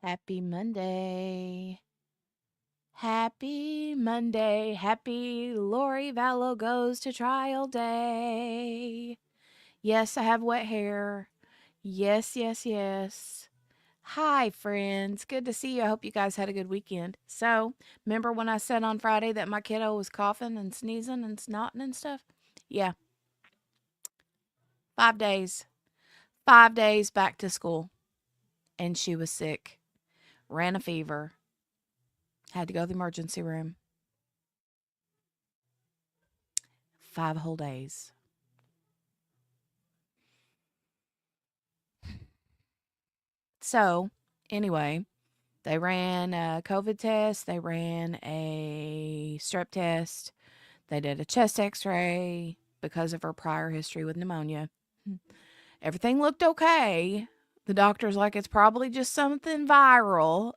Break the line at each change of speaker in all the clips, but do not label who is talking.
Happy Monday. Happy Monday. Happy Lori Vallow goes to trial day. Yes, I have wet hair. Yes, yes, yes. Hi, friends. Good to see you. I hope you guys had a good weekend. So, remember when I said on Friday that my kiddo was coughing and sneezing and snotting and stuff? Yeah, 5 days. 5 days back to school. And she was sick. Ran a fever. Had to go to the emergency room. 5 whole days. So, anyway, they ran a COVID test, they ran a strep test, they did a chest x ray because of her prior history with pneumonia. Everything looked okay. The doctor's like, it's probably just something viral.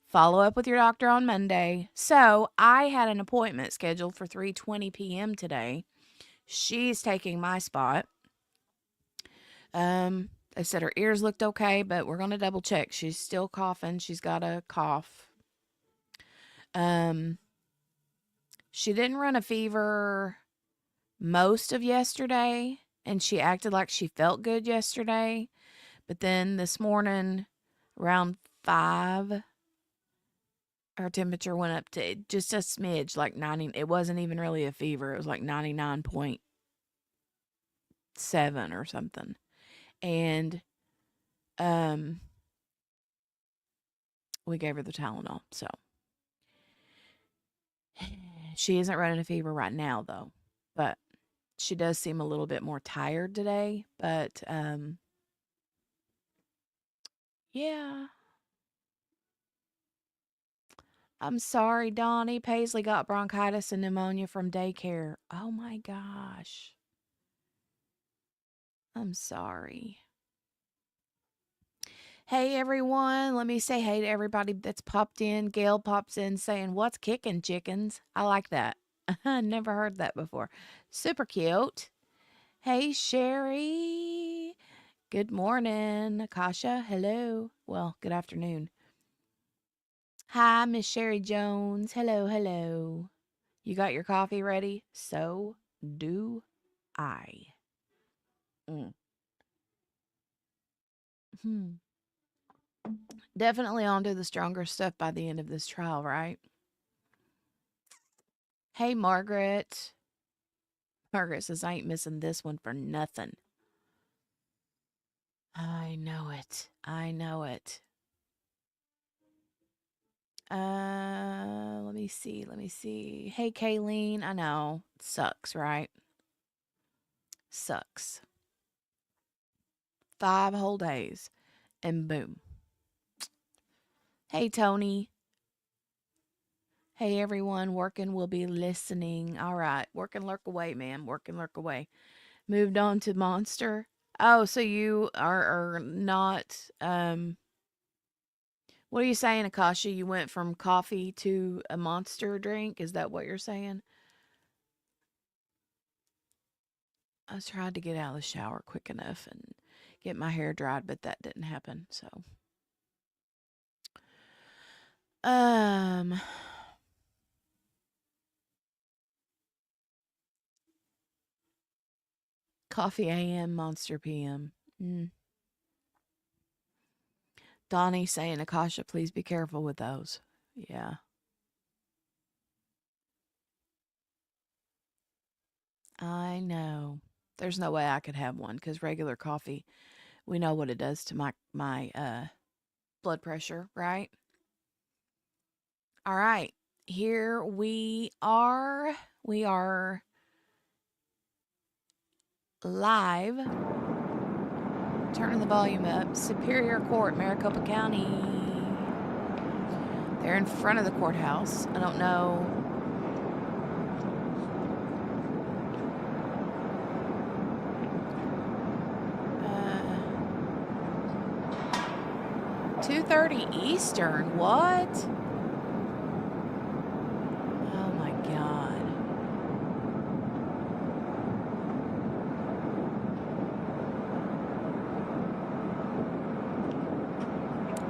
Follow up with your doctor on Monday. So, I had an appointment scheduled for 3:20 p.m. today. She's taking my spot. They said her ears looked okay, but we're going to double check. She's still coughing. She's got a cough. Um, she didn't run a fever most of yesterday, and she acted like she felt good yesterday. But then this morning, around 5, her temperature went up to just a smidge, like 90. It wasn't even really a fever. It was like 99.7 or something. And we gave her the Tylenol. So she isn't running a fever right now, though. But she does seem a little bit more tired today. But yeah. I'm sorry, Donnie. Paisley got bronchitis and pneumonia from daycare. Oh my gosh. I'm sorry. Hey everyone, let me say hey to everybody that's popped in. Gail pops in saying, "What's kicking, chickens?" I like that. I never heard that before. Super cute. Hey Sherry. Good morning. Akasha, hello. Well, good afternoon. Hi, Miss Sherry Jones. Hello, hello. You got your coffee ready? So do I. Mm. Hmm. Definitely on to the stronger stuff by the end of this trial, right? Hey, Margaret. Margaret says, I ain't missing this one for nothing. I know it. I know it. Let me see. Let me see. Hey, Kayleen. I know. Sucks, right? Sucks. 5 whole days. And boom. Hey, Tony. Hey, everyone. Working will be listening. All right. Work and lurk away, ma'am. Work and lurk away. Moved on to Monster. Oh, so you are not, what are you saying, Akasha? You went from coffee to a Monster drink? Is that what you're saying? I was trying to get out of the shower quick enough and get my hair dried, but that didn't happen. So, um, coffee AM, Monster PM. Mm. Donnie saying, Akasha, please be careful with those. Yeah. I know. There's no way I could have one because regular coffee, we know what it does to my blood pressure, right? All right. Here we are. We are live. Turning the volume up. Superior Court, Maricopa County. They're in front of the courthouse. I don't know. Uh, 2:30 Eastern. What? Oh my God.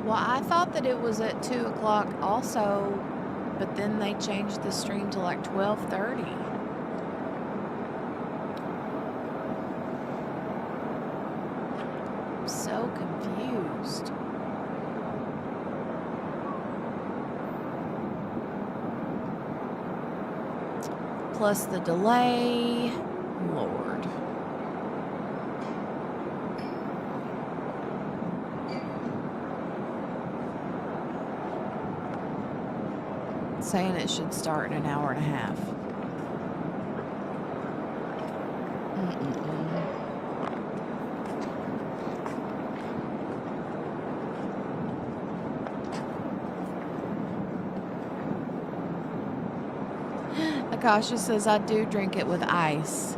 Well, I thought that it was at 2 o'clock also, but then they changed the stream to like 12:30. I'm so confused. Plus the delay. Lord. Saying it should start in an hour and a half. Akasha says I do drink it with ice,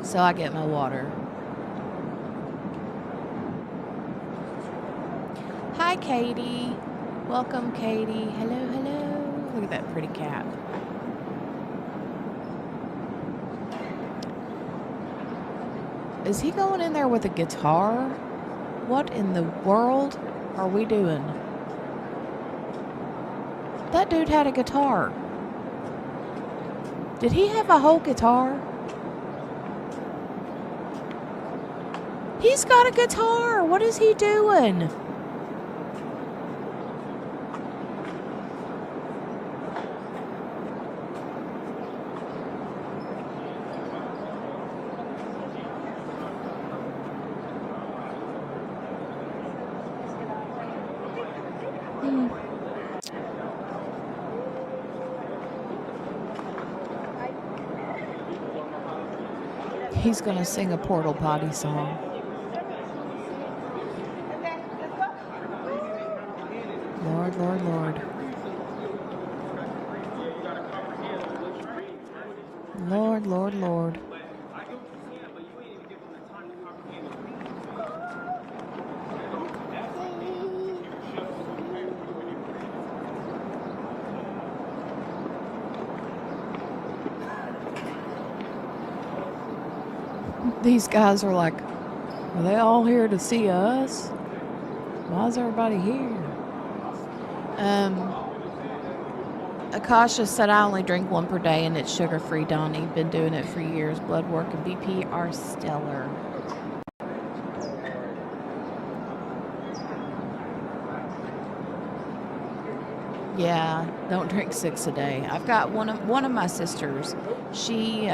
so I get my water. Hi, Katie. Welcome, Katie. Hello, hello. Look at that pretty cat. Is he going in there with a guitar? What in the world are we doing? That dude had a guitar. Did he have a whole guitar? He's got a guitar. What is he doing? He's gonna sing a Portal Potty song. Lord, Lord, Lord. Lord, Lord, Lord. These guys are like, are they all here to see us? Why is everybody here? Akasha said I only drink one per day and it's sugar-free, Donnie. Been doing it for years. Blood work and BP are stellar. Yeah, don't drink 6 a day. I've got one of my sisters. She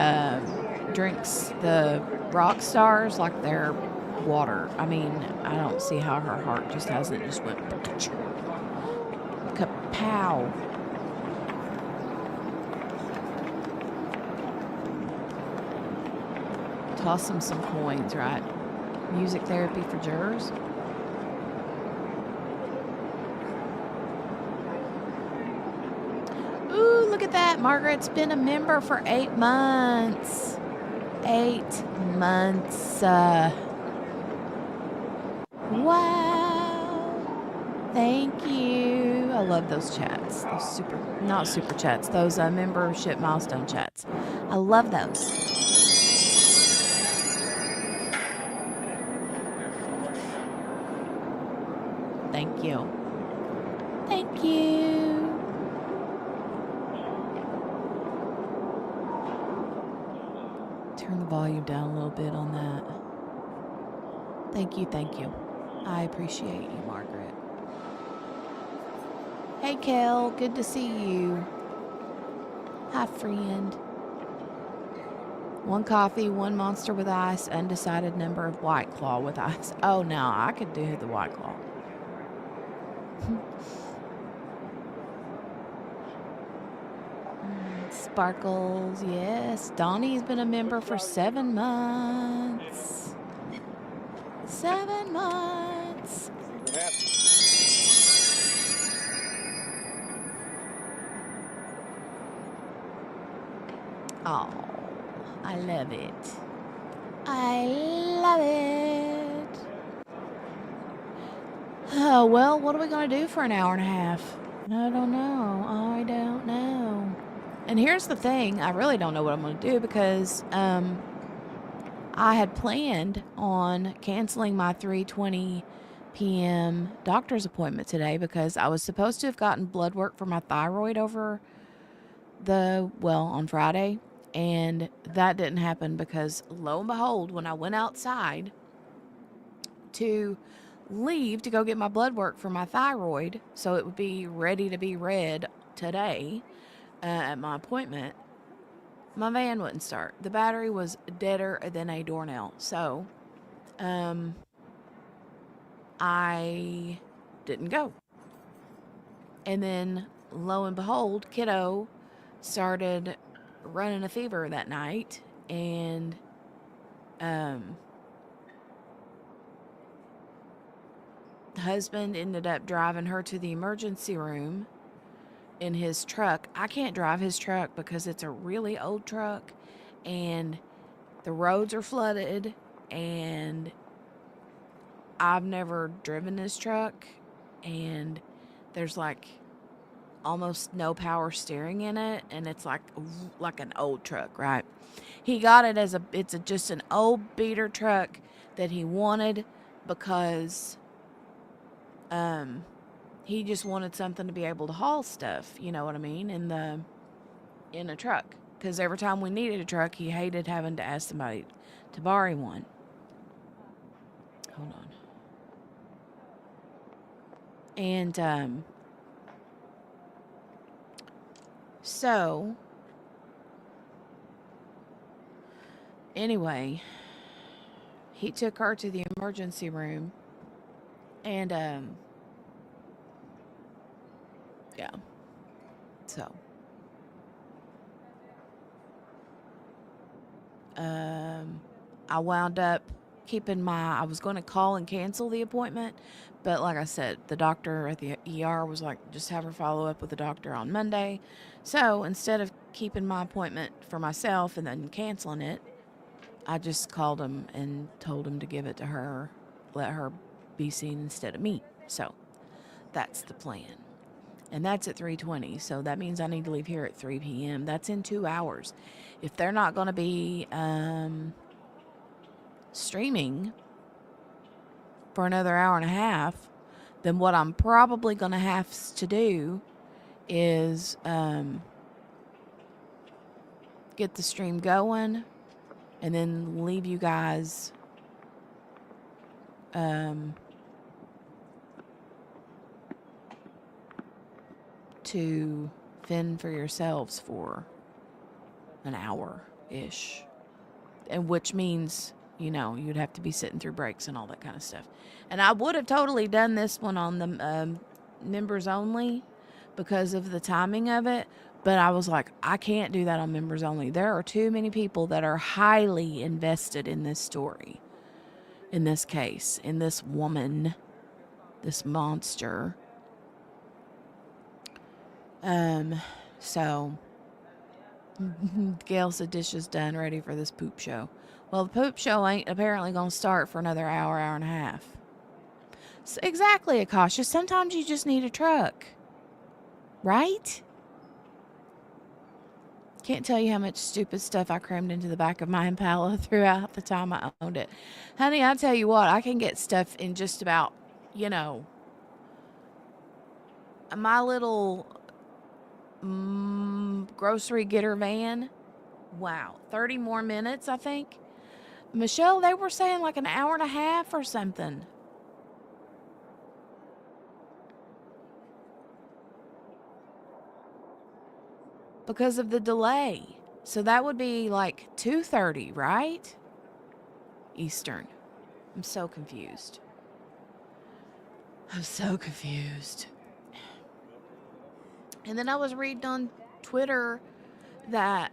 drinks the rock stars like they're water. I mean, I don't see how her heart just hasn't just went kapow. Toss them some coins, right? Music therapy for jurors. Ooh, look at that. Margaret's been a member for 8 months. 8 months. Wow. Thank you. I love those chats. Those not super chats. Those membership milestone chats. I love those. Thank you. Thank you. Turn the volume down a little bit on that. Thank you, thank you. I appreciate you, Margaret. Hey, Kel, good to see you. Hi, friend. 1 coffee, 1 Monster with ice, undecided number of White Claw with ice. Oh, no, I could do the White Claw. Sparkles, yes. Donnie's been a member for 7 months. 7 months. Oh, I love it. I love it. Oh, well, what are we going to do for an hour and a half? I don't know. I don't know. And here's the thing. I really don't know what I'm going to do because I had planned on canceling my 3:20 p.m. doctor's appointment today because I was supposed to have gotten blood work for my thyroid on Friday. And that didn't happen because lo and behold, when I went outside to leave to go get my blood work for my thyroid so it would be ready to be read today at my appointment, my van wouldn't start. The battery was deader than a doornail. So I didn't go. And then lo and behold, kiddo started running a fever that night, and husband ended up driving her to the emergency room in his truck. I can't drive his truck because it's a really old truck and the roads are flooded, and I've never driven this truck, and there's like almost no power steering in it, and it's like an old truck, right? He got it as just an old beater truck that he wanted because he just wanted something to be able to haul stuff, you know what I mean, in a truck. Because every time we needed a truck, he hated having to ask somebody to borrow one. Hold on. And so anyway, he took her to the emergency room, and yeah. So I wound up I was going to call and cancel the appointment, but like I said, the doctor at the ER was like, just have her follow up with the doctor on Monday. So instead of keeping my appointment for myself and then canceling it, I just called him and told him to give it to her, let her be seen instead of me. So that's the plan. And that's at 3:20, so that means I need to leave here at 3 p.m. That's in 2 hours. If they're not going to be streaming for another hour and a half, then what I'm probably going to have to do is get the stream going and then leave you guys to fend for yourselves for an hour-ish. And which means, you'd have to be sitting through breaks and all that kind of stuff. And I would have totally done this one on the members only because of the timing of it. But I was like, I can't do that on members only. There are too many people that are highly invested in this story, in this case, in this woman, this monster. So Gail said dishes done, ready for this poop show. Well, the poop show ain't apparently going to start for another hour and a half. So exactly, Akasha. Sometimes you just need a truck. Right? Can't tell you how much stupid stuff I crammed into the back of my Impala throughout the time I owned it. Honey, I tell you what, I can get stuff in just about, my little grocery getter van. Wow, 30 more minutes, I think. Michelle, they were saying like an hour and a half or something. Because of the delay. So that would be like 2:30, right? Eastern. I'm so confused. And then I was reading on Twitter that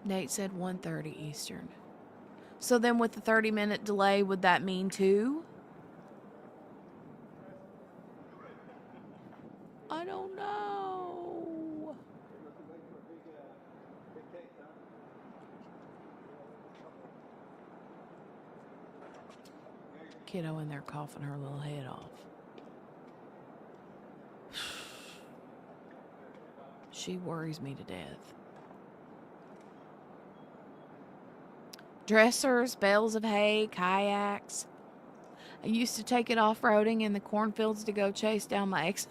Nate said 1:30 Eastern. So then with the 30-minute delay, would that mean 2? I don't know. Kiddo in there coughing her little head off. She worries me to death. Dressers, bales of hay, kayaks. I used to take it off-roading in the cornfields to go chase down my ex.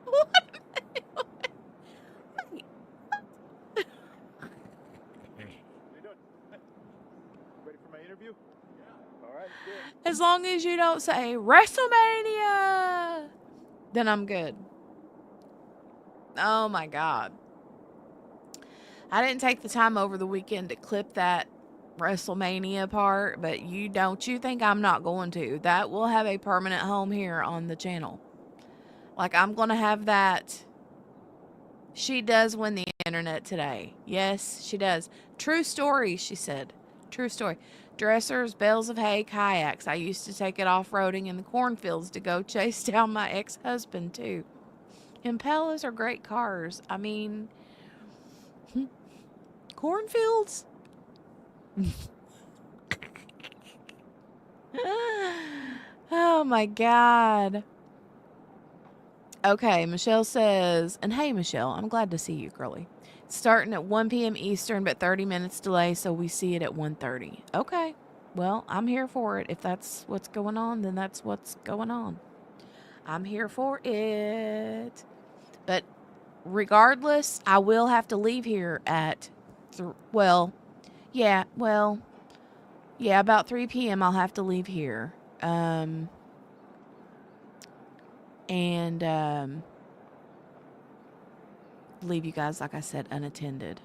What? Wait.
Ready for my interview? Yeah. All right, good.
As long as you don't say WrestleMania, then I'm good. Oh my God. I didn't take the time over the weekend to clip that WrestleMania part, but you think I'm not going to. That will have a permanent home here on the channel. Like, I'm going to have that. She does win the internet today. Yes, she does. True story, she said. True story. Dressers, bales of hay, kayaks. I used to take it off-roading in the cornfields to go chase down my ex-husband, too. Impalas are great cars. I mean, cornfields? Oh my God. Okay, Michelle says, and hey, Michelle, I'm glad to see you, girly. Starting at 1 p.m. Eastern, but 30 minutes delay, so we see it at 1:30. Okay, well, I'm here for it. If that's what's going on, then that's what's going on. I'm here for it. But regardless, I will have to leave here at, about 3 p.m. I'll have to leave here. And leave you guys, like I said, unattended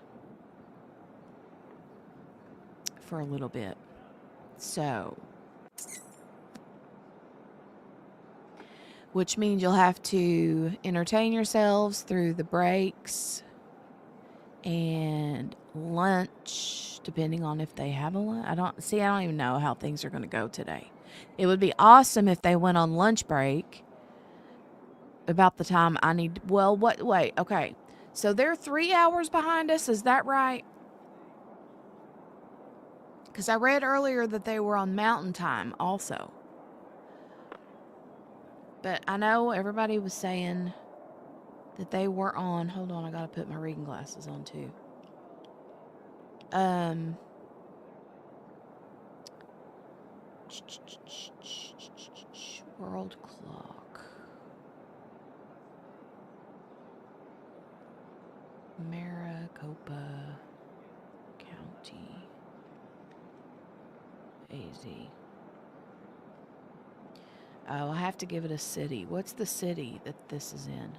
for a little bit. So, which means you'll have to entertain yourselves through the breaks and lunch, depending on if they have a lunch. I don't even know how things are going to go today. It would be awesome if they went on lunch break about the time I need. Well, wait, okay. So they're 3 hours behind us, is that right? Because I read earlier that they were on mountain time also. But I know everybody was saying that they were on. Hold on, I gotta put my reading glasses on too. World clock. Maricopa County. AZ. Oh, I have to give it a city. What's the city that this is in?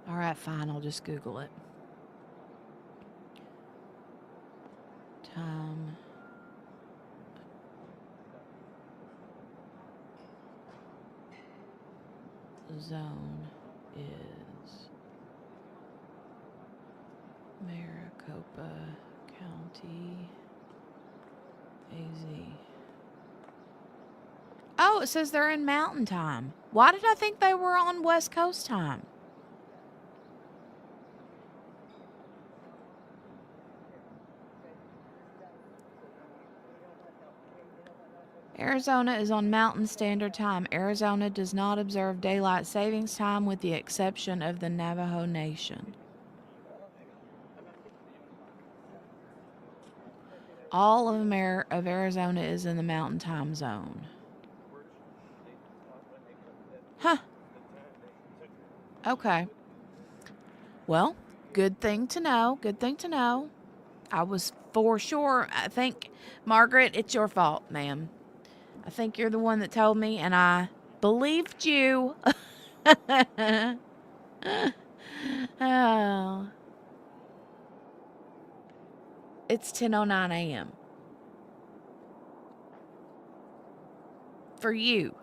All right, fine. I'll just Google it. Time. Zone is Maricopa County, AZ. Oh, it says they're in Mountain Time. Why did I think they were on West Coast time? Arizona is on Mountain Standard Time. Arizona does not observe daylight savings time with the exception of the Navajo Nation. All of Arizona is in the Mountain Time Zone. Huh. Okay. Well, good thing to know. Good thing to know. I was for sure. I think, Margaret, it's your fault, ma'am. I think you're the one that told me, and I believed you. Oh. It's 10:09 a.m. For you.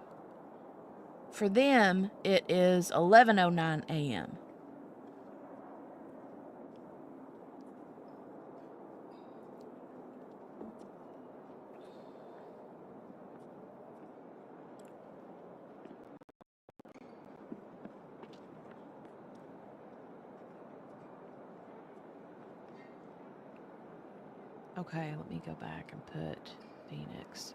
For them, it is 11:09 a.m. Okay, let me go back and put Phoenix.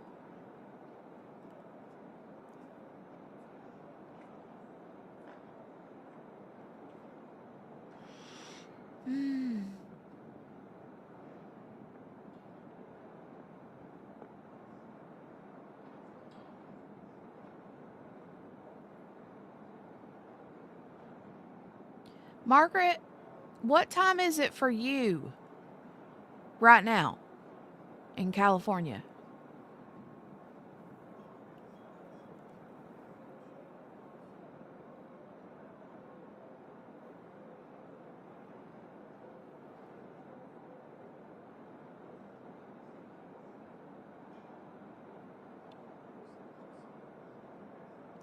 Margaret, what time is it for you right now in California?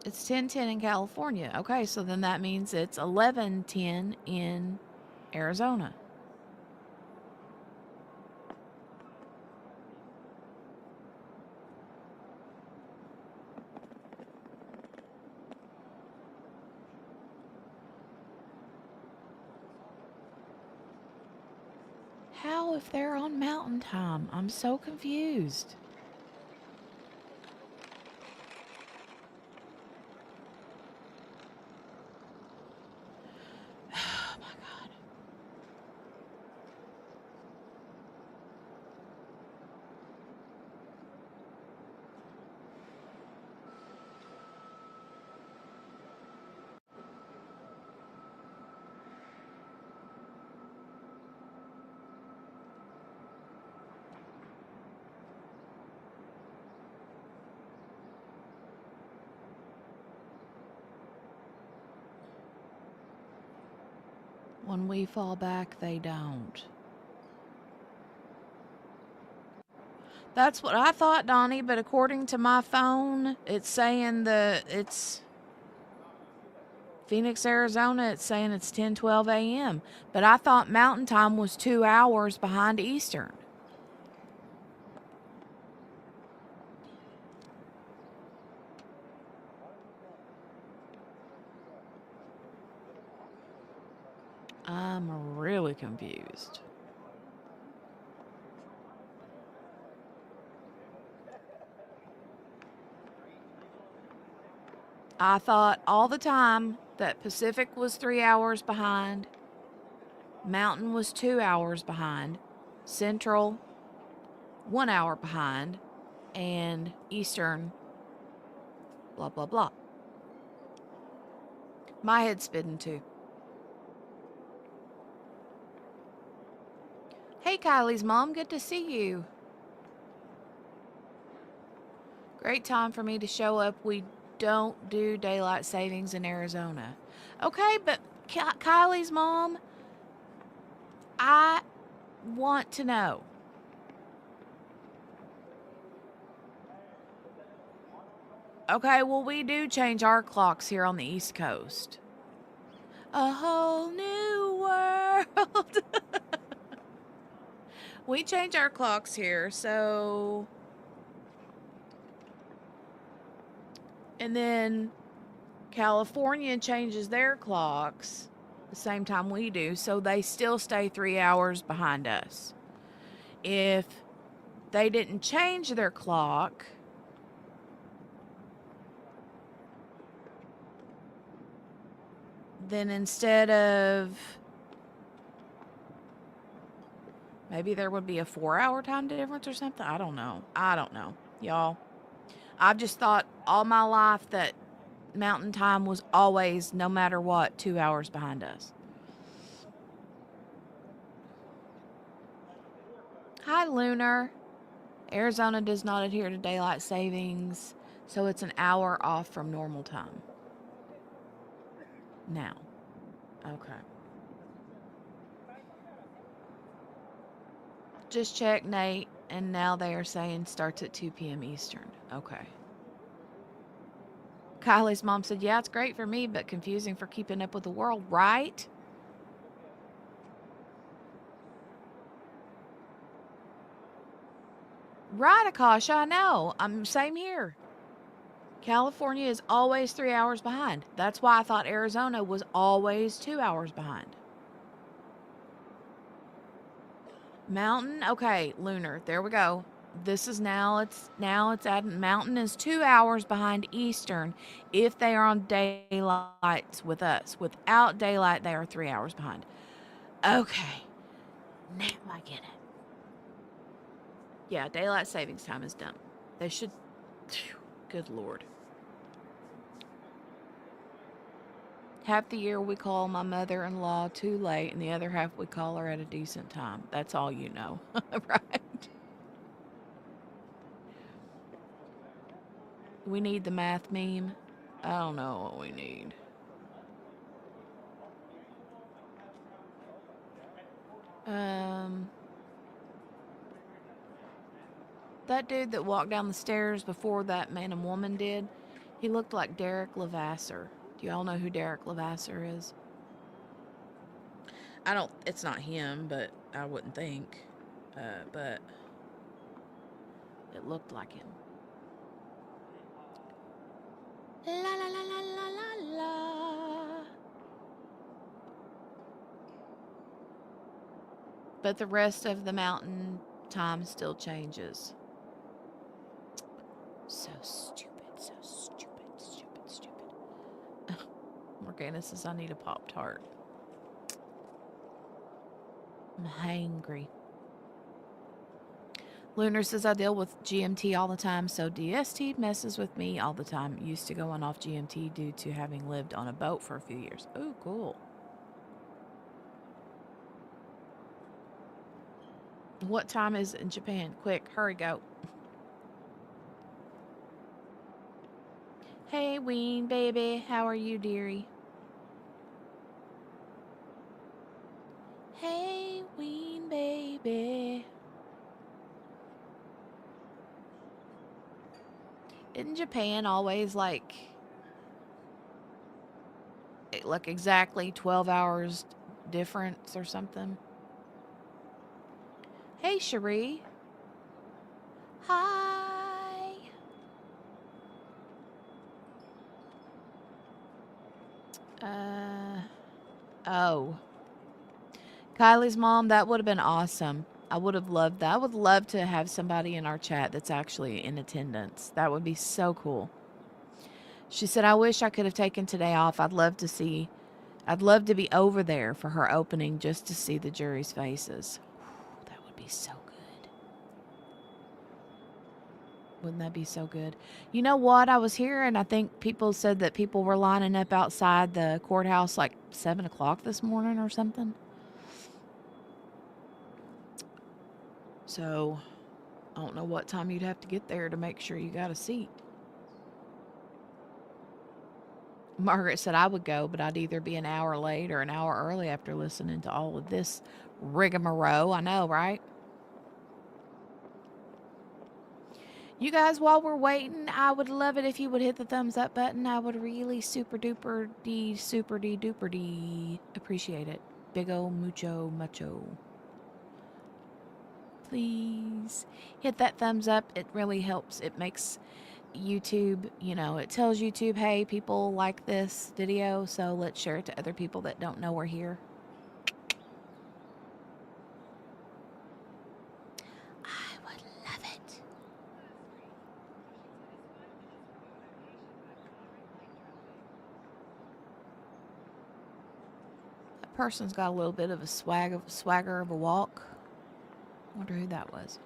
It's 10:10 in California. Okay, so then that means it's 11:10 in Arizona. How if they're on mountain time? I'm so confused. Oh my God. When we fall back, they don't. That's what I thought, Donnie, but according to my phone, it's saying it's Phoenix, Arizona, it's saying it's 10:12 a.m. But I thought mountain time was 2 hours behind Eastern. I'm really confused. I thought all the time that Pacific was 3 hours behind, Mountain was 2 hours behind, Central 1 hour behind, and Eastern blah blah blah. My head's spinning too. Hey Kylie's mom, good to see you. Great time for me to show up. We don't do daylight savings in Arizona. Okay, but Kylie's mom, I want to know. Okay, well, we do change our clocks here on the East Coast. A whole new world. We change our clocks here, so. And then California changes their clocks the same time we do, so they still stay 3 hours behind us. If they didn't change their clock, then instead of, maybe there would be a 4-hour time difference or something. I don't know, y'all. I've just thought all my life that mountain time was always, no matter what, 2 hours behind us. Hi, Lunar. Arizona does not adhere to daylight savings, so it's an hour off from normal time. Now. Okay. Just check, Nate, and now they are saying starts at 2 p.m. Eastern. Okay. Kylie's mom said, yeah, it's great for me, but confusing for keeping up with the world, right? Right, Akasha, I know. Same here. California is always 3 hours behind. That's why I thought Arizona was always 2 hours behind. Mountain, okay, lunar. There we go. This is now it's adding. Mountain is 2 hours behind Eastern if they are on daylight with us. Without daylight, they are 3 hours behind. Okay, now I get it. Yeah, daylight savings time is dumb. They should. Good Lord. Half the year we call my mother-in-law too late, and the other half we call her at a decent time. That's all you know, right? We need the math meme. I don't know what we need. That dude that walked down the stairs before that man and woman did, he looked like Derek Levasseur. Do y'all know who Derek Levasseur is? I don't, it's not him, but I wouldn't think. But it looked like him. La la la la la la la. But the rest of the mountain time still changes. So stupid, so stupid, stupid, stupid. Morgana says I need a Pop-Tart. I'm hangry. Lunar says I deal with GMT all the time, so DST messes with me all the time. Used to go on off GMT due to having lived on a boat for a few years. Oh, cool. What time is it in Japan? Quick, hurry, go. Hey, Ween, baby. How are you, dearie? Hey, Ween, baby. Isn't Japan always like exactly 12 hours difference or something? Hey, Cherie. Hi. Oh. Kylie's mom, that would have been awesome. I would have loved that. I would love to have somebody in our chat that's actually in attendance. That would be so cool. She said, I wish I could have taken today off. I'd love to be over there for her opening just to see the jury's faces. Whew, that would be so good. Wouldn't that be so good? You know what? I was here and I think people said that people were lining up outside the courthouse like 7 o'clock this morning or something. So, I don't know what time you'd have to get there to make sure you got a seat. Margaret said I would go, but I'd either be an hour late or an hour early after listening to all of this rigmarole. I know, right? You guys, while we're waiting, I would love it if you would hit the thumbs up button. I would really super duper appreciate it. Big ol' mucho macho. Please hit that thumbs up. It really helps. It makes YouTube, it tells YouTube, hey, people like this video, so let's share it to other people that don't know we're here. I would love it. That person's got a little bit of a swagger of a walk. Wonder who that was.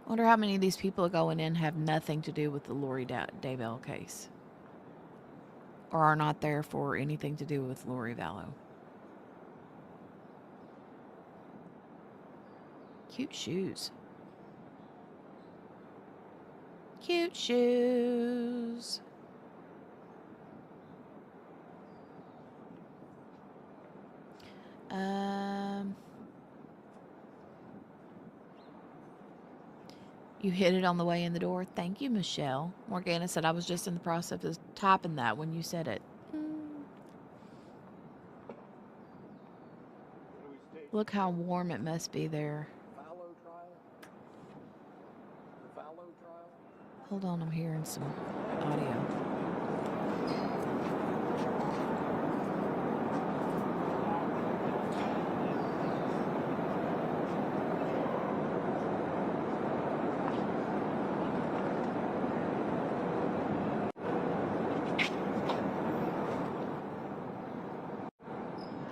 Wonder how many of these people going in have nothing to do with the Lori Daybell case. Or are not there for anything to do with Lori Vallow. Cute shoes. Cute shoes. You hit it on the way in the door. Thank you, Michelle. Morgana said I was just in the process of typing that when you said it. Look how warm it must be there. Hold on, I'm hearing some audio.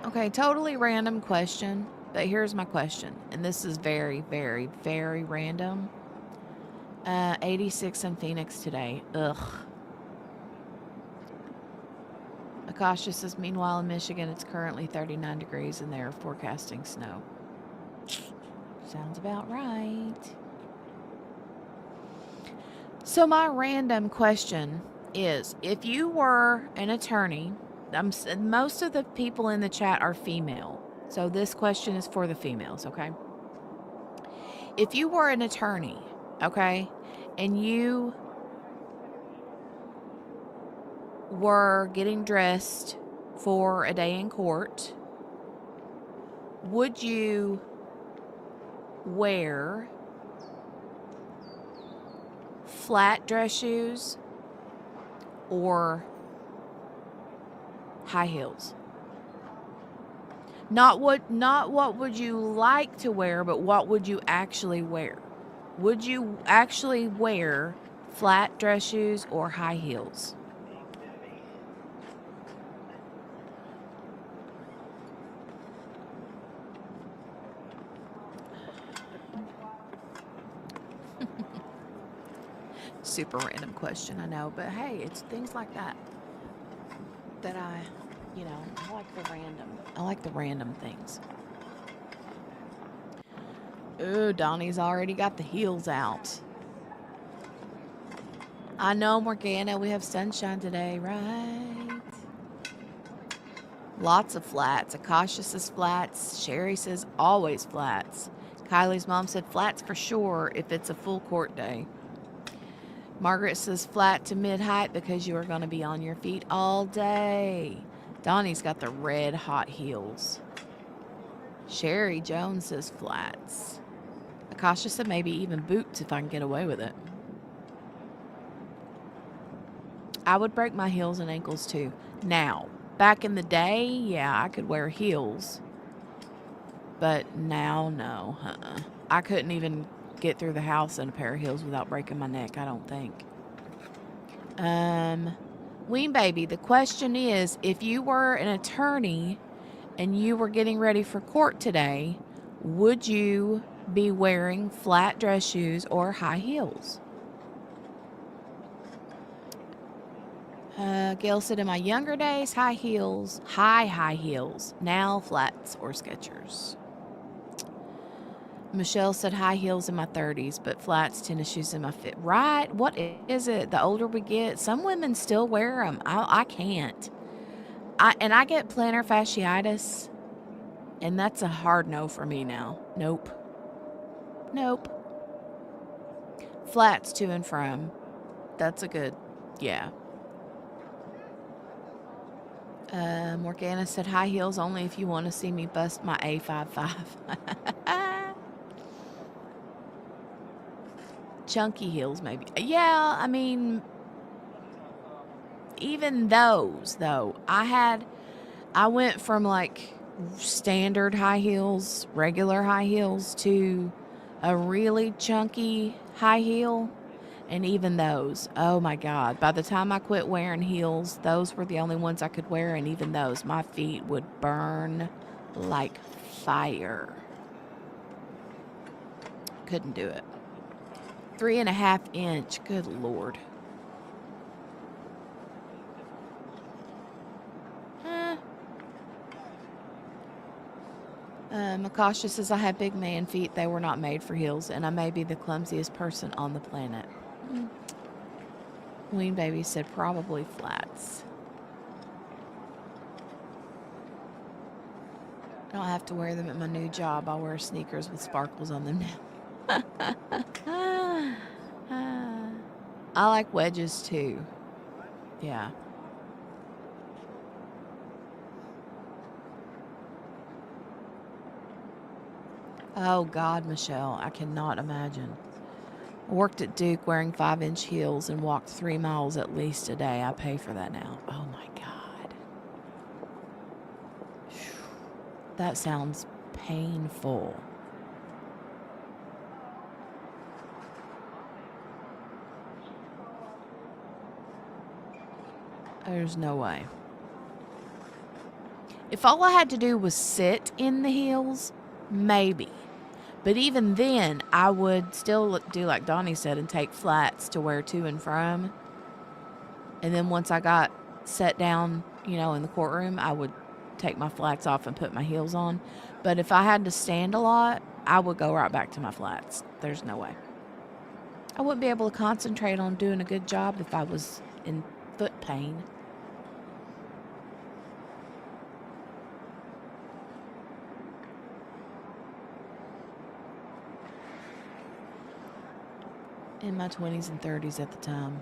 Okay, totally random question, but here's my question. And this is very, very, very random. 86 in Phoenix today. Ugh. Akasha says, meanwhile in Michigan, it's currently 39 degrees and they're forecasting snow. Sounds about right. So my random question is, if you were an attorney, most of the people in the chat are female. So this question is for the females, okay? If you were an attorney, okay, and you were getting dressed for a day in court, would you wear flat dress shoes or high heels? Not what would you like to wear, but what would you actually wear? Would you actually wear flat dress shoes or high heels? Super random question, I know, but hey, it's things like that that I like the random things. Ooh, Donnie's already got the heels out. I know, Morgana, we have sunshine today, right? Lots of flats. Akasha says flats. Sherry says always flats. Kylie's mom said flats for sure if it's a full court day. Margaret says flat to mid-height because you are going to be on your feet all day. Donnie's got the red hot heels. Sherry Jones says flats. Akasha said maybe even boots if I can get away with it. I would break my heels and ankles too. Now, back in the day, yeah, I could wear heels. But now, no. I couldn't even get through the house in a pair of heels without breaking my neck, I don't think. Ween Baby, the question is, if you were an attorney and you were getting ready for court today, would you be wearing flat dress shoes or high heels? Gail said, in my younger days, high heels. High heels. Now flats or Skechers. Michelle said high heels in my 30s, but flats, tennis shoes in my fit. Right? What is it? The older we get, some women still wear them. I can't. I get plantar fasciitis, and that's a hard no for me now. Nope. Flats to and from. That's a good, yeah. Morgana said high heels only if you want to see me bust my A55. Chunky heels, maybe. Yeah, I mean, even those, though. I went from like standard high heels, regular high heels, to a really chunky high heel. And even those, oh my God, by the time I quit wearing heels, those were the only ones I could wear. And even those, my feet would burn like fire. Couldn't do it. 3.5 inch, good Lord. Makasha says, I have big man feet. They were not made for heels, and I may be the clumsiest person on the planet. Ween Baby said, probably flats. I don't have to wear them at my new job. I'll wear sneakers with sparkles on them now. I like wedges too. Yeah. Oh God, Michelle, I cannot imagine. I worked at Duke wearing 5-inch heels and walked 3 miles at least a day. I pay for that now. Oh my God. That sounds painful. There's no way. If all I had to do was sit in the heels, maybe. But even then, I would still do like Donnie said and take flats to wear to and from. And then once I got set down you know, in the courtroom, I would take my flats off and put my heels on. But if I had to stand a lot, I would go right back to my flats. There's no way. I wouldn't be able to concentrate on doing a good job if I was in foot pain. In my 20s and 30s at the time.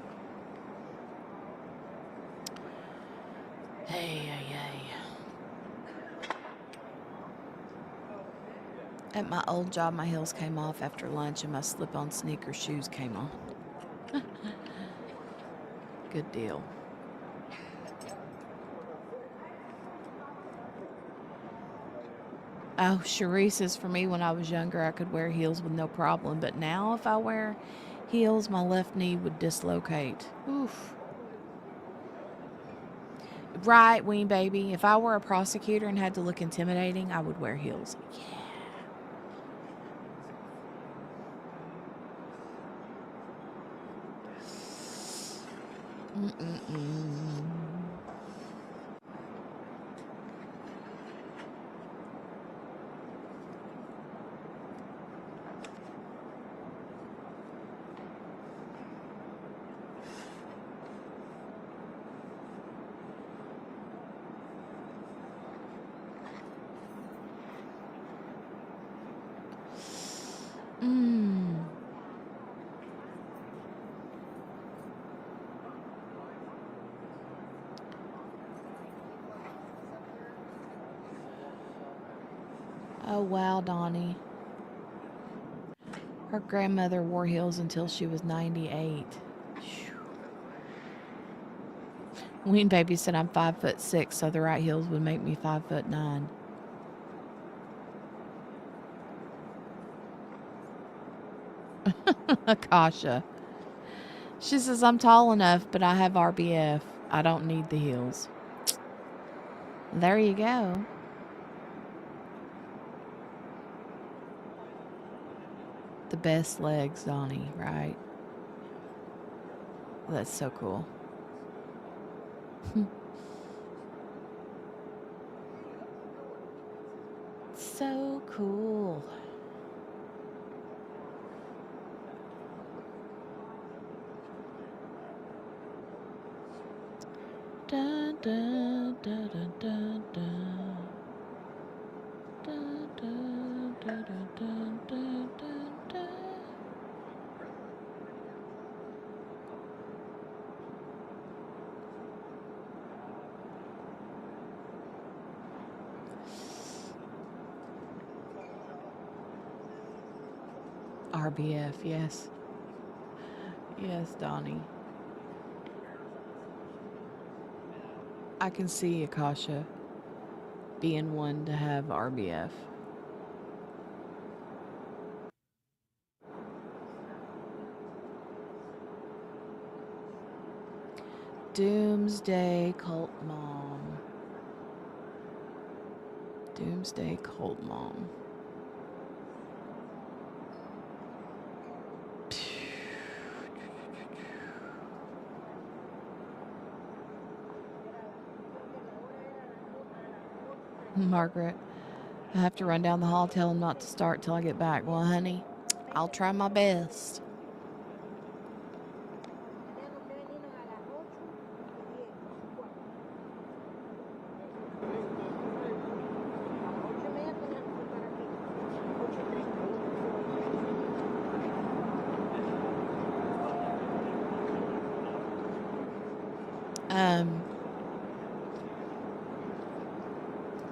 Hey. At my old job, my heels came off after lunch and my slip-on sneaker shoes came on. Good deal. Oh, Cherie says for me when I was younger, I could wear heels with no problem. But now if I wear heels, my left knee would dislocate. Oof. Right, Ween Baby. If I were a prosecutor and had to look intimidating, I would wear heels. Yeah. Oh, wow, Donnie. Her grandmother wore heels until she was 98. Ween Baby said I'm 5'6", so the right heels would make me 5'9". Akasha. She says I'm tall enough, but I have RBF. I don't need the heels. There you go. The best legs, Donnie, right? That's so cool. So cool. Dun, dun, dun, dun, dun, dun. Dun, dun, dun, dun, dun, dun, dun. RBF, yes. Yes, Donnie. I can see Akasha being one to have RBF. Doomsday Cult Mom. Doomsday Cult Mom. Margaret, I have to run down the hall, tell him not to start till I get back. Well, honey, I'll try my best.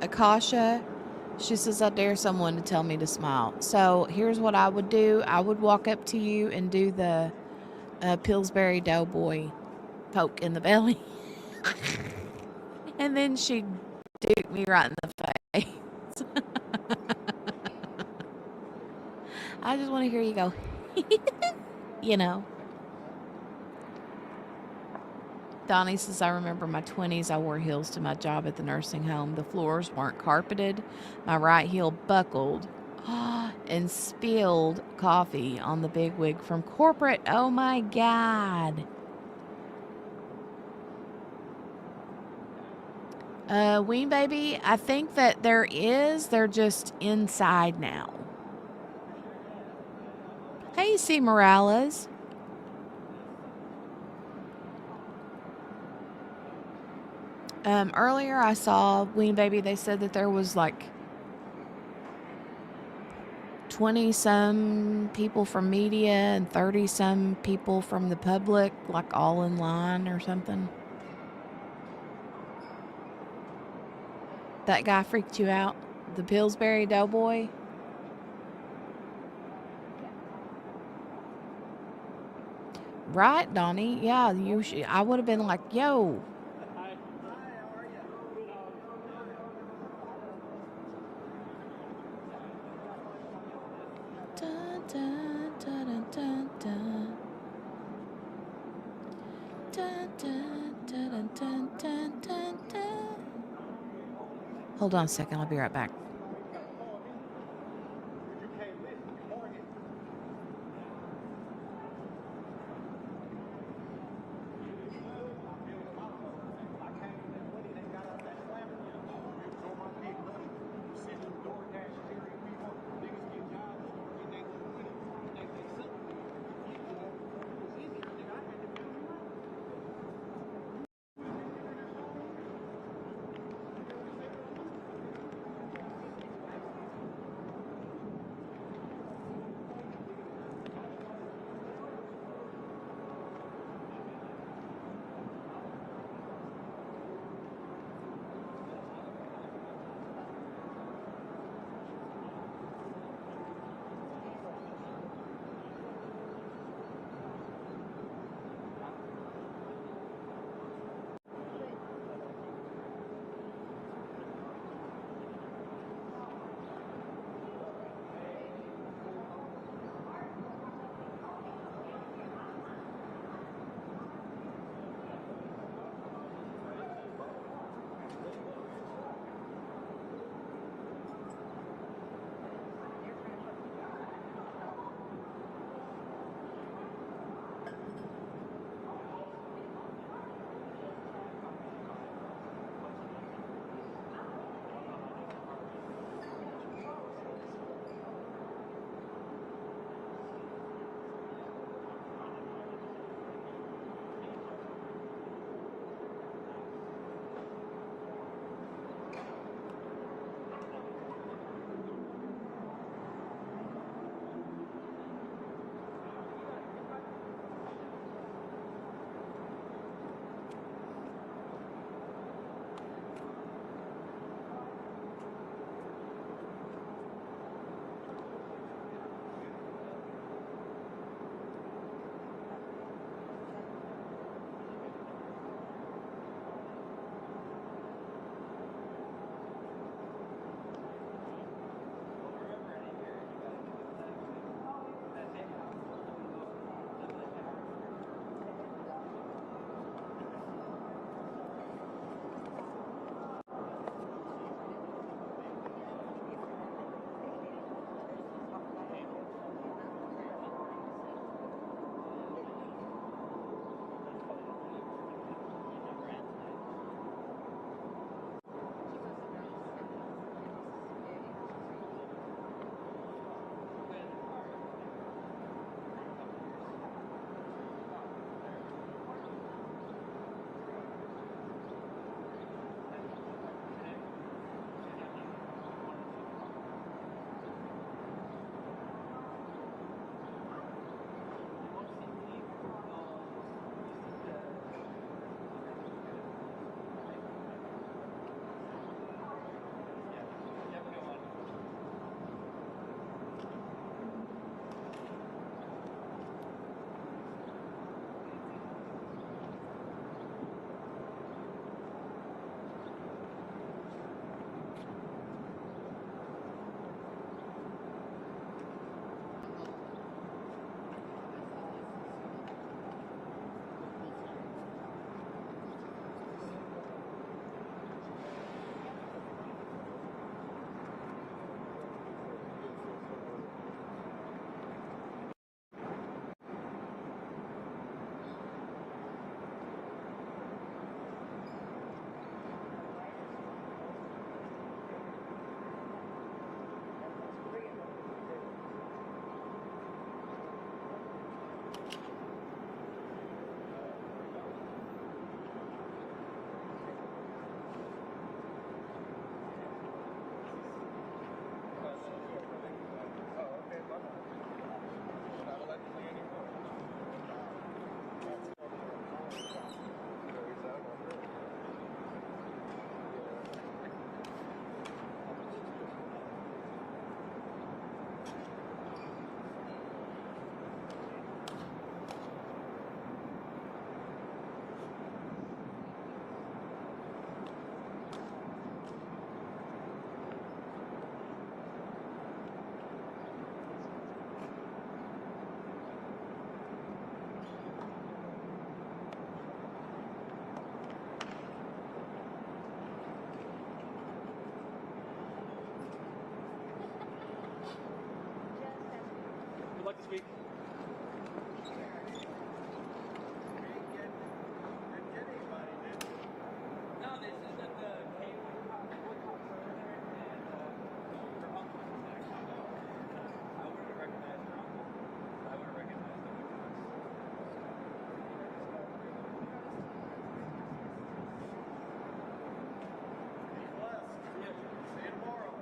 Akasha, she says, I dare someone to tell me to smile. So here's what I would do. I would walk up to you and do the Pillsbury Doughboy poke in the belly. And then she'd duke me right in the face. I just want to hear you go, you know. Donnie says, I remember my 20s, I wore heels to my job at the nursing home. The floors weren't carpeted. My right heel buckled and spilled coffee on the big wig from corporate. Oh, my God. Ween Baby, I think that there is. They're just inside now. Hey, C. Morales. Earlier I saw Ween Baby. They said that there was like 20 some people from media and 30 some people from the public, like all in line or something. That guy freaked you out? The Pillsbury Doughboy? Right, Donnie? Yeah, I would have been like, yo. Dun, dun, dun, dun, dun, dun. Dun, dun, dun, dun, dun, dun, dun. Hold on a second. I'll be right back.
this week?
No, this is at the I wouldn't have recognized her uncle. I would have recognized the
Be blessed. See you tomorrow.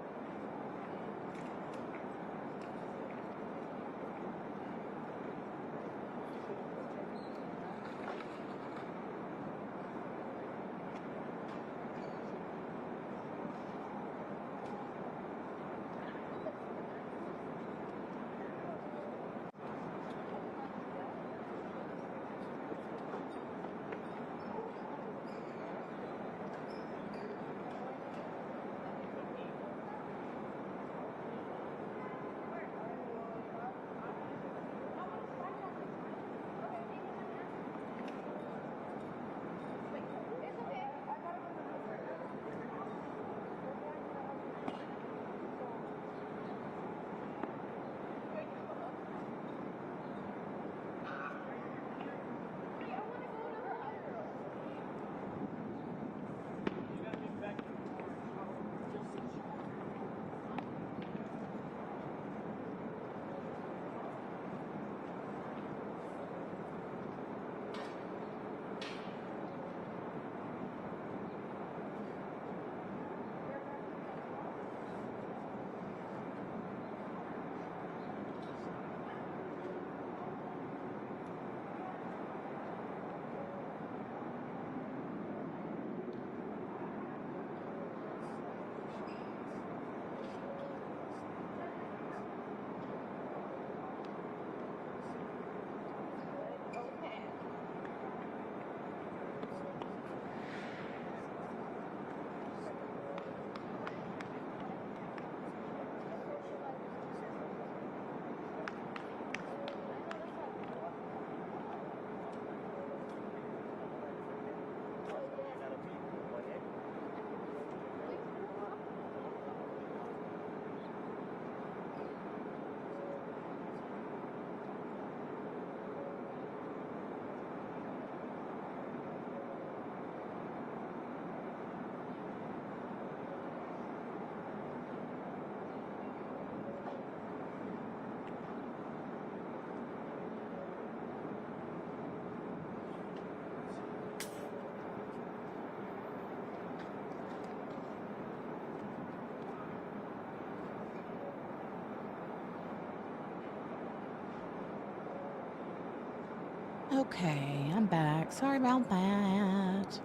Okay, I'm back. Sorry about that.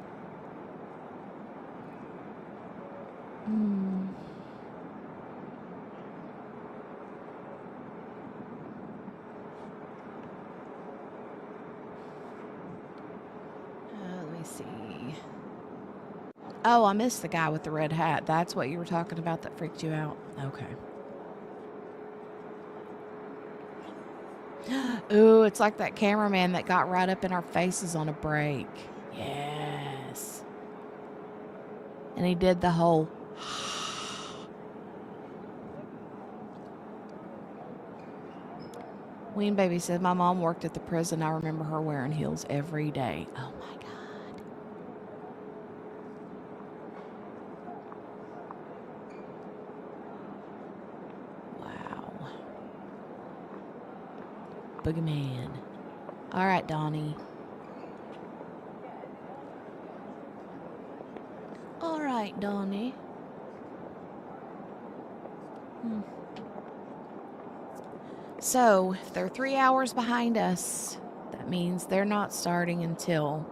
Let me see. Oh, I missed the guy with the red hat. That's what you were talking about that freaked you out? Okay. Ooh, it's like that cameraman that got right up in our faces on a break. Yes. And he did the whole... Ween Baby said, my mom worked at the prison. I remember her wearing heels every day. Oh my God. Wow. Boogeyman. All right, Donnie. All right, Donnie. So, if they're 3 hours behind us, that means they're not starting until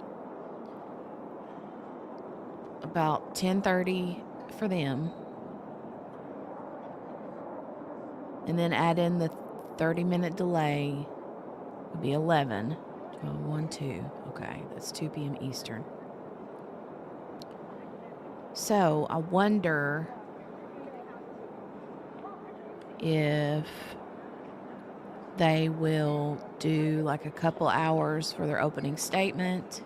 about 10:30 for them. And then add in the 30-minute delay, would be 11, 12, 1, 2. Okay, that's 2 p.m. Eastern. So, I wonder if they will do like a couple hours for their opening statement.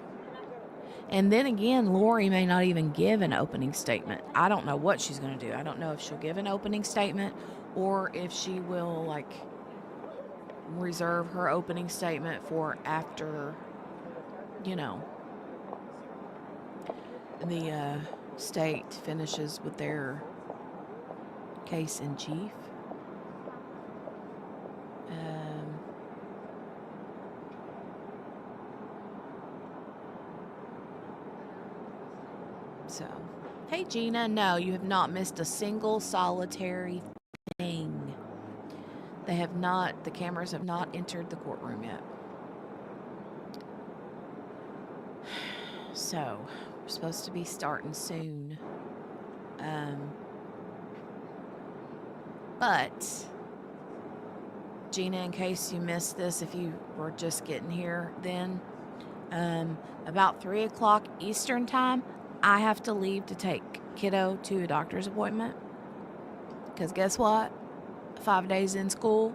And then again, Lori may not even give an opening statement. I don't know what she's going to do. I don't know if she'll give an opening statement or if she will like reserve her opening statement for after, you know, the state finishes with their case in chief. So, hey Gina, no, you have not missed a single solitary thing. They have not, the cameras have not entered the courtroom yet. So, we're supposed to be starting soon. But, Gina, in case you missed this, if you were just getting here then, about 3 o'clock Eastern time, I have to leave to take kiddo to a doctor's appointment. Because guess what? 5 days in school,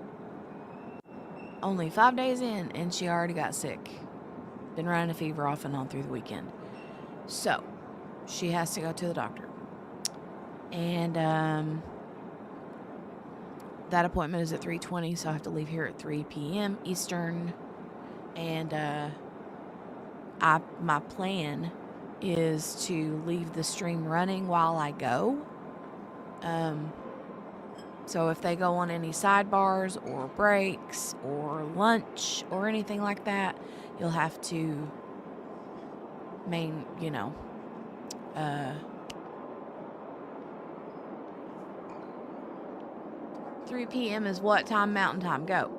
only 5 days in, and she already got sick. Been running a fever off and on through the weekend. So, she has to go to the doctor. And that appointment is at 3:20, so I have to leave here at 3 p.m. Eastern. And my plan is to leave the stream running while I go. So if they go on any sidebars or breaks or lunch or anything like that, you'll have to 3 p.m. is what time Mountain Time? Go.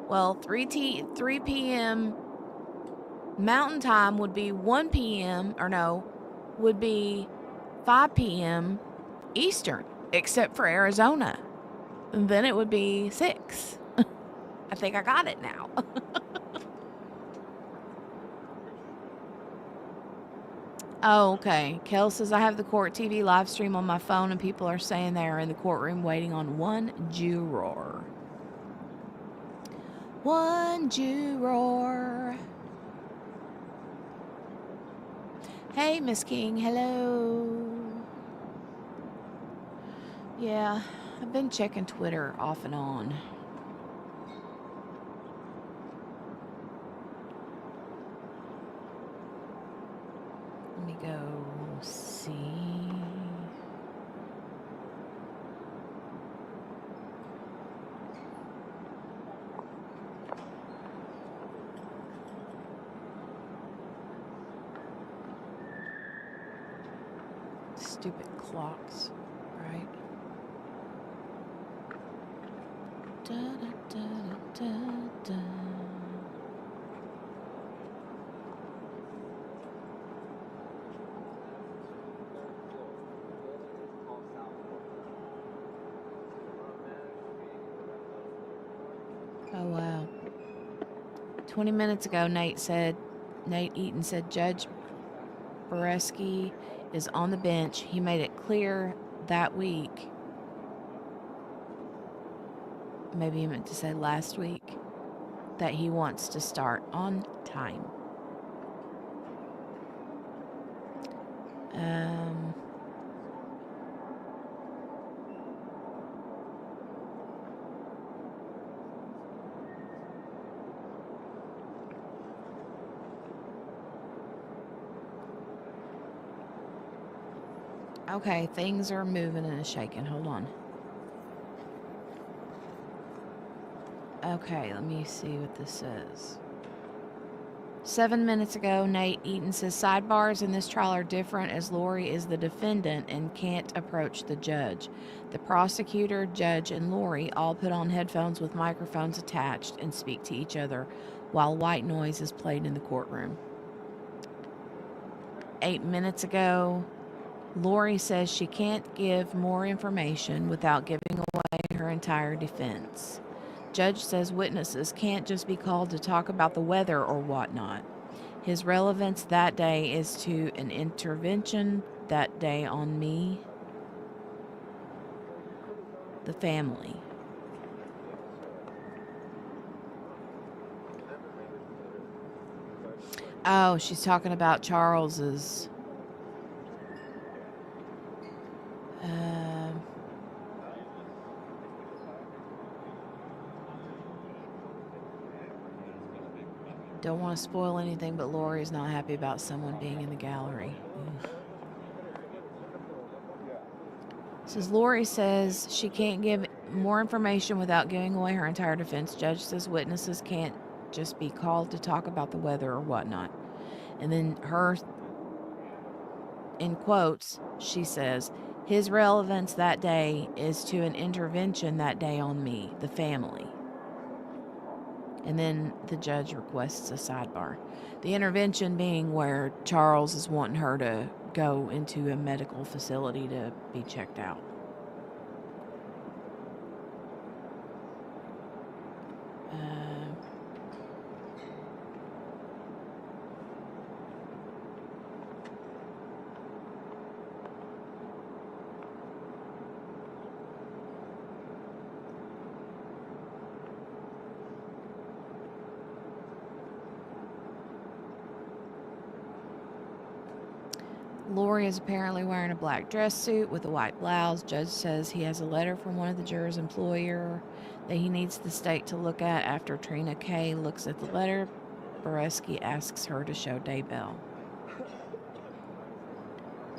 Well, 3 p.m. Mountain Time would be 1 p.m. would be 5 p.m. Eastern, except for Arizona. And then it would be 6. I think I got it now. Oh, okay. Kel says, I have the court TV live stream on my phone and people are saying they are in the courtroom waiting on one juror. One juror. Hey, Miss King. Hello. Yeah, I've been checking Twitter off and on. Let me go see. Stupid clocks, right? Da, da, da, da, da. Oh, wow. 20 minutes ago, Nate Eaton said Judge Boreski is on the bench. He made it clear that week. Maybe he meant to say last week, that he wants to start on time. Okay, things are moving and shaking. Hold on. Okay, let me see what this says. 7 minutes ago, Nate Eaton says sidebars in this trial are different as Lori is the defendant and can't approach the judge. The prosecutor, judge, and Lori all put on headphones with microphones attached and speak to each other while white noise is played in the courtroom. 8 minutes ago, Lori says she can't give more information without giving away her entire defense. Judge says witnesses can't just be called to talk about the weather or whatnot. His relevance that day is to an intervention that day on me, the family. Oh, she's talking about Charles's. Don't want to spoil anything, but Lori's not happy about someone being in the gallery. Ugh. Says Lori says she can't give more information without giving away her entire defense. Judge says witnesses can't just be called to talk about the weather or whatnot. And then her, in quotes, she says, his relevance that day is to an intervention that day on me, the family. And then the judge requests a sidebar. The intervention being where Charles is wanting her to go into a medical facility to be checked out. Lori is apparently wearing a black dress suit with a white blouse. Judge says he has a letter from one of the jurors' employer that he needs the state to look at. After Trina K looks at the letter, Boreski asks her to show Daybell.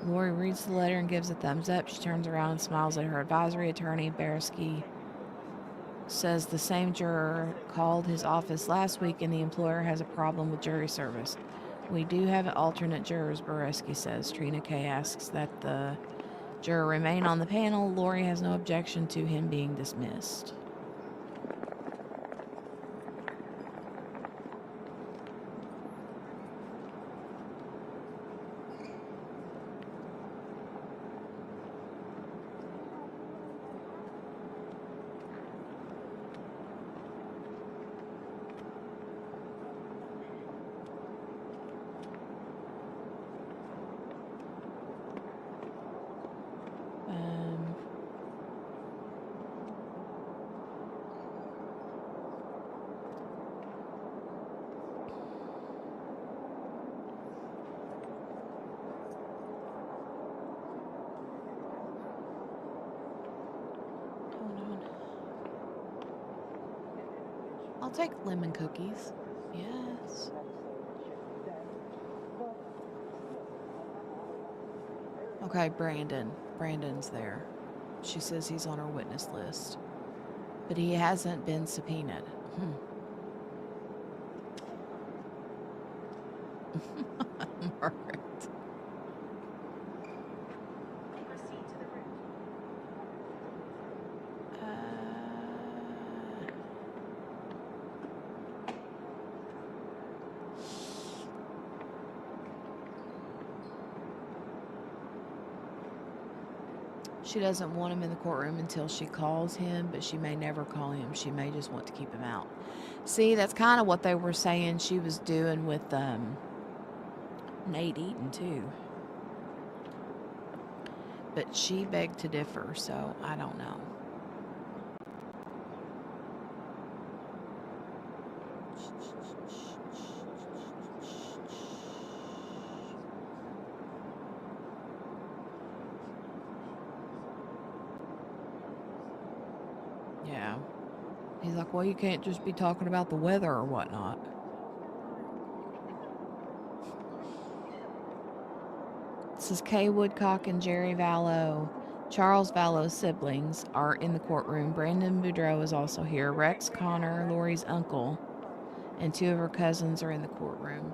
Lori reads the letter and gives a thumbs up. She turns around and smiles at her advisory attorney. Boreski says the same juror called his office last week and the employer has a problem with jury service. We do have alternate jurors, Boreski says. Trina K asks that the juror remain on the panel. Lori has no objection to him being dismissed. I'll take lemon cookies. Yes. Okay, Brandon. Brandon's there. She says he's on her witness list. But he hasn't been subpoenaed. Margaret. She doesn't want him in the courtroom until she calls him, but she may never call him. She may just want to keep him out. See, that's kind of what they were saying she was doing with Nate Eaton, too. But she begged to differ, so I don't know. Yeah. He's like, well, you can't just be talking about the weather or whatnot. This is Kay Woodcock and Jerry Vallow. Charles Vallow's siblings are in the courtroom. Brandon Boudreaux is also here. Rex Connor, Lori's uncle, and two of her cousins are in the courtroom.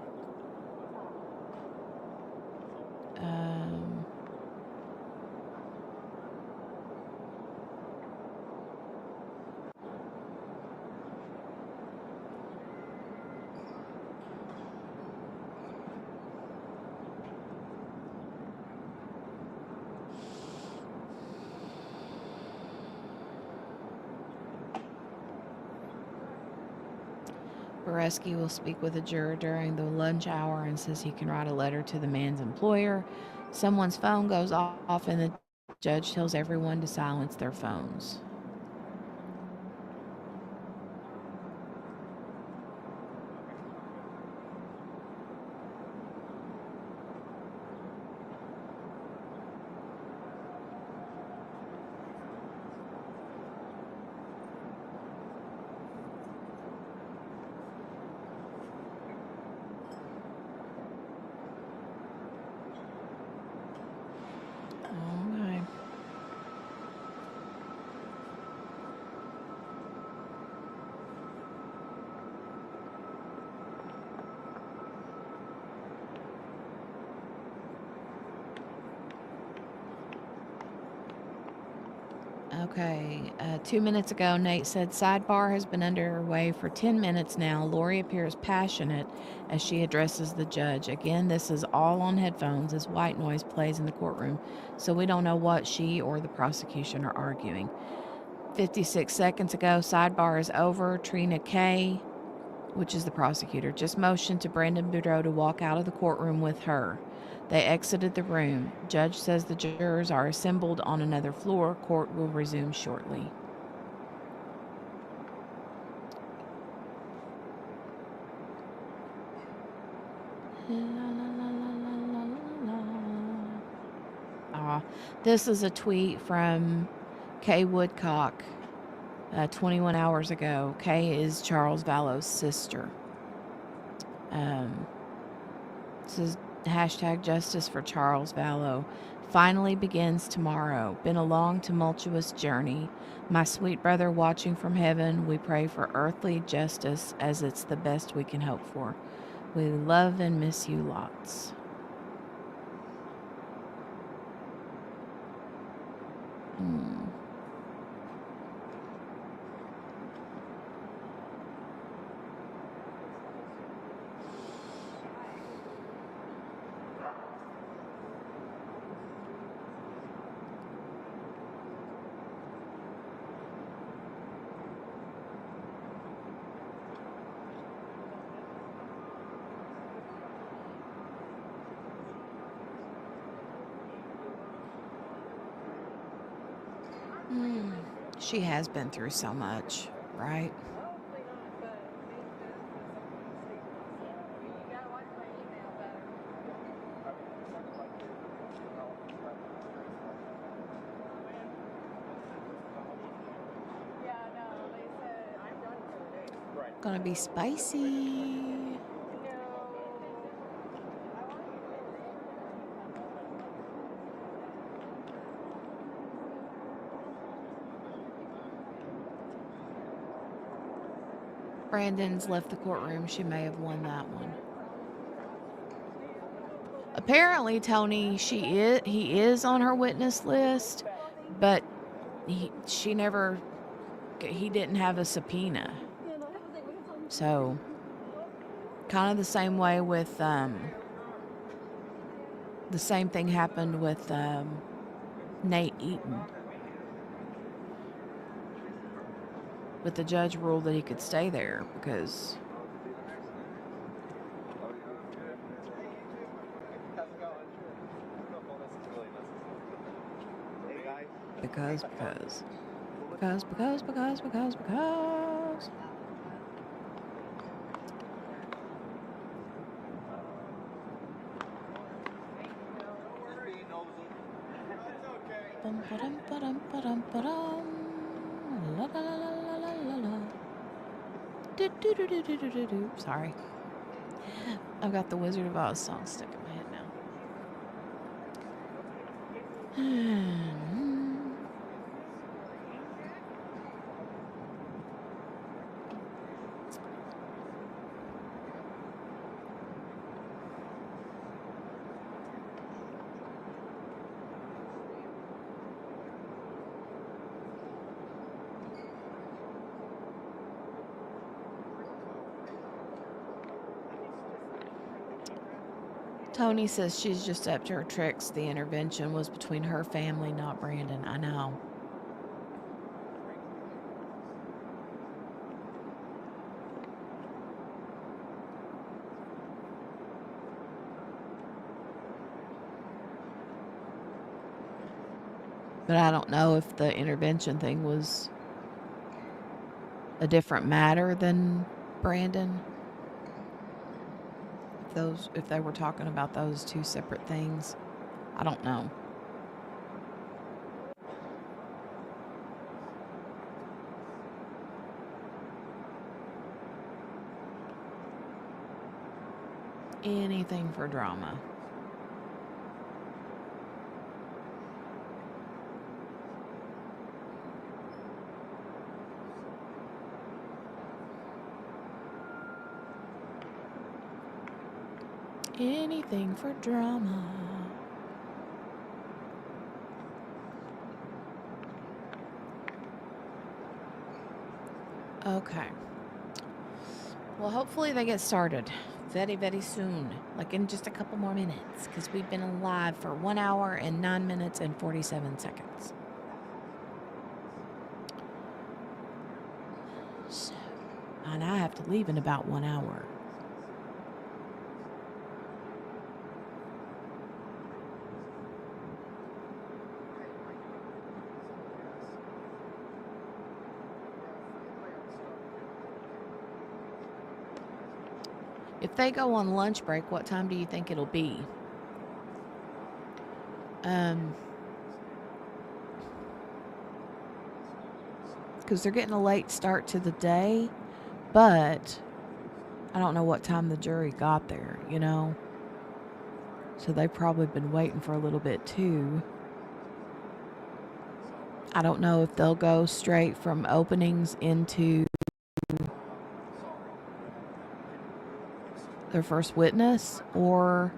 Boreski will speak with a juror during the lunch hour and says he can write a letter to the man's employer. Someone's phone goes off and the judge tells everyone to silence their phones. Okay, 2 minutes ago, Nate said sidebar has been underway for 10 minutes now. Lori appears passionate as she addresses the judge. Again, this is all on headphones as white noise plays in the courtroom, so we don't know what she or the prosecution are arguing. 56 seconds ago, sidebar is over. Trina K, which is the prosecutor, just motioned to Brandon Boudreaux to walk out of the courtroom with her. They exited the room. Judge says the jurors are assembled on another floor. Court will resume shortly. This is a tweet from Kay Woodcock 21 hours ago. Kay is Charles Vallow's sister. This is hashtag justice for Charles Vallow. Finally begins tomorrow. Been a long, tumultuous journey. My sweet brother watching from heaven, we pray for earthly justice as it's the best we can hope for. We love and miss you lots. She has been through so much, right?
Hopefully not, but me too. You gotta watch my email better. Yeah, no, they said I'm done for the day.
Right.
Gonna be spicy. Brandon's left the courtroom. She may have won that one. Apparently, Tony, he is on her witness list, but he didn't have a subpoena. So, kind of the same way with the same thing happened with Nate Eaton. But the judge ruled that he could stay there because because Sorry. I've got the Wizard of Oz song stuck in my head now. Tony says she's just up to her tricks. The intervention was between her family, not Brandon. I know. But I don't know if the intervention thing was a different matter than Brandon. If they were talking about those two separate things, I don't know. Anything for drama. Anything for drama. Okay. Well, hopefully they get started very, very soon, like in just a couple more minutes, because we've been alive for 1 hour and 9 minutes and 47 seconds. So, and I have to leave in about 1 hour. If they go on lunch break, what time do you think it'll be? Because they're getting a late start to the day, but I don't know what time the jury got there, you know? So they've probably been waiting for a little bit too. I don't know if they'll go straight from openings into their first witness, or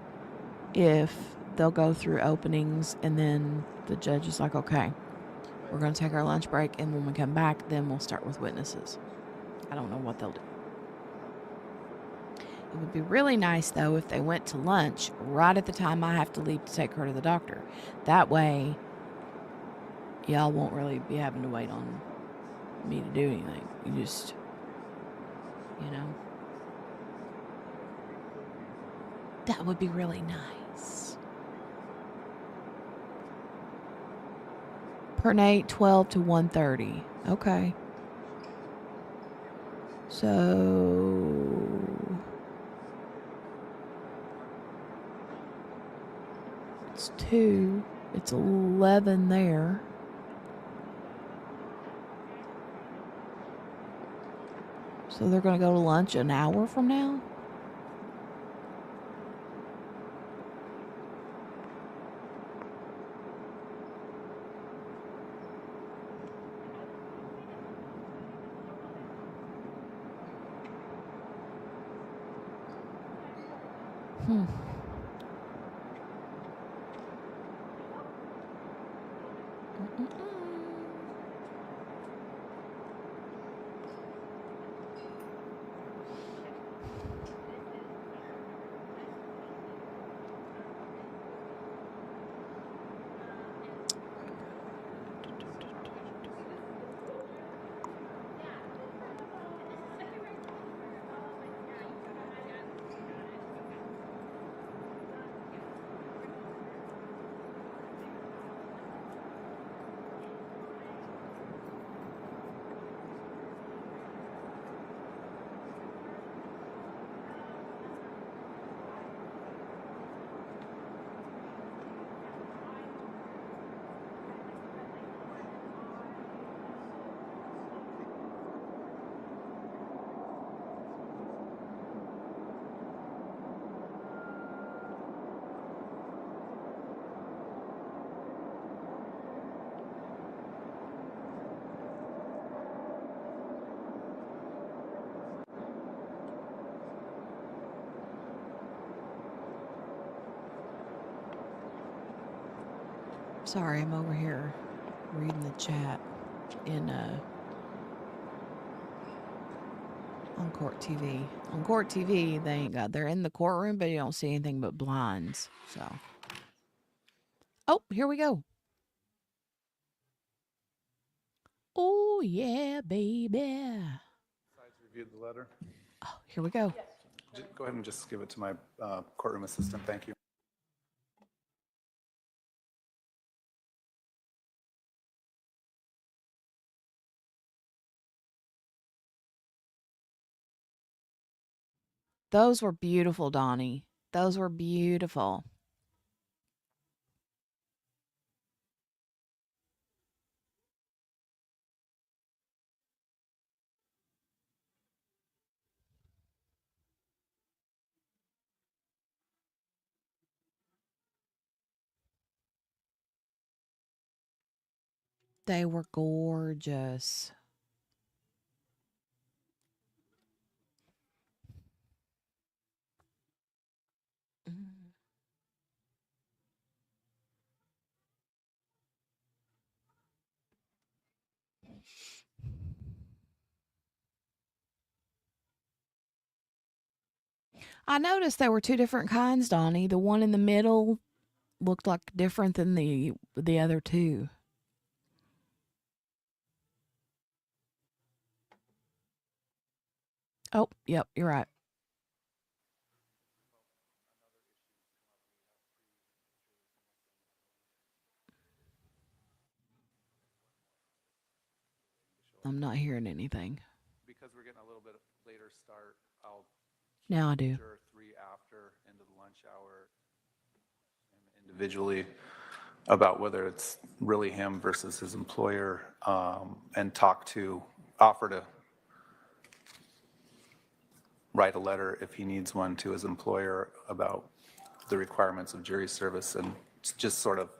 if they'll go through openings and then the judge is like, okay, we're going to take our lunch break, and when we come back, then we'll start with witnesses. I don't know what they'll do. It would be really nice, though, if they went to lunch right at the time I have to leave to take her to the doctor. That way, y'all won't really be having to wait on me to do anything. You just, you know. That would be really nice. Per night, 12 to 1:30. Okay. So it's 2. It's 11 there. So they're going to go to lunch an hour from now? Hmm. Sorry, I'm over here reading the chat in on Court TV. On Court TV, they're in the courtroom, but you don't see anything but blinds. So, oh, here we go. Oh yeah, baby.
Reviewed the letter.
Oh, here we go.
Go ahead and just give it to my courtroom assistant. Thank you.
Those were beautiful, Donnie. Those were beautiful. They were gorgeous. Mm. I noticed there were two different kinds, Donnie. The one in the middle looked like different than the other two. Oh, yep, you're right. I'm not hearing anything.
Because we're getting a little bit later start, I'll
Now I do.
juror 3 after into the lunch hour individually about whether it's really him versus his employer, and offer to write a letter if he needs one to his employer about the requirements of jury service, and just sort of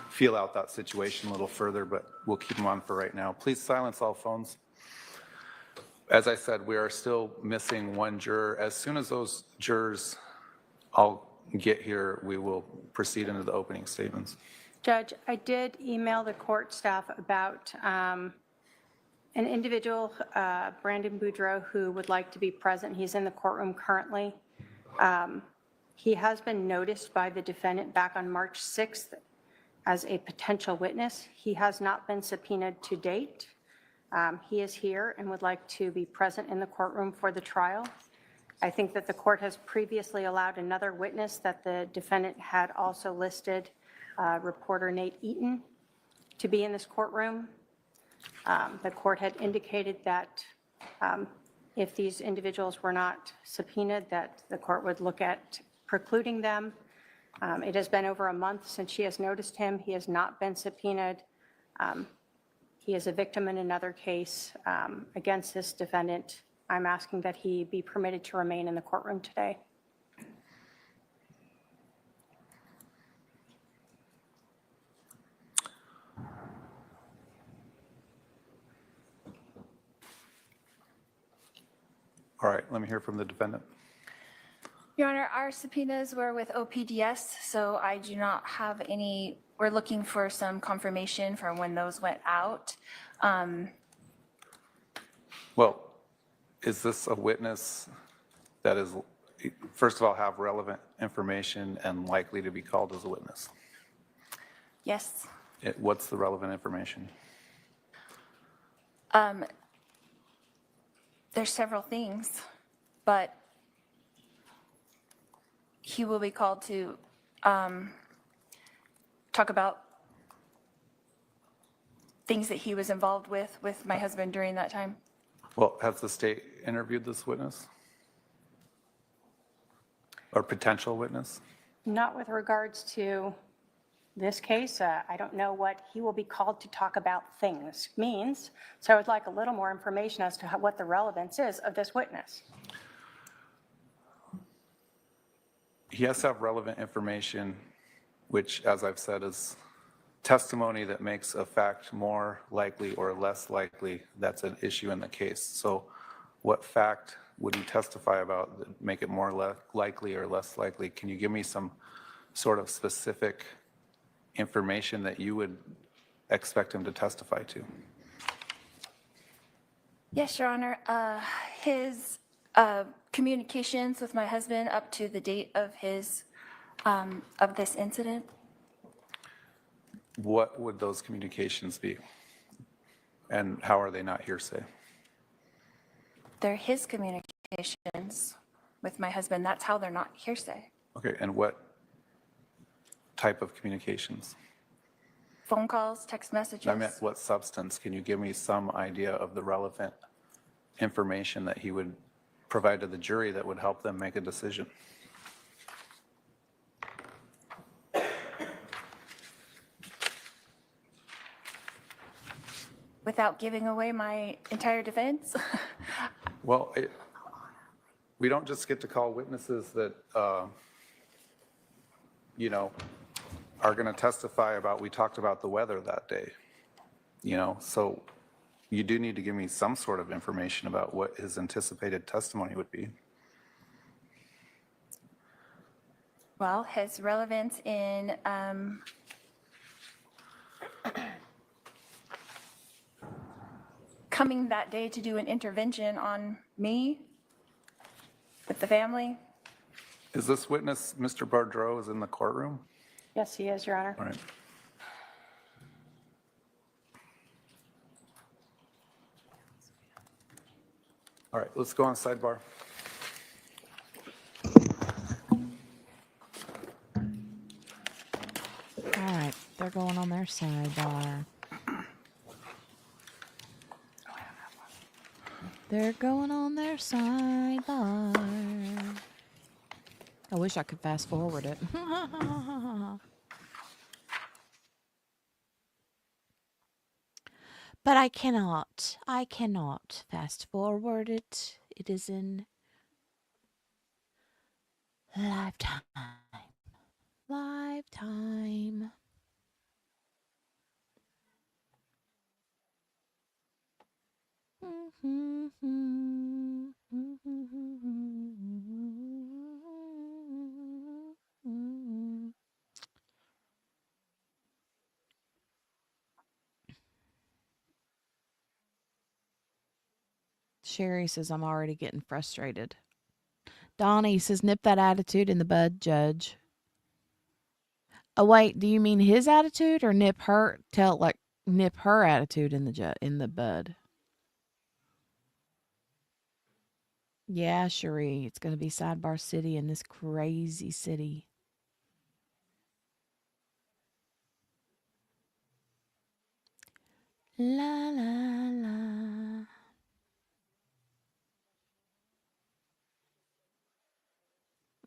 feel out that situation a little further, but we'll keep them on for right now. Please silence all phones. As I said, we are still missing one juror. As soon as those jurors all get here, we will proceed into the opening statements.
Judge, I did email the court staff about an individual, Brandon Boudreaux, who would like to be present. He's in the courtroom currently. He has been noticed by the defendant back on March 6th as a potential witness. He has not been subpoenaed to date. He is here and would like to be present in the courtroom for the trial. I think that the court has previously allowed another witness that the defendant had also listed, reporter Nate Eaton, to be in this courtroom. The court had indicated that if these individuals were not subpoenaed, that the court would look at precluding them. It has been over a month since she has noticed him. He has not been subpoenaed. He is a victim in another case against this defendant. I'm asking that he be permitted to remain in the courtroom today.
All right, let me hear from the defendant.
Your Honor, our subpoenas were with OPDS, so I do not have any. We're looking for some confirmation for when those went out.
Well, is this a witness that is, first of all, have relevant information and likely to be called as a witness?
Yes.
What's the relevant information?
There's several things, but he will be called to talk about things that he was involved with my husband during that time.
Well, has the state interviewed this witness? Or potential witness?
Not with regards to this case. I don't know what he will be called to talk about things means. So I would like a little more information as to what the relevance is of this witness.
He has to have relevant information, which, as I've said, is testimony that makes a fact more likely or less likely. That's an issue in the case. So what fact would he testify about that make it more likely or less likely? Can you give me some sort of specific information that you would expect him to testify to?
Yes, Your Honor. His communications with my husband up to the date of his of this incident.
What would those communications be? And how are they not hearsay?
They're his communications with my husband. That's how they're not hearsay.
Okay, and what type of communications?
Phone calls, text messages.
I meant what substance? Can you give me some idea of the relevant information that he would provide to the jury that would help them make a decision?
Without giving away my entire defense?
Well, we don't just get to call witnesses that, are going to testify about, we talked about the weather that day, so you do need to give me some sort of information about what his anticipated testimony would be.
Well, his relevance in coming that day to do an intervention on me with the family,
Is this witness, Mr. Boudreaux, is in the courtroom?
Yes, he is, Your Honor.
All right. All right, let's go on sidebar.
All right, they're going on their sidebar. They're going on their sidebar. I wish I could fast forward it. But I cannot. I cannot fast forward it. It is in lifetime. Lifetime. Sherry says I'm already getting frustrated. Donnie says nip that attitude in the bud, Judge. Oh wait, do you mean his attitude or nip her? Nip her attitude in the bud. Yeah, Cherie, it's gonna be Sidebar City in this crazy city. La la la.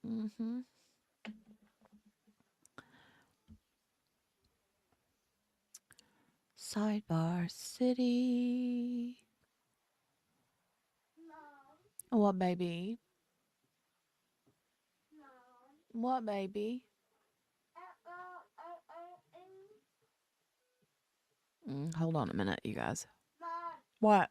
Mm-hmm. Sidebar City. What, baby? What, baby? Hold on a minute, you guys. What?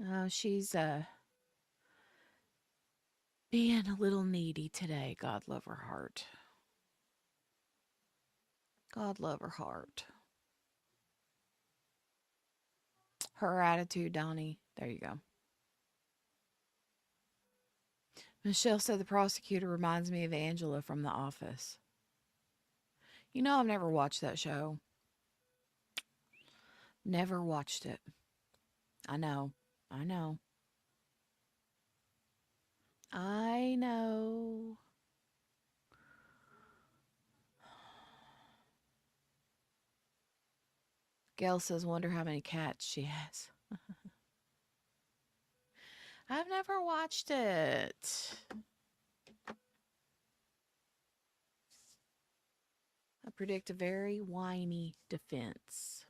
Oh, she's being a little needy today. God love her heart. God love her heart. Her attitude, Donnie. There you go. Michelle said the prosecutor reminds me of Angela from The Office. You know, I've never watched that show. Never watched it. I know. I know. I know. Gail says, wonder how many cats she has. I've never watched it. I predict a very whiny defense.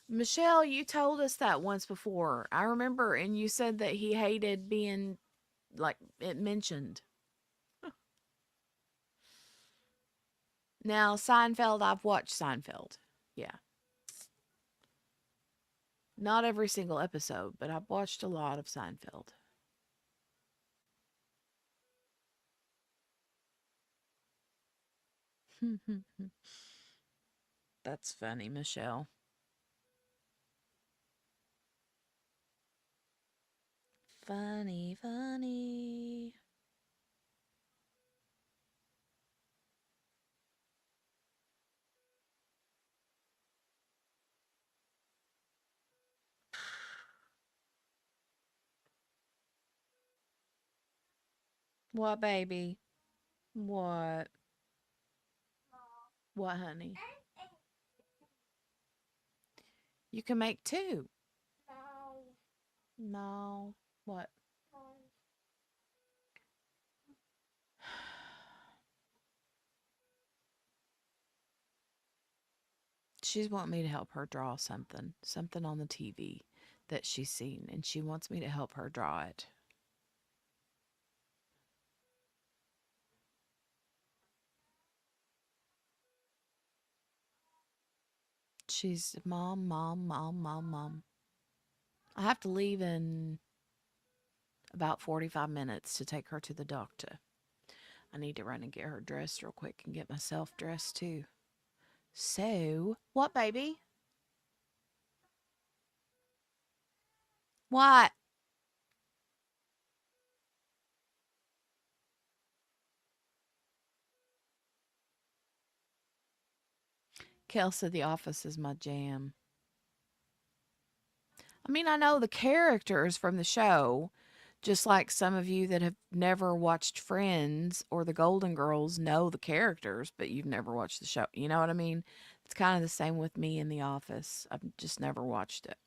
Michelle, you told us that once before. I remember, and you said that he hated being, like, it mentioned. Now, Seinfeld, I've watched Seinfeld. Yeah. Not every single episode, but I've watched a lot of Seinfeld. That's funny, Michelle. Funny, funny. What, baby? What? What, honey? You can make two. No. What? She's wanting me to help her draw something on the TV that she's seen, and she wants me to help her draw it. She's mom, mom, mom, mom, mom. I have to leave in about 45 minutes to take her to the doctor. I need to run and get her dressed real quick and get myself dressed too. So, what, baby? What? Kel said The Office is my jam. I mean, I know the characters from the show, just like some of you that have never watched Friends or The Golden Girls know the characters, but you've never watched the show. You know what I mean? It's kind of the same with me in The Office. I've just never watched it.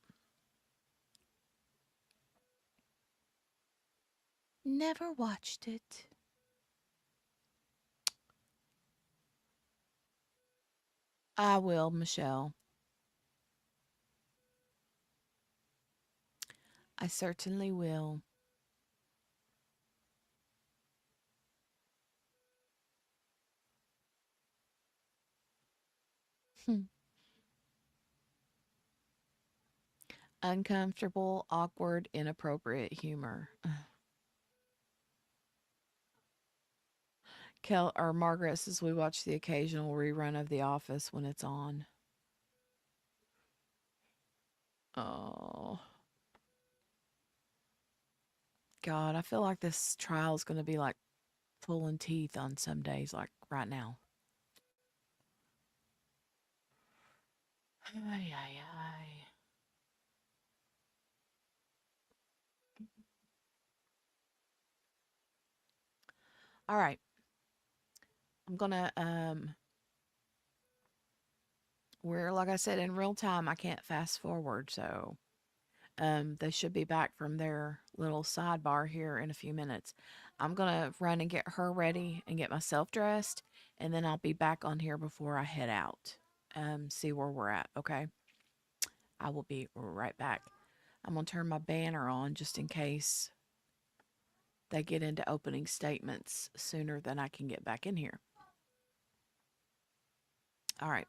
Never watched it. I will, Michelle. I certainly will. Uncomfortable, awkward, inappropriate humor. Kel or Margaret says we watch the occasional rerun of The Office when it's on. Oh. God, I feel like this trial is going to be like pulling teeth on some days, like right now. Ay, ay, ay. All right. I'm going to, we're, like I said, in real time. I can't fast forward. So, they should be back from their little sidebar here in a few minutes. I'm going to run and get her ready and get myself dressed, and then I'll be back on here before I head out. See where we're at, okay? I will be right back. I'm going to turn my banner on just in case they get into opening statements sooner than I can get back in here. All right.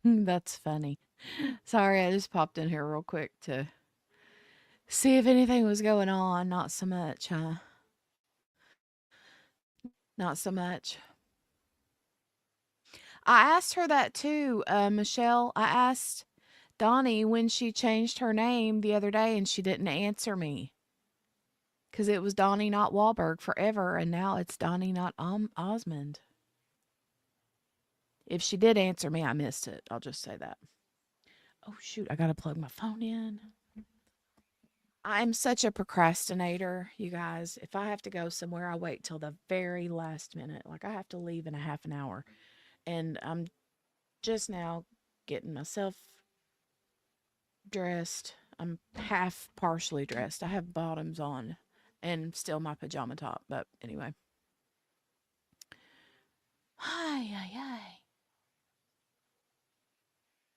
That's funny. Sorry, I just popped in here real quick to see if anything was going on. Not so much, huh? Not so much. I asked her that too, Michelle. I asked Donnie when she changed her name the other day, and she didn't answer me because it was Donnie, not Wahlberg, forever, and now it's Donnie, not Osmond. If she did answer me, I missed it. I'll just say that. Oh, shoot, I gotta plug my phone in. I'm such a procrastinator, you guys. If I have to go somewhere, I wait till the very last minute. Like, I have to leave in a half an hour. And I'm just now getting myself dressed. I'm half partially dressed. I have bottoms on and still my pajama top. But anyway. Hi, hi, hi.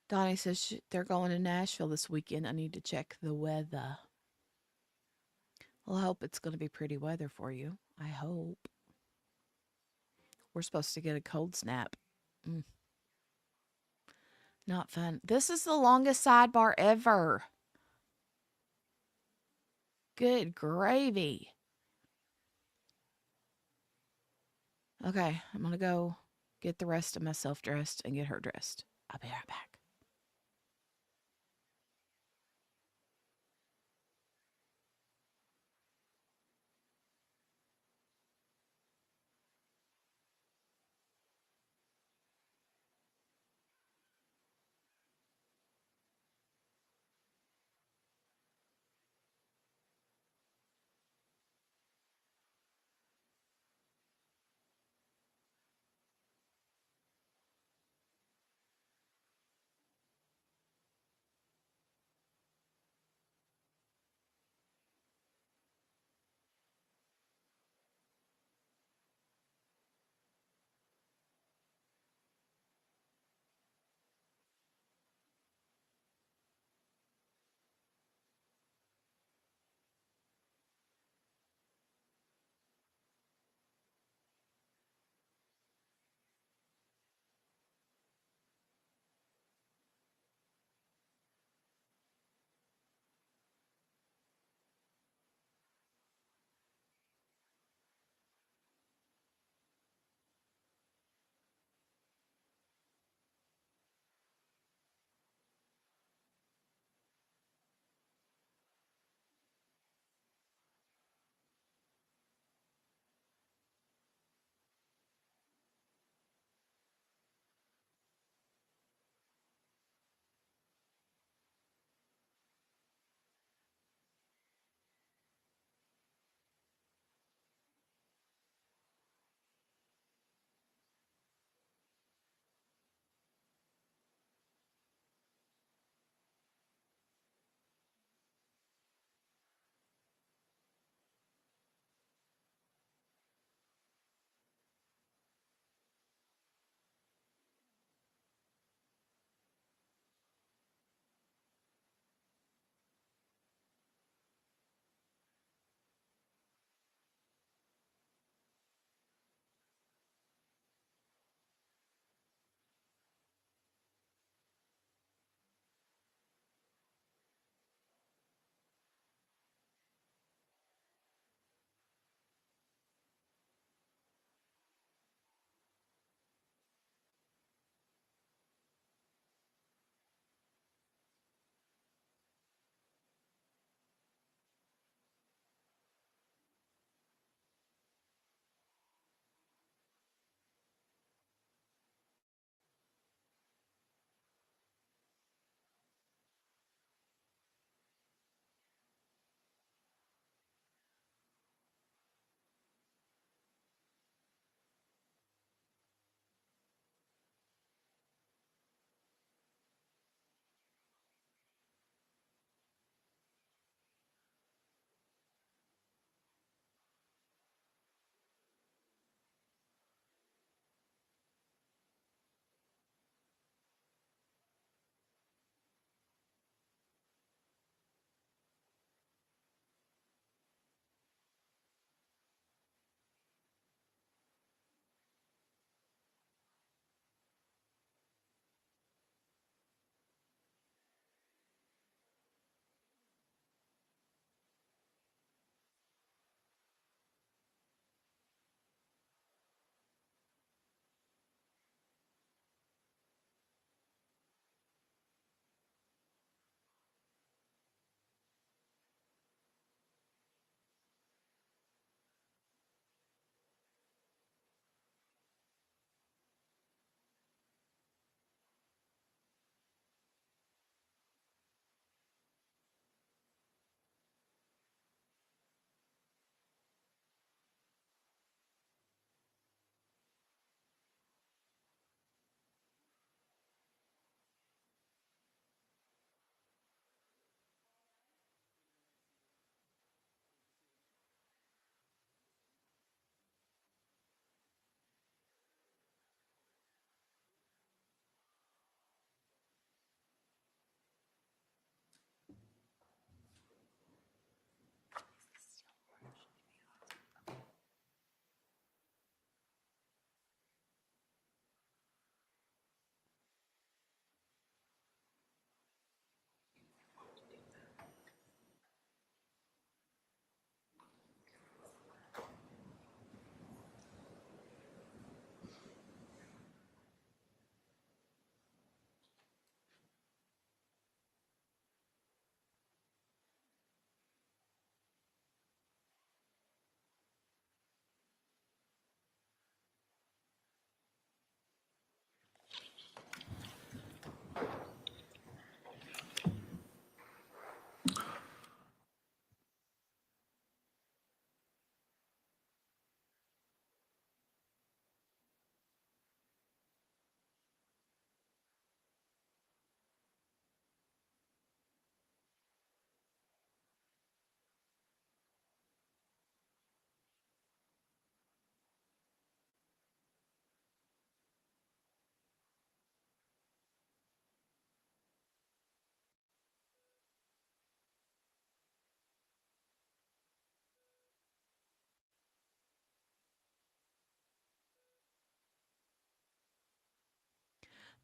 Donnie says they're going to Nashville this weekend. I need to check the weather. Well, I hope it's going to be pretty weather for you. I hope. We're supposed to get a cold snap. Not fun. This is the longest sidebar ever. Good gravy. Okay, I'm going to go get the rest of myself dressed and get her dressed. I'll be right back.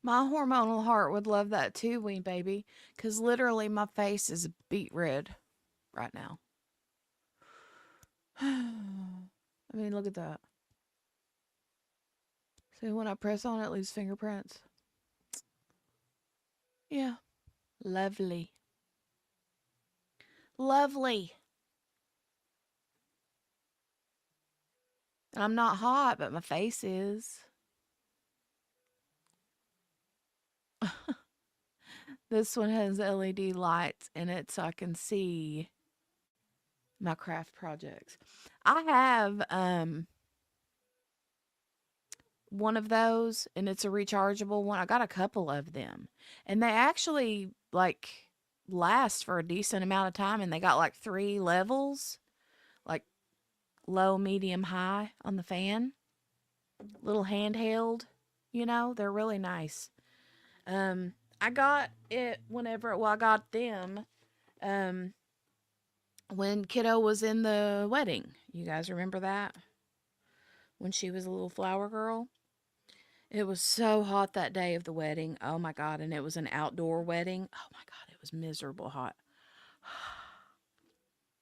My hormonal heart would love that too, wee baby, because literally my face is beet red right now. I mean, look at that. See, when I press on it, it leaves fingerprints. Yeah. Lovely. Lovely. And I'm not hot, but my face is. This one has LED lights in it so I can see my craft projects. I have one of those and it's a rechargeable one. I got a couple of them. And they actually like last for a decent amount of time and they got like 3 levels, like low, medium, high on the fan. Little handheld, they're really nice. I got it I got them when Kiddo was in the wedding. You guys remember that? When she was a little flower girl? It was so hot that day of the wedding. Oh my God. And it was an outdoor wedding. Oh my God. It was miserable hot.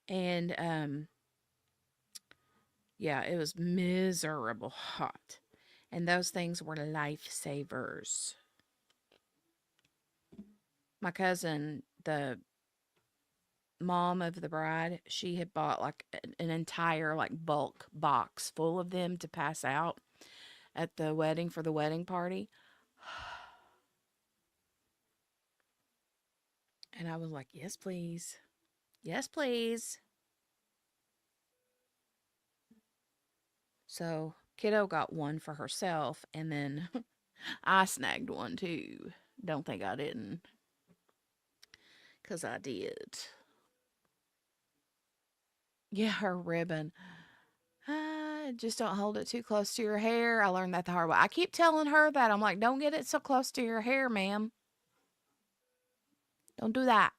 And, yeah, it was miserable hot. And those things were lifesavers. My cousin, the mom of the bride, she had bought like an entire like bulk box full of them to pass out at the wedding for the wedding party. And I was like, yes, please. Yes, please. So Kiddo got one for herself, and then I snagged one too. Don't think I didn't. Because I did. Yeah, her ribbon. Just don't hold it too close to your hair. I learned that the hard way. I keep telling her that. I'm like, don't get it so close to your hair, ma'am. Don't do that.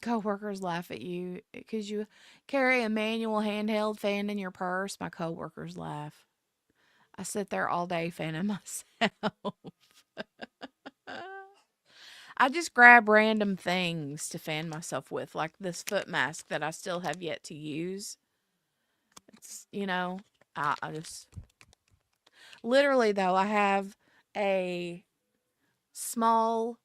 Coworkers laugh at you because you carry a manual handheld fan in your purse. My coworkers laugh. I sit there all day fanning myself. I just grab random things to fan myself with, like this foot mask that I still have yet to use. It's, I just literally though, I have a small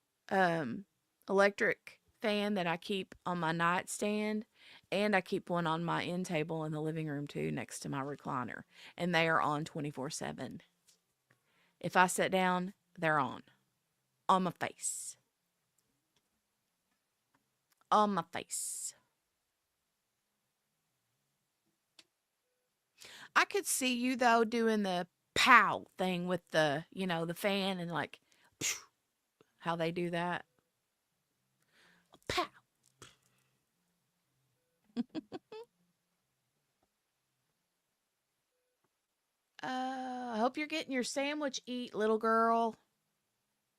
electric fan that I keep on my nightstand, and I keep one on my end table in the living room too, next to my recliner, and they are on 24/7. If I sit down, they're on my face. On my face. I could see you though doing the pow thing with the fan and like how they do that. Pow. I hope you're getting your sandwich eat, little girl.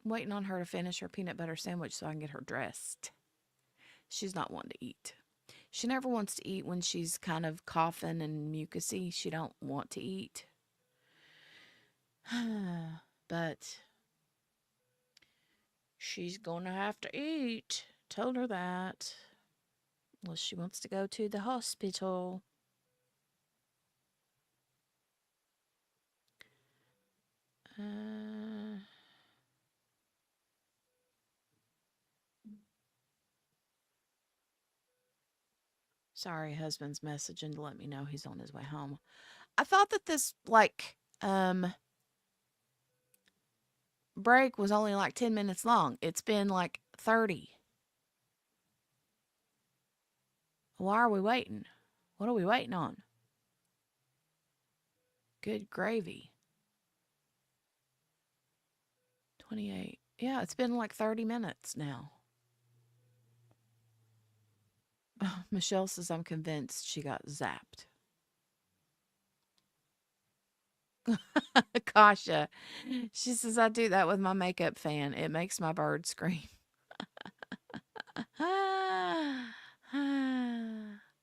I'm waiting on her to finish her peanut butter sandwich so I can get her dressed. She's not one to eat. She never wants to eat when she's kind of coughing and mucusy. She don't want to eat. But she's going to have to eat. Told her that. Well, she wants to go to the hospital. Sorry, husband's messaging to let me know he's on his way home. I thought that this break was only like 10 minutes long. It's been like 30. Why are we waiting? What are we waiting on? Good gravy. 28. Yeah, it's been like 30 minutes now. Michelle says I'm convinced she got zapped. Kasha. She says I do that with my makeup fan. It makes my bird scream.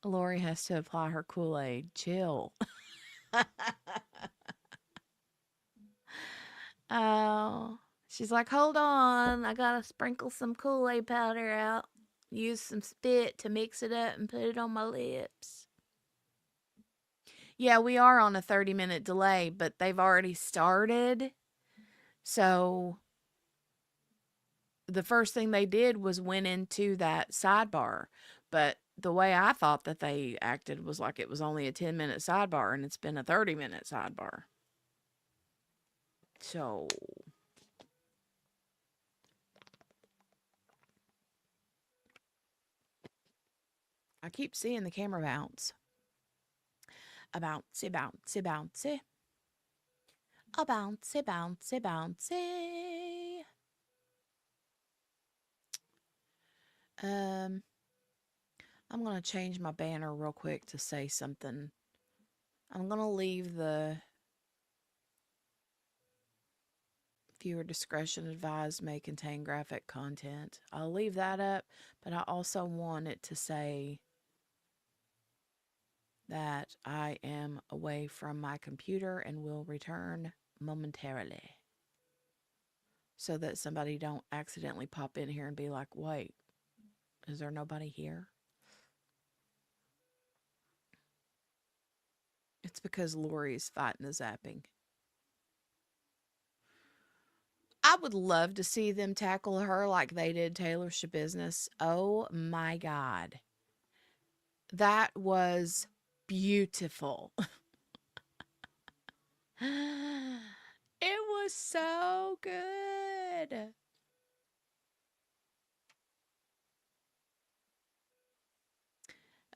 Lori has to apply her Kool-Aid. Chill. Oh, she's like, hold on. I gotta sprinkle some Kool-Aid powder out. Use some spit to mix it up and put it on my lips. Yeah, we are on a 30-minute delay, but they've already started. So the first thing they did was went into that sidebar. But the way I thought that they acted was like it was only a 10-minute sidebar, and it's been a 30-minute sidebar. So I keep seeing the camera bounce. A bouncy, bouncy, bouncy. A bouncy, bouncy, bouncy. I'm going to change my banner real quick to say something. I'm going to leave the viewer discretion advised may contain graphic content. I'll leave that up, but I also want it to say that I am away from my computer and will return momentarily, so that somebody don't accidentally pop in here and be like, wait, is there nobody here? It's because Lori's fighting the zapping. I would love to see them tackle her like they did Taylor Shabusiness. Oh my God. That was beautiful. It was so good.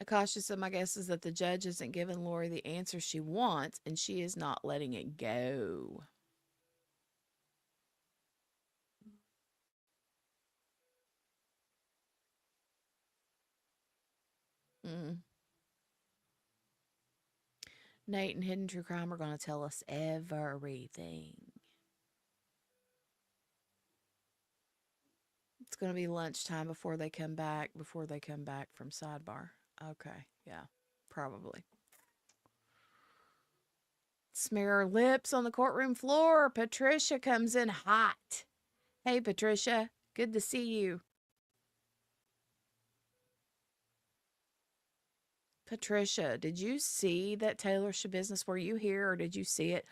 Akasha said, my guess is that the judge isn't giving Lori the answer she wants, and she is not letting it go. Mm. Nate and Hidden True Crime are going to tell us everything. It's going to be lunchtime before they come back from sidebar. Okay, yeah, probably. Smear her lips on the courtroom floor. Patricia comes in hot. Hey, Patricia, good to see you. Patricia, did you see that Taylor Shabusiness? Were you here or did you see it?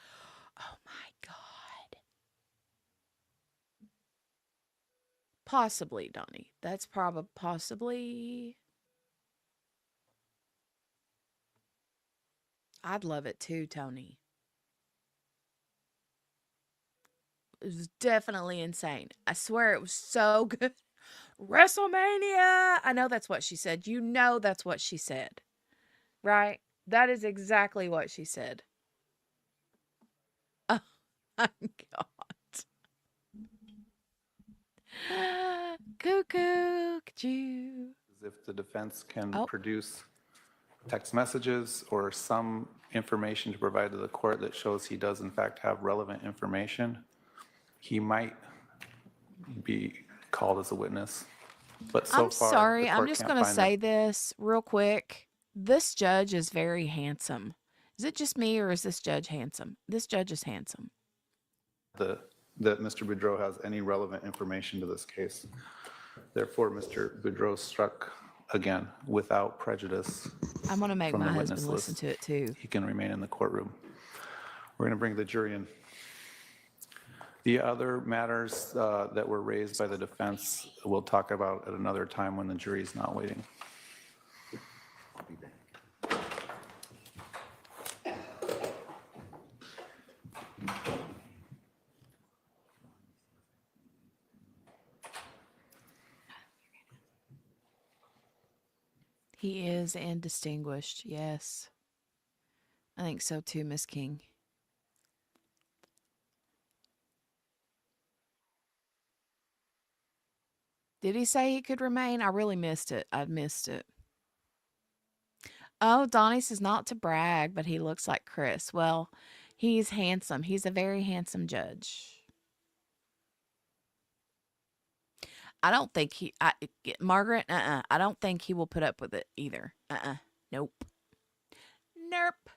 Oh my God. Possibly, Donnie. That's probably possibly. I'd love it too, Tony. It was definitely insane. I swear it was so good. WrestleMania. I know that's what she said. You know that's what she said. Right? That is exactly what she said. Oh my God. Cuckoo, you.
If the defense can
Oh.
produce text messages or some information to provide to the court that shows he does in fact have relevant information, he might be called as a witness. But so
I'm
far,
sorry.
the
I'm
court
just
can't
going to
find
say
it.
this real quick. This judge is very handsome. Is it just me or is this judge handsome? This judge is handsome.
That Mr. Boudreaux has any relevant information to this case. Therefore, Mr. Boudreaux struck again without prejudice.
I'm going to make
from
my
the
husband
witness
listen
list.
to it too.
He can remain in the courtroom. We're going to bring the jury in. The other matters that were raised by the defense, we'll talk about at another time when the jury is not waiting.
He is and distinguished. Yes. I think so too, Miss King. Did he say he could remain? I really missed it. I missed it. Oh, Donnie says not to brag, but he looks like Chris. Well, he's handsome. He's a very handsome judge. I don't think Margaret, I don't think he will put up with it either. Nope. Nope.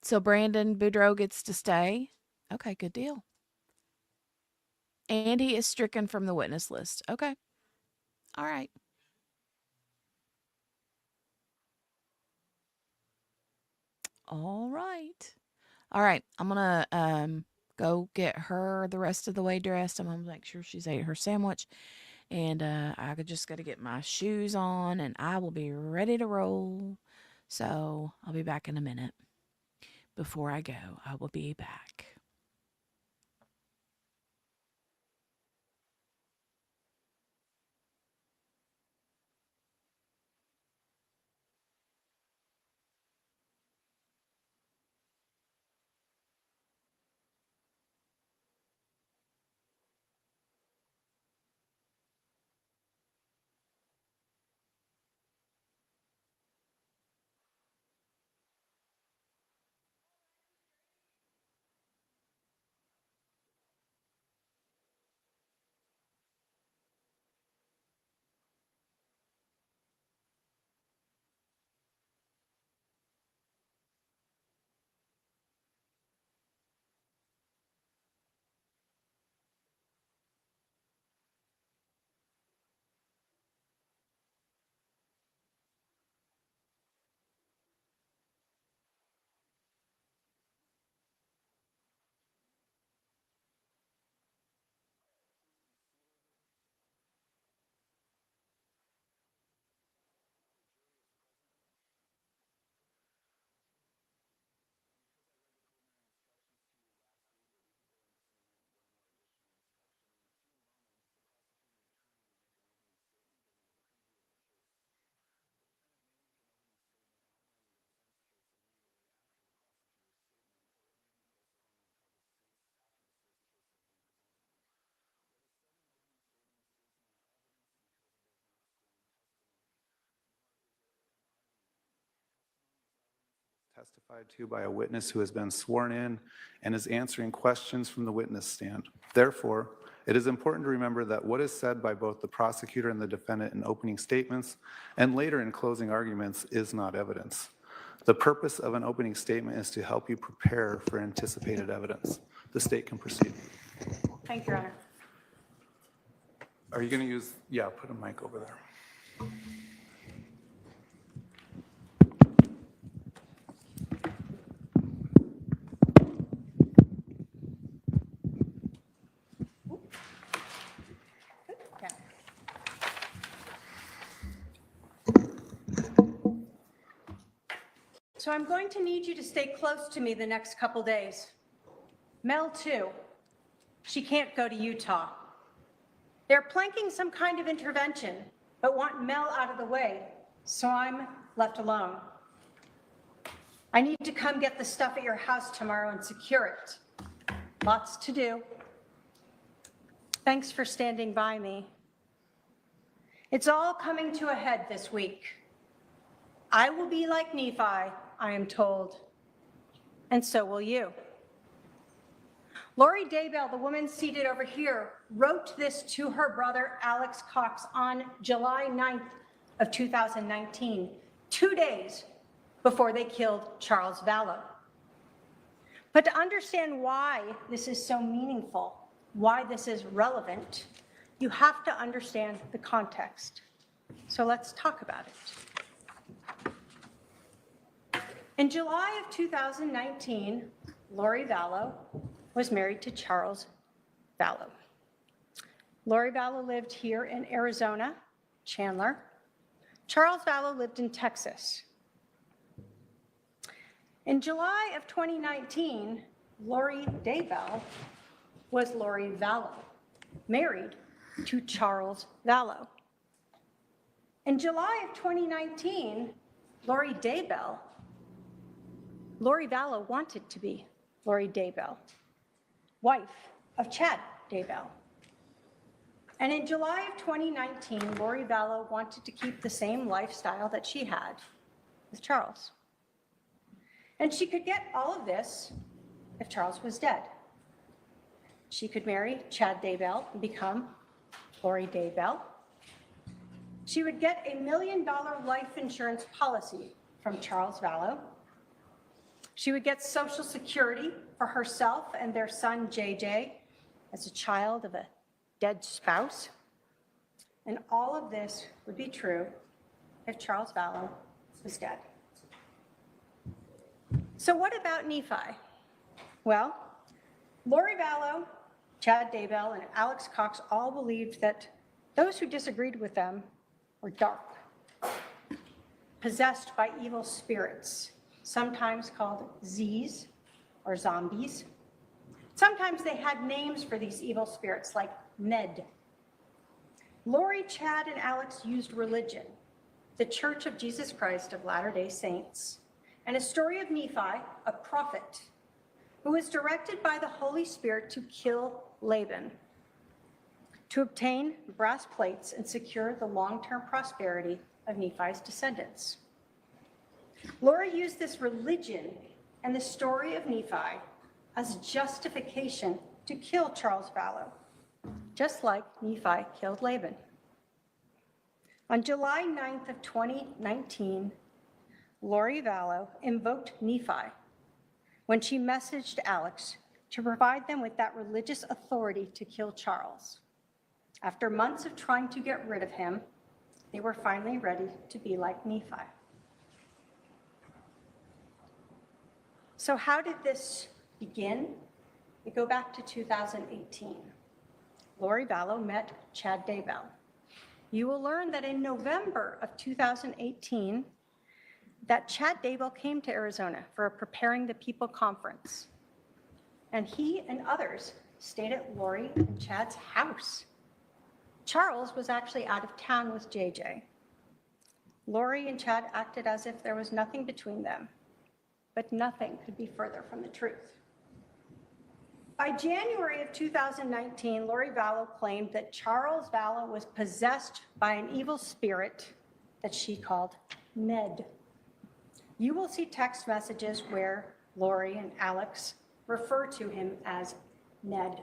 So Brandon Boudreaux gets to stay. Okay, good deal. And he is stricken from the witness list. Okay. All right. All right. All right. I'm going to go get her the rest of the way dressed. I'm going to make sure she's ate her sandwich. And I just got to get my shoes on and I will be ready to roll. So I'll be back in a minute. Before I go, I will be back.
Testified to by a witness who has been sworn in and is answering questions from the witness stand. Therefore, it is important to remember that what is said by both the prosecutor and the defendant in opening statements and later in closing arguments is not evidence. The purpose of an opening statement is to help you prepare for anticipated evidence. The state can proceed.
Thank you, Your Honor.
Are you going to use, yeah, put a mic over there.
So I'm going to need you to stay close to me the next couple days. Mel, too. She can't go to Utah. They're planking some kind of intervention, but want Mel out of the way, so I'm left alone. I need to come get the stuff at your house tomorrow and secure it. Lots to do. Thanks for standing by me. It's all coming to a head this week. I will be like Nephi, I am told, and so will you. Vallow Daybell, the woman seated over here, wrote this to her brother, Alex Cox, on July 9th of 2019, 2 days before they killed Charles Vallow. But to understand why this is so meaningful, why this is relevant, you have to understand the context. So let's talk about it. In July of 2019, Vallow Vallow was married to Charles Vallow. Vallow Vallow lived here in Arizona, Chandler. Charles Vallow lived in Texas. In July of 2019, Vallow Daybell was Vallow Vallow, married to Charles Vallow. In July of 2019, Vallow Daybell, Vallow Vallow wanted to be Vallow Daybell, wife of Chad Daybell. And in July of 2019, Vallow Vallow wanted to keep the same lifestyle that she had with Charles. And she could get all of this if Charles was dead. She could marry Chad Daybell and become Vallow Daybell. She would get a $1 million life insurance policy from Charles Vallow. She would get Social Security for herself and their son, JJ, as a child of a dead spouse. And all of this would be true if Charles Vallow was dead. So what about Nephi? Well, Lori Vallow, Chad Daybell, and Alex Cox all believed that those who disagreed with them were dark, possessed by evil spirits, sometimes called Z's or zombies. Sometimes they had names for these evil spirits like Ned. Lori, Chad, and Alex used religion, the Church of Jesus Christ of Latter-day Saints, and a story of Nephi, a prophet, who was directed by the Holy Spirit to kill Laban, to obtain brass plates and secure the long-term prosperity of Nephi's descendants. Lori used this religion and the story of Nephi as justification to kill Charles Vallow, just like Nephi killed Laban. On July 9th of 2019, Lori Vallow invoked Nephi when she messaged Alex to provide them with that religious authority to kill Charles. After months of trying to get rid of him, they were finally ready to be like Nephi. So how did this begin? We go back to 2018. Lori Vallow met Chad Daybell. You will learn that in November of 2018, that Chad Daybell came to Arizona for a Preparing the People conference. And he and others stayed at Lori and Chad's house. Charles was actually out of town with JJ. Lori and Chad acted as if there was nothing between them, but nothing could be further from the truth. By January of 2019, Lori Vallow claimed that Charles Vallow was possessed by an evil spirit that she called Ned. You will see text messages where Lori and Alex refer to him as Ned.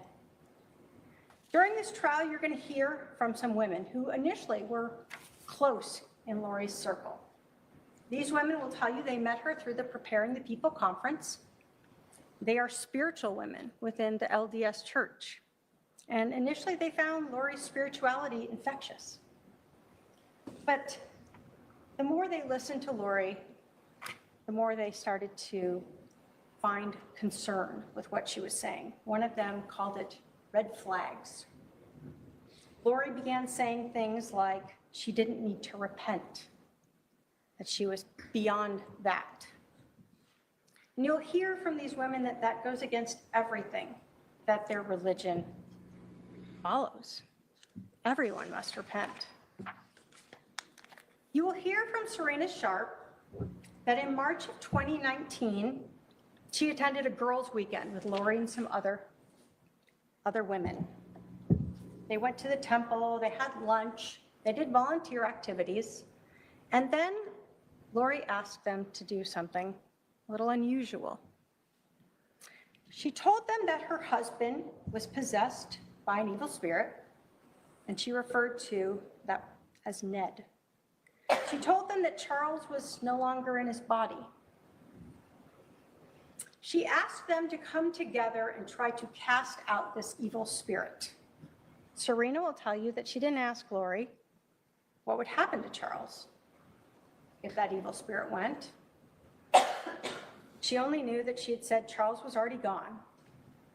During this trial, you're going to hear from some women who initially were close in Lori's circle. These women will tell you they met her through the Preparing the People conference. They are spiritual women within the LDS Church. And initially, they found Lori's spirituality infectious. But the more they listened to Lori, the more they started to find concern with what she was saying. One of them called it red flags. Lori began saying things like she didn't need to repent, that she was beyond that. And you'll hear from these women that that goes against everything that their religion follows. Everyone must repent. You will hear from Serena Sharp that in March of 2019, she attended a girls' weekend with Lori and some other women. They went to the temple, they had lunch, they did volunteer activities, and then Lori asked them to do something a little unusual. She told them that her husband was possessed by an evil spirit, and she referred to that as Ned. She told them that Charles was no longer in his body. She asked them to come together and try to cast out this evil spirit. Serena will tell you that she didn't ask Lori what would happen to Charles if that evil spirit went. She only knew that she had said Charles was already gone.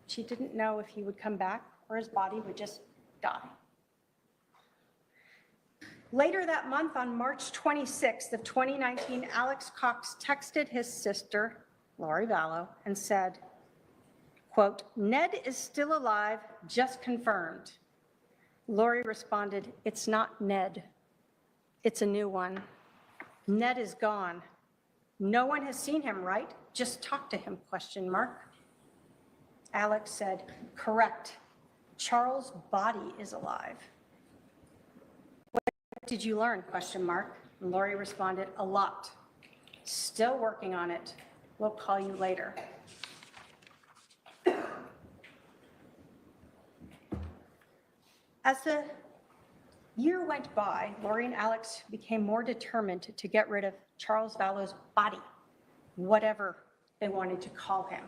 She didn't know if he would come back or his body would just die. Later that month, on March 26th of 2019, Alex Cox texted his sister, Lori Vallow, and said, quote, "Ned is still alive, just confirmed." Lori responded, "It's not Ned. It's a new one. Ned is gone. No one has seen him, right? Just talk to him, question mark." Alex said, "Correct. Charles' body is alive." "What did you learn, question mark?" And Lori responded, "A lot. Still working on it. We'll call you later." As the year went by, Lori and Alex became more determined to get rid of Charles Vallow's body, whatever they wanted to call him.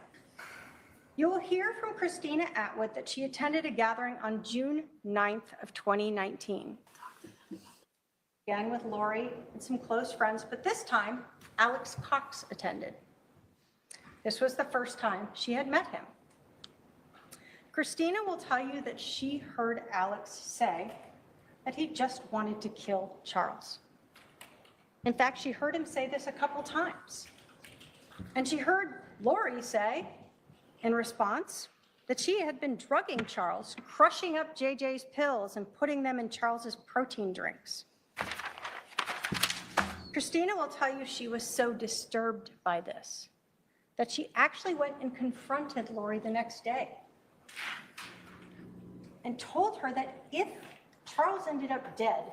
You will hear from Christina Atwood that she attended a gathering on June 9th of 2019. Again with Lori and some close friends, but this time Alex Cox attended. This was the first time she had met him. Christina will tell you that she heard Alex say that he just wanted to kill Charles. In fact, she heard him say this a couple times. And she heard Lori say, in response, that she had been drugging Charles, crushing up JJ's pills and putting them in Charles's protein drinks. Christina will tell you she was so disturbed by this that she actually went and confronted Lori the next day and told her that if Charles ended up dead,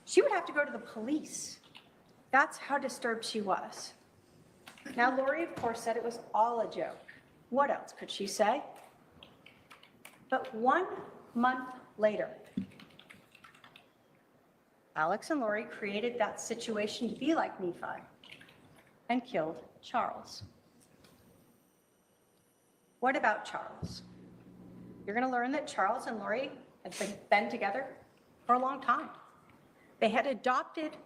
she would have to go to the police. That's how disturbed she was. Now, Lori, of course, said it was all a joke. What else could she say? But 1 month later, Alex and Lori created that situation to be like Nephi and killed Charles. What about Charles? You're going to learn that Charles and Lori had been together for a long time. They had adopted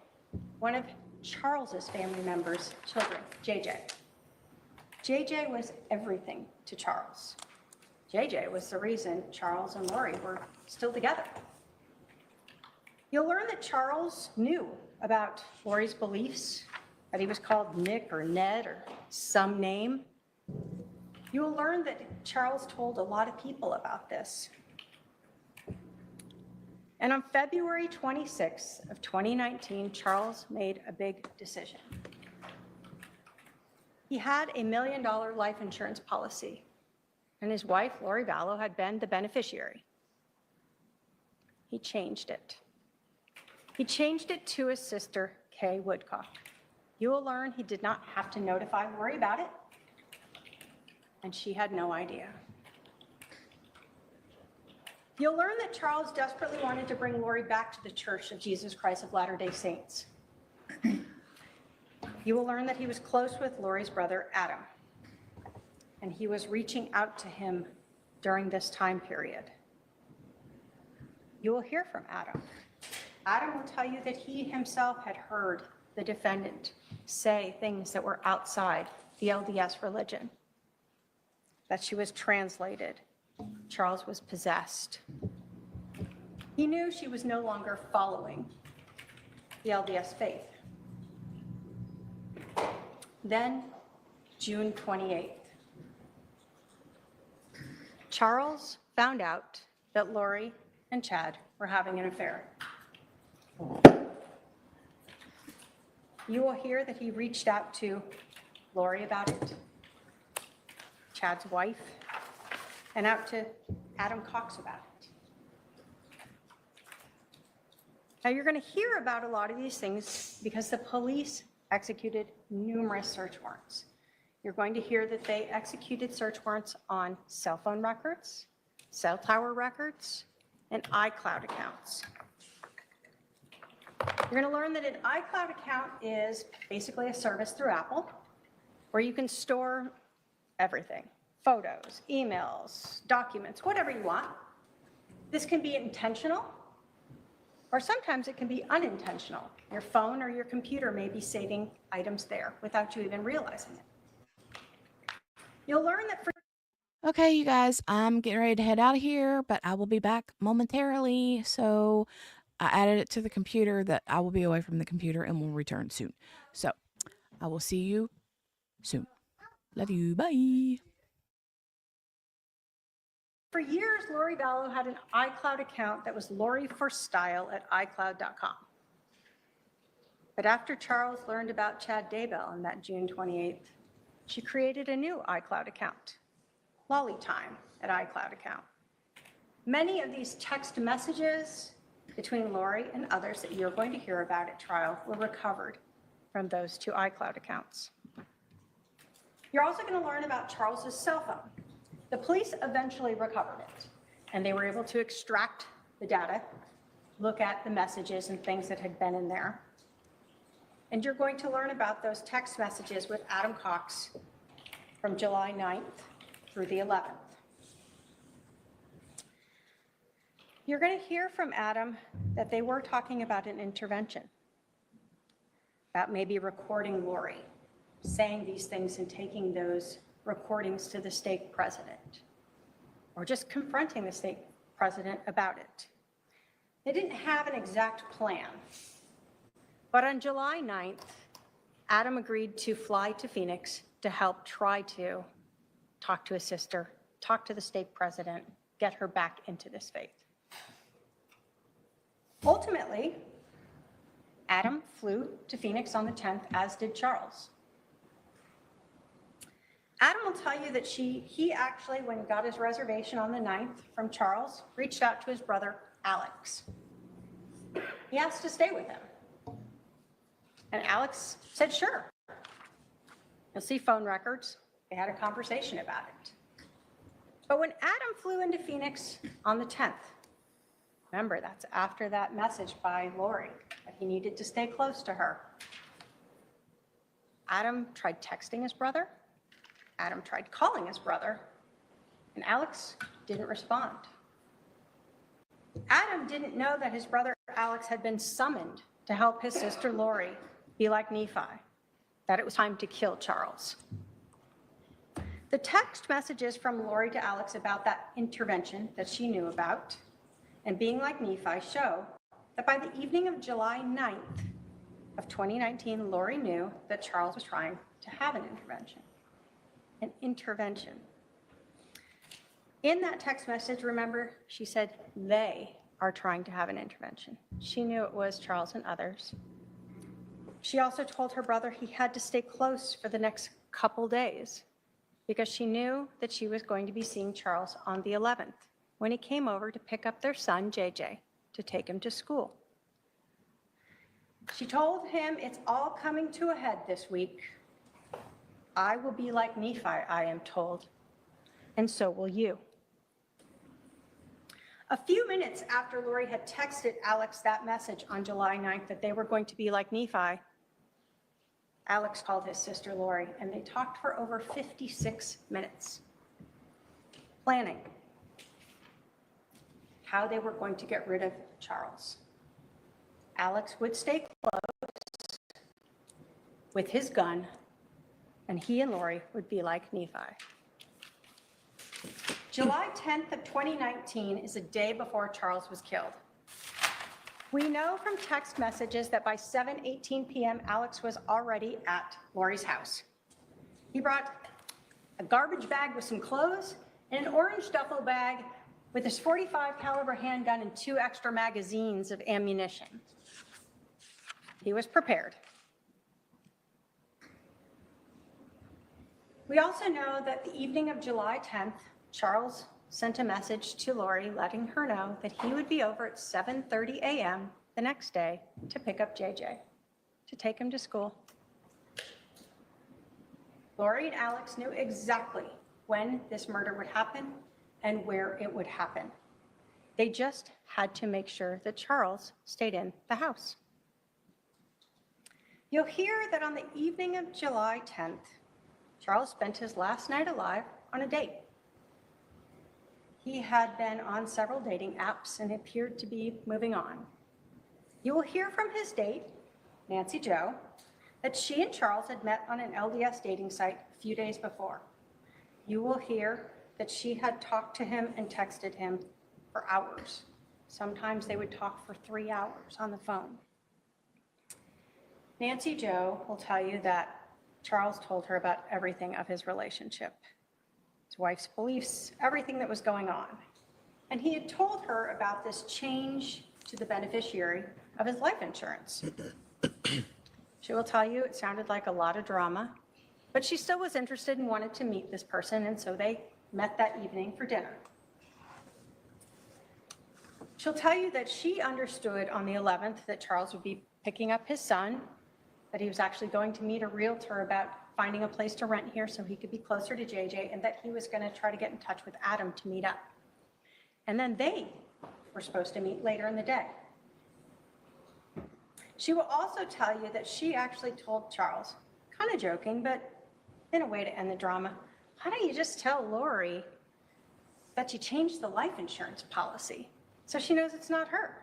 one of Charles's family members' children, JJ. JJ was everything to Charles. JJ was the reason Charles and Lori were still together. You'll learn that Charles knew about Lori's beliefs, that he was called Nick or Ned or some name. You will learn that Charles told a lot of people about this. And on February 26th of 2019, Charles made a big decision. He had a $1 million life insurance policy, and his wife, Lori Vallow, had been the beneficiary. He changed it. He changed it to his sister, Kay Woodcock. You will learn he did not have to notify Lori about it, and she had no idea. You'll learn that Charles desperately wanted to bring Lori back to the Church of Jesus Christ of Latter-day Saints. You will learn that he was close with Lori's brother, Adam, and he was reaching out to him during this time period. You will hear from Adam. Adam will tell you that he himself had heard the defendant say things that were outside the LDS religion, that she was translated. Charles was possessed. He knew she was no longer following the LDS faith. Then, June 28th, Charles found out that Lori and Chad were having an affair. You will hear that he reached out to Lori about it, Chad's wife, and out to Adam Cox about it. Now, you're going to hear about a lot of these things because the police executed numerous search warrants. You're going to hear that they executed search warrants on cell phone records, cell tower records, and iCloud accounts. You're going to learn that an iCloud account is basically a service through Apple where you can store everything, photos, emails, documents, whatever you want. This can be intentional, or sometimes it can be unintentional. Your phone or your computer may be saving items there without you even realizing it. You'll learn that for
Okay, you guys, I'm getting ready to head out of here, but I will be back momentarily. So I added it to the computer that I will be away from the computer and will return soon. So I will see you soon. Love you. Bye.
For years, Lori Vallow had an iCloud account that was Lori for Style at iCloud.com. But after Charles learned about Chad Daybell on that June 28th, she created a new iCloud account, Lolly Time at iCloud account. Many of these text messages between Lori and others that you're going to hear about at trial were recovered from those two iCloud accounts. You're also going to learn about Charles's cell phone. The police eventually recovered it, and they were able to extract the data, look at the messages and things that had been in there. And you're going to learn about those text messages with Adam Cox from July 9th through the 11th. You're going to hear from Adam that they were talking about an intervention, about maybe recording Lori, saying these things and taking those recordings to the stake president, or just confronting the stake president about it. They didn't have an exact plan, but on July 9th, Adam agreed to fly to Phoenix to help try to talk to his sister, talk to the stake president, get her back into this faith. Ultimately, Adam flew to Phoenix on the 10th, as did Charles. Adam will tell you that he actually, when he got his reservation on the 9th from Charles, reached out to his brother, Alex. He asked to stay with him. And Alex said, sure. You'll see phone records. They had a conversation about it. But when Adam flew into Phoenix on the 10th, remember, that's after that message by Lori that he needed to stay close to her. Adam tried texting his brother. Adam tried calling his brother, and Alex didn't respond. Adam didn't know that his brother Alex had been summoned to help his sister Lori be like Nephi, that it was time to kill Charles. The text messages from Lori to Alex about that intervention that she knew about and being like Nephi show that by the evening of July 9th of 2019, Lori knew that Charles was trying to have an intervention. An intervention. In that text message, remember, she said, they are trying to have an intervention. She knew it was Charles and others. She also told her brother he had to stay close for the next couple days because she knew that she was going to be seeing Charles on the 11th when he came over to pick up their son, JJ, to take him to school. She told him, it's all coming to a head this week. I will be like Nephi, I am told, and so will you. A few minutes after Lori had texted Alex that message on July 9th that they were going to be like Nephi, Alex called his sister Lori, and they talked for over 56 minutes, planning how they were going to get rid of Charles. Alex would stay close with his gun, and he and Lori would be like Nephi. July 10th of 2019 is a day before Charles was killed. We know from text messages that by 7:18 p.m., Alex was already at Lori's house. He brought a garbage bag with some clothes and an orange duffel bag with his .45 caliber handgun and 2 extra magazines of ammunition. He was prepared. We also know that the evening of July 10th, Charles sent a message to Lori letting her know that he would be over at 7:30 a.m. the next day to pick up JJ, to take him to school. Lori and Alex knew exactly when this murder would happen and where it would happen. They just had to make sure that Charles stayed in the house. You'll hear that on the evening of July 10th, Charles spent his last night alive on a date. He had been on several dating apps and appeared to be moving on. You will hear from his date, Nancy Jo, that she and Charles had met on an LDS dating site a few days before. You will hear that she had talked to him and texted him for hours. Sometimes they would talk for 3 hours on the phone. Nancy Jo will tell you that Charles told her about everything of his relationship, his wife's beliefs, everything that was going on. And he had told her about this change to the beneficiary of his life insurance. She will tell you it sounded like a lot of drama, but she still was interested and wanted to meet this person, and so they met that evening for dinner. She'll tell you that she understood on the 11th that Charles would be picking up his son, that he was actually going to meet a realtor about finding a place to rent here so he could be closer to JJ, and that he was going to try to get in touch with Adam to meet up. And then they were supposed to meet later in the day. She will also tell you that she actually told Charles, kind of joking, but in a way to end the drama, why don't you just tell Lori that you changed the life insurance policy so she knows it's not her?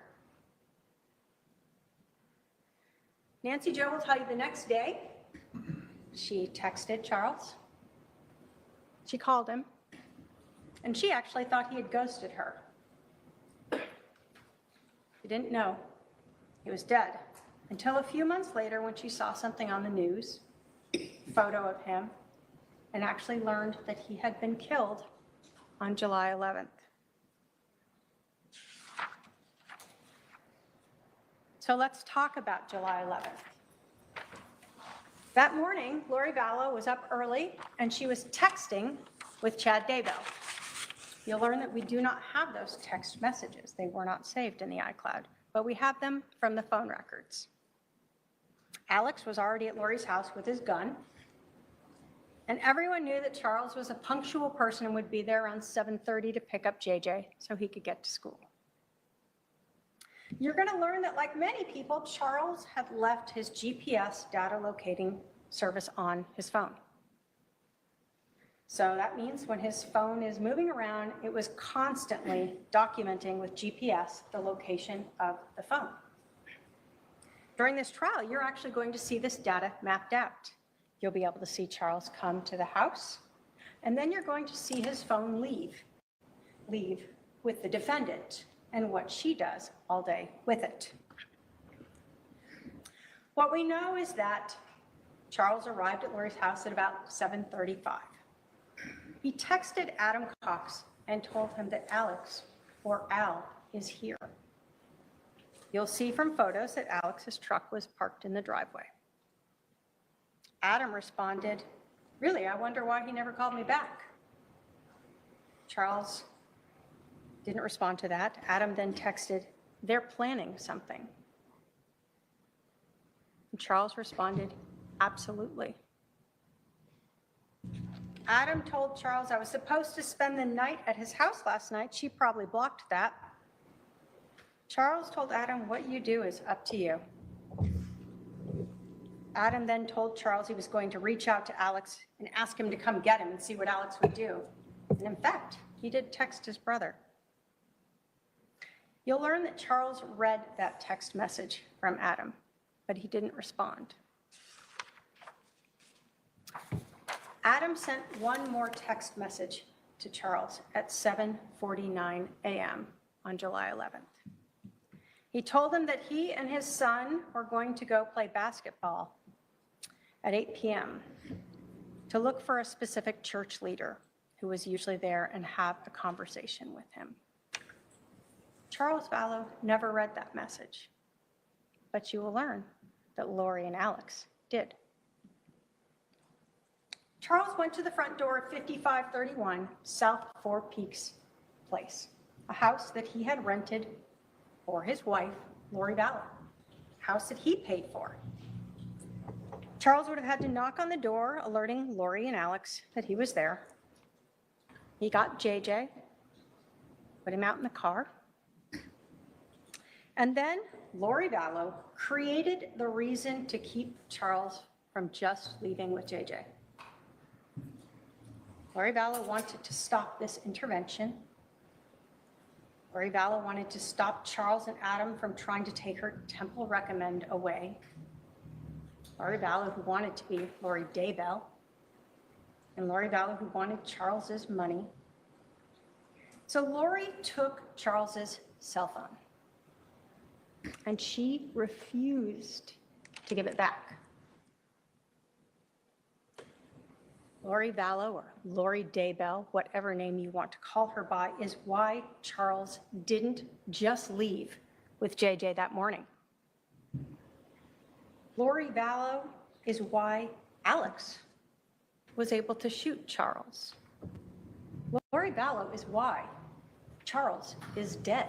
Nancy Jo will tell you the next day, she texted Charles. She called him, and she actually thought he had ghosted her. She didn't know he was dead until a few months later when she saw something on the news, photo of him, and actually learned that he had been killed on July 11th. So let's talk about July 11th. That morning, Lori Vallow was up early and she was texting with Chad Daybell. You'll learn that we do not have those text messages. They were not saved in the iCloud, but we have them from the phone records. Alex was already at Lori's house with his gun, and everyone knew that Charles was a punctual person and would be there around 7:30 to pick up JJ so he could get to school. You're going to learn that, like many people, Charles had left his GPS data locating service on his phone. So that means when his phone is moving around, it was constantly documenting with GPS the location of the phone. During this trial, you're actually going to see this data mapped out. You'll be able to see Charles come to the house, and then you're going to see his phone leave with the defendant and what she does all day with it. What we know is that Charles arrived at Lori's house at about 7:35. He texted Adam Cox and told him that Alex, or Al, is here. You'll see from photos that Alex's truck was parked in the driveway. Adam responded, "Really, I wonder why he never called me back." Charles didn't respond to that. Adam then texted, "They're planning something." And Charles responded, "Absolutely." Adam told Charles, "I was supposed to spend the night at his house last night. She probably blocked that." Charles told Adam, "What you do is up to you." Adam then told Charles he was going to reach out to Alex and ask him to come get him and see what Alex would do. And in fact, he did text his brother. You'll learn that Charles read that text message from Adam, but he didn't respond. Adam sent one more text message to Charles at 7:49 a.m. on July 11th. He told him that he and his son were going to go play basketball at 8 p.m. to look for a specific church leader who was usually there and have a conversation with him. Charles Vallow never read that message, but you will learn that Lori and Alex did. Charles went to the front door of 5531 South Four Peaks Place, a house that he had rented for his wife, Lori Vallow, a house that he paid for. Charles would have had to knock on the door, alerting Lori and Alex that he was there. He got JJ, put him out in the car, and then Lori Vallow created the reason to keep Charles from just leaving with JJ. Lori Vallow wanted to stop this intervention. Lori Vallow wanted to stop Charles and Adam from trying to take her Temple Recommend away. Lori Vallow, who wanted to be Lori Daybell, and Lori Vallow, who wanted Charles's money. So Lori took Charles's cell phone, and she refused to give it back. Lori Vallow, or Lori Daybell, whatever name you want to call her by, is why Charles didn't just leave with JJ that morning. Lori Vallow is why Alex was able to shoot Charles. Lori Vallow is why Charles is dead.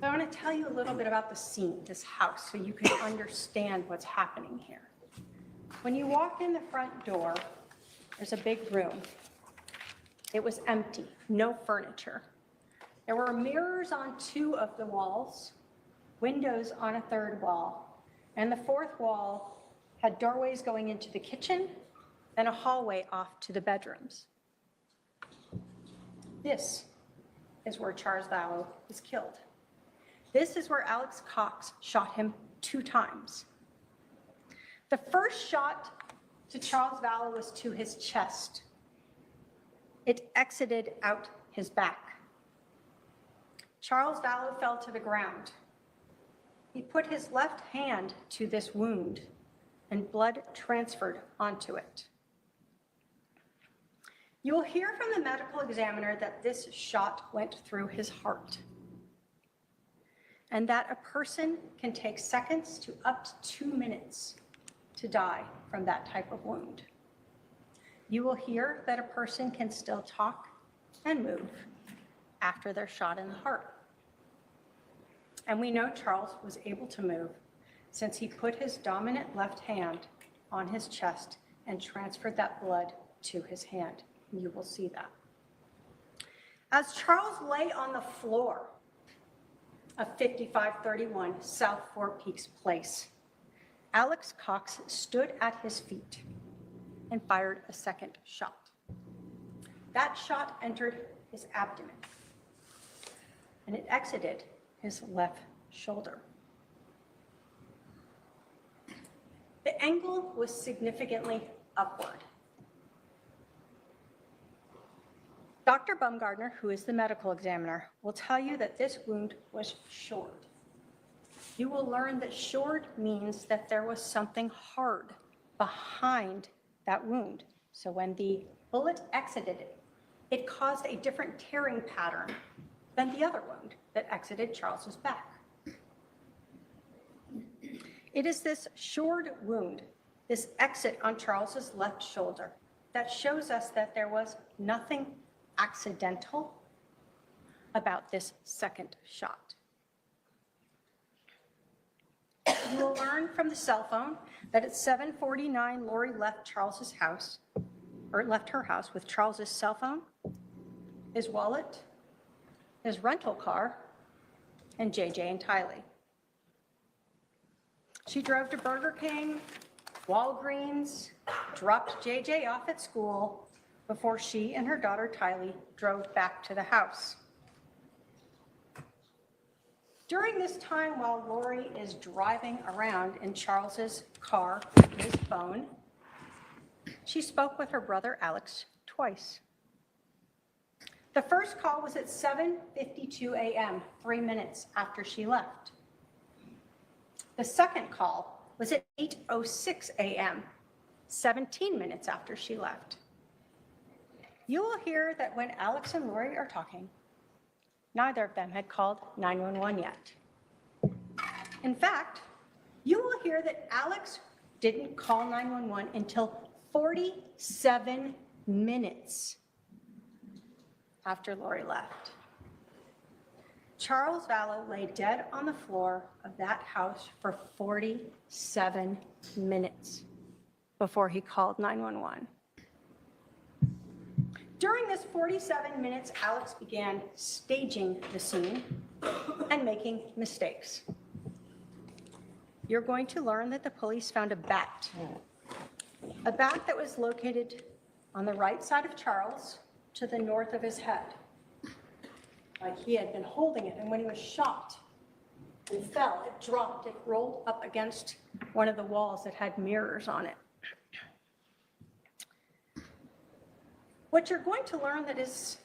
I want to tell you a little bit about the scene, this house, so you can understand what's happening here. When you walk in the front door, there's a big room. It was empty, no furniture. There were mirrors on 2 of the walls, windows on a 3rd wall, and the 4th wall had doorways going into the kitchen and a hallway off to the bedrooms. This is where Charles Vallow was killed. This is where Alex Cox shot him 2 times. The first shot to Charles Vallow was to his chest. It exited out his back. Charles Vallow fell to the ground. He put his left hand to this wound, and blood transferred onto it. You will hear from the medical examiner that this shot went through his heart, and that a person can take seconds to up to 2 minutes to die from that type of wound. You will hear that a person can still talk and move after they're shot in the heart. And we know Charles was able to move since he put his dominant left hand on his chest and transferred that blood to his hand. You will see that. As Charles lay on the floor of 5531 South Four Peaks Place, Alex Cox stood at his feet and fired a second shot. That shot entered his abdomen, and it exited his left shoulder. The angle was significantly upward. Dr. Baumgartner, who is the medical examiner, will tell you that this wound was shored. You will learn that shored means that there was something hard behind that wound. So when the bullet exited it, it caused a different tearing pattern than the other wound that exited Charles's back. It is this shored wound, this exit on Charles's left shoulder, that shows us that there was nothing accidental about this second shot. You will learn from the cell phone that at 7:49, Lori left Charles's house, or left her house with Charles's cell phone, his wallet, his rental car, and JJ and Tylee. She drove to Burger King, Walgreens, dropped JJ off at school before she and her daughter Tylee drove back to the house. During this time, while Lori is driving around in Charles's car with his phone, she spoke with her brother Alex twice. The first call was at 7:52 a.m., 3 minutes after she left. The second call was at 8:06 a.m., 17 minutes after she left. You will hear that when Alex and Lori are talking, neither of them had called 911 yet. In fact, you will hear that Alex didn't call 911 until 47 minutes after Lori left. Charles Vallow lay dead on the floor of that house for 47 minutes before he called 911. During this 47 minutes, Alex began staging the scene and making mistakes. You're going to learn that the police found a bat that was located on the right side of Charles to the north of his head. Like he had been holding it, and when he was shot and fell, it dropped, it rolled up against one of the walls that had mirrors on it. What you're going to learn that is,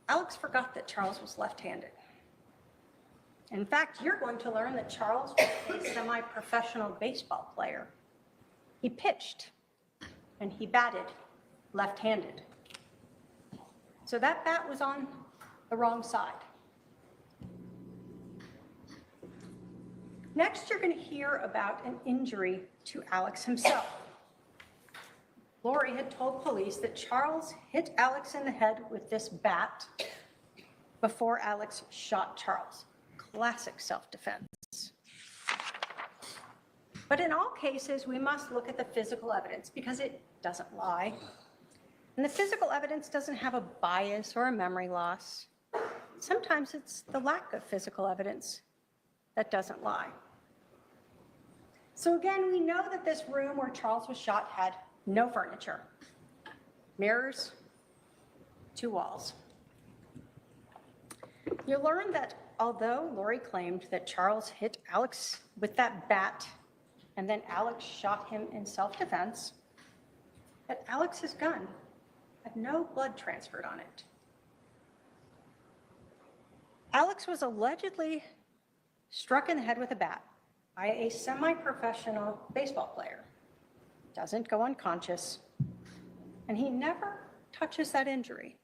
Alex forgot that Charles was left-handed. In fact, you're going to learn that Charles was a semi-professional baseball player. He pitched and he batted left-handed. So that bat was on the wrong side. Next, you're going to hear about an injury to Alex himself. Lori had told police that Charles hit Alex in the head with this bat before Alex shot Charles. Classic self-defense. But in all cases, we must look at the physical evidence because it doesn't lie. And the physical evidence doesn't have a bias or a memory loss. Sometimes it's the lack of physical evidence that doesn't lie. So again, we know that this room where Charles was shot had no furniture, mirrors, 2 walls. You learn that although Lori claimed that Charles hit Alex with that bat and then Alex shot him in self-defense, that Alex's gun had no blood transferred on it. Alex was allegedly struck in the head with a bat by a semi-professional baseball player. Doesn't go unconscious, and he never touches that injury.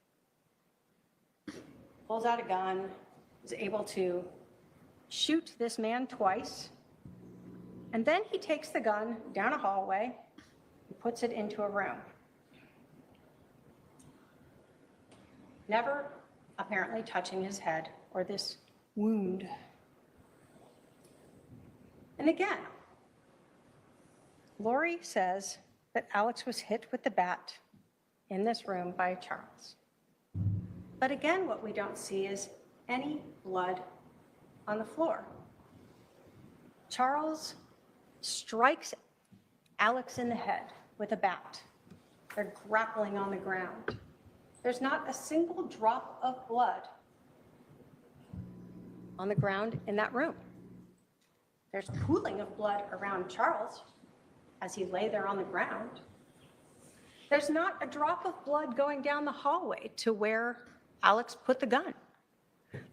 Pulls out a gun, is able to shoot this man twice, and then he takes the gun down a hallway and puts it into a room. Never apparently touching his head or this wound. And again, Lori says that Alex was hit with the bat in this room by Charles. But again, what we don't see is any blood on the floor. Charles strikes Alex in the head with a bat. They're grappling on the ground. There's not a single drop of blood on the ground in that room. There's pooling of blood around Charles as he lay there on the ground. There's not a drop of blood going down the hallway to where Alex put the gun.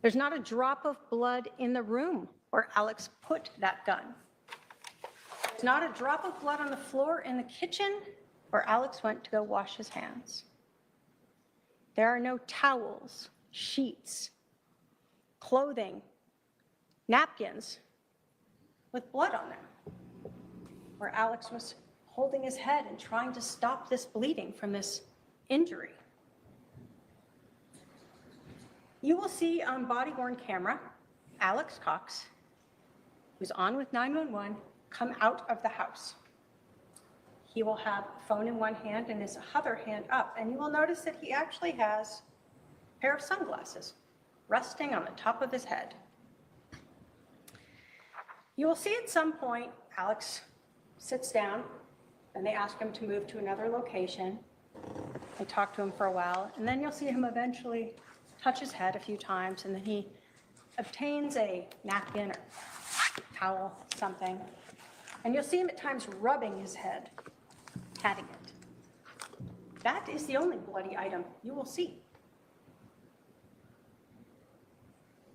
There's not a drop of blood in the room where Alex put that gun. There's not a drop of blood on the floor in the kitchen where Alex went to go wash his hands. There are no towels, sheets, clothing, napkins with blood on them, where Alex was holding his head and trying to stop this bleeding from this injury. You will see on body-worn camera, Alex Cox, who's on with 911, come out of the house. He will have a phone in one hand and his other hand up, and you will notice that he actually has a pair of sunglasses resting on the top of his head. You will see at some point, Alex sits down, and they ask him to move to another location. They talk to him for a while, and then you'll see him eventually touch his head a few times, and then he obtains a napkin or towel, something, and you'll see him at times rubbing his head, patting it. That is the only bloody item you will see.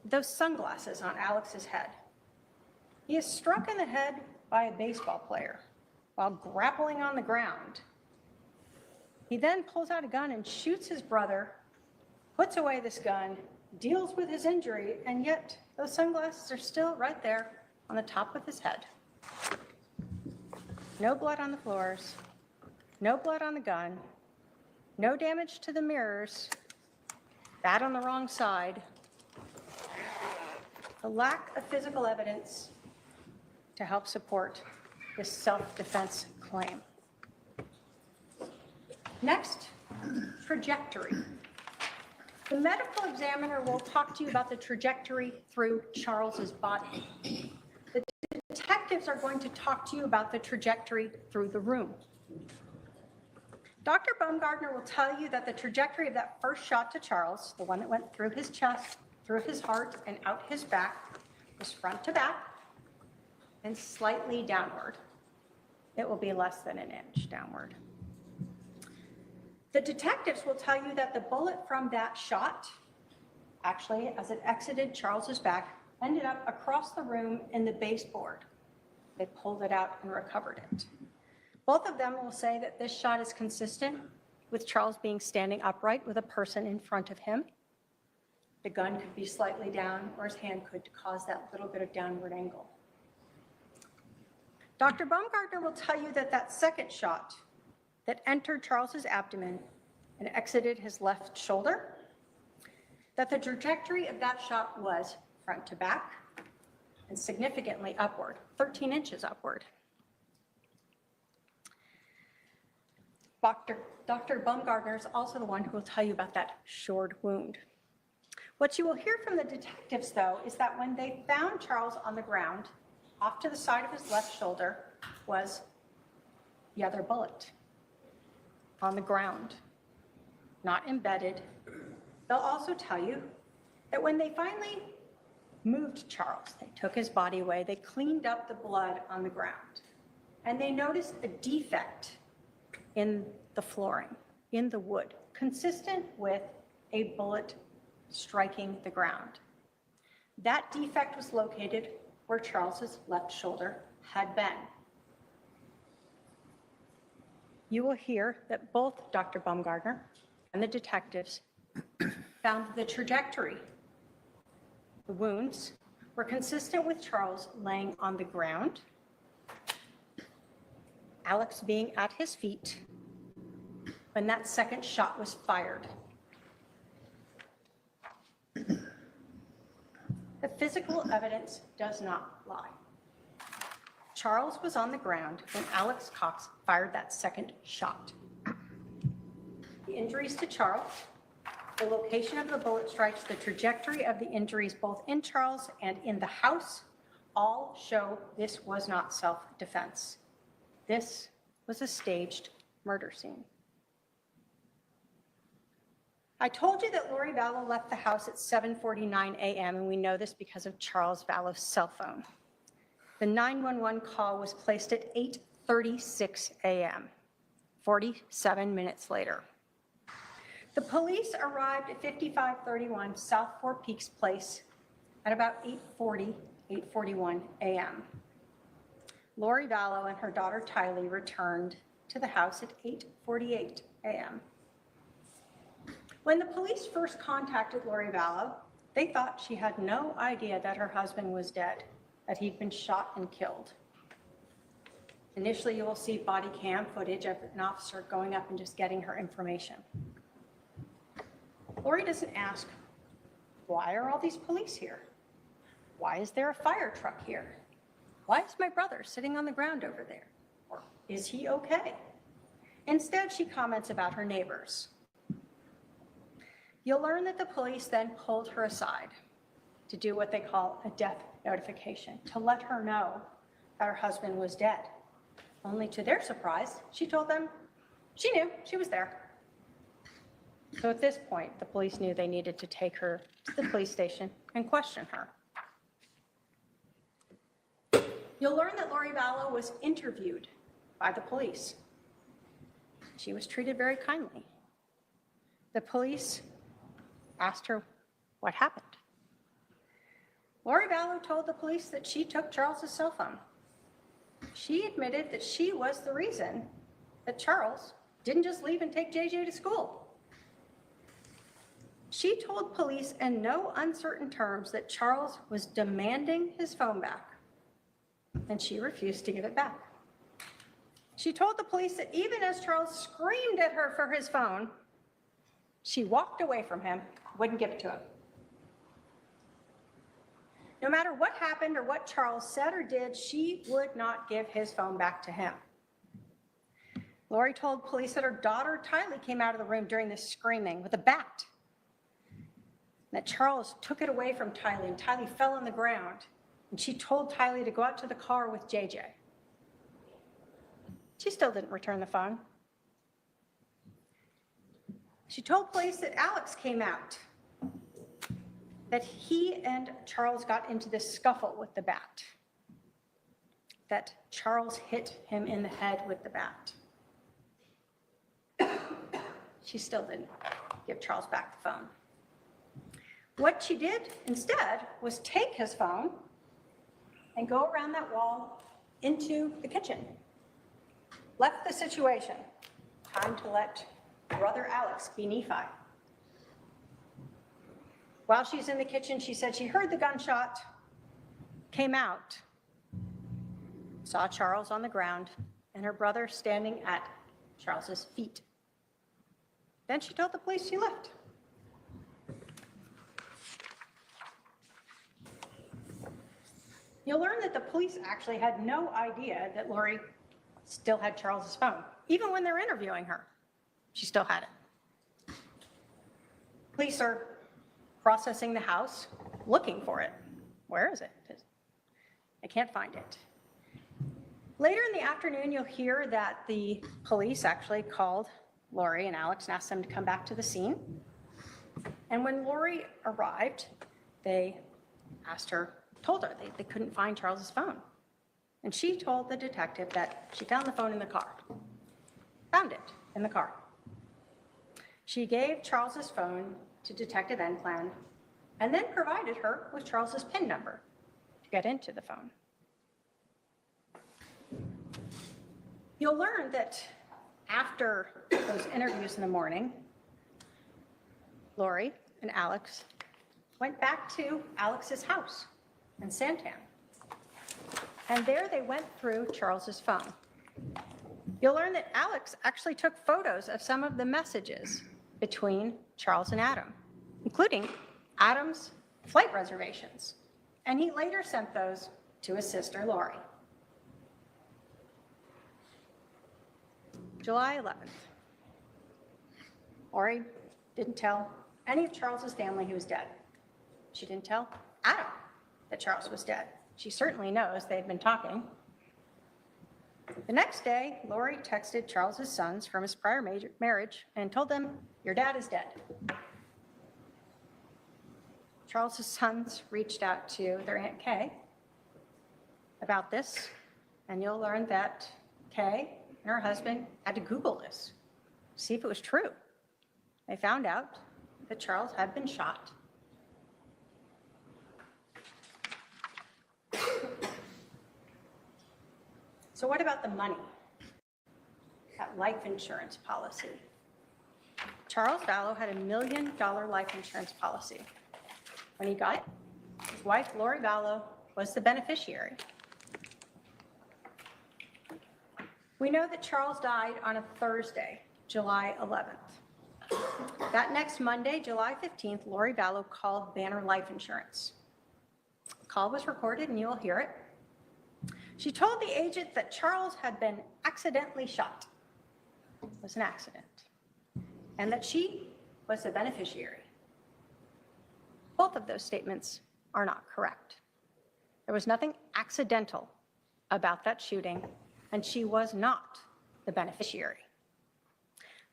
Those sunglasses on Alex's head. He is struck in the head by a baseball player while grappling on the ground. He then pulls out a gun and shoots his brother, puts away this gun, deals with his injury, and yet those sunglasses are still right there on the top of his head. No blood on the floors, no blood on the gun, no damage to the mirrors, bat on the wrong side. The lack of physical evidence to help support this self-defense claim. Next, trajectory. The medical examiner will talk to you about the trajectory through Charles's body. The detectives are going to talk to you about the trajectory through the room. Dr. Baumgartner will tell you that the trajectory of that first shot to Charles, the one that went through his chest, through his heart, and out his back, was front to back and slightly downward. It will be less than an inch downward. The detectives will tell you that the bullet from that shot, actually, as it exited Charles's back, ended up across the room in the baseboard. They pulled it out and recovered it. Both of them will say that this shot is consistent with Charles being standing upright with a person in front of him. The gun could be slightly down, or his hand could cause that little bit of downward angle. Dr. Baumgartner will tell you that that second shot that entered Charles's abdomen and exited his left shoulder, that the trajectory of that shot was front to back and significantly upward, 13 inches upward. Dr. Baumgartner is also the one who will tell you about that shored wound. What you will hear from the detectives, though, is that when they found Charles on the ground, off to the side of his left shoulder, was the other bullet on the ground, not embedded. They'll also tell you that when they finally moved Charles, they took his body away, they cleaned up the blood on the ground, and they noticed a defect in the flooring, in the wood, consistent with a bullet striking the ground. That defect was located where Charles's left shoulder had been. You will hear that both Dr. Baumgartner and the detectives found the trajectory. The wounds were consistent with Charles laying on the ground, Alex being at his feet when that second shot was fired. The physical evidence does not lie. Charles was on the ground when Alex Cox fired that second shot. The injuries to Charles, the location of the bullet strikes, the trajectory of the injuries both in Charles and in the house all show this was not self-defense. This was a staged murder scene. I told you that Lori Vallow left the house at 7:49 a.m., and we know this because of Charles Vallow's cell phone. The 911 call was placed at 8:36 a.m., 47 minutes later. The police arrived at 5531 South Four Peaks Place at about 8:41 a.m. Lori Vallow and her daughter Tylee returned to the house at 8:48 a.m. When the police first contacted Lori Vallow, they thought she had no idea that her husband was dead, that he'd been shot and killed. Initially, you will see body cam footage of an officer going up and just getting her information. Lori doesn't ask, why are all these police here? Why is there a fire truck here? Why is my brother sitting on the ground over there? Or is he okay? Instead, she comments about her neighbors. You'll learn that the police then pulled her aside to do what they call a death notification, to let her know that her husband was dead. Only to their surprise, she told them she knew, she was there. So at this point, the police knew they needed to take her to the police station and question her. You'll learn that Lori Vallow was interviewed by the police. She was treated very kindly. The police asked her what happened. Lori Vallow told the police that she took Charles's cell phone. She admitted that she was the reason that Charles didn't just leave and take JJ to school. She told police in no uncertain terms that Charles was demanding his phone back, and she refused to give it back. She told the police that even as Charles screamed at her for his phone, she walked away from him, wouldn't give it to him. No matter what happened or what Charles said or did, she would not give his phone back to him. Lori told police that her daughter Tylee came out of the room during this screaming with a bat, that Charles took it away from Tylee, and Tylee fell on the ground, and she told Tylee to go out to the car with JJ. She still didn't return the phone. She told police that Alex came out, that he and Charles got into this scuffle with the bat, that Charles hit him in the head with the bat. She still didn't give Charles back the phone. What she did instead was take his phone and go around that wall into the kitchen. Left the situation. Time to let brother Alex be Nephi. While she's in the kitchen, she said she heard the gunshot, came out, saw Charles on the ground, and her brother standing at Charles's feet. Then she told the police she left. You'll learn that the police actually had no idea that Lori still had Charles's phone. Even when they're interviewing her, she still had it. Police are processing the house, looking for it. Where is it? I can't find it. Later in the afternoon, you'll hear that the police actually called Lori and Alex and asked them to come back to the scene. And when Lori arrived, they told her they couldn't find Charles's phone. And she told the detective that she found the phone in the car. Found it in the car. She gave Charles's phone to Detective Enplan and then provided her with Charles's PIN number to get into the phone. You'll learn that after those interviews in the morning, Lori and Alex went back to Alex's house in Santan. And there they went through Charles's phone. You'll learn that Alex actually took photos of some of the messages between Charles and Adam, including Adam's flight reservations. And he later sent those to his sister, Lori. July 11th. Lori didn't tell any of Charles's family he was dead. She didn't tell Adam that Charles was dead. She certainly knows they'd been talking. The next day, Lori texted Charles's sons from his prior marriage and told them, "Your dad is dead." Charles's sons reached out to their Aunt Kay about this, and you'll learn that Kay and her husband had to Google this, see if it was true. They found out that Charles had been shot. So what about the money? That life insurance policy. Charles Vallow had $1 million life insurance policy. When he got it, his wife, Lori Vallow, was the beneficiary. We know that Charles died on a Thursday, July 11th. That next Monday, July 15th, Lori Vallow called Banner Life Insurance. The call was recorded and you will hear it. She told the agent that Charles had been accidentally shot. It was an accident. And that she was the beneficiary. Both of those statements are not correct. There was nothing accidental about that shooting, and she was not the beneficiary.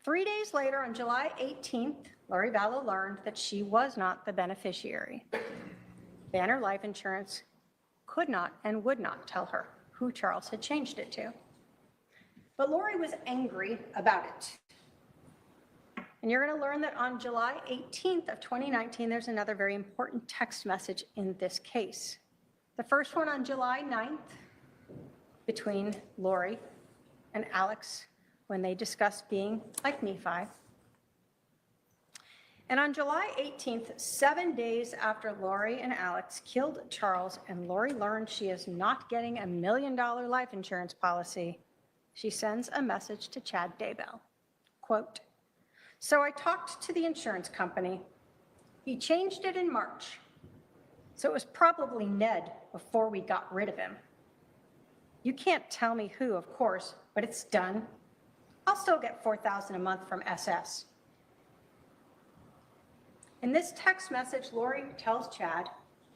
3 days later, on July 18th, Lori Vallow learned that she was not the beneficiary. Banner Life Insurance could not and would not tell her who Charles had changed it to. But Lori was angry about it. And you're going to learn that on July 18th of 2019, there's another very important text message in this case. The first one on July 9th between Lori and Alex when they discussed being like Nephi. And on July 18th, 7 days after Lori and Alex killed Charles and Lori learned she is not getting $1 million life insurance policy, she sends a message to Chad Daybell. Quote, "So I talked to the insurance company. He changed it in March. So it was probably Ned before we got rid of him. You can't tell me who, of course, but it's done. I'll still get $4,000 a month from SS." In this text message, Lori tells Chad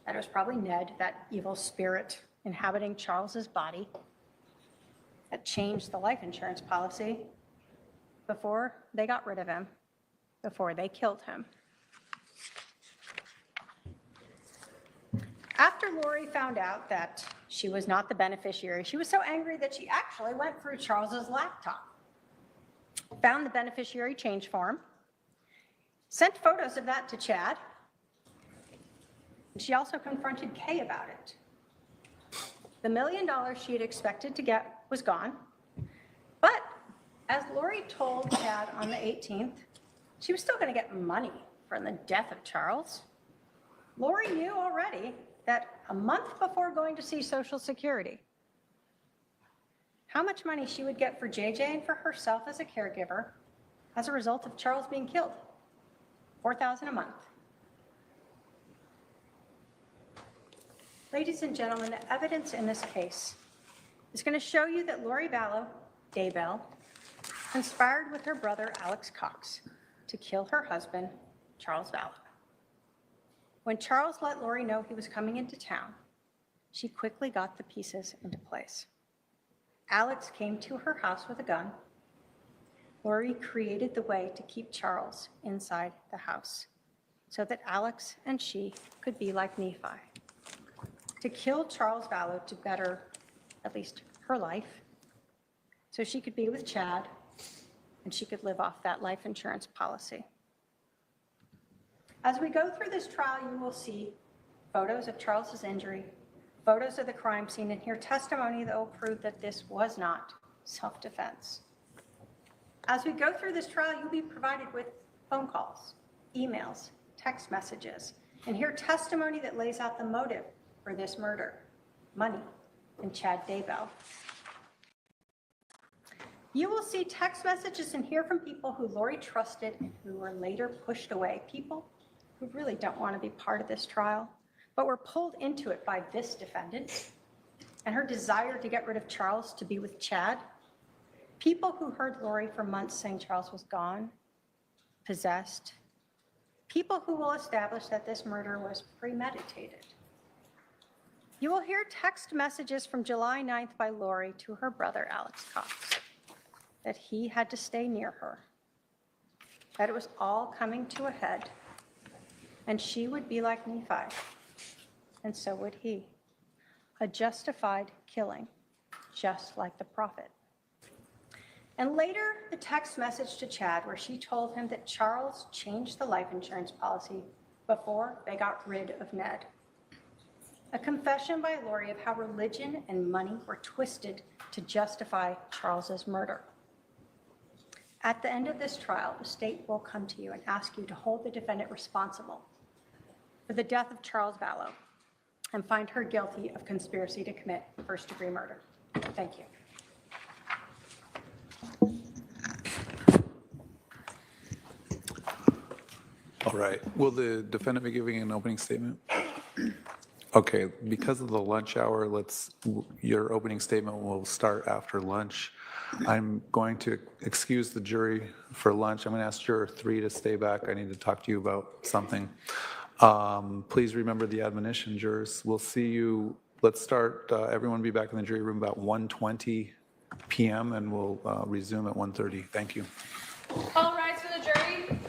that it was probably Ned, that evil spirit inhabiting Charles's body, that changed the life insurance policy before they got rid of him, before they killed him. After Lori found out that she was not the beneficiary, she was so angry that she actually went through Charles's laptop, found the beneficiary change form, sent photos of that to Chad. She also confronted Kay about it. The $1 million she had expected to get was gone. But as Lori told Chad on the 18th, she was still going to get money from the death of Charles. Lori knew already that a month before going to see Social Security, how much money she would get for JJ and for herself as a caregiver as a result of Charles being killed. $4,000 a month. Ladies and gentlemen, the evidence in this case is going to show you that Lori Vallow Daybell conspired with her brother Alex Cox to kill her husband, Charles Vallow. When Charles let Lori know he was coming into town, she quickly got the pieces into place. Alex came to her house with a gun. Lori created the way to keep Charles inside the house so that Alex and she could be like Nephi. To kill Charles Vallow to better at least her life so she could be with Chad and she could live off that life insurance policy. As we go through this trial, you will see photos of Charles's injury, photos of the crime scene, and hear testimony that will prove that this was not self-defense. As we go through this trial, you'll be provided with phone calls, emails, text messages, and hear testimony that lays out the motive for this murder: money and Chad Daybell. You will see text messages and hear from people who Lori trusted and who were later pushed away, people who really don't want to be part of this trial, but were pulled into it by this defendant and her desire to get rid of Charles to be with Chad. People who heard Lori for months saying Charles was gone, possessed. People who will establish that this murder was premeditated. You will hear text messages from July 9th by Lori to her brother, Alex Cox, that he had to stay near her, that it was all coming to a head, and she would be like Nephi, and so would he. A justified killing, just like the prophet. And later, the text message to Chad where she told him that Charles changed the life insurance policy before they got rid of Ned. A confession by Lori of how religion and money were twisted to justify Charles's murder. At the end of this trial, the state will come to you and ask you to hold the defendant responsible for the death of Charles Vallow and find her guilty of conspiracy to commit first-degree murder. Thank you.
All right. Will the defendant be giving an opening statement? Okay, because of the lunch hour, your opening statement will start after lunch. I'm going to excuse the jury for lunch. I'm going to ask juror 3 to stay back. I need to talk to you about something. Please remember the admonition, jurors. We'll see you, let's start, everyone be back in the jury room about 1:20 p.m. and we'll resume at 1:30. Thank you.
All rise for the jury.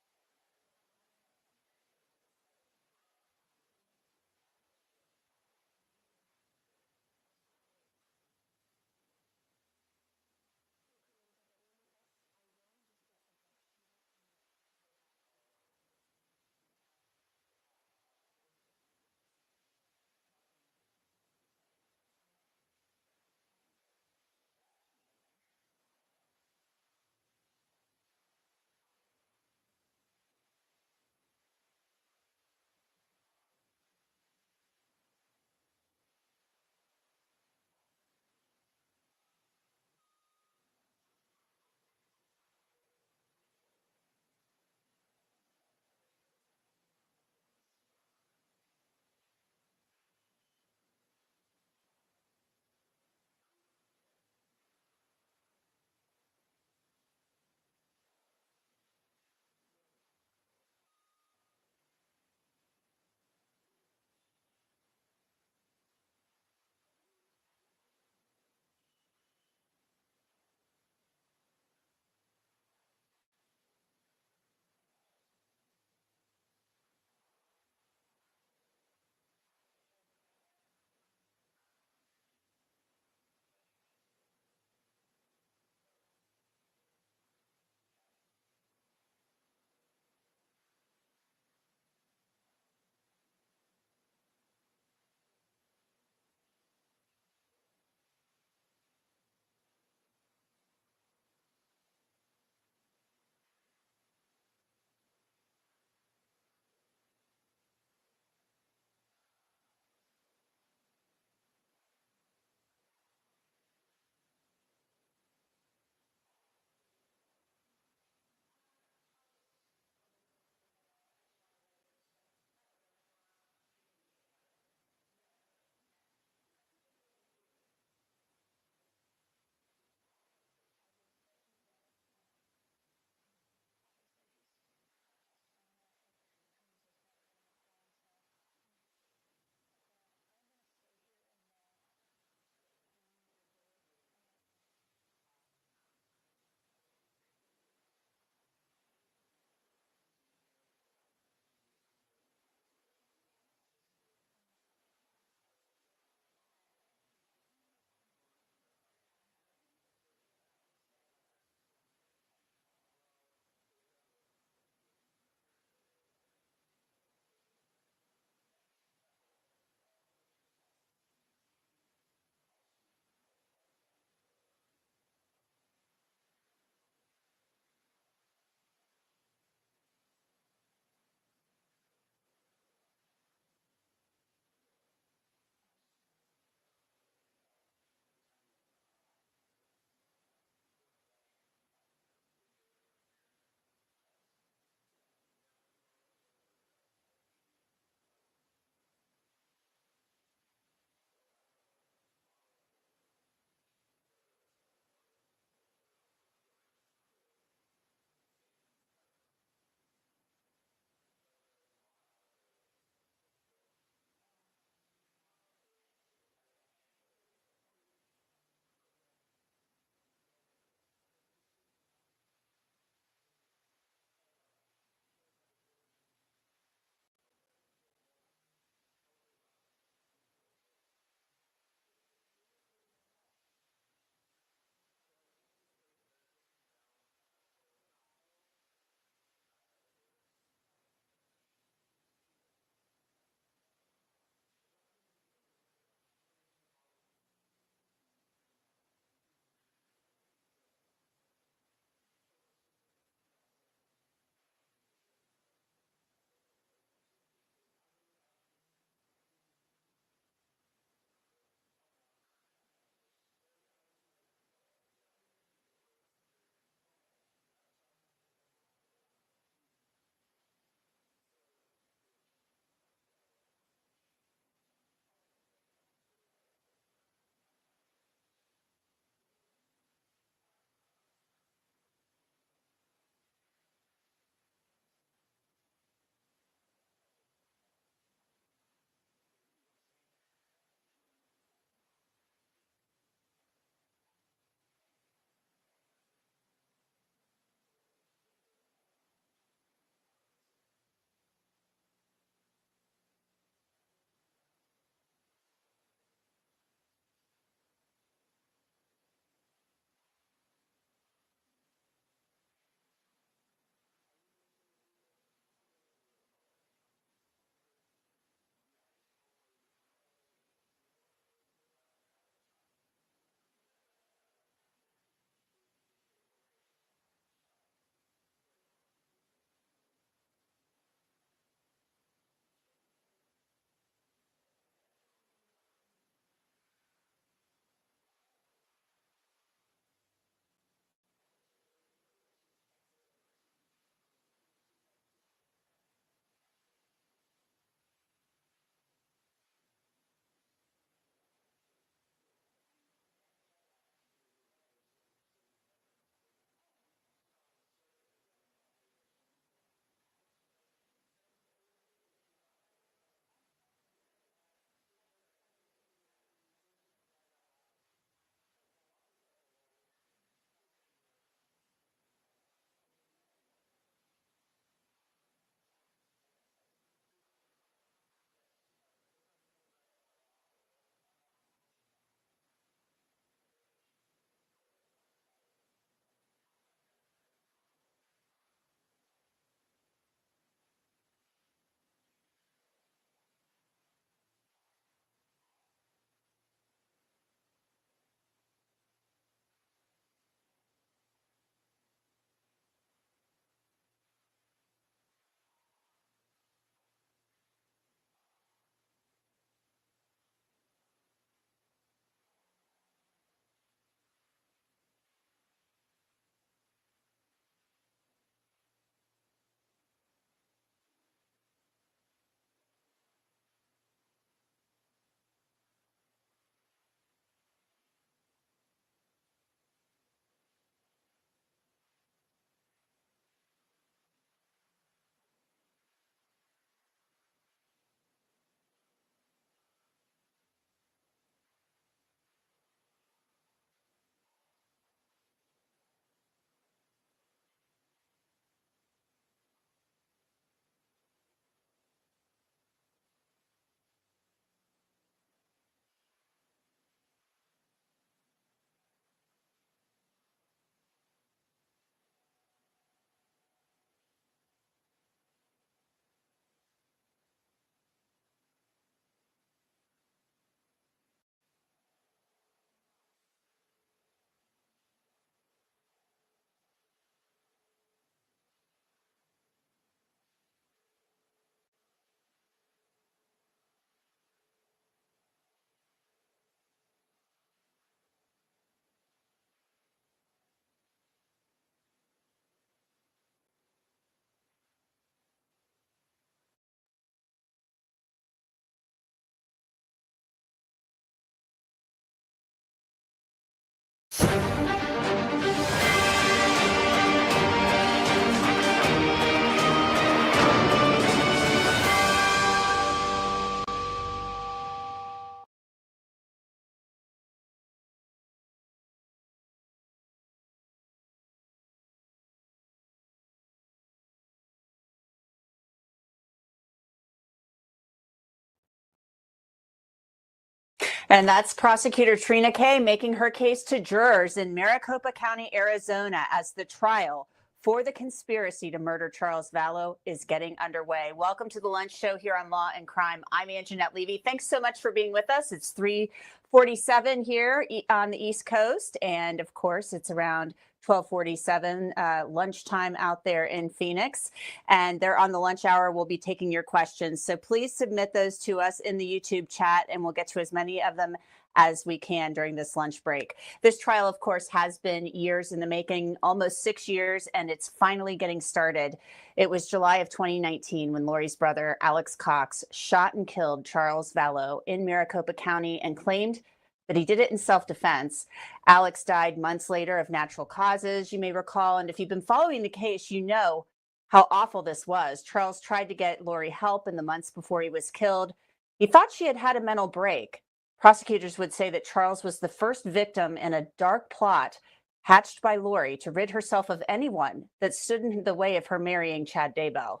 And that's prosecutor Trina Kay making her case to jurors in Maricopa County, Arizona, as the trial for the conspiracy to murder Charles Vallow is getting underway. Welcome to the Lunch Show here on Law and Crime. I'm Anjanette Levy. Thanks so much for being with us. It's 3:47 here on the East Coast. And of course, it's around 12:47 lunchtime out there in Phoenix. And they're on the lunch hour. We'll be taking your questions. So please submit those to us in the YouTube chat, and we'll get to as many of them as we can during this lunch break. This trial, of course, has been years in the making, almost 6 years, and it's finally getting started. It was July of 2019 when Lori's brother, Alex Cox, shot and killed Charles Vallow in Maricopa County and claimed that he did it in self-defense. Alex died months later of natural causes, you may recall, and if you've been following the case, you know how awful this was. Charles tried to get Lori help in the months before he was killed. He thought she had had a mental break. Prosecutors would say that Charles was the first victim in a dark plot hatched by Lori to rid herself of anyone that stood in the way of her marrying Chad Daybell.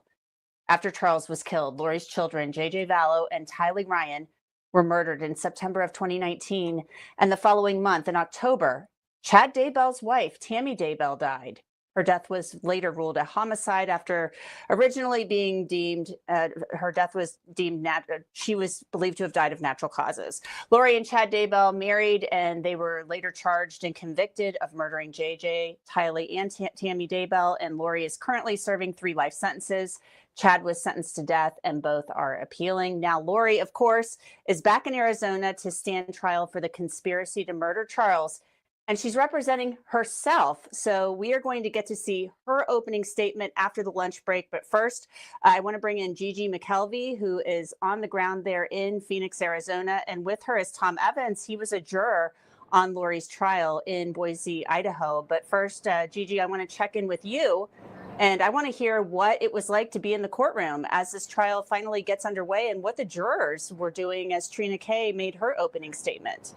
After Charles was killed, Lori's children, J.J. Vallow and Tylee Ryan, were murdered in September of 2019. And the following month, in October, Chad Daybell's wife, Tammy Daybell, died. Her death was later ruled a homicide after originally being deemed, her death was deemed, she was believed to have died of natural causes. Lori and Chad Daybell married, and they were later charged and convicted of murdering JJ, Tylee, and Tammy Daybell. And Lori is currently serving 3 life sentences. Chad was sentenced to death, and both are appealing. Now, Lori, of course, is back in Arizona to stand trial for the conspiracy to murder Charles. And she's representing herself. So we are going to get to see her opening statement after the lunch break. But first, I want to bring in Gigi McKelvey, who is on the ground there in Phoenix, Arizona. And with her is Tom Evans. He was a juror on Lori's trial in Boise, Idaho. But first, Gigi, I want to check in with you. And I want to hear what it was like to be in the courtroom as this trial finally gets underway and what the jurors were doing as Trina Kay made her opening statement.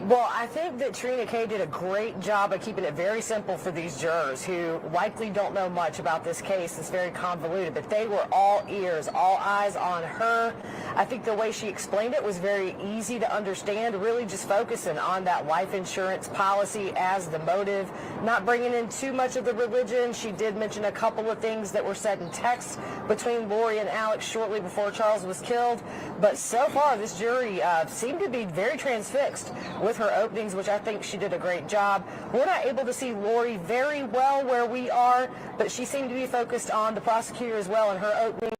Well, I think that Trina Kay did a great job of keeping it very simple for these jurors who likely don't know much about this case. It's very convoluted, but they were all ears, all eyes on her. I think the way she explained it was very easy to understand, really just focusing on that life insurance policy as the motive, not bringing in too much of the religion. She did mention a couple of things that were said in text between Lori and Alex shortly before Charles was killed. But so far, this jury seemed to be very transfixed with her openings, which I think she did a great job. We're not able to see Lori very well where we are, but she seemed to be focused on the prosecutor as well in her openings.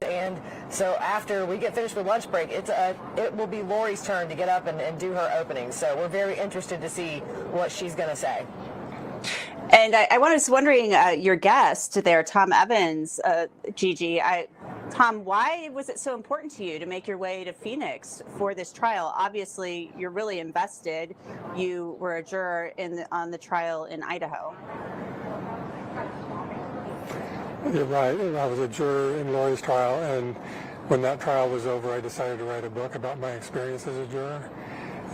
And so after we get finished with lunch break, it will be Lori's turn to get up and do her opening. So we're very interested to see what she's going to say.
And I was wondering, your guest there, Tom Evans, Gigi, Tom, why was it so important to you to make your way to Phoenix for this trial? Obviously, you're really invested. You were a juror on the trial in Idaho.
You're right. I was a juror in Lori's trial, and when that trial was over, I decided to write a book about my experience as a juror.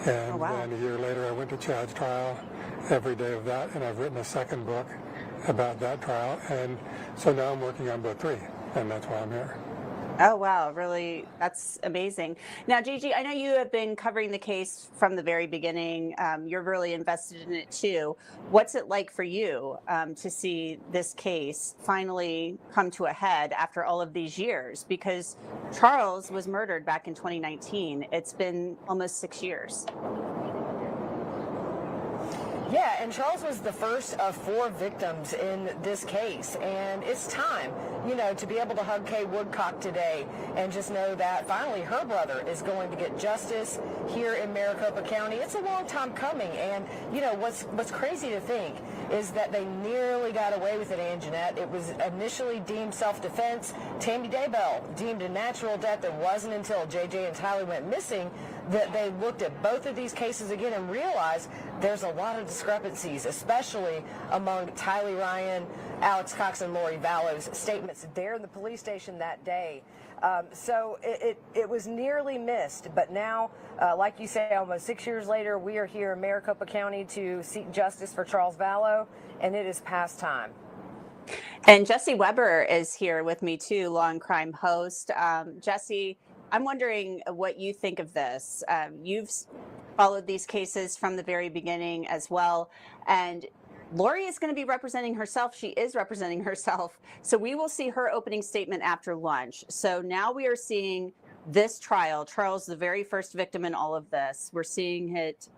And then a year later, I went to Chad's trial every day of that, and I've written a second book about that trial. And so now I'm working on book 3, and that's why I'm here.
Oh, wow. Really? That's amazing. Now, Gigi, I know you have been covering the case from the very beginning. You're really invested in it, too. What's it like for you to see this case finally come to a head after all of these years? Because Charles was murdered back in 2019. It's been almost 6 years.
Yeah, and Charles was the first of 4 victims in this case, and it's time, to be able to hug Kay Woodcock today and just know that finally her brother is going to get justice here in Maricopa County. It's a long time coming, and what's crazy to think is that they nearly got away with it, Anjanette. It was initially deemed self-defense. Tammy Daybell deemed a natural death. It wasn't until JJ and Tylee went missing that they looked at both of these cases again and realized there's a lot of discrepancies, especially among Tylee Ryan, Alex Cox, and Lori Vallow's statements there in the police station that day. So it was nearly missed, but now, like you say, almost 6 years later, we are here in Maricopa County to seek justice for Charles Vallow, and it is past time.
And Jesse Weber is here with me, too, Law and Crime host. Jesse, I'm wondering what you think of this. You've followed these cases from the very beginning as well. And Lori is going to be representing herself. She is representing herself. So we will see her opening statement after lunch. So now we are seeing this trial. Charles, the very first victim in all of this. We're seeing it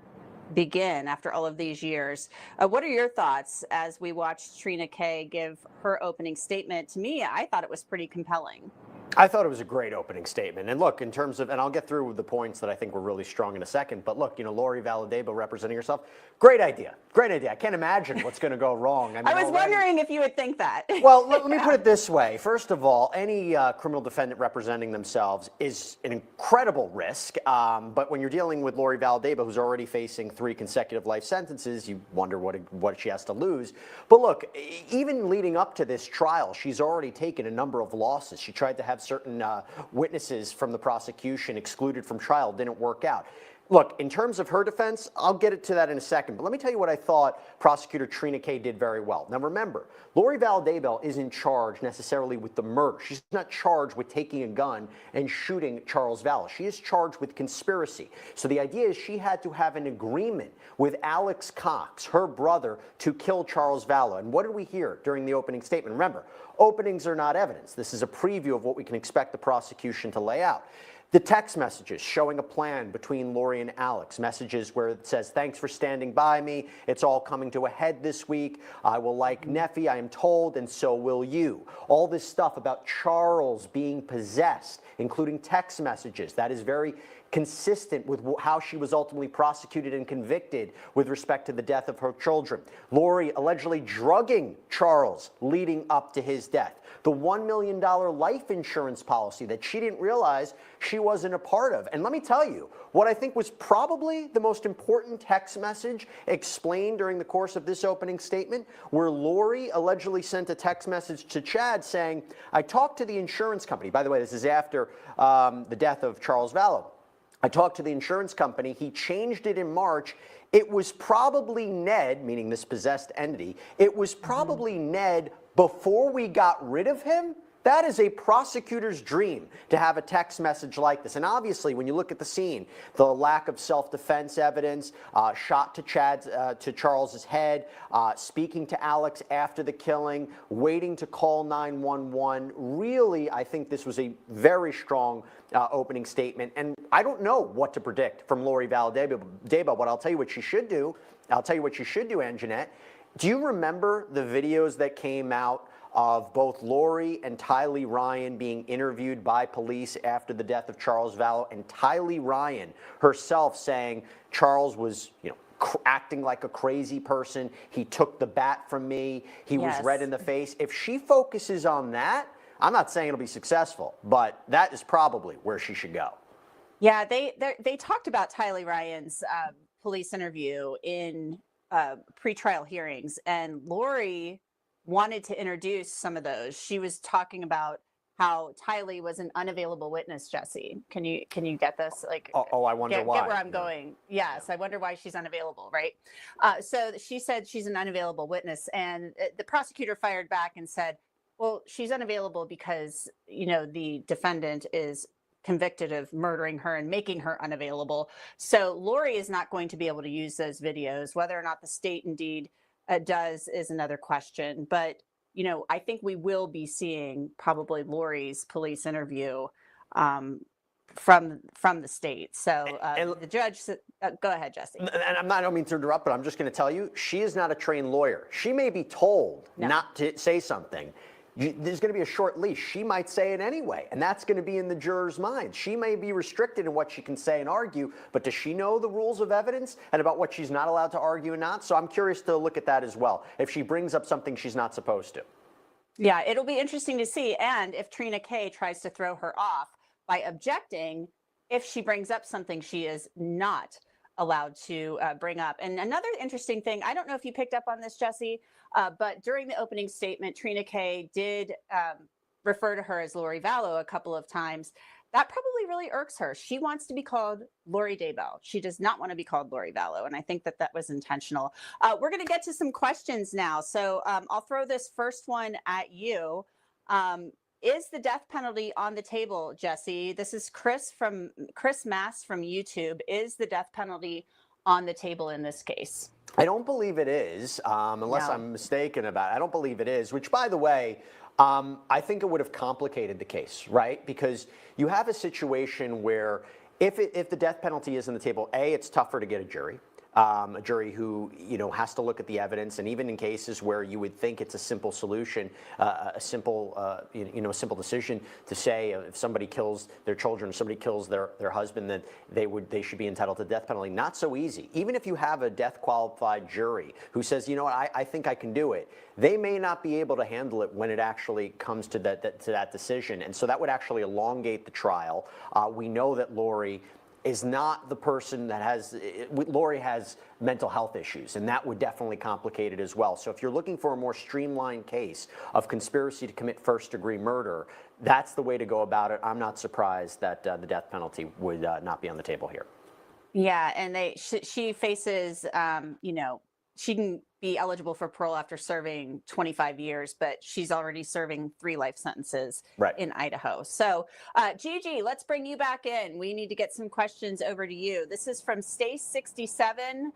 begin after all of these years. What are your thoughts as we watched Trina K give her opening statement? To me, I thought it was pretty compelling.
I thought it was a great opening statement. And look, in terms of, and I'll get through the points that I think were really strong in a second, but look, Lori Vallow Daybell representing herself, great idea. Great idea. I can't imagine what's going to go wrong.
I was wondering if you would think that.
Well, let me put it this way. First of all, any criminal defendant representing themselves is an incredible risk. But when you're dealing with Lori Vallow Daybell, who's already facing 3 consecutive life sentences, you wonder what she has to lose. But look, even leading up to this trial, she's already taken a number of losses. She tried to have certain witnesses from the prosecution excluded from trial. Didn't work out. Look, in terms of her defense, I'll get to that in a second, but let me tell you what I thought Prosecutor Trina K did very well. Now remember, Lori Vallow Daybell isn't charged necessarily with the murder. She's not charged with taking a gun and shooting Charles Vallow. She is charged with conspiracy. So the idea is she had to have an agreement with Alex Cox, her brother, to kill Charles Vallow. And what did we hear during the opening statement? Remember, openings are not evidence. This is a preview of what we can expect the prosecution to lay out. The text messages showing a plan between Lori and Alex, messages where it says, thanks for standing by me. It's all coming to a head this week. I will like nephew, I am told, and so will you. All this stuff about Charles being possessed, including text messages. That is very consistent with how she was ultimately prosecuted and convicted with respect to the death of her children. Lori allegedly drugging Charles leading up to his death. The $1 million life insurance policy that she didn't realize she wasn't a part of. And let me tell you, what I think was probably the most important text message explained during the course of this opening statement, where Lori allegedly sent a text message to Chad saying, I talked to the insurance company. By the way, this is after the death of Charles Vallow. I talked to the insurance company. He changed it in March. It was probably Ned, meaning this possessed entity, it was probably Ned before we got rid of him. That is a prosecutor's dream to have a text message like this. And obviously, when you look at the scene, the lack of self-defense evidence, shot to Charles's head, speaking to Alex after the killing, waiting to call 911. Really, I think this was a very strong opening statement. And I don't know what to predict from Lori Vallow Daybell, but I'll tell you what she should do. I'll tell you what she should do, Anjanette. Do you remember the videos that came out of both Lori and Tylee Ryan being interviewed by police after the death of Charles Vallow, and Tylee Ryan herself saying Charles was, acting like a crazy person. He took the bat from me. He was red in the face. If she focuses on that, I'm not saying it'll be successful, but that is probably where she should go.
Yeah, they talked about Tylee Ryan's police interview in pretrial hearings, and Lori wanted to introduce some of those. She was talking about how Tylee was an unavailable witness, Jesse. Can you get this? Like,
I wonder why.
Get where I'm going. Yes, I wonder why she's unavailable, right? So she said she's an unavailable witness, and the prosecutor fired back and said, well, she's unavailable because, the defendant is convicted of murdering her and making her unavailable. So Lori is not going to be able to use those videos. Whether or not the state indeed does is another question. But, I think we will be seeing probably Lori's police interview from the state. So the judge said, go ahead, Jesse.
And I don't mean to interrupt, but I'm just going to tell you, she is not a trained lawyer. She may be told not to say something. There's going to be a short leash. She might say it anyway, and that's going to be in the juror's mind. She may be restricted in what she can say and argue, but does she know the rules of evidence and about what she's not allowed to argue and not? So I'm curious to look at that as well, if she brings up something she's not supposed to.
Yeah, it'll be interesting to see. And if Trina K tries to throw her off by objecting, if she brings up something she is not allowed to bring up. And another interesting thing, I don't know if you picked up on this, Jesse, but during the opening statement, Trina K did refer to her as Lori Vallow a couple of times. That probably really irks her. She wants to be called Lori Daybell. She does not want to be called Lori Vallow, and I think that was intentional. We're going to get to some questions now. So I'll throw this first one at you. Is the death penalty on the table, Jesse? This is Chris Mass from YouTube. Is the death penalty on the table in this case?
I don't believe it is, unless
No.
I'm mistaken about it. I don't believe it is, which, by the way, I think it would have complicated the case, right? Because you have a situation where if the death penalty is on the table, A, it's tougher to get a jury who, has to look at the evidence. And even in cases where you would think it's a simple solution, a simple decision to say if somebody kills their children, somebody kills their husband, then they should be entitled to death penalty. Not so easy. Even if you have a death qualified jury who says, you know what, I think I can do it, they may not be able to handle it when it actually comes to that decision. And so that would actually elongate the trial. We know that Lori is not the person that has, Lori has mental health issues, and that would definitely complicate it as well. So if you're looking for a more streamlined case of conspiracy to commit first-degree murder, that's the way to go about it. I'm not surprised that the death penalty would not be on the table here.
Yeah, and she faces, she can be eligible for parole after serving 25 years, but she's already serving 3 life sentences in Idaho. So, Gigi, let's bring you back in. We need to get some questions over to you. This is from Stace67.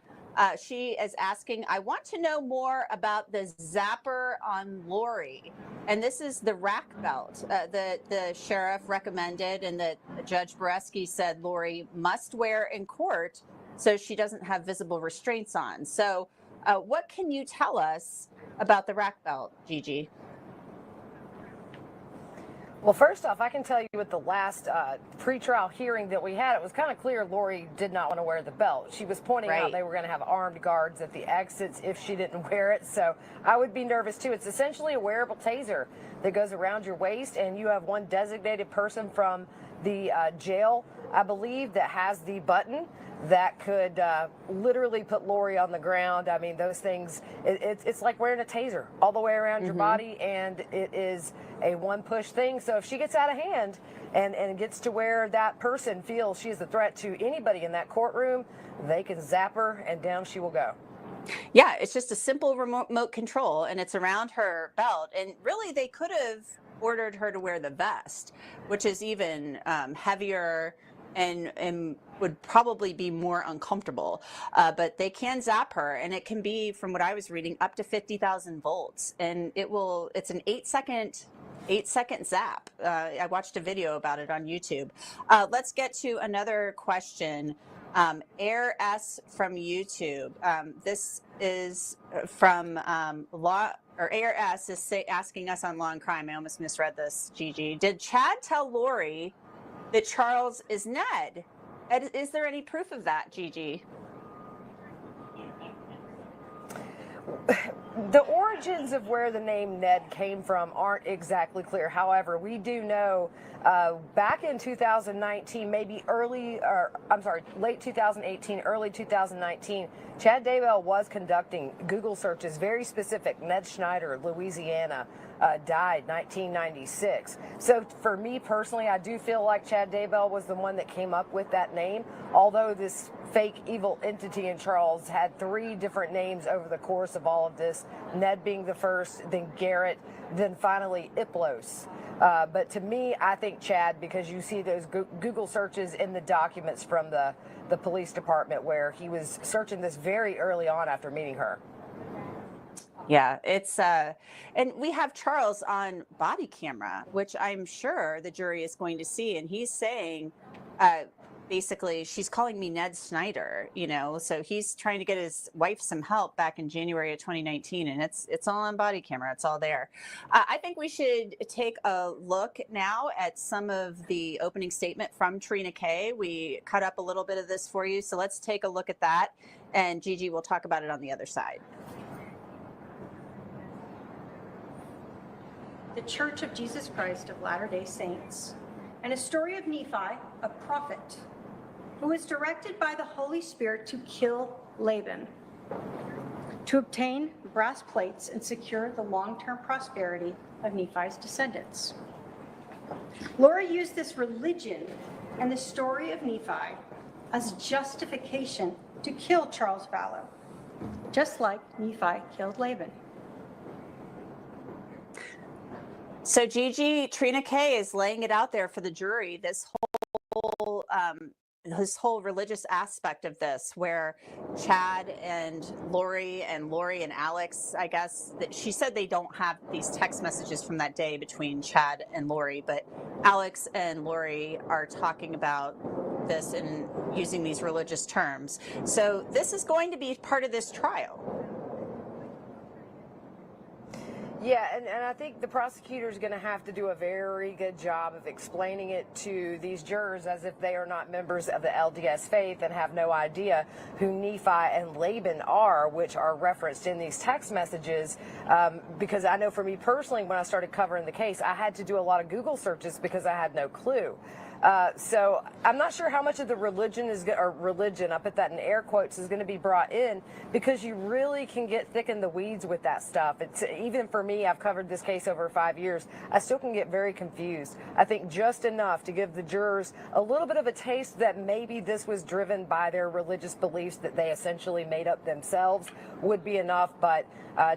She is asking, I want to know more about the zapper on Lori. And this is the rack belt that the sheriff recommended and that Judge Boreski said Lori must wear in court so she doesn't have visible restraints on. So what can you tell us about the rack belt, Gigi?
Well, first off, I can tell you with the last pretrial hearing that we had, it was kind of clear Lori did not want to wear the belt. She was pointing out they were going to have armed guards at the exits if she didn't wear it. So I would be nervous, too. It's essentially a wearable taser that goes around your waist, and you have one designated person from the jail, I believe, that has the button that could literally put Lori on the ground. I mean, those things, it's like wearing a taser all the way around your body, and it is a one-push thing. So if she gets out of hand and gets to where that person feels she's a threat to anybody in that courtroom, they can zap her, and down she will go.
Yeah, it's just a simple remote control, and it's around her belt. And really, they could have ordered her to wear the vest, which is even heavier and would probably be more uncomfortable. But they can zap her, and it can be, from what I was reading, up to 50,000 volts. And it's an 8-second zap. I watched a video about it on YouTube. Let's get to another question. Air S from YouTube. This is from Air S is asking us on Law and Crime. I almost misread this, Gigi. Did Chad tell Lori that Charles is Ned? Is there any proof of that, Gigi?
The origins of where the name Ned came from aren't exactly clear. However, we do know back in 2019, late 2018, early 2019, Chad Daybell was conducting Google searches, very specific. Ned Schneider, Louisiana, died 1996. So for me personally, I do feel like Chad Daybell was the one that came up with that name, although this fake evil entity in Charles had 3 different names over the course of all of this, Ned being the first, then Garrett, then finally Iplos. But to me, I think Chad, because you see those Google searches in the documents from the police department where he was searching this very early on after meeting her.
Yeah, it's and we have Charles on body camera, which I'm sure the jury is going to see, and he's saying basically, she's calling me Ned Schneider, so he's trying to get his wife some help back in January of 2019, and it's all on body camera. It's all there. I think we should take a look now at some of the opening statement from Trina K. We cut up a little bit of this for you, so let's take a look at that, and Gigi will talk about it on the other side.
The Church of Jesus Christ of Latter-day Saints, and a story of Nephi, a prophet, who was directed by the Holy Spirit to kill Laban, to obtain brass plates and secure the long-term prosperity of Nephi's descendants. Laura used this religion and the story of Nephi as justification to kill Charles Vallow, just like Nephi killed Laban.
So Gigi, Trina K is laying it out there for the jury, this whole religious aspect of this, where Chad and Lori and Alex, I guess, that she said they don't have these text messages from that day between Chad and Lori, but Alex and Lori are talking about this and using these religious terms. So this is going to be part of this trial.
Yeah, and I think the prosecutor's going to have to do a very good job of explaining it to these jurors as if they are not members of the LDS faith and have no idea who Nephi and Laban are, which are referenced in these text messages. Because I know for me personally, when I started covering the case, I had to do a lot of Google searches because I had no clue. So I'm not sure how much of the religion, I put that in air quotes, is going to be brought in, because you really can get thick in the weeds with that stuff. It's even for me, I've covered this case over 5 years, I still can get very confused. I think just enough to give the jurors a little bit of a taste that maybe this was driven by their religious beliefs that they essentially made up themselves would be enough. But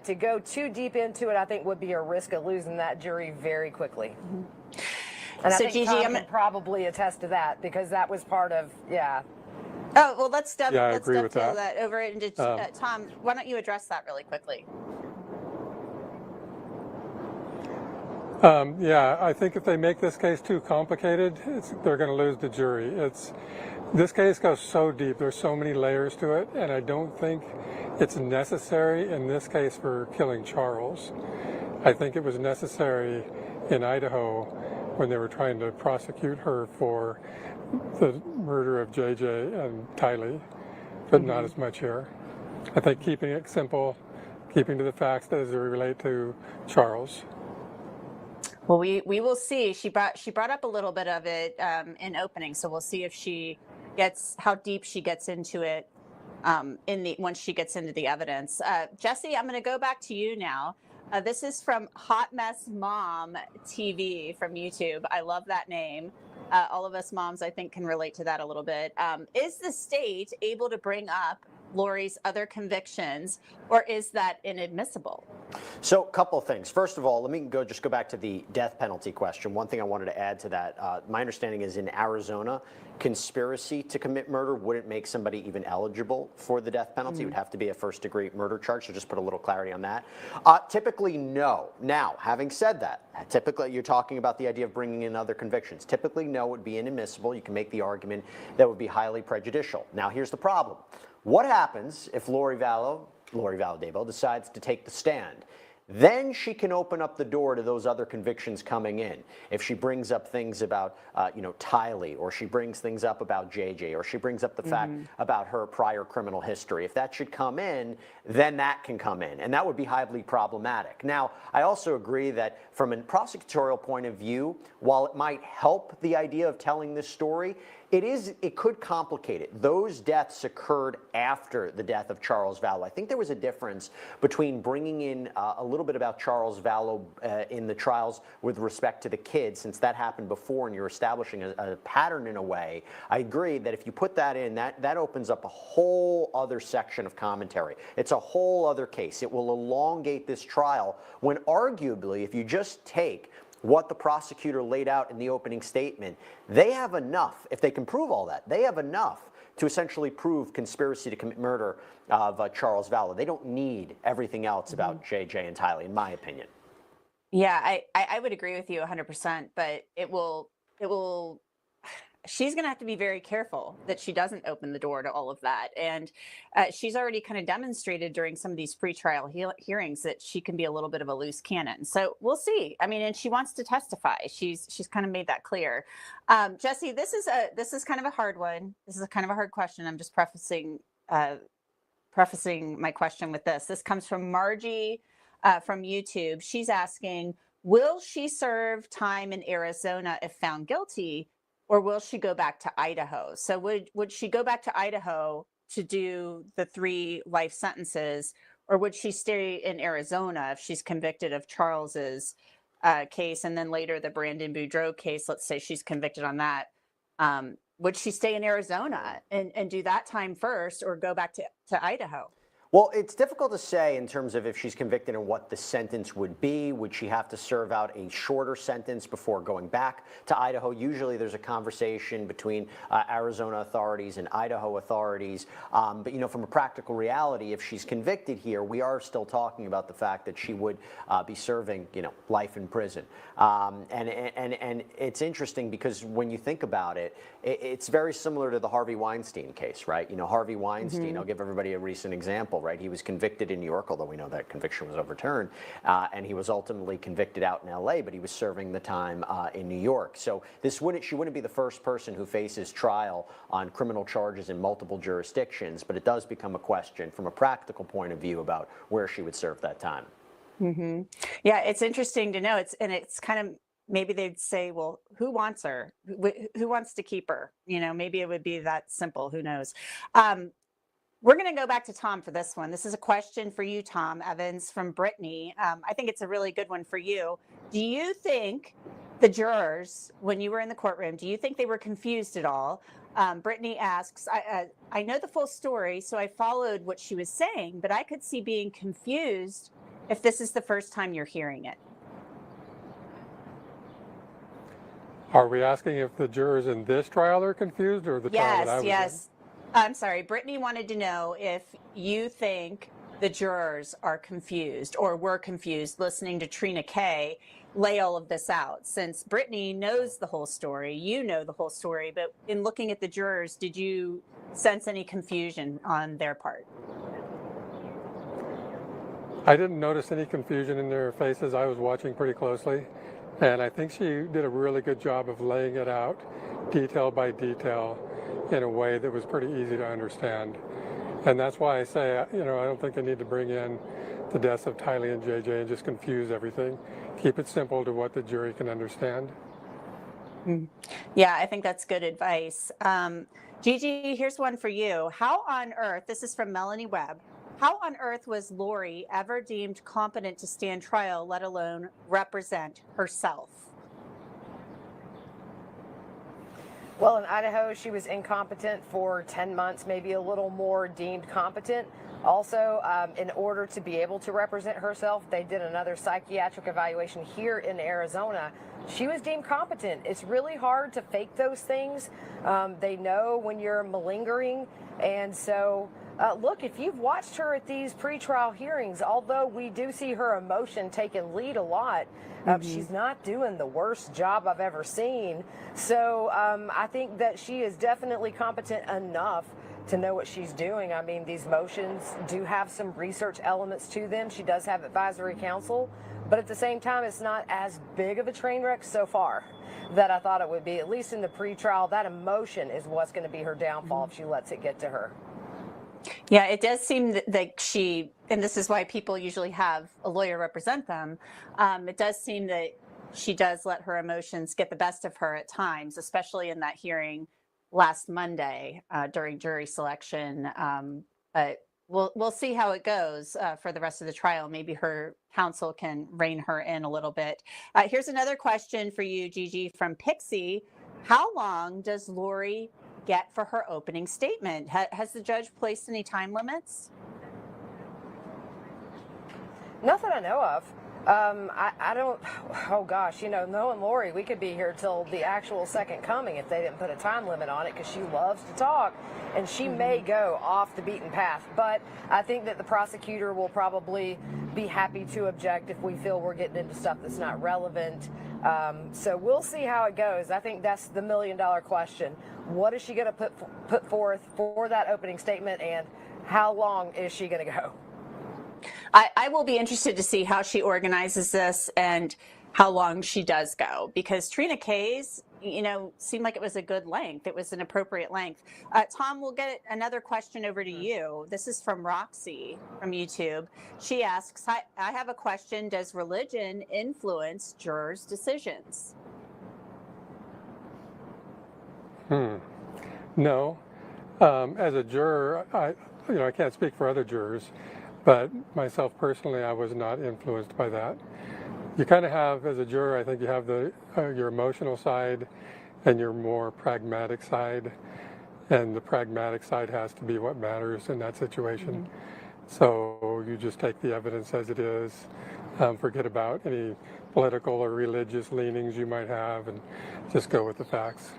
to go too deep into it, I think would be a risk of losing that jury very quickly. Mm-hmm. And so I think Tom can probably attest to that, because that was part of, yeah.
Oh, well, let's dovetail
that
over into Tom. Why don't you address that really quickly?
Yeah, I think if they make this case too complicated, they're going to lose the jury. This case goes so deep. There's so many layers to it, and I don't think it's necessary in this case for killing Charles. I think it was necessary in Idaho when they were trying to prosecute her for the murder of JJ and Tylee, but not as much here. I think keeping it simple, keeping to the facts as they relate to Charles.
Well, we will see. She brought up a little bit of it in opening, so we'll see if she gets how deep she gets into it once she gets into the evidence. Jesse, I'm going to go back to you now. This is from Hot Mess Mom TV from YouTube. I love that name. All of us moms, I think, can relate to that a little bit. Is the state able to bring up Lori's other convictions, or is that inadmissible?
So a couple of things. First of all, let me go back to the death penalty question. One thing I wanted to add to that, my understanding is in Arizona, conspiracy to commit murder wouldn't make somebody even eligible for the death penalty. It would have to be a first-degree murder charge, so just put a little clarity on that. Typically, no. Now, having said that, typically you're talking about the idea of bringing in other convictions. Typically, no would be inadmissible. You can make the argument that would be highly prejudicial. Now, here's the problem. What happens if Lori Vallow Daybell decides to take the stand? Then she can open up the door to those other convictions coming in. If she brings up things about, Tylee, or she brings things up about JJ, or she brings up the fact about her prior criminal history, if that should come in, then that can come in, and that would be highly problematic. Now, I also agree that from a prosecutorial point of view, while it might help the idea of telling this story, it could complicate it. Those deaths occurred after the death of Charles Vallow. I think there was a difference between bringing in a little bit about Charles Vallow in the trials with respect to the kids, since that happened before and you're establishing a pattern in a way. I agree that if you put that in, that opens up a whole other section of commentary. It's a whole other case. It will elongate this trial when arguably, if you just take what the prosecutor laid out in the opening statement, they have enough, if they can prove all that, they have enough to essentially prove conspiracy to commit murder of Charles Vallow. They don't need everything else about JJ and Tylee, in my opinion.
Yeah, I would agree with you 100%, but it will, she's going to have to be very careful that she doesn't open the door to all of that. And she's already kind of demonstrated during some of these pretrial hearings that she can be a little bit of a loose cannon. So we'll see. I mean, and she wants to testify. She's kind of made that clear. Jesse, this is kind of a hard one. This is kind of a hard question. I'm just prefacing my question with this. This comes from Margie from YouTube. She's asking, will she serve time in Arizona if found guilty, or will she go back to Idaho? So would she go back to Idaho to do the 3 life sentences, or would she stay in Arizona if she's convicted of Charles's case, and then later the Brandon Boudreaux case, let's say she's convicted on that, would she stay in Arizona and do that time first, or go back to Idaho?
Well, it's difficult to say in terms of if she's convicted and what the sentence would be. Would she have to serve out a shorter sentence before going back to Idaho? Usually there's a conversation between Arizona authorities and Idaho authorities. But, you know, from a practical reality, if she's convicted here, we are still talking about the fact that she would be serving, you know, life in prison. And it's interesting because when you think about it, it's very similar to the Harvey Weinstein case, right? You know, Harvey Weinstein, I'll give everybody a recent example, right? He was convicted in New York, although we know that conviction was overturned, and he was ultimately convicted out in LA, but he was serving the time in New York. So she wouldn't be the first person who faces trial on criminal charges in multiple jurisdictions, but it does become a question from a practical point of view about where she would serve that time.
Yeah, it's interesting to know. It's kind of, maybe they'd say, well, who wants her? Who wants to keep her? You know, maybe it would be that simple. Who knows? We're going to go back to Tom for this one. This is a question for you, Tom Evans, from Brittany. I think it's a really good one for you. Do you think the jurors, when you were in the courtroom, do you think they were confused at all? Brittany asks, I know the full story, so I followed what she was saying, but I could see being confused if this is the first time you're hearing it.
Are we asking if the jurors in this trial are confused or the trial that I was in?
Yes. I'm sorry. Brittany wanted to know if you think the jurors are confused or were confused listening to Trina K lay all of this out. Since Brittany knows the whole story, you know the whole story, but in looking at the jurors, did you sense any confusion on their part?
I didn't notice any confusion in their faces. I was watching pretty closely, and I think she did a really good job of laying it out detail by detail in a way that was pretty easy to understand. And that's why I say, you know, I don't think they need to bring in the deaths of Tylee and JJ and just confuse everything. Keep it simple to what the jury can understand.
Yeah, I think that's good advice. Gigi, here's one for you. How on earth, this is from Melanie Webb, how on earth was Lori ever deemed competent to stand trial, let alone represent herself?
Well, in Idaho, she was incompetent for 10 months, maybe a little more deemed competent. Also, in order to be able to represent herself, they did another psychiatric evaluation here in Arizona. She was deemed competent. It's really hard to fake those things. They know when you're malingering. And so, look, if you've watched her at these pretrial hearings, although we do see her emotion taking lead a lot, she's not doing the worst job I've ever seen. So I think that she is definitely competent enough to know what she's doing. I mean, these motions do have some research elements to them. She does have advisory counsel, but at the same time, it's not as big of a train wreck so far that I thought it would be. At least in the pretrial, that emotion is what's going to be her downfall if she lets it get to her.
Yeah, it does seem that she, and this is why people usually have a lawyer represent them, it does seem that she does let her emotions get the best of her at times, especially in that hearing last Monday during jury selection. But we'll see how it goes for the rest of the trial. Maybe her counsel can rein her in a little bit. Here's another question for you, Gigi, from Pixie. How long does Lori get for her opening statement? Has the judge placed any time limits?
Not that I know of. I don't, oh gosh, you know, knowing Lori, we could be here till the actual second coming if they didn't put a time limit on it, because she loves to talk and she may go off the beaten path. But I think that the prosecutor will probably be happy to object if we feel we're getting into stuff that's not relevant. So we'll see how it goes. I think that's the $1 million question. What is she going to put forth for that opening statement, and how long is she going to go?
I will be interested to see how she organizes this and how long she does go, because Trina K's, you know, seemed like it was a good length. It was an appropriate length. Tom, we'll get another question over to you. This is from Roxy from YouTube. She asks, I have a question. Does religion influence jurors' decisions?
No. As a juror, I can't speak for other jurors, but myself personally, I was not influenced by that. You kind of have, as a juror, I think you have your emotional side and your more pragmatic side, and the pragmatic side has to be what matters in that situation. So you just take the evidence as it is, forget about any political or religious leanings you might have, and just go with the facts.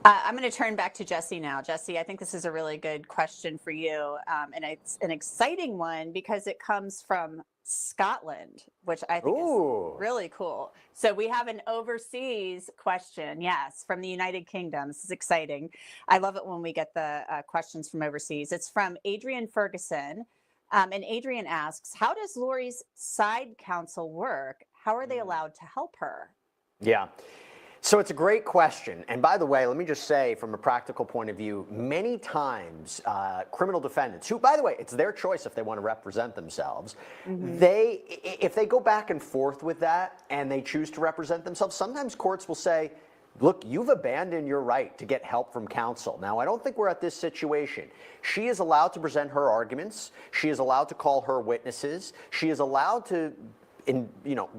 I'm going to turn back to Jesse now. Jesse, I think this is a really good question for you, and it's an exciting one because it comes from Scotland, which I think is really cool. So we have an overseas question, yes, from the United Kingdom. This is exciting. I love it when we get the questions from overseas. It's from Adrian Ferguson, and Adrian asks, how does Lori's side counsel work? How are they allowed to help her?
Yeah. So it's a great question. And by the way, let me just say from a practical point of view, many times criminal defendants, who, by the way, it's their choice if they want to represent themselves, if they go back and forth with that and they choose to represent themselves, sometimes courts will say, look, you've abandoned your right to get help from counsel. Now, I don't think we're at this situation. She is allowed to present her arguments. She is allowed to call her witnesses. She is allowed to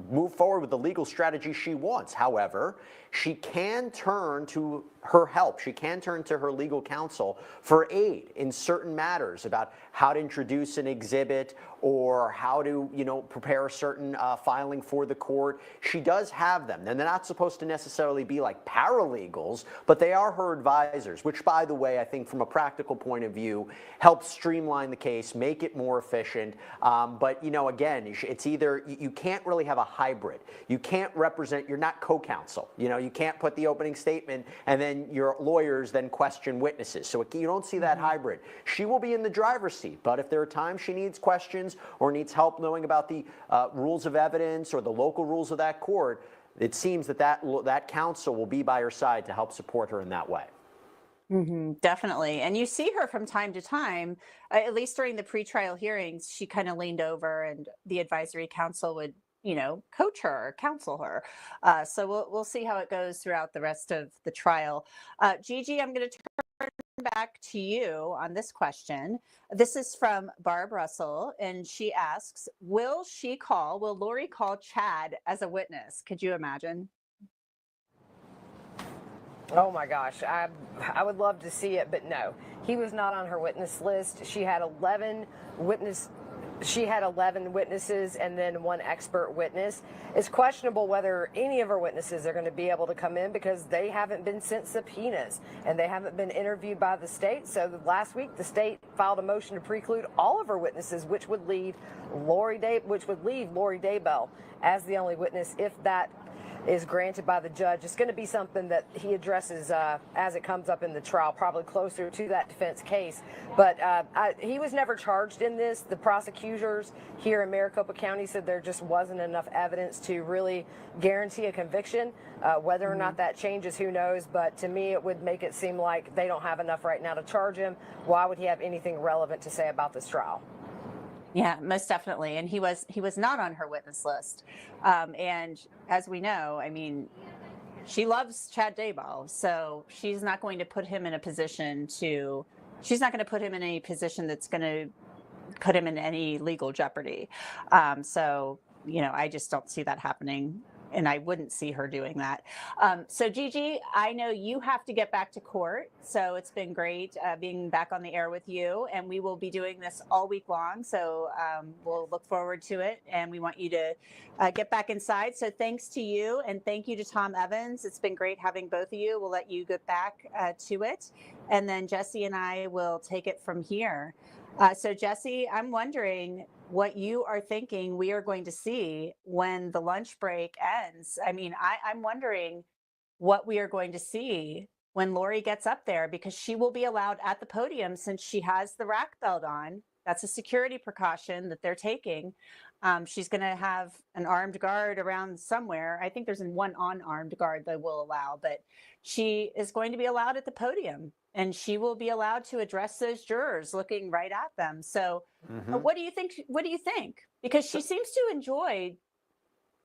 move forward with the legal strategy she wants. However, she can turn to her help. She can turn to her legal counsel for aid in certain matters about how to introduce an exhibit or how to, prepare a certain filing for the court. She does have them. And they're not supposed to necessarily be like paralegals, but they are her advisors, which, by the way, I think from a practical point of view, helps streamline the case, make it more efficient. But, again, it's either, you can't really have a hybrid. You can't represent, you're not co-counsel. You can't put the opening statement and then your lawyers then question witnesses. So you don't see that hybrid. She will be in the driver's seat, but if there are times she needs questions or needs help knowing about the rules of evidence or the local rules of that court, it seems that counsel will be by her side to help support her in that way.
Definitely. And you see her from time to time, at least during the pretrial hearings, she kind of leaned over and the advisory counsel would coach her, counsel her. So we'll see how it goes throughout the rest of the trial. Gigi, I'm going to turn back to you on this question. This is from Barb Russell, and she asks, will Lori call Chad as a witness? Could you imagine?
Oh my gosh, I would love to see it, but no. He was not on her witness list. She had 11 witnesses and then one expert witness. It's questionable whether any of her witnesses are going to be able to come in because they haven't been sent subpoenas and they haven't been interviewed by the state. So last week, the state filed a motion to preclude all of her witnesses, which would leave Lori Daybell as the only witness if that is granted by the judge. It's going to be something that he addresses as it comes up in the trial, probably closer to that defense case. But he was never charged in this. The prosecutors here in Maricopa County said there just wasn't enough evidence to really guarantee a conviction. Whether or not that changes, who knows? But to me, it would make it seem like they don't have enough right now to charge him. Why would he have anything relevant to say about this trial?
Yeah, most definitely. And he was not on her witness list. And as we know, I mean, she loves Chad Daybell, so she's not going to put him in a position that's going to put him in any legal jeopardy. So, I just don't see that happening. And I wouldn't see her doing that. So Gigi, I know you have to get back to court. So it's been great being back on the air with you. And we will be doing this all week long. So we'll look forward to it. And we want you to get back inside. So thanks to you. And thank you to Tom Evans. It's been great having both of you. We'll let you get back to it. And then Jesse and I will take it from here. So Jesse, I'm wondering what you are thinking we are going to see when the lunch break ends. I mean, I'm wondering what we are going to see when Lori gets up there, because she will be allowed at the podium since she has the rack belt on. That's a security precaution that they're taking. She's going to have an armed guard around somewhere. I think there's one unarmed guard they will allow, but she is going to be allowed at the podium. And she will be allowed to address those jurors looking right at them. So what do you think? What do you think? Because she seems to enjoy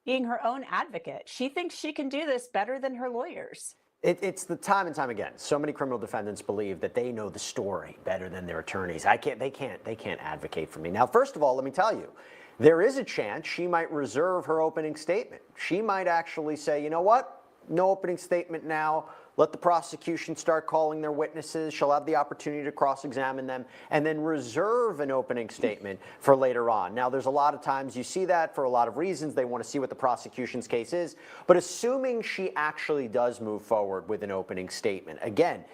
being her own advocate. She thinks she can do this better than her lawyers.
It's the time and time again. So many criminal defendants believe that they know the story better than their attorneys. They can't advocate for me. Now, first of all, let me tell you, there is a chance she might reserve her opening statement. She might actually say, you know what? No opening statement now. let the prosecution start calling their witnesses. She'll have the opportunity to cross-examine them and then reserve an opening statement for later on. Now, there's a lot of times you see that for a lot of reasons. They want to see what the prosecution's case is. But assuming she actually does move forward with an opening statement, again,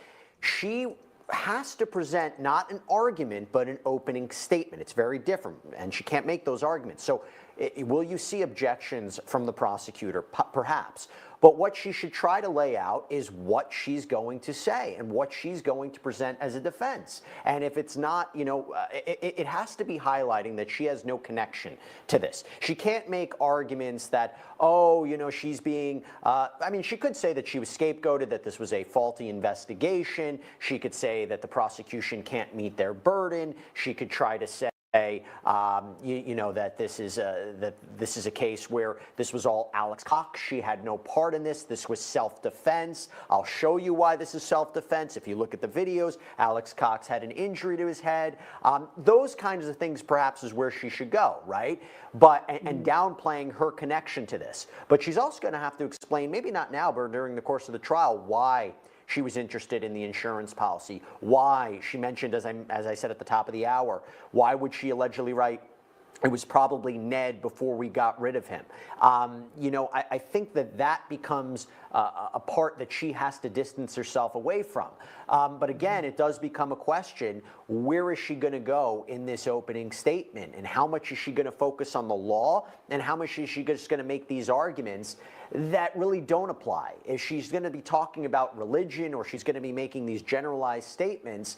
she has to present not an argument, but an opening statement. It's very different, and she can't make those arguments. So will you see objections from the prosecutor? Perhaps. But what she should try to lay out is what she's going to say and what she's going to present as a defense. And if it's not, it has to be highlighting that she has no connection to this. She can't make arguments that, she's being, she could say that she was scapegoated, that this was a faulty investigation. She could say that the prosecution can't meet their burden. She could try to say, that this is a case where this was all Alex Cox. She had no part in this. This was self-defense. I'll show you why this is self-defense. If you look at the videos, Alex Cox had an injury to his head. Those kinds of things perhaps is where she should go, right? But and downplaying her connection to this. But she's also going to have to explain, maybe not now, but during the course of the trial, why she was interested in the insurance policy, why she mentioned, as I said at the top of the hour, why would she allegedly write, it was probably Ned before we got rid of him. I think that becomes a part that she has to distance herself away from. But again, it does become a question, where is she going to go in this opening statement? And how much is she going to focus on the law? And how much is she just going to make these arguments that really don't apply? If she's going to be talking about religion or she's going to be making these generalized statements,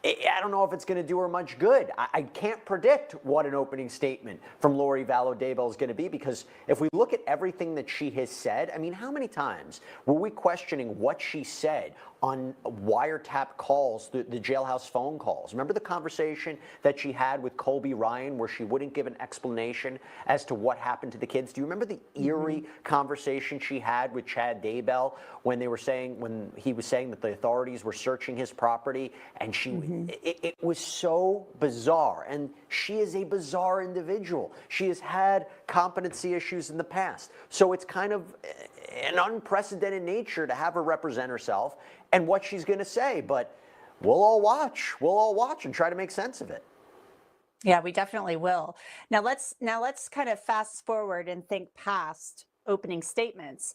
I don't know if it's going to do her much good. I can't predict what an opening statement from Lori Vallow Daybell is going to be, because if we look at everything that she has said, how many times were we questioning what she said on wiretap calls, the jailhouse phone calls? Remember the conversation that she had with Colby Ryan where she wouldn't give an explanation as to what happened to the kids? Do you remember the eerie conversation she had with Chad Daybell when he was saying that the authorities were searching his property, and it was so bizarre. And she is a bizarre individual. She has had competency issues in the past. So it's kind of an unprecedented nature to have her represent herself and what she's going to say. But we'll all watch and try to make sense of it.
Yeah, we definitely will. Now let's kind of fast forward and think past opening statements,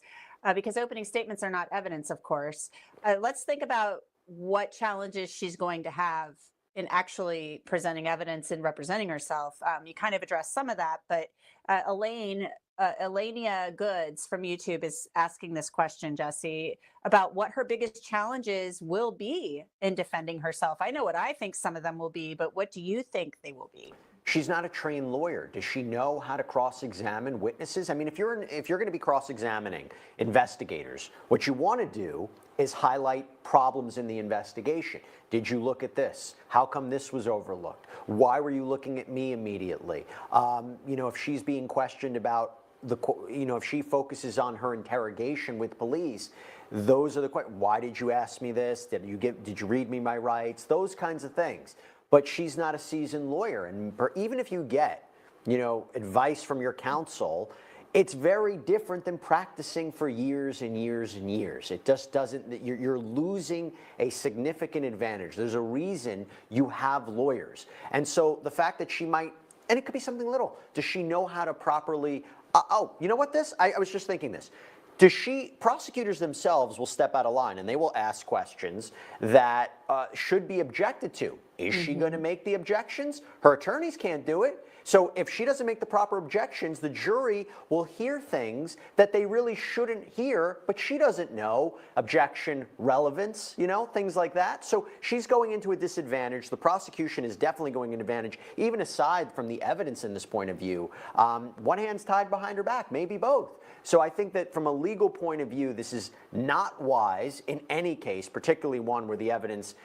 because opening statements are not evidence, of course. Let's think about what challenges she's going to have in actually presenting evidence and representing herself. You kind of addressed some of that, but Elenia Goods from YouTube is asking this question, Jesse, about what her biggest challenges will be in defending herself. I know what I think some of them will be, but what do you think they will be?
She's not a trained lawyer. Does she know how to cross-examine witnesses? If you're going to be cross-examining investigators, what you want to do is highlight problems in the investigation. Did you look at this? How come this was overlooked? Why were you looking at me immediately? If she's being questioned about if she focuses on her interrogation with police, those are the questions. Why did you ask me this? Did you read me my rights? Those kinds of things. But she's not a seasoned lawyer, and even if you get, advice from your counsel, it's very different than practicing for years and years and years. It just doesn't, you're losing a significant advantage. There's a reason you have lawyers. And so the fact that she might, and it could be something little, does she know how to properly, you know what I was just thinking this. Prosecutors themselves will step out of line and they will ask questions that should be objected to. Is she going to make the objections? Her attorneys can't do it. So if she doesn't make the proper objections, the jury will hear things that they really shouldn't hear, but she doesn't know. Objection relevance, things like that. So she's going into a disadvantage. The prosecution is definitely going into advantage, even aside from the evidence in this point of view. One hand's tied behind her back, maybe both. So I think that from a legal point of view, this is not wise in any case, particularly one where the evidence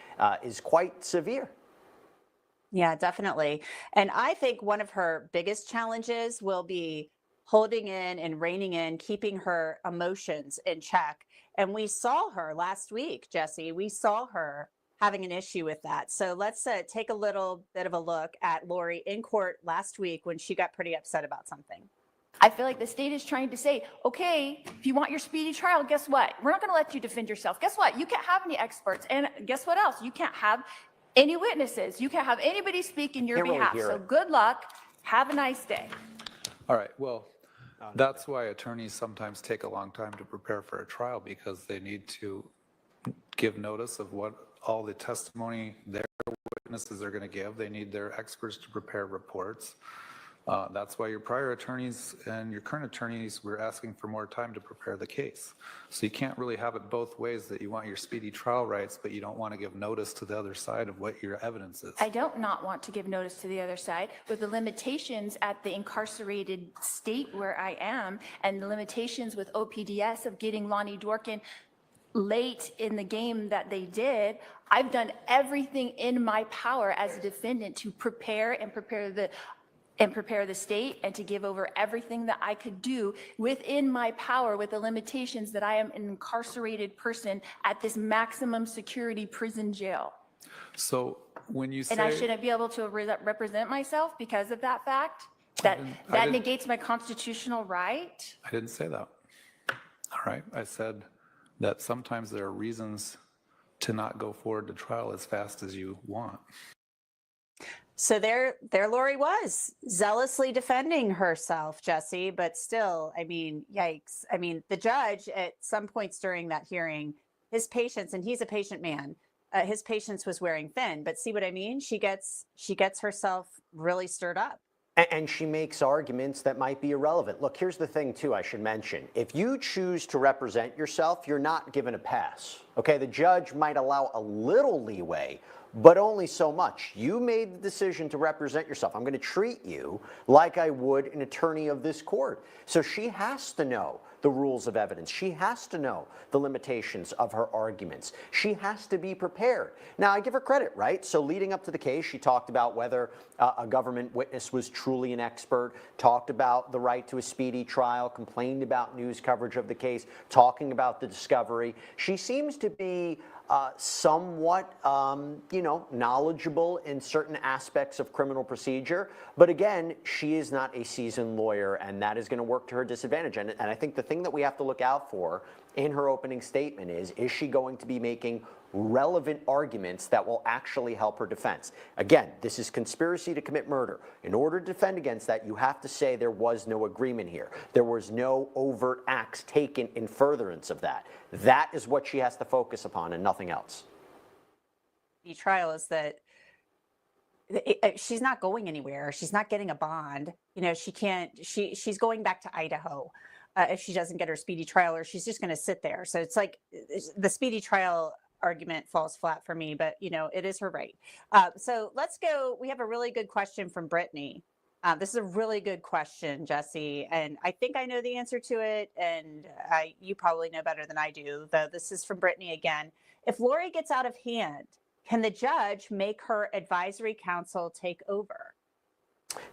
is quite severe.
Yeah, definitely. And I think one of her biggest challenges will be holding in and reining in, keeping her emotions in check. And we saw her last week, Jesse. We saw her having an issue with that. So let's take a little bit of a look at Lori in court last week when she got pretty upset about something.
I feel like the state is trying to say, okay, if you want your speedy trial, guess what? We're not going to let you defend yourself. Guess what? You can't have any experts. And guess what else? You can't have any witnesses. You can't have anybody speak in your
Can't really
behalf.
hear
So
it.
good luck. Have a nice day.
All right, well, that's why attorneys sometimes take a long time to prepare for a trial, because they need to give notice of what all the testimony their witnesses are going to give. They need their experts to prepare reports. That's why your prior attorneys and your current attorneys were asking for more time to prepare the case. So you can't really have it both ways, that you want your speedy trial rights, but you don't want to give notice to the other side of what your evidence is.
I don't not want to give notice to the other side with the limitations at the incarcerated state where I am, and the limitations with OPDS of getting Lonnie Dworkin late in the game that they did. I've done everything in my power as a defendant to prepare the state and to give over everything that I could do within my power, with the limitations that I am an incarcerated person at this maximum security prison jail.
So when you say...
And I shouldn't be able to represent myself because of that fact? That negates my constitutional right?
I didn't say that. All right, I said that sometimes there are reasons to not go forward to trial as fast as you want.
So there Lori was zealously defending herself, Jesse, but still, I mean, yikes. I mean, the judge at some points during that hearing, his patience, and he's a patient man, his patience was wearing thin. But see what I mean? She gets herself really stirred up.
And she makes arguments that might be irrelevant. Look, here's the thing, too, I should mention. If you choose to represent yourself, you're not given a pass. Okay, the judge might allow a little leeway, but only so much. You made the decision to represent yourself. I'm going to treat you like I would an attorney of this court. So she has to know the rules of evidence. She has to know the limitations of her arguments. She has to be prepared. Now, I give her credit, right? So leading up to the case, she talked about whether a government witness was truly an expert, talked about the right to a speedy trial, complained about news coverage of the case, talking about the discovery. She seems to be somewhat, knowledgeable in certain aspects of criminal procedure. But again, she is not a seasoned lawyer, and that is going to work to her disadvantage. And I think the thing that we have to look out for in her opening statement is she going to be making relevant arguments that will actually help her defense? Again, this is conspiracy to commit murder. In order to defend against that, you have to say there was no agreement here. There was no overt acts taken in furtherance of that. That is what she has to focus upon and nothing else.
The trial is that she's not going anywhere. She's not getting a bond. She's going back to Idaho if she doesn't get her speedy trial, or she's just going to sit there. So it's like the speedy trial argument falls flat for me, but it is her right. So let's go. We have a really good question from Brittany. This is a really good question, Jesse, and I think I know the answer to it, and you probably know better than I do, though. This is from Brittany again. If Lori gets out of hand, can the judge make her advisory council take over?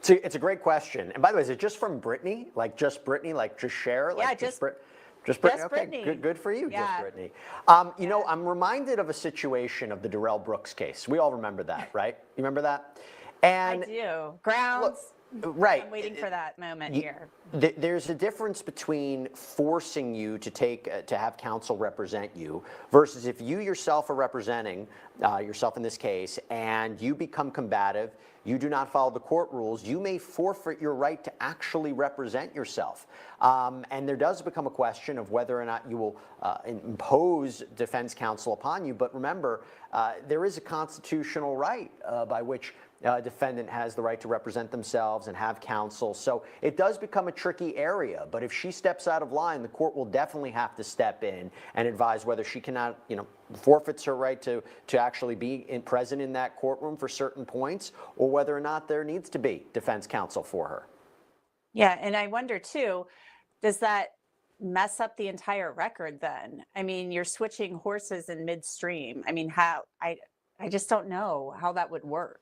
It's a great question. And by the way, is it just from Brittany? Like just Brittany? Like just share? Like
yeah, just Brittany.
Just Brittany. Okay, good for you, yeah. Just Brittany. I'm reminded of a situation of the Darrell Brooks case. We all remember that, right? You remember that? And
I do. Grounds.
Right.
I'm waiting for that moment here.
There's a difference between forcing you to have counsel represent you versus if you yourself are representing yourself in this case and you become combative, you do not follow the court rules, you may forfeit your right to actually represent yourself. And there does become a question of whether or not you will impose defense counsel upon you. But remember, there is a constitutional right by which a defendant has the right to represent themselves and have counsel. So it does become a tricky area. But if she steps out of line, the court will definitely have to step in and advise whether she cannot, forfeits her right to actually be present in that courtroom for certain points, or whether or not there needs to be defense counsel for her.
Yeah, and I wonder too, does that mess up the entire record then? I mean, you're switching horses in midstream. I mean, I just don't know how that would work.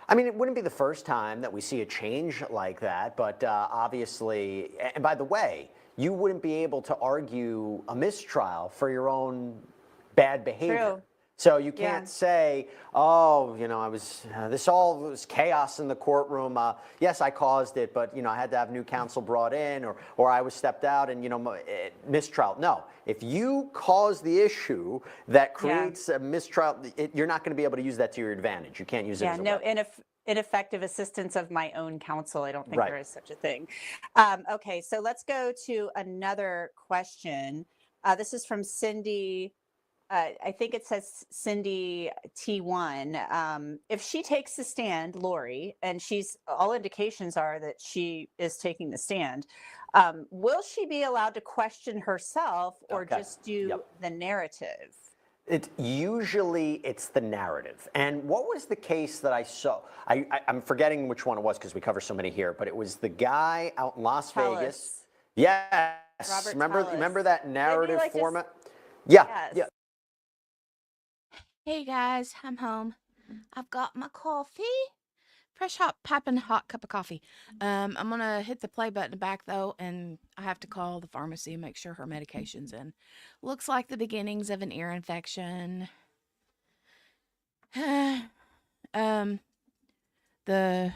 I mean, it wouldn't be the first time that we see a change like that, but obviously, and by the way, you wouldn't be able to argue a mistrial for your own bad behavior.
True.
So you can't say, oh, you know, I was, this all was chaos in the courtroom. Yes, I caused it, but, you know, I had to have new counsel brought in, or I was stepped out and, you know, mistrial. No, if you cause the issue that creates a mistrial, you're not going to be able to use that to your advantage. You can't use it as a weapon.
Ineffective assistance of my own counsel. I don't think there is such a thing. Okay, so let's go to another question. This is from Cindy. I think it says Cindy T1. If she takes the stand, Lori, and all indications are that she is taking the stand, will she be allowed to question herself or just do the narrative?
Usually it's the narrative. And what was the case that I saw? I'm forgetting which one it was because we cover so many here, but it was the guy out in Las Vegas. Yes. Remember that narrative format? Yeah.
Hey guys, I'm home. I've got my coffee. Fresh hot piping hot cup of coffee. I'm gonna hit the play button back though, and I have to call the pharmacy and make sure her medication's in. Looks like the beginnings of an ear infection. The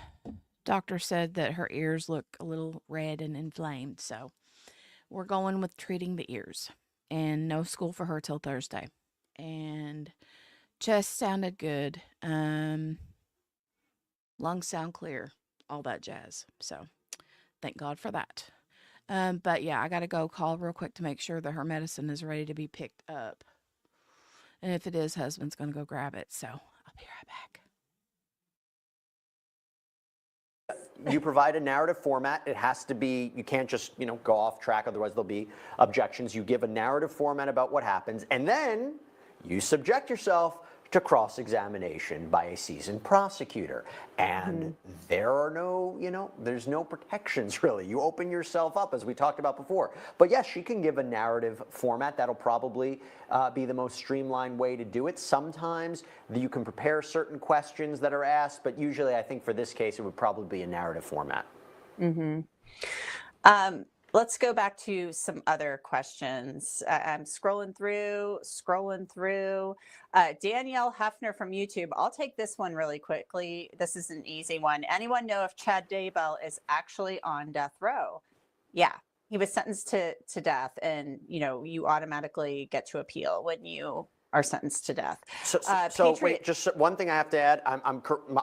doctor said that her ears look a little red and inflamed, so we're going with treating the ears. And no school for her till Thursday. And chest sounded good. Lungs sound clear. All that jazz. So thank God for that. But yeah, I got to go call real quick to make sure that her medicine is ready to be picked up. And if it is, husband's going to go grab it. So I'll be right back.
You provide a narrative format. It has to be, you can't just, you know, go off track, otherwise there'll be objections. You give a narrative format about what happens, and then you subject yourself to cross-examination by a seasoned prosecutor. And there are no, you know, there's no protections really. You open yourself up, as we talked about before. But yes, she can give a narrative format. That'll probably be the most streamlined way to do it. Sometimes you can prepare certain questions that are asked, but usually I think for this case, it would probably be a narrative format.
Let's go back to some other questions. I'm scrolling through. Danielle Hefner from YouTube. I'll take this one really quickly. This is an easy one. Anyone know if Chad Daybell is actually on death row? Yeah, he was sentenced to death, and you know, you automatically get to appeal when you are sentenced to death.
So wait, just one thing I have to add.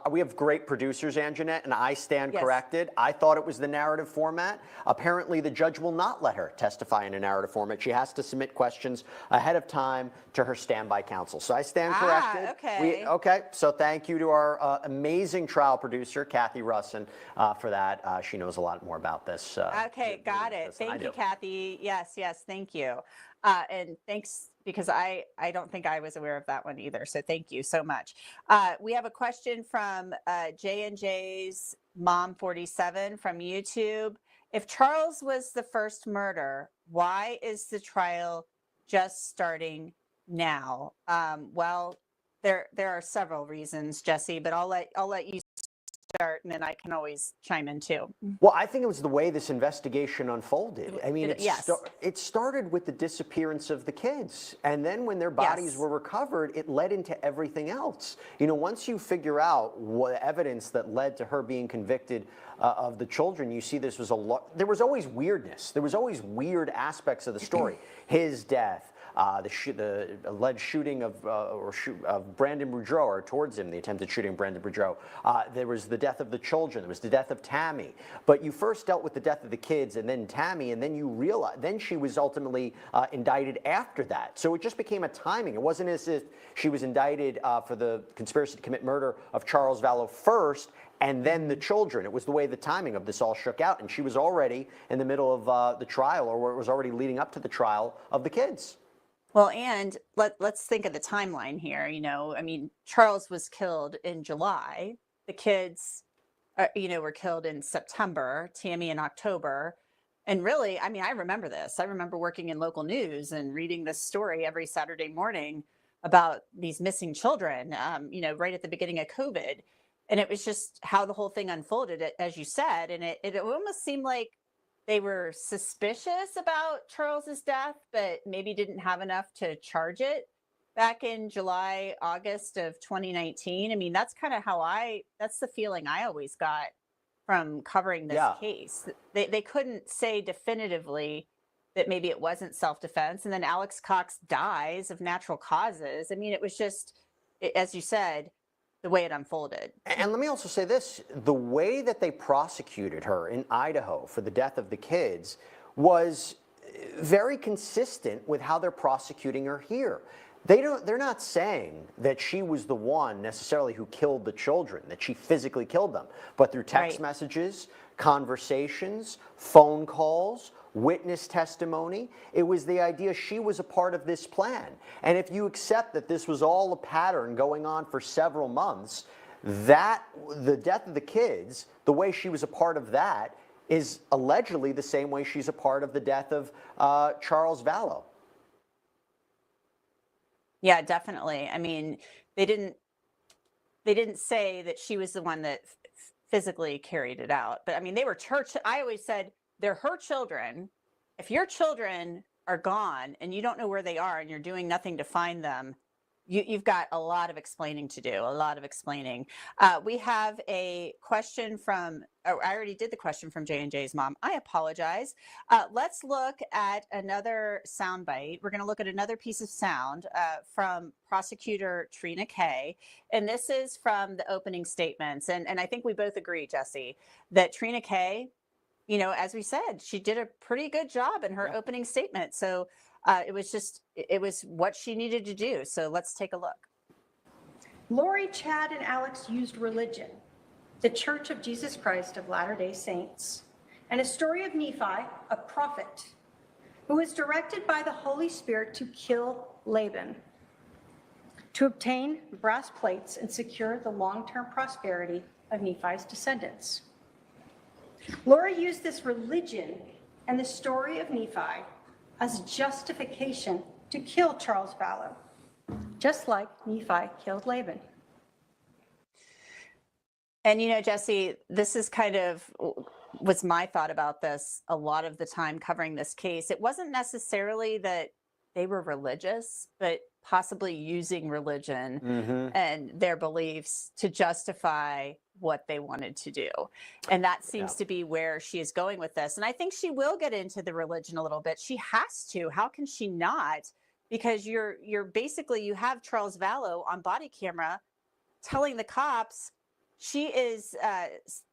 We have great producers, Anjanette, and I stand corrected. I thought it was the narrative format. Apparently, the judge will not let her testify in a narrative format. She has to submit questions ahead of time to her standby counsel. So I stand corrected.
Okay.
So thank you to our amazing trial producer, Kathy Russin, for that. She knows a lot more about this.
Okay, got it. Thank you, Kathy. Yes, thank you. And thanks, because I don't think I was aware of that one either. So thank you so much. We have a question from J&J's Mom 47 from YouTube. If Charles was the first murder, why is the trial just starting now? Well, there are several reasons, Jesse, but I'll let you start, and then I can always chime in too.
Well, I think it was the way this investigation unfolded. I mean, it started with the disappearance of the kids. And then when their bodies were recovered, it led into everything else. You know, once you figure out what evidence that led to her being convicted of the children, you see this was there was always weirdness. There was always weird aspects of the story. His death. The alleged shooting of Brandon Boudreaux, or towards him, the attempted shooting of Brandon Boudreaux. There was the death of the children. There was the death of Tammy. But you first dealt with the death of the kids, and then Tammy, and then you realize, then she was ultimately indicted after that. So it just became a timing. It wasn't as if she was indicted for the conspiracy to commit murder of Charles Vallow first, and then the children. It was the way the timing of this all shook out, and she was already in the middle of the trial, or it was already leading up to the trial of the kids.
Well, and let's think of the timeline here. You know, I mean, Charles was killed in July. The kids, were killed in September, Tammy in October. And really, I mean, I remember this. I remember working in local news and reading this story every Saturday morning about these missing children, right at the beginning of COVID. And it was just how the whole thing unfolded, as you said. And it almost seemed like they were suspicious about Charles's death, but maybe didn't have enough to charge it. back in July, August of 2019. I mean, that's kind of that's the feeling I always got from covering this
Yeah.
case. They couldn't say definitively that maybe it wasn't self-defense. And then Alex Cox dies of natural causes. I mean, it was just, as you said, the way it unfolded.
And let me also say this, the way that they prosecuted her in Idaho for the death of the kids was very consistent with how they're prosecuting her here. They're not saying that she was the one necessarily who killed the children, that she physically killed them, but through text messages, conversations, phone calls, witness testimony, it was the idea she was a part of this plan. And if you accept that this was all a pattern going on for several months, that the death of the kids, the way she was a part of that, is allegedly the same way she's a part of the death of Charles Vallow.
Yeah, definitely. I mean, they didn't say that she was the one that physically carried it out. But I mean, they were church. I always said they're her children. If your children are gone and you don't know where they are and you're doing nothing to find them, you've got a lot of explaining to do, a lot of explaining. We have a question from, oh, I already did the question from J&J's mom. I apologize. Let's look at another soundbite. We're going to look at another piece of sound from prosecutor Trina Kay. And this is from the opening statements. And I think we both agree, Jesse, that Trina Kay, you know, as we said, she did a pretty good job in her opening statement. So it was what she needed to do. So let's take a look.
Lori, Chad, and Alex used religion, the Church of Jesus Christ of Latter-day Saints, and a story of Nephi, a prophet, who was directed by the Holy Spirit to kill Laban, to obtain brass plates and secure the long-term prosperity of Nephi's descendants. Lori used this religion and the story of Nephi as justification to kill Charles Vallow, just like Nephi killed Laban.
And, you know, Jesse, this is kind of was my thought about this a lot of the time covering this case. It wasn't necessarily that they were religious, but possibly using religion and their beliefs to justify what they wanted to do. And that seems to be where she is going with this. And I think she will get into the religion a little bit. She has to. How can she not? Because you're basically, you have Charles Vallow on body camera telling the cops she is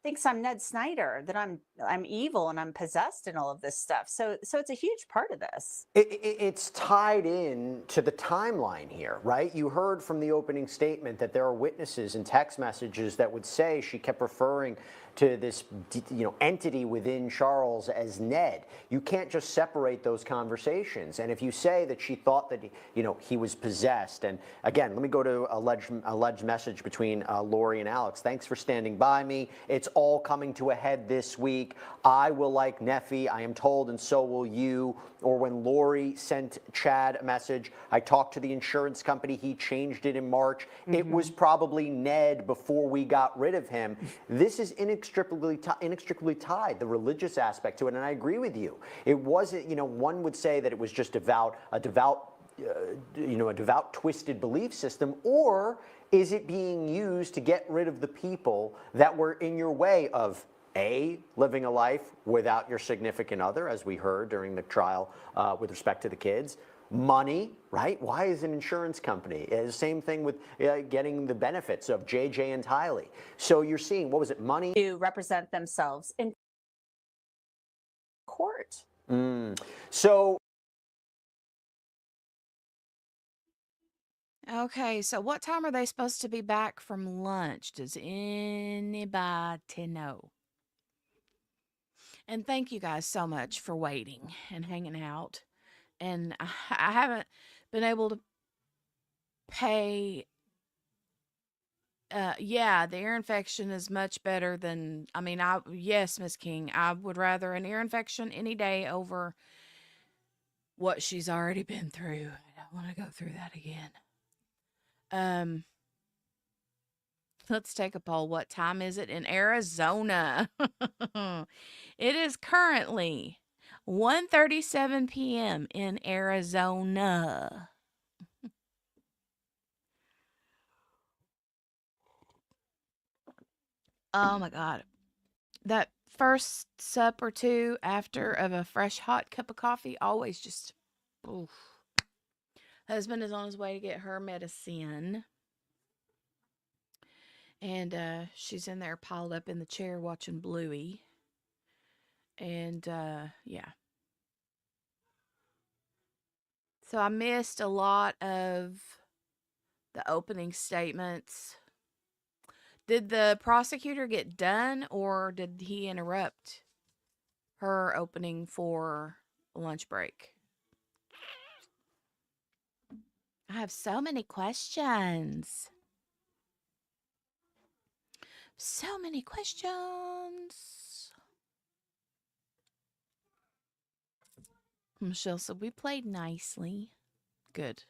thinks I'm Ned Snyder, that I'm evil and I'm possessed and all of this stuff. So it's a huge part of this.
It's tied in to the timeline here, right? You heard from the opening statement that there are witnesses and text messages that would say she kept referring to this, entity within Charles as Ned. You can't just separate those conversations. And if you say that she thought that he was possessed, and again, let me go to alleged message between Lori and Alex. Thanks for standing by me. It's all coming to a head this week. I will like nephew, I am told, and so will you. Or when Lori sent Chad a message, I talked to the insurance company, he changed it in March. It was probably Ned before we got rid of him. This is inextricably tied, the religious aspect to it, and I agree with you. It wasn't, one would say that it was just a devout, twisted belief system, or is it being used to get rid of the people that were in your way of living a life without your significant other, as we heard during the trial with respect to the kids? Money, right? Why is an insurance company? The same thing with getting the benefits of JJ and Tylee. So you're seeing, what was it, money?
To represent themselves in court.
So.
Okay, so what time are they supposed to be back from lunch? Does anybody know? And thank you guys so much for waiting and hanging out. And I haven't been able to pay. The ear infection is much better than, yes, Miss King, I would rather an ear infection any day over what she's already been through. I don't want to go through that again. Let's take a poll. What time is it in Arizona? It is currently 1:37 p.m. in Arizona. Oh my God. That first sup or two after of a fresh hot cup of coffee always just, oof. Husband is on his way to get her medicine. And she's in there piled up in the chair watching Bluey. And yeah. So I missed a lot of the opening statements. Did the prosecutor get done or did he interrupt her opening for lunch break? I have so many questions. So many questions. Michelle said, we played nicely. Good.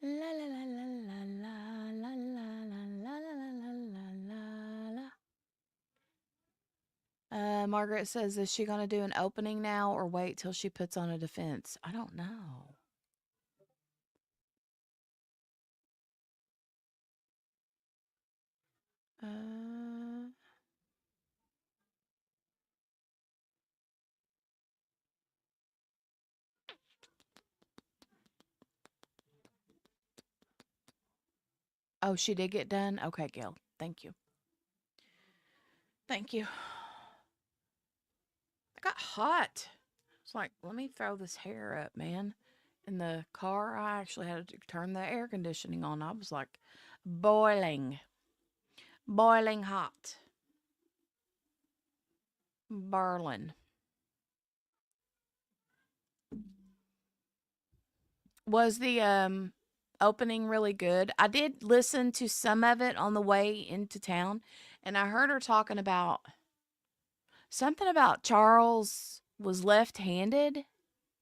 La la la la la la la la la la la la la. Margaret says, is she going to do an opening now or wait till she puts on a defense? I don't know. Oh, she did get done? Okay, Gil. Thank you. Thank you. I got hot. It's like, let me throw this hair up, man. In the car, I actually had to turn the air conditioning on. I was like boiling. Boiling hot. Burling. Was the opening really good? I did listen to some of it on the way into town, and I heard her talking about something about Charles was left-handed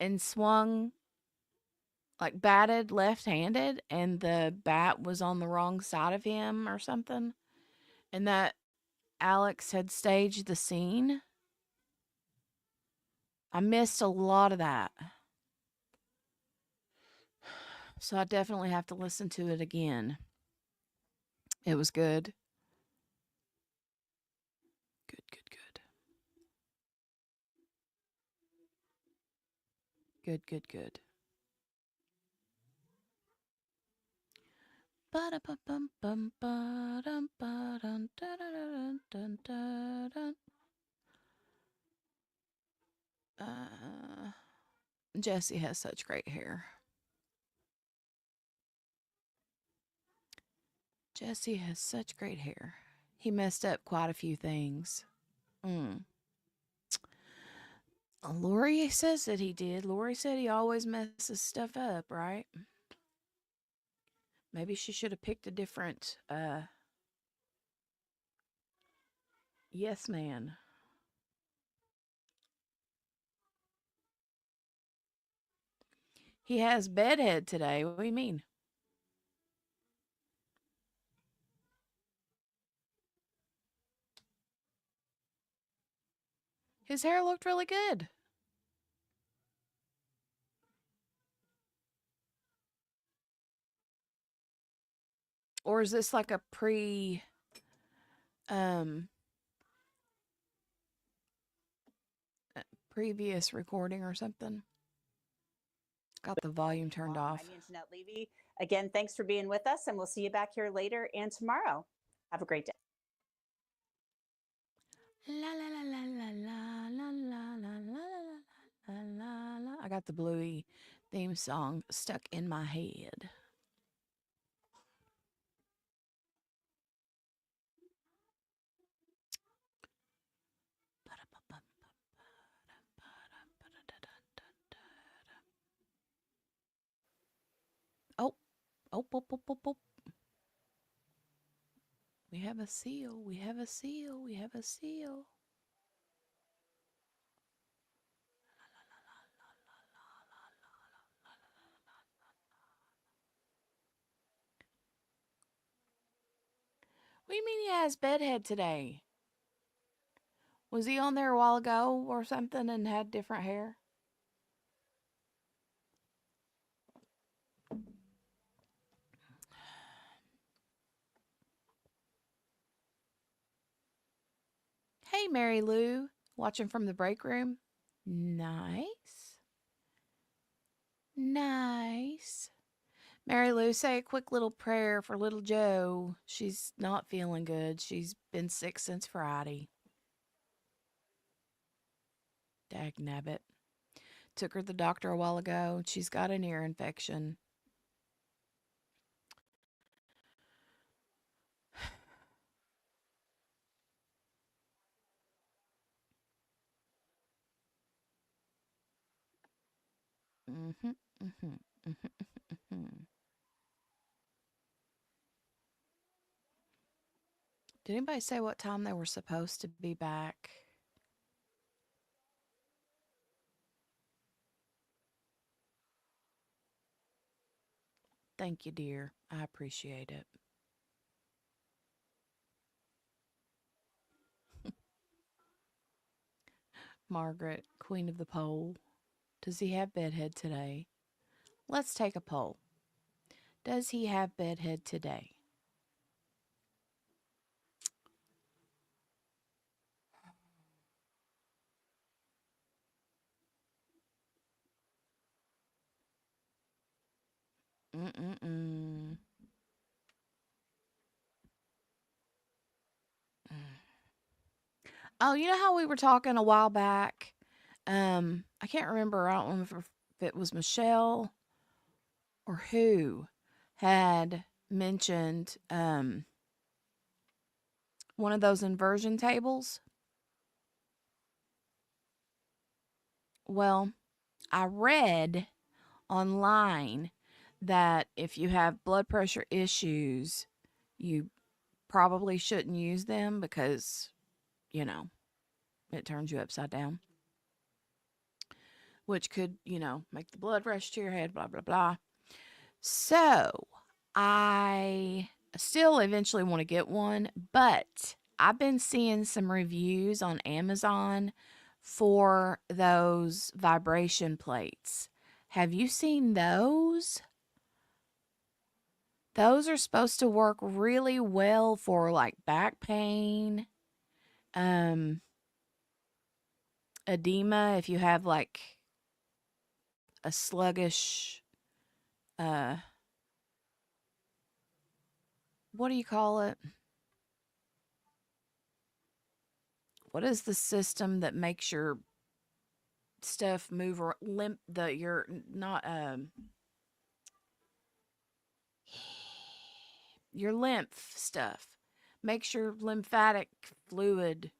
and swung, like batted left-handed, and the bat was on the wrong side of him or something, and that Alex had staged the scene. I missed a lot of that. So I definitely have to listen to it again. It was good. Good, good, good. Good, good, good. Jesse has such great hair. Jesse has such great hair. He messed up quite a few things. Lori says that he did. Lori said he always messes stuff up, right? Maybe she should have picked a different yes man. He has bedhead today. What do you mean? His hair looked really good. Or is this like a previous recording or something? Got the volume turned off.
I'm Antoinette Levy. Again, thanks for being with us, and we'll see you back here later and tomorrow. Have a great day.
La la la la la la la la la la la la. I got the Bluey theme song stuck in my head. Oh, oh, oh, oh, oh, oh. We have a seal. We have a seal. We have a seal. What do you mean he has bedhead today? Was he on there a while ago or something and had different hair? Hey, Mary Lou, watching from the break room. Nice. Nice. Mary Lou, say a quick little prayer for little Joe. She's not feeling good. She's been sick since Friday. Dagnabbit. Took her to the doctor a while ago. She's got an ear infection. Mm-hmm, mm-hmm, mm-hmm, mm-hmm. Did anybody say what time they were supposed to be back? Thank you, dear. I appreciate it. Margaret, Queen of the Poll. Does he have bedhead today? Let's take a poll. Does he have bedhead today? Mm-mm-mm. Oh, you know how we were talking a while back? I can't remember. I don't know if it was Michelle or who had mentioned one of those inversion tables. Well, I read online that if you have blood pressure issues, you probably shouldn't use them because, you know, it turns you upside down, which could, make the blood rush to your head, blah, blah, blah. So I still eventually want to get one, but I've been seeing some reviews on Amazon for those vibration plates. Have you seen those? Those are supposed to work really well for like back pain, edema, if you have like a sluggish, what do you call it? What is the system that makes your stuff move or your not your lymph stuff makes your lymphatic fluid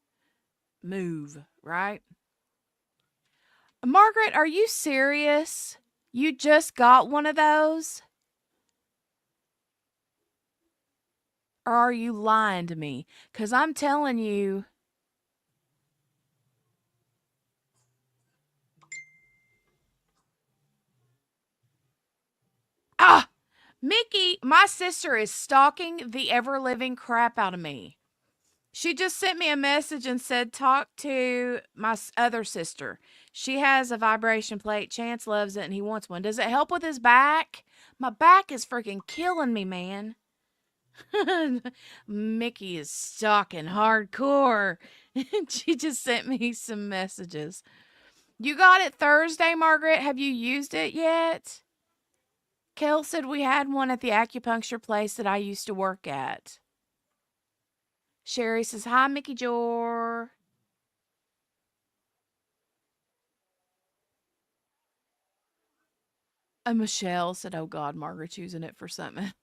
move, right? Margaret, are you serious? You just got one of those? Or are you lying to me? Because I'm telling you. Ah! Mickey, my sister is stalking the ever-living crap out of me. She just sent me a message and said, talk to my other sister. She has a vibration plate. Chance loves it and he wants one. Does it help with his back? My back is freaking killing me, man. Mickey is stalking hardcore. She just sent me some messages. You got it Thursday, Margaret? Have you used it yet? Kel said we had one at the acupuncture place that I used to work at. Sherry says, hi, Mickey Jor. And Michelle said, oh, God, Margaret's using it for something.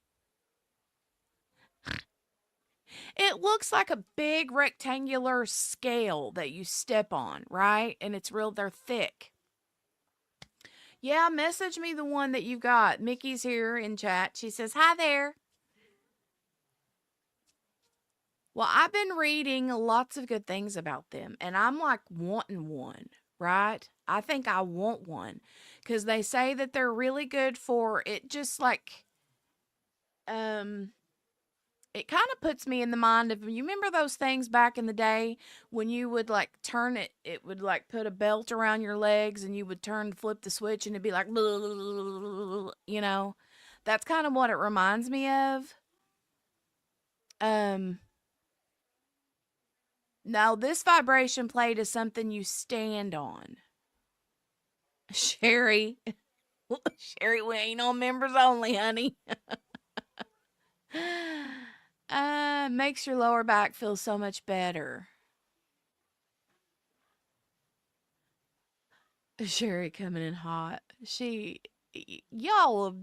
It looks like a big rectangular scale that you step on, right? And they're thick. Yeah, message me the one that you got. Mickey's here in chat. She says, hi there. Well, I've been reading lots of good things about them, and I'm like wanting one, right? I think I want one because they say that they're really good for it. Just like, it kind of puts me in the mind of, you remember those things back in the day when you would like turn it, it would like put a belt around your legs and you would flip the switch and it'd be like, that's kind of what it reminds me of. No, this vibration plate is something you stand on. Sherry. Sherry, we ain't on members only, honey. Makes your lower back feel so much better. Sherry coming in hot. Y'all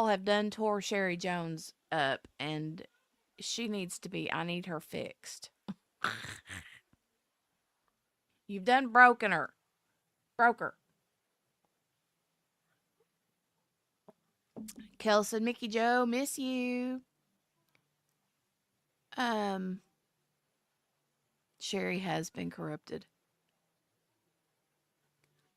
have done tore Sherry Jones up, and she needs to be, I need her fixed. You've done broken her. Broke her. Kelson, Mickey Joe, miss you. Sherry has been corrupted.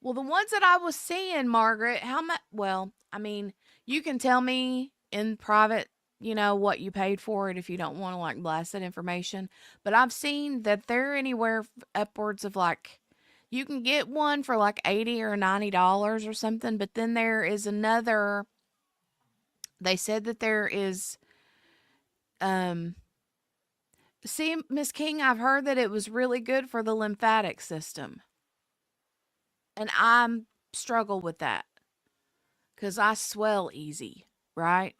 Well, the ones that I was seeing, Margaret, how much? Well, I mean, you can tell me in private, what you paid for it if you don't want to like blast that information. But I've seen that they're anywhere upwards of like, you can get one for like $80 or $90 or something. But then there is another. They said that there is, see, Miss King, I've heard that it was really good for the lymphatic system. And I struggle with that because I swell easy, right?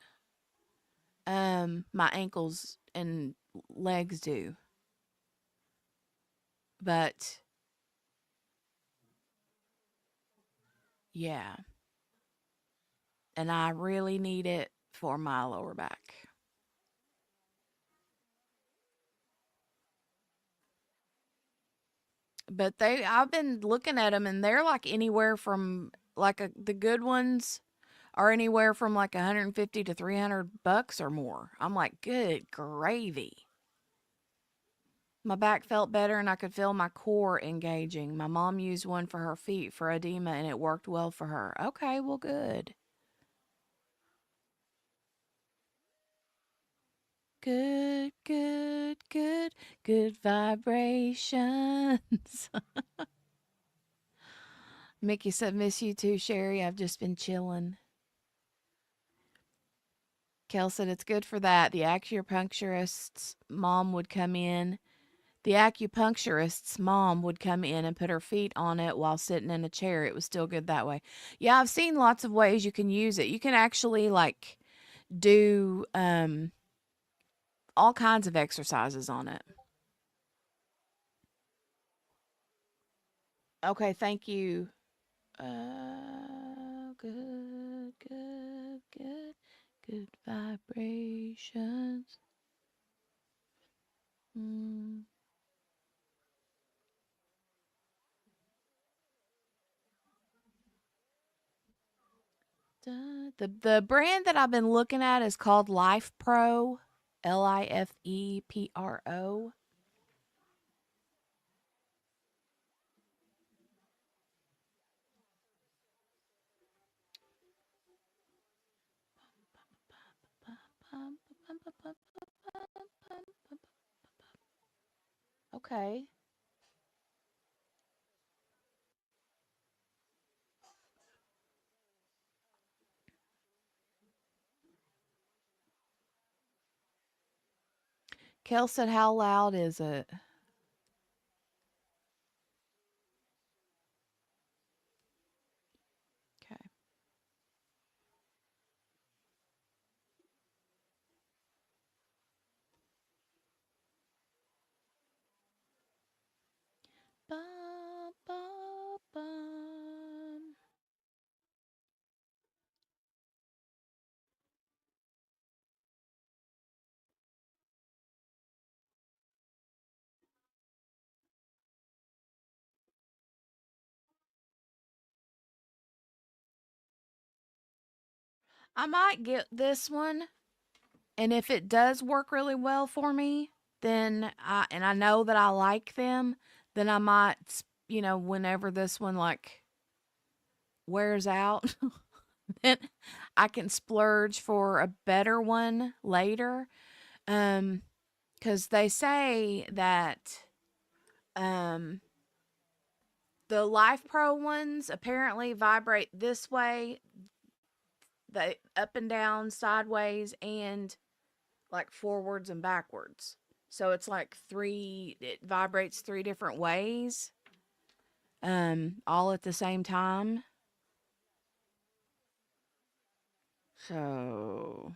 My ankles and legs do. But yeah. And I really need it for my lower back. But I've been looking at them and they're like anywhere from like the good ones are anywhere from like $150 to $300 or more. I'm like, good gravy. My back felt better and I could feel my core engaging. My mom used one for her feet for edema and it worked well for her. Okay, well, good. Good, good, good, good vibrations. Mickey said, miss you too, Sherry. I've just been chilling. Kel said, it's good for that. The acupuncturist's mom would come in. The acupuncturist's mom would come in and put her feet on it while sitting in a chair. It was still good that way. Yeah, I've seen lots of ways you can use it. You can actually like do all kinds of exercises on it. Okay, thank you. Good, good, good, good vibrations. The brand that I've been looking at is called Life Pro, LIFEPRO. Okay. Kel said, how loud is it? Okay. Bum, bum, bum. I might get this one, and if it does work really well for me, then I know that I like them, then I might, whenever this one like wears out, then I can splurge for a better one later. Because they say that the Life Pro ones apparently vibrate this way, the up and down, sideways, and like forwards and backwards. So it's like it vibrates 3 different ways, all at the same time. So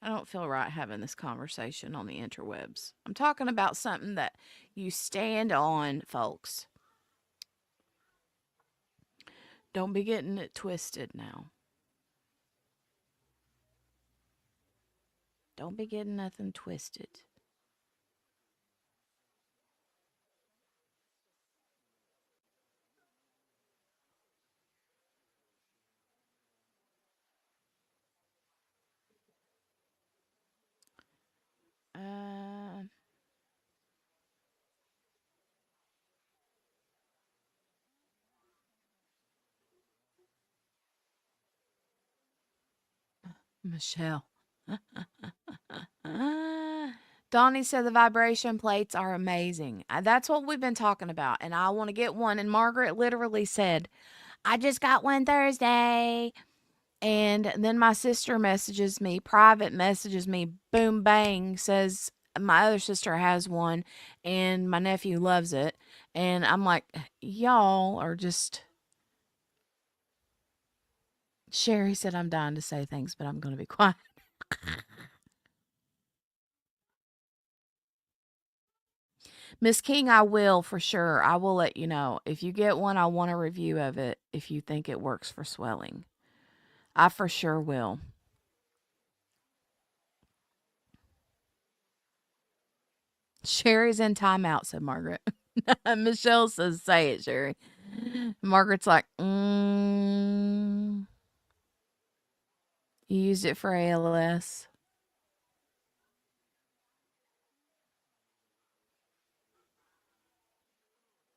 I don't feel right having this conversation on the interwebs. I'm talking about something that you stand on, folks. Don't be getting it twisted now. Don't be getting nothing twisted. Uh, Michelle. Donnie said the vibration plates are amazing. That's what we've been talking about, and I want to get one. And Margaret literally said, I just got one Thursday. And then my sister messages me, private messages me, boom, bang, says my other sister has one and my nephew loves it. And I'm like, y'all are just. Sherry said, I'm dying to say things, but I'm going to be quiet. Miss King, I will for sure. I will let you know. If you get one, I want a review of it if you think it works for swelling. I for sure will. Sherry's in timeout, said Margaret. Michelle says, say it, Sherry. Margaret's like, You used it for ALS.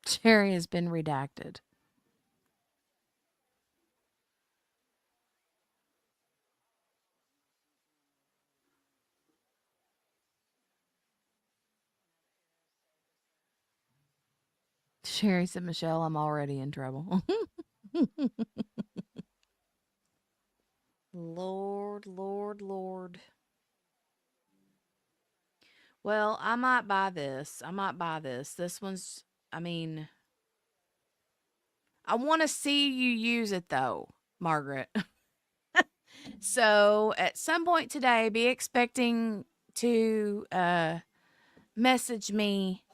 Sherry has been redacted. Sherry said, Michelle, I'm already in trouble. Lord, Lord, Lord. Well, I might buy this. This one's, I mean, I want to see you use it though, Margaret. So at some point today, be expecting to message me,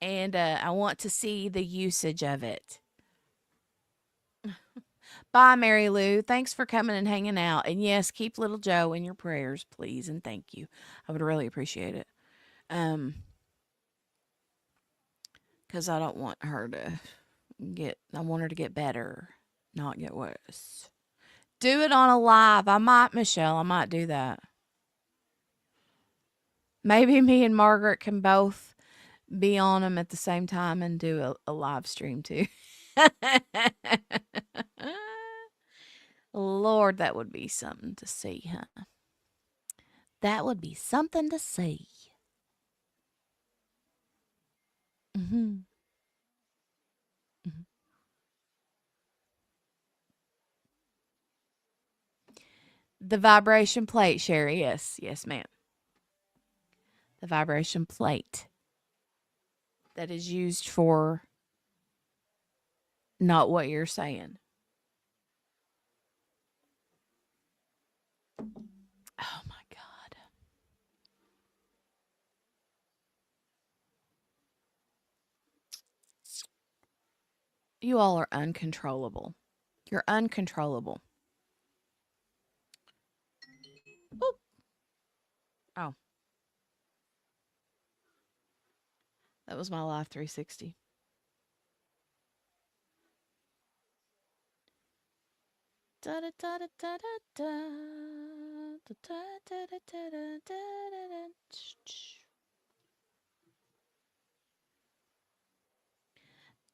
and I want to see the usage of it. Bye, Mary Lou. Thanks for coming and hanging out. And yes, keep little Joe in your prayers, please, and thank you. I would really appreciate it. Because I don't want her to I want her to get better, not get worse. Do it on a live. I might, Michelle. I might do that. Maybe me and Margaret can both be on them at the same time and do a live stream too. Lord, that would be something to see, huh? That would be something to see. Mm-hmm. Mm-hmm. The vibration plate, Sherry. Yes, yes, ma'am. The vibration plate that is used for not what you're saying. Oh my God. You all are uncontrollable. You're uncontrollable. Oop. Oh. That was my Life 360. Da da da da da da da da da da da da da da.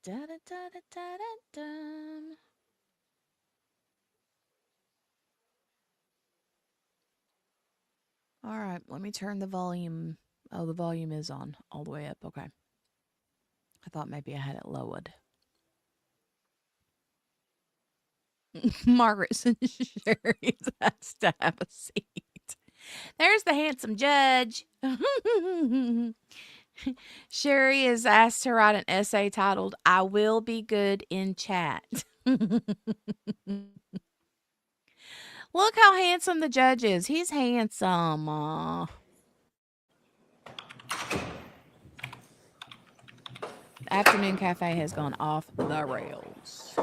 Da da da da da da da. All right, let me turn the volume. Oh, the volume is on all the way up. Okay. I thought maybe I had it lowered. Margaret said Sherry has to have a seat. There's the handsome judge. Sherry is asked to write an essay titled, I Will Be Good in Chat. Look how handsome the judge is. He's handsome. Afternoon cafe has gone off the rails.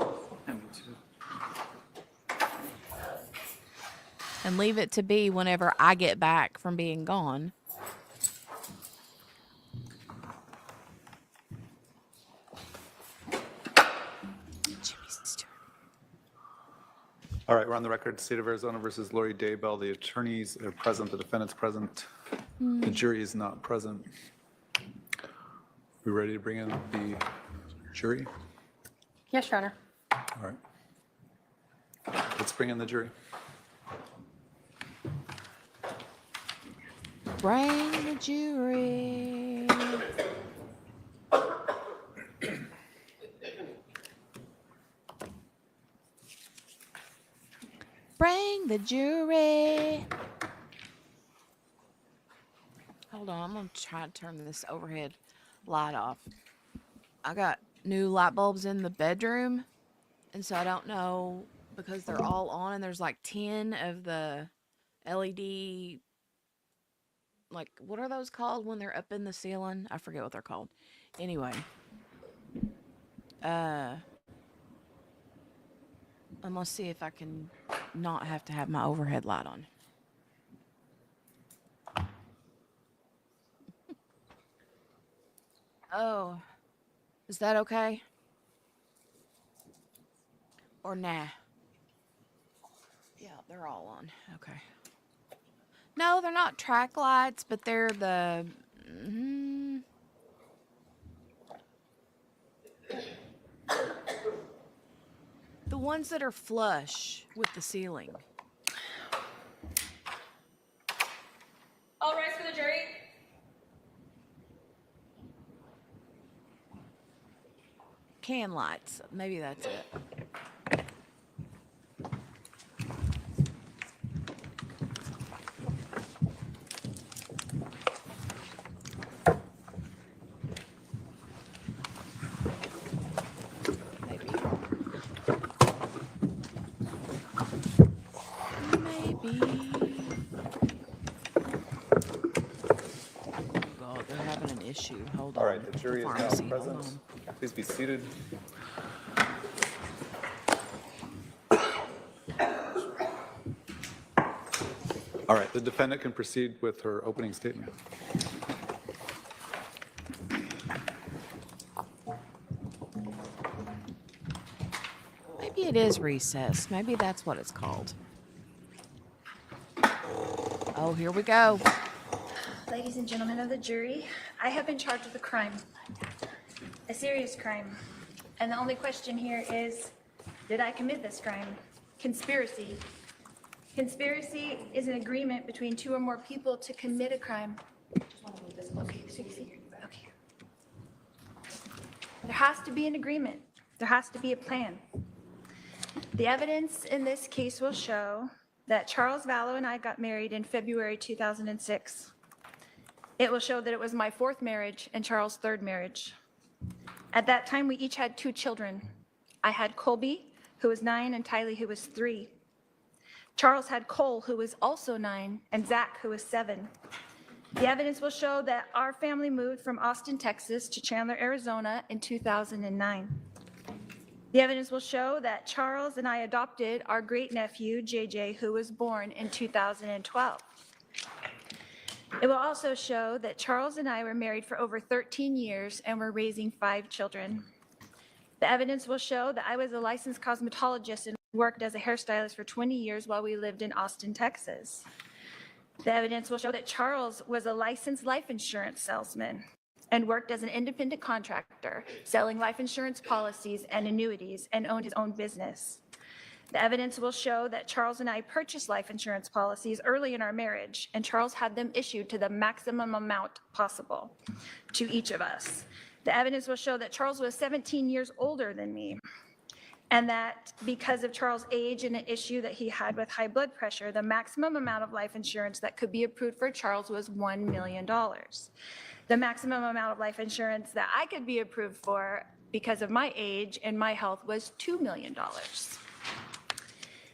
And leave it to be whenever I get back from being gone.
All right, we're on the record. State of Arizona versus Vallow Daybell. The attorneys are present. The defendant's present. The jury is not present. We ready to bring in the jury?
Yes, Your Honor.
All right. Let's bring in the jury.
Bring the jury. Bring the jury. Hold on, I'm going to try to turn this overhead light off. I got new light bulbs in the bedroom, and so I don't know, because they're all on and there's like 10 of the LED, like, what are those called when they're up in the ceiling? I forget what they're called. Anyway. I'm going to see if I can not have to have my overhead light on. Oh, is that okay? Or nah? Yeah, they're all on. Okay. No, they're not track lights, but they're the... the ones that are flush with the ceiling.
All rise for the jury.
Can lights. Maybe that's it. God, they're having an issue. Hold on.
All right, the jury is now
Pharmacy.
present. Please be seated. All right, the defendant can proceed with her opening statement.
Maybe it is recess. Maybe that's what it's called. Oh, here we go.
Ladies and gentlemen of the jury, I have been charged with a crime, a serious crime. And the only question here is, did I commit this crime? Conspiracy. Conspiracy is an agreement between two or more people to commit a crime. Okay, so you see, okay. There has to be an agreement. There has to be a plan. The evidence in this case will show that Charles Vallow and I got married in February 2006. It will show that it was my fourth marriage and Charles' third marriage. At that time, we each had 2 children. I had Colby, who was 9, and Tylee, who was 3. Charles had Cole, who was also 9, and Zach, who was 7. The evidence will show that our family moved from Austin, Texas to Chandler, Arizona in 2009. The evidence will show that Charles and I adopted our great nephew, JJ, who was born in 2012. It will also show that Charles and I were married for over 13 years and were raising 5 children. The evidence will show that I was a licensed cosmetologist and worked as a hairstylist for 20 years while we lived in Austin, Texas. The evidence will show that Charles was a licensed life insurance salesman and worked as an independent contractor, selling life insurance policies and annuities, and owned his own business. The evidence will show that Charles and I purchased life insurance policies early in our marriage, and Charles had them issued to the maximum amount possible to each of us. The evidence will show that Charles was 17 years older than me. and that because of Charles' age and an issue that he had with high blood pressure, the maximum amount of life insurance that could be approved for Charles was $1 million. The maximum amount of life insurance that I could be approved for because of my age and my health was $2 million.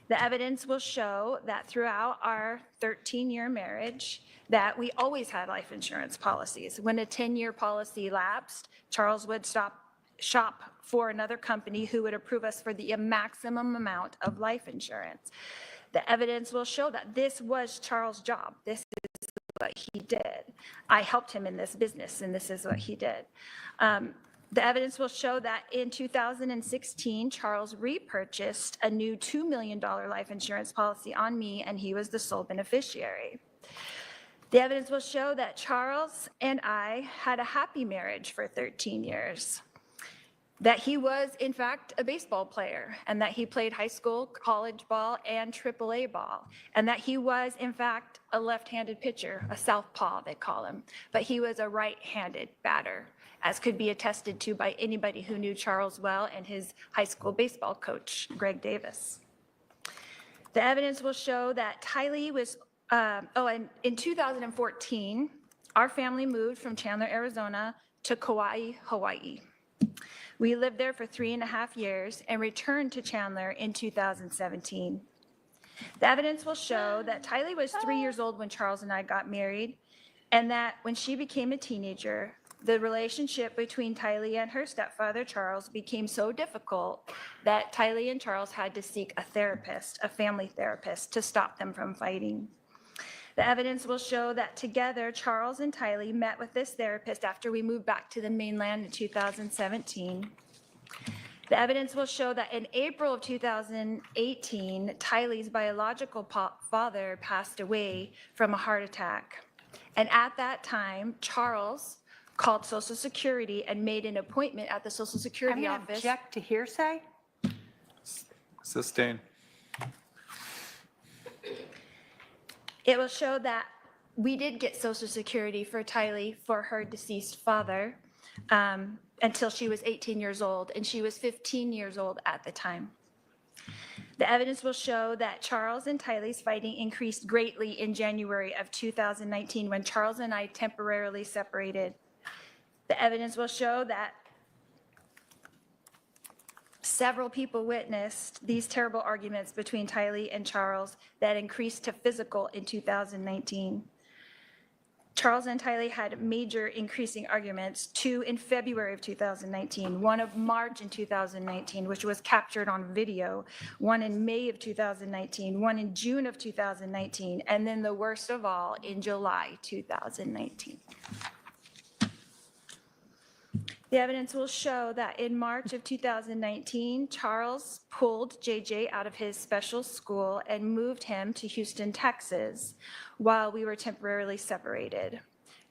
The evidence will show that throughout our 13-year marriage, that we always had life insurance policies. When a 10-year policy lapsed, Charles would shop for another company who would approve us for the maximum amount of life insurance. The evidence will show that this was Charles' job. This is what he did. I helped him in this business, and this is what he did. The evidence will show that in 2016, Charles repurchased a new $2 million life insurance policy on me, and he was the sole beneficiary. The evidence will show that Charles and I had a happy marriage for 13 years, that he was, in fact, a baseball player, and that he played high school, college ball, and AAA ball, and that he was, in fact, a left-handed pitcher, a southpaw, they call him, but he was a right-handed batter, as could be attested to by anybody who knew Charles well and his high school baseball coach, Greg Davis. The evidence will show that Tylee was, and in 2014, our family moved from Chandler, Arizona to Kauai, Hawaii. We lived there for 3.5 years and returned to Chandler in 2017. The evidence will show that Tylee was 3 years old when Charles and I got married, and that when she became a teenager, the relationship between Tylee and her stepfather, Charles, became so difficult that Tylee and Charles had to seek a therapist, a family therapist, to stop them from fighting. The evidence will show that together, Charles and Tylee met with this therapist after we moved back to the mainland in 2017. The evidence will show that in April of 2018, Tylee's biological father passed away from a heart attack. And at that time, Charles called Social Security and made an appointment at the Social Security office.
I'm going to object to hearsay.
Sustain.
It will show that we did get Social Security for Tylee for her deceased father until she was 18 years old, and she was 15 years old at the time. The evidence will show that Charles and Tylee's fighting increased greatly in January of 2019 when Charles and I temporarily separated. The evidence will show that several people witnessed these terrible arguments between Tylee and Charles that increased to physical in 2019. Charles and Tylee had major increasing arguments, 2 in February of 2019, 1 of March in 2019, which was captured on video, 1 in May of 2019, 1 in June of 2019, and then the worst of all in July 2019. The evidence will show that in March of 2019, Charles pulled JJ out of his special school and moved him to Houston, Texas, while we were temporarily separated.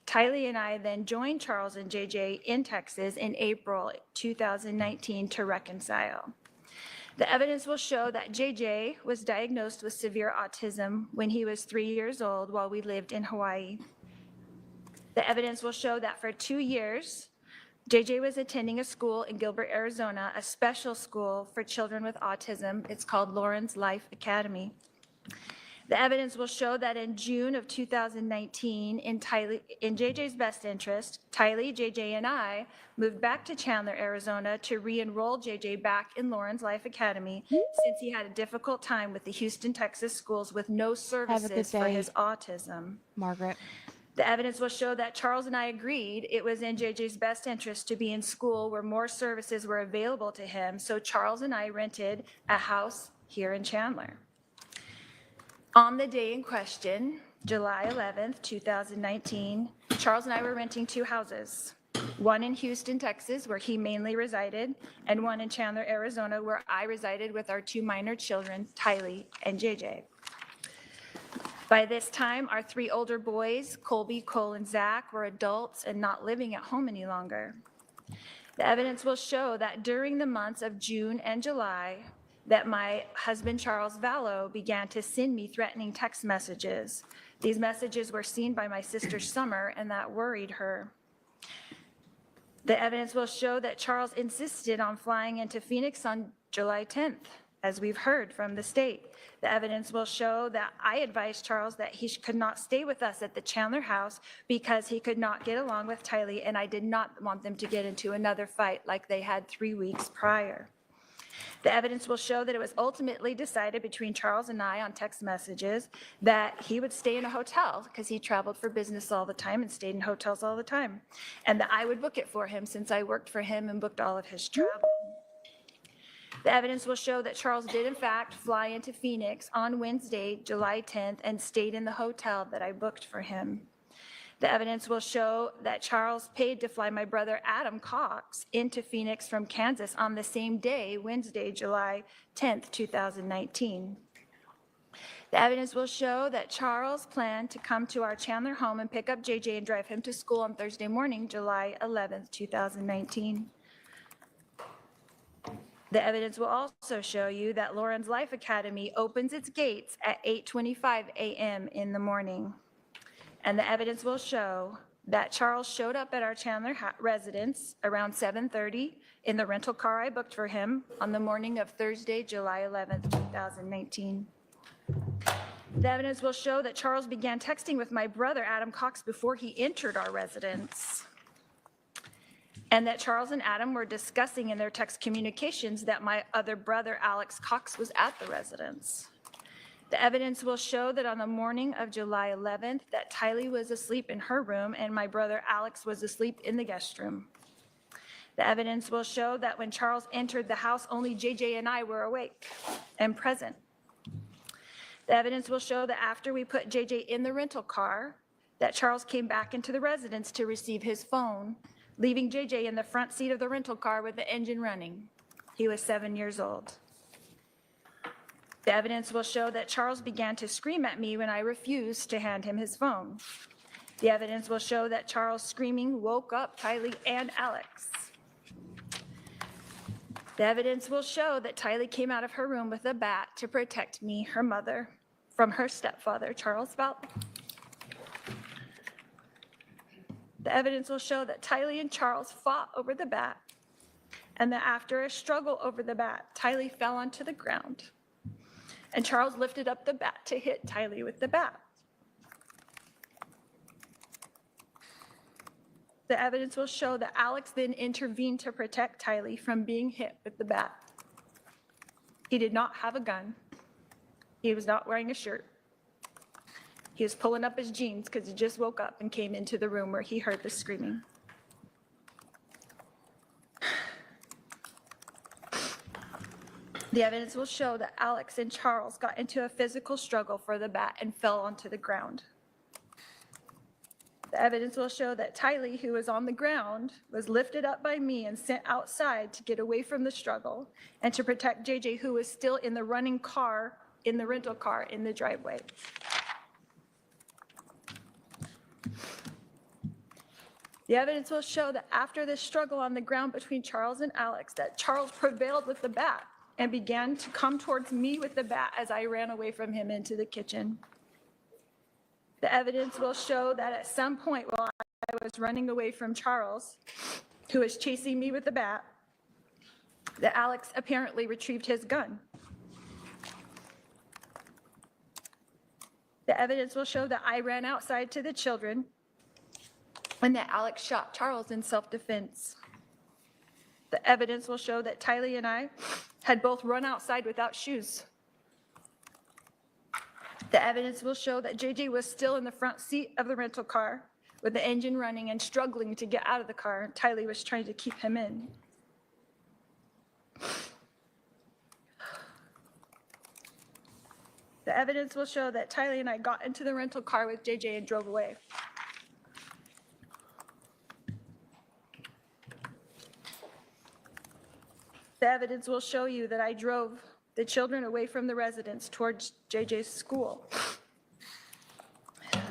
Tylee and I then joined Charles and JJ in Texas in April 2019 to reconcile. The evidence will show that JJ was diagnosed with severe autism when he was 3 years old while we lived in Hawaii. The evidence will show that for 2 years, JJ was attending a school in Gilbert, Arizona, a special school for children with autism. It's called Lauren's Life Academy. The evidence will show that in June of 2019, in JJ's best interest, Tylee, JJ, and I moved back to Chandler, Arizona to re-enroll JJ back in Lauren's Life Academy since he had a difficult time with the Houston, Texas schools with no services for his autism.
Margaret.
The evidence will show that Charles and I agreed it was in JJ's best interest to be in school where more services were available to him, so Charles and I rented a house here in Chandler. On the day in question, July 11th, 2019, Charles and I were renting 2 houses, one in Houston, Texas, where he mainly resided, and one in Chandler, Arizona, where I resided with our 2 minor children, Tylee and JJ. By this time, our 3 older boys, Colby, Cole, and Zach, were adults and not living at home any longer. The evidence will show that during the months of June and July, that my husband, Charles Vallow, began to send me threatening text messages. These messages were seen by my sister Summer, and that worried her. The evidence will show that Charles insisted on flying into Phoenix on July 10th, as we've heard from the state. The evidence will show that I advised Charles that he could not stay with us at the Chandler house because he could not get along with Tylee, and I did not want them to get into another fight like they had 3 weeks prior. The evidence will show that it was ultimately decided between Charles and I on text messages that he would stay in a hotel because he traveled for business all the time and stayed in hotels all the time, and that I would book it for him since I worked for him and booked all of his travel. The evidence will show that Charles did in fact fly into Phoenix on Wednesday, July 10th, and stayed in the hotel that I booked for him. The evidence will show that Charles paid to fly my brother Adam Cox into Phoenix from Kansas on the same day, Wednesday, July 10th, 2019. The evidence will show that Charles planned to come to our Chandler home and pick up JJ and drive him to school on Thursday morning, July 11th, 2019. The evidence will also show you that Lauren's Life Academy opens its gates at 8:25 a.m. in the morning. And the evidence will show that Charles showed up at our Chandler residence around 7:30 in the rental car I booked for him on the morning of Thursday, July 11th, 2019. The evidence will show that Charles began texting with my brother Adam Cox before he entered our residence, and that Charles and Adam were discussing in their text communications that my other brother, Alex Cox, was at the residence. The evidence will show that on the morning of July 11th, that Tylee was asleep in her room and my brother Alex was asleep in the guest room. The evidence will show that when Charles entered the house, only JJ and I were awake and present. The evidence will show that after we put JJ in the rental car, that Charles came back into the residence to receive his phone, leaving JJ in the front seat of the rental car with the engine running. He was 7 years old. The evidence will show that Charles began to scream at me when I refused to hand him his phone. The evidence will show that Charles' screaming woke up Tylee and Alex. The evidence will show that Tylee came out of her room with a bat to protect me, her mother, from her stepfather, Charles Vallow. The evidence will show that Tylee and Charles fought over the bat, and that after a struggle over the bat, Tylee fell onto the ground, and Charles lifted up the bat to hit Tylee with the bat. The evidence will show that Alex then intervened to protect Tylee from being hit with the bat. He did not have a gun. He was not wearing a shirt. He was pulling up his jeans because he just woke up and came into the room where he heard the screaming. The evidence will show that Alex and Charles got into a physical struggle for the bat and fell onto the ground. The evidence will show that Tylee, who was on the ground, was lifted up by me and sent outside to get away from the struggle and to protect JJ, who was still in the running car, in the rental car in the driveway. The evidence will show that after this struggle on the ground between Charles and Alex, that Charles prevailed with the bat and began to come towards me with the bat as I ran away from him into the kitchen. The evidence will show that at some point while I was running away from Charles, who was chasing me with the bat, that Alex apparently retrieved his gun. The evidence will show that I ran outside to the children and that Alex shot Charles in self-defense. The evidence will show that Tylee and I had both run outside without shoes. The evidence will show that JJ was still in the front seat of the rental car with the engine running and struggling to get out of the car. Tylee was trying to keep him in. The evidence will show that Tylee and I got into the rental car with JJ and drove away. The evidence will show you that I drove the children away from the residence towards JJ's school. Can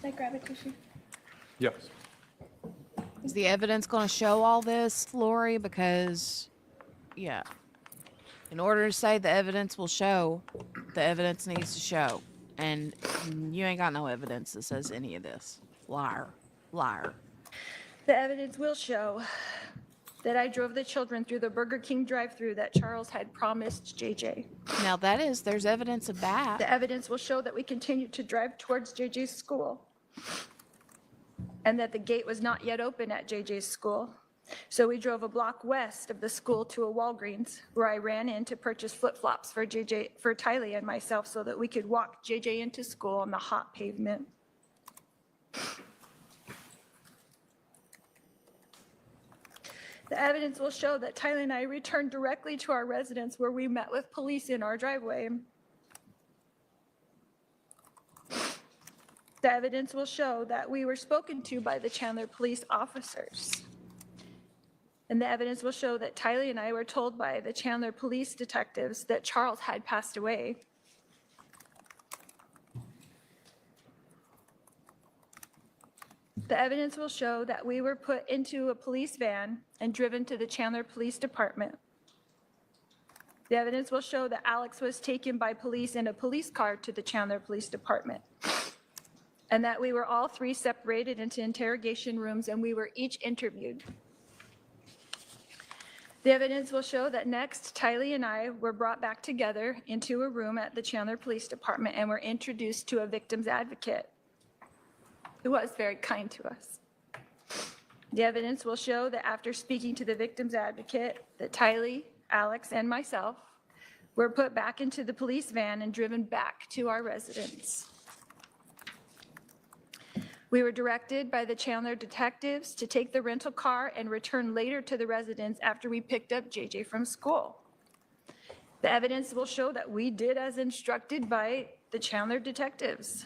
I grab a tissue?
Yes.
Is the evidence going to show all this, Lori? Because, yeah, in order to say the evidence will show, the evidence needs to show. And you ain't got no evidence that says any of this. Liar. Liar.
The evidence will show that I drove the children through the Burger King drive-thru that Charles had promised JJ.
Now there's evidence of that.
The evidence will show that we continued to drive towards JJ's school and that the gate was not yet open at JJ's school. So we drove a block west of the school to a Walgreens where I ran in to purchase flip-flops for Tylee and myself so that we could walk JJ into school on the hot pavement. The evidence will show that Tylee and I returned directly to our residence where we met with police in our driveway. The evidence will show that we were spoken to by the Chandler police officers. And the evidence will show that Tylee and I were told by the Chandler police detectives that Charles had passed away. The evidence will show that we were put into a police van and driven to the Chandler Police Department. The evidence will show that Alex was taken by police in a police car to the Chandler Police Department, and that we were all three separated into interrogation rooms and we were each interviewed. The evidence will show that next, Tylee and I were brought back together into a room at the Chandler Police Department and were introduced to a victim's advocate who was very kind to us. The evidence will show that after speaking to the victim's advocate, that Tylee, Alex, and myself were put back into the police van and driven back to our residence. We were directed by the Chandler detectives to take the rental car and return later to the residence after we picked up JJ from school. The evidence will show that we did as instructed by the Chandler detectives.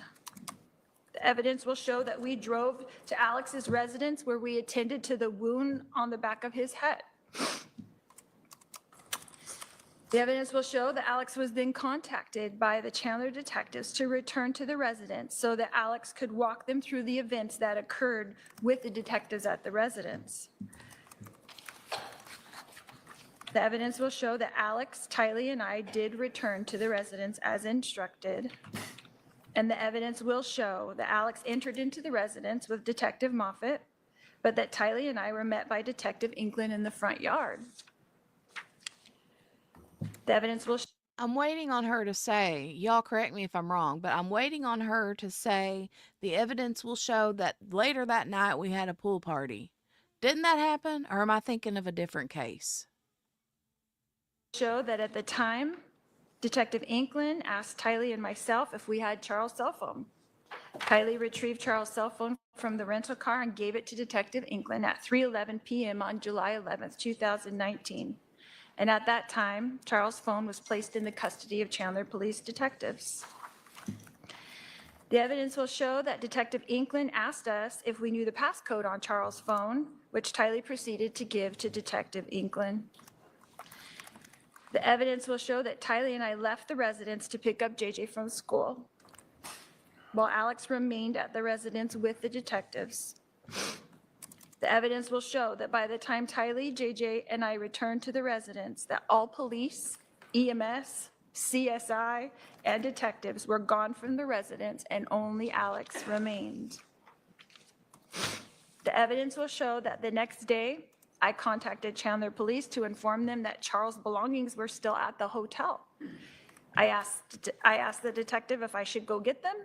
The evidence will show that we drove to Alex's residence where we attended to the wound on the back of his head. The evidence will show that Alex was then contacted by the Chandler detectives to return to the residence so that Alex could walk them through the events that occurred with the detectives at the residence. The evidence will show that Alex, Tylee, and I did return to the residence as instructed. And the evidence will show that Alex entered into the residence with Detective Moffitt, but that Tylee and I were met by Detective Inkland in the front yard. The evidence will
I'm waiting on her to say, y'all correct me if I'm wrong, but I'm waiting on her to say the evidence will show that later that night we had a pool party. Didn't that happen, or am I thinking of a different case?
show that at the time, Detective Inkland asked Tylee and myself if we had Charles' cell phone. Tylee retrieved Charles' cell phone from the rental car and gave it to Detective Inkland at 3:11 p.m. on July 11th, 2019. And at that time, Charles' phone was placed in the custody of Chandler police detectives. The evidence will show that Detective Inkland asked us if we knew the passcode on Charles' phone, which Tylee proceeded to give to Detective Inkland. The evidence will show that Tylee and I left the residence to pick up JJ from school, while Alex remained at the residence with the detectives. The evidence will show that by the time Tylee, JJ, and I returned to the residence, that all police, EMS, CSI, and detectives were gone from the residence and only Alex remained. The evidence will show that the next day, I contacted Chandler Police to inform them that Charles' belongings were still at the hotel. I asked the detective if I should go get them,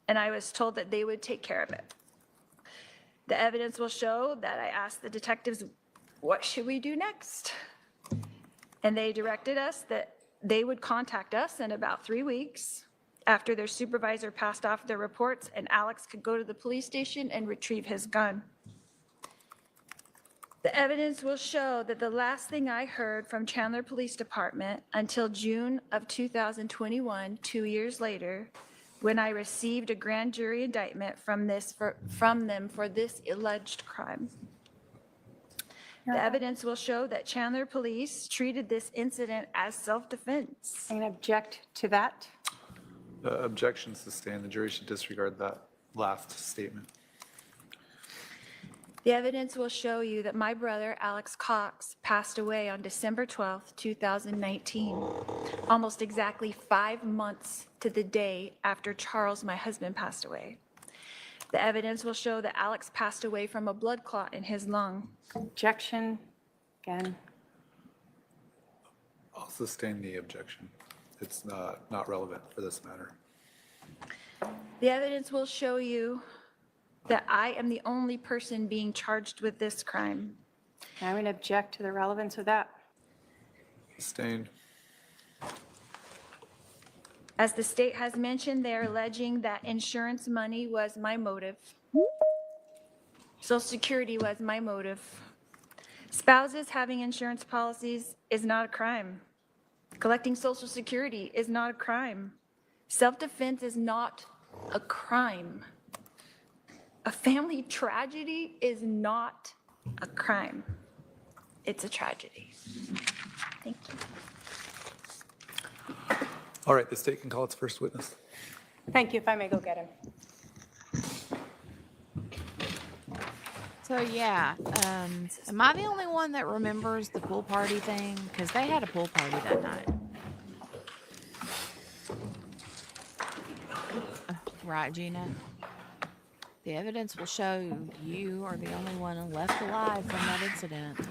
and I was told that they would take care of it. The evidence will show that I asked the detectives, what should we do next? And they directed us that they would contact us in about 3 weeks after their supervisor passed off their reports and Alex could go to the police station and retrieve his gun. The evidence will show that the last thing I heard from Chandler Police Department until June of 2021, 2 years later, when I received a grand jury indictment from them for this alleged crime. The evidence will show that Chandler Police treated this incident as self-defense.
I'm going to object to that.
Objection sustained. The jury should disregard that last statement.
The evidence will show you that my brother, Alex Cox, passed away on December 12th, 2019, almost exactly 5 months to the day after Charles, my husband, passed away. The evidence will show that Alex passed away from a blood clot in his lung.
Objection Again,
I'll sustain the objection. It's not relevant for this matter.
The evidence will show you that I am the only person being charged with this crime.
I'm going to object to the relevance of that.
Sustained.
As the state has mentioned, they are alleging that insurance money was my motive. Social Security was my motive. Spouses having insurance policies is not a crime. Collecting Social Security is not a crime. Self-defense is not a crime. A family tragedy is not a crime. It's a tragedy. Thank you.
All right, the state can call its first witness.
Thank you. If I may go get him.
So yeah, am I the only one that remembers the pool party thing? Because they had a pool party that night. Right, Gina? The evidence will show you are the only one left alive from that incident.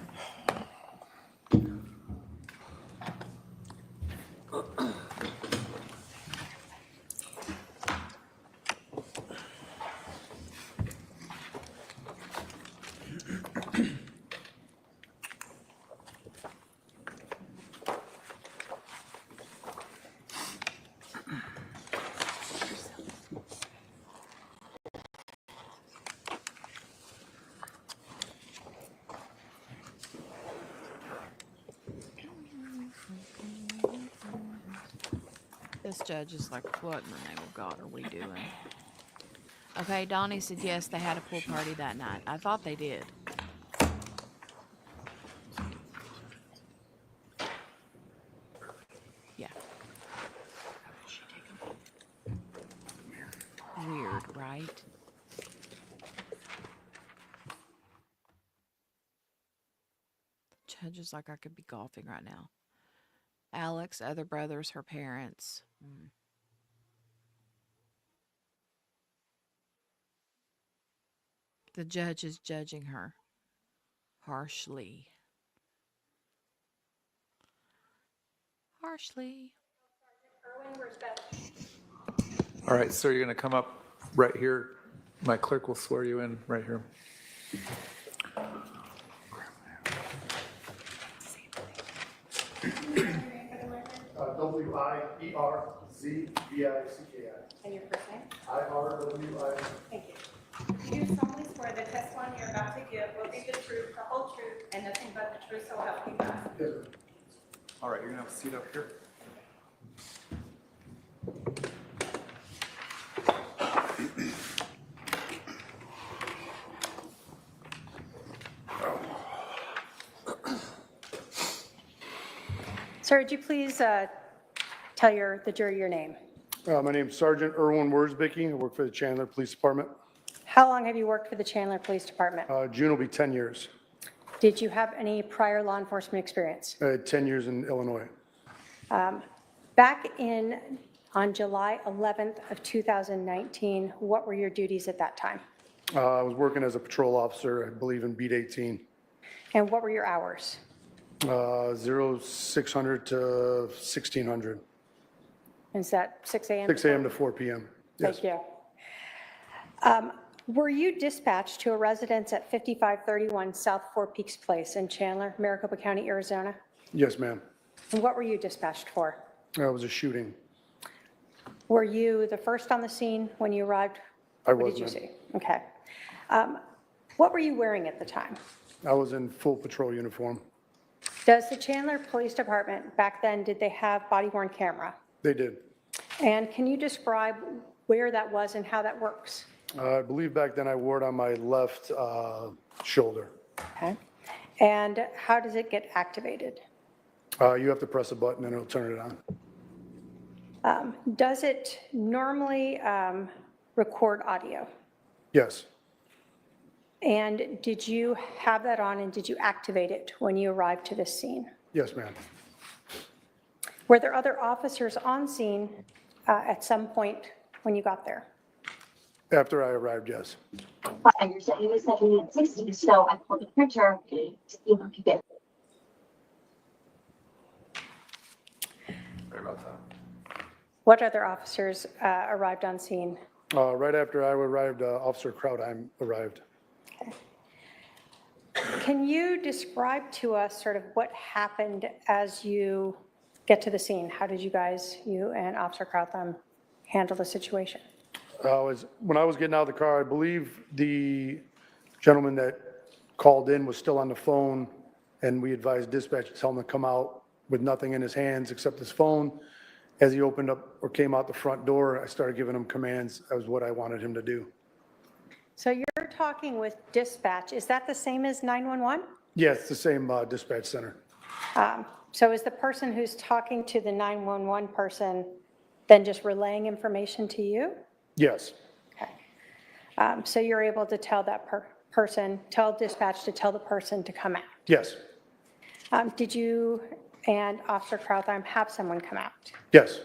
This judge is like, what in the name of God are we doing? Okay, Donnie said yes, they had a pool party that night. I thought they did. Yeah. Weird, right? Judge is like, I could be golfing right now. Alex, other brothers, her parents. The judge is judging her harshly. Harshly.
All right, sir, you're going to come up right here. My clerk will swear you in right here.
W-I-E-R-Z-V-I-C-K-I.
And your first name?
I-R-W-I.
Thank you. Do you solemnly swear the testimony you're about to give will be the truth, the whole truth, and nothing but the truth, so help you God?
Yes, sir.
All right, you're going to have a seat up here.
Sir, would you please tell the jury your name?
My name's Sergeant Erwin Wurzbicki. I work for the Chandler Police Department.
How long have you worked for the Chandler Police Department?
June will be 10 years.
Did you have any prior law enforcement experience?
I had 10 years in Illinois.
Back on July 11th of 2019, what were your duties at that time?
I was working as a patrol officer, I believe in Beat 18.
And what were your hours?
0600 to 1600.
Is that 6 a.m.?
6 a.m. to 4 p.m. Yes.
Thank you. Were you dispatched to a residence at 5531 South Four Peaks Place in Chandler, Maricopa County, Arizona?
Yes, ma'am.
And what were you dispatched for?
That was a shooting.
Were you the first on the scene when you arrived?
I
What
was,
did you
ma'am.
see? Okay. What were you wearing at the time?
I was in full patrol uniform.
Does the Chandler Police Department, back then, did they have body-worn camera?
They did.
And can you describe where that was and how that works?
I believe back then I wore it on my left shoulder.
Okay. And how does it get activated?
You have to press a button and it'll turn it on.
Does it normally record audio?
Yes.
And did you have that on and did you activate it when you arrived to this scene?
Yes, ma'am.
Were there other officers on scene at some point when you got there?
After I arrived, yes.
I understand you were 760, so I pulled the printer to see if I could get.
Sorry about that.
What other officers arrived on scene?
Right after I arrived, Officer Krautheim arrived.
Can you describe to us sort of what happened as you get to the scene? How did you and Officer Krautheim handle the situation?
When I was getting out of the car, I believe the gentleman that called in was still on the phone, and we advised dispatch to tell him to come out with nothing in his hands except his phone. As he opened up or came out the front door, I started giving him commands as what I wanted him to do.
So you're talking with dispatch. Is that the same as 911?
Yeah, it's the same dispatch center.
So is the person who's talking to the 911 person then just relaying information to you?
Yes,
Okay. So you're able to tell that tell dispatch to tell the person to come out?
yes,
Did you and Officer Krautheim have someone come out?
yes.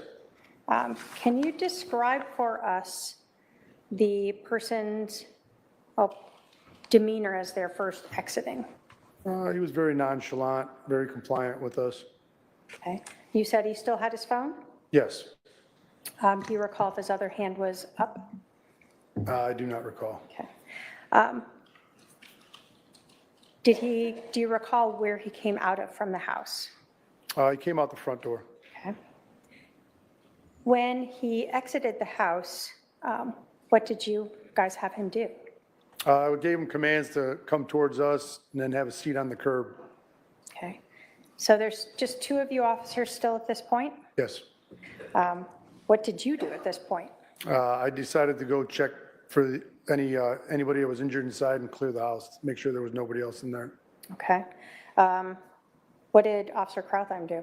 Can you describe for us the person's demeanor as they're first exiting?
He was very nonchalant, very compliant with us.
Okay. You said he still had his phone?
Yes,
Do you recall if his other hand was up?
I do not recall.
Okay. Do you recall where he came out of from the house?
He came out the front door.
Okay. When he exited the house, what did you guys have him do?
I gave him commands to come towards us and then have a seat on the curb.
Okay. So there's just two of you officers still at this point?
Yes.
What did you do at this point?
I decided to go check for anybody that was injured inside and clear the house, make sure there was nobody else in there.
Okay. What did Officer Krautheim do?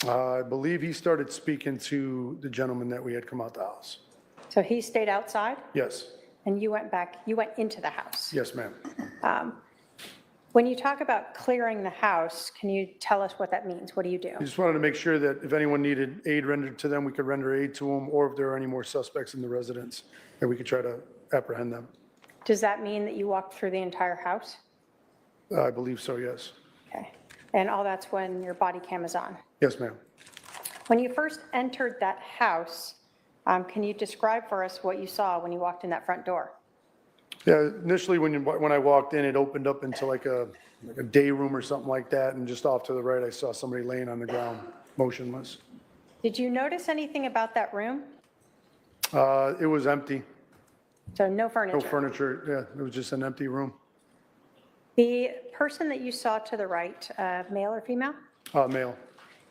I believe he started speaking to the gentleman that we had come out the house.
So he stayed outside
Yes,
and you went into the house?
yes, ma'am.
When you talk about clearing the house, can you tell us what that means? What do you do?
I just wanted to make sure that if anyone needed aid rendered to them, we could render aid to them, or if there are any more suspects in the residence, that we could try to apprehend them.
Does that mean that you walked through the entire house?
I believe so, yes.
Okay. And all that's when your body cam is on?
Yes, ma'am.
When you first entered that house, can you describe for us what you saw when you walked in that front door?
Yeah, initially when I walked in, it opened up into like a day room or something like that, and just off to the right, I saw somebody laying on the ground, motionless.
Did you notice anything about that room?
It was empty,
So no furniture?
no furniture, yeah, it was just an empty room.
The person that you saw to the right, male or female?
Male.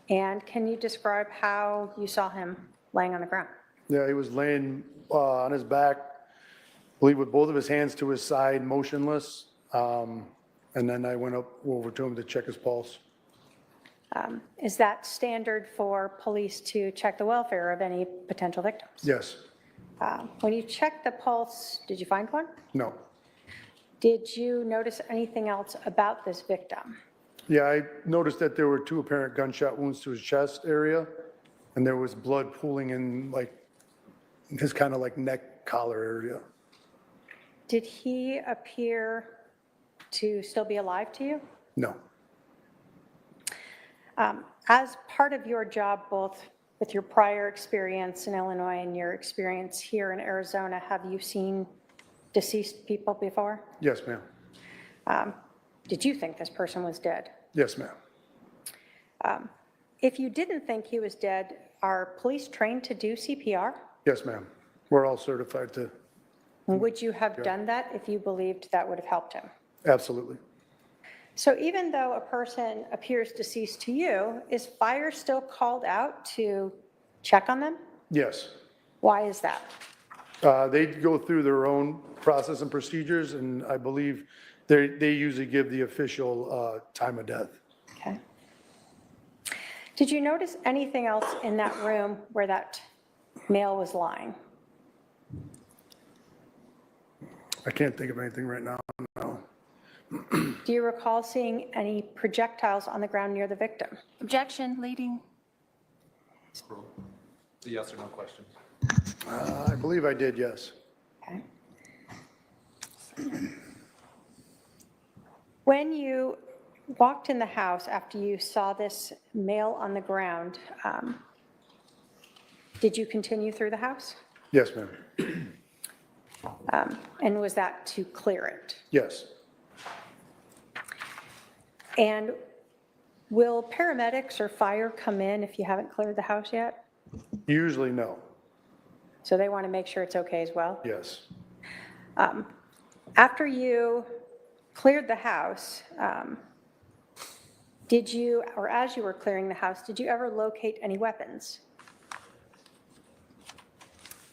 And can you describe how you saw him laying on the ground?
Yeah, he was laying on his back, I believe with both of his hands to his side, motionless. And then I went over to him to check his pulse.
Is that standard for police to check the welfare of any potential victims?
Yes,
When you checked the pulse, did you find one?
no.
Did you notice anything else about this victim?
Yeah, I noticed that there were 2 apparent gunshot wounds to his chest area, and there was blood pooling in like his kind of like neck collar area.
Did he appear to still be alive to you?
No.
As part of your job, both with your prior experience in Illinois and your experience here in Arizona, have you seen deceased people before?
Yes, ma'am.
Did you think this person was dead?
Yes, ma'am.
If you didn't think he was dead, are police trained to do CPR?
Yes, ma'am. We're all certified to,
Would you have done that if you believed that would have helped him?
absolutely.
So even though a person appears deceased to you, is fire still called out to check on them?
Yes.
Why is that?
They go through their own process and procedures, and I believe they usually give the official time of death.
Okay. Did you notice anything else in that room where that male was lying?
I can't think of anything right now, no.
Do you recall seeing any projectiles on the ground near the victim?
Objection, leading.
It's a yes or no question.
I believe I did, yes.
Okay. When you walked in the house after you saw this male on the ground, Did you continue through the house?
Yes, ma'am.
And was that to clear it?
Yes.
And will paramedics or fire come in if you haven't cleared the house yet?
Usually, no.
So they want to make sure it's okay as well?
Yes.
After you cleared the house, did you, or as you were clearing the house, did you ever locate any weapons?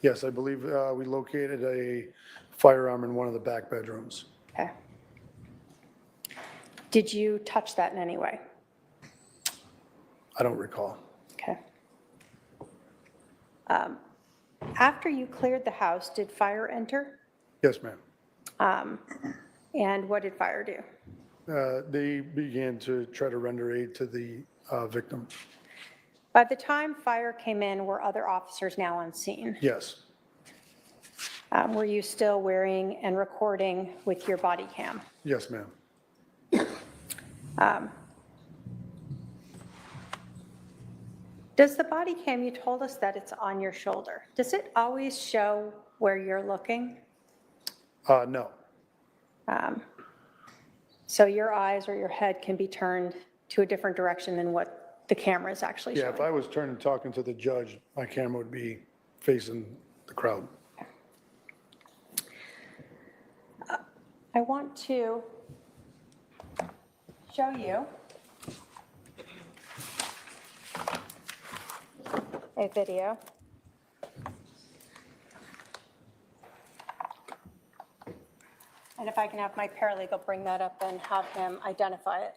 Yes, I believe we located a firearm in one of the back bedrooms.
Okay. Did you touch that in any way?
I don't recall.
Okay. After you cleared the house, did fire enter?
Yes, ma'am.
And what did fire do?
They began to try to render aid to the victim.
By the time fire came in, were other officers now on scene?
Yes.
Were you still wearing and recording with your body cam?
Yes, ma'am.
Does the body cam, you told us that it's on your shoulder. Does it always show where you're looking?
No.
So your eyes or your head can be turned to a different direction than what the camera is actually
Yeah,
showing?
if I was turning talking to the judge, my camera would be facing the crowd.
I want to show you a video. And if I can have my paralegal bring that up and have him identify it.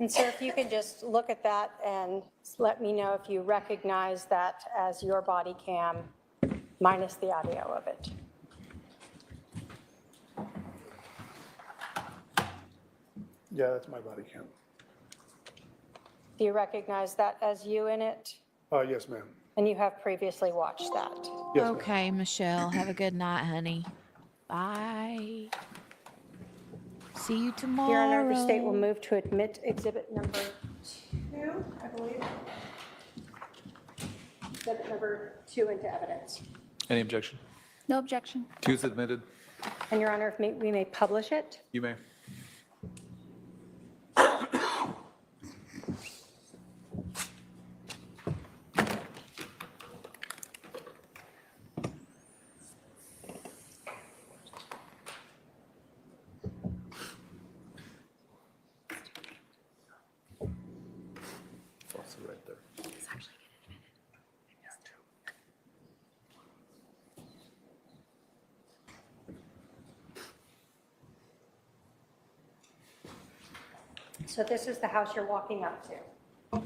And so if you could just look at that and let me know if you recognize that as your body cam minus the audio of it.
Yeah, that's my body cam.
Do you recognize that as you in it?
Yes, ma'am.
And you have previously watched that?
Yes, ma'am.
Okay, Michelle. Have a good night, honey. Bye. See you tomorrow.
Your Honor, the state will move to admit exhibit number 2, I believe. Exhibit number 2 into evidence.
Any objection?
No objection.
Two is admitted.
And Your Honor, if we may publish it.
You may. Also right there.
So this is the house you're walking up to,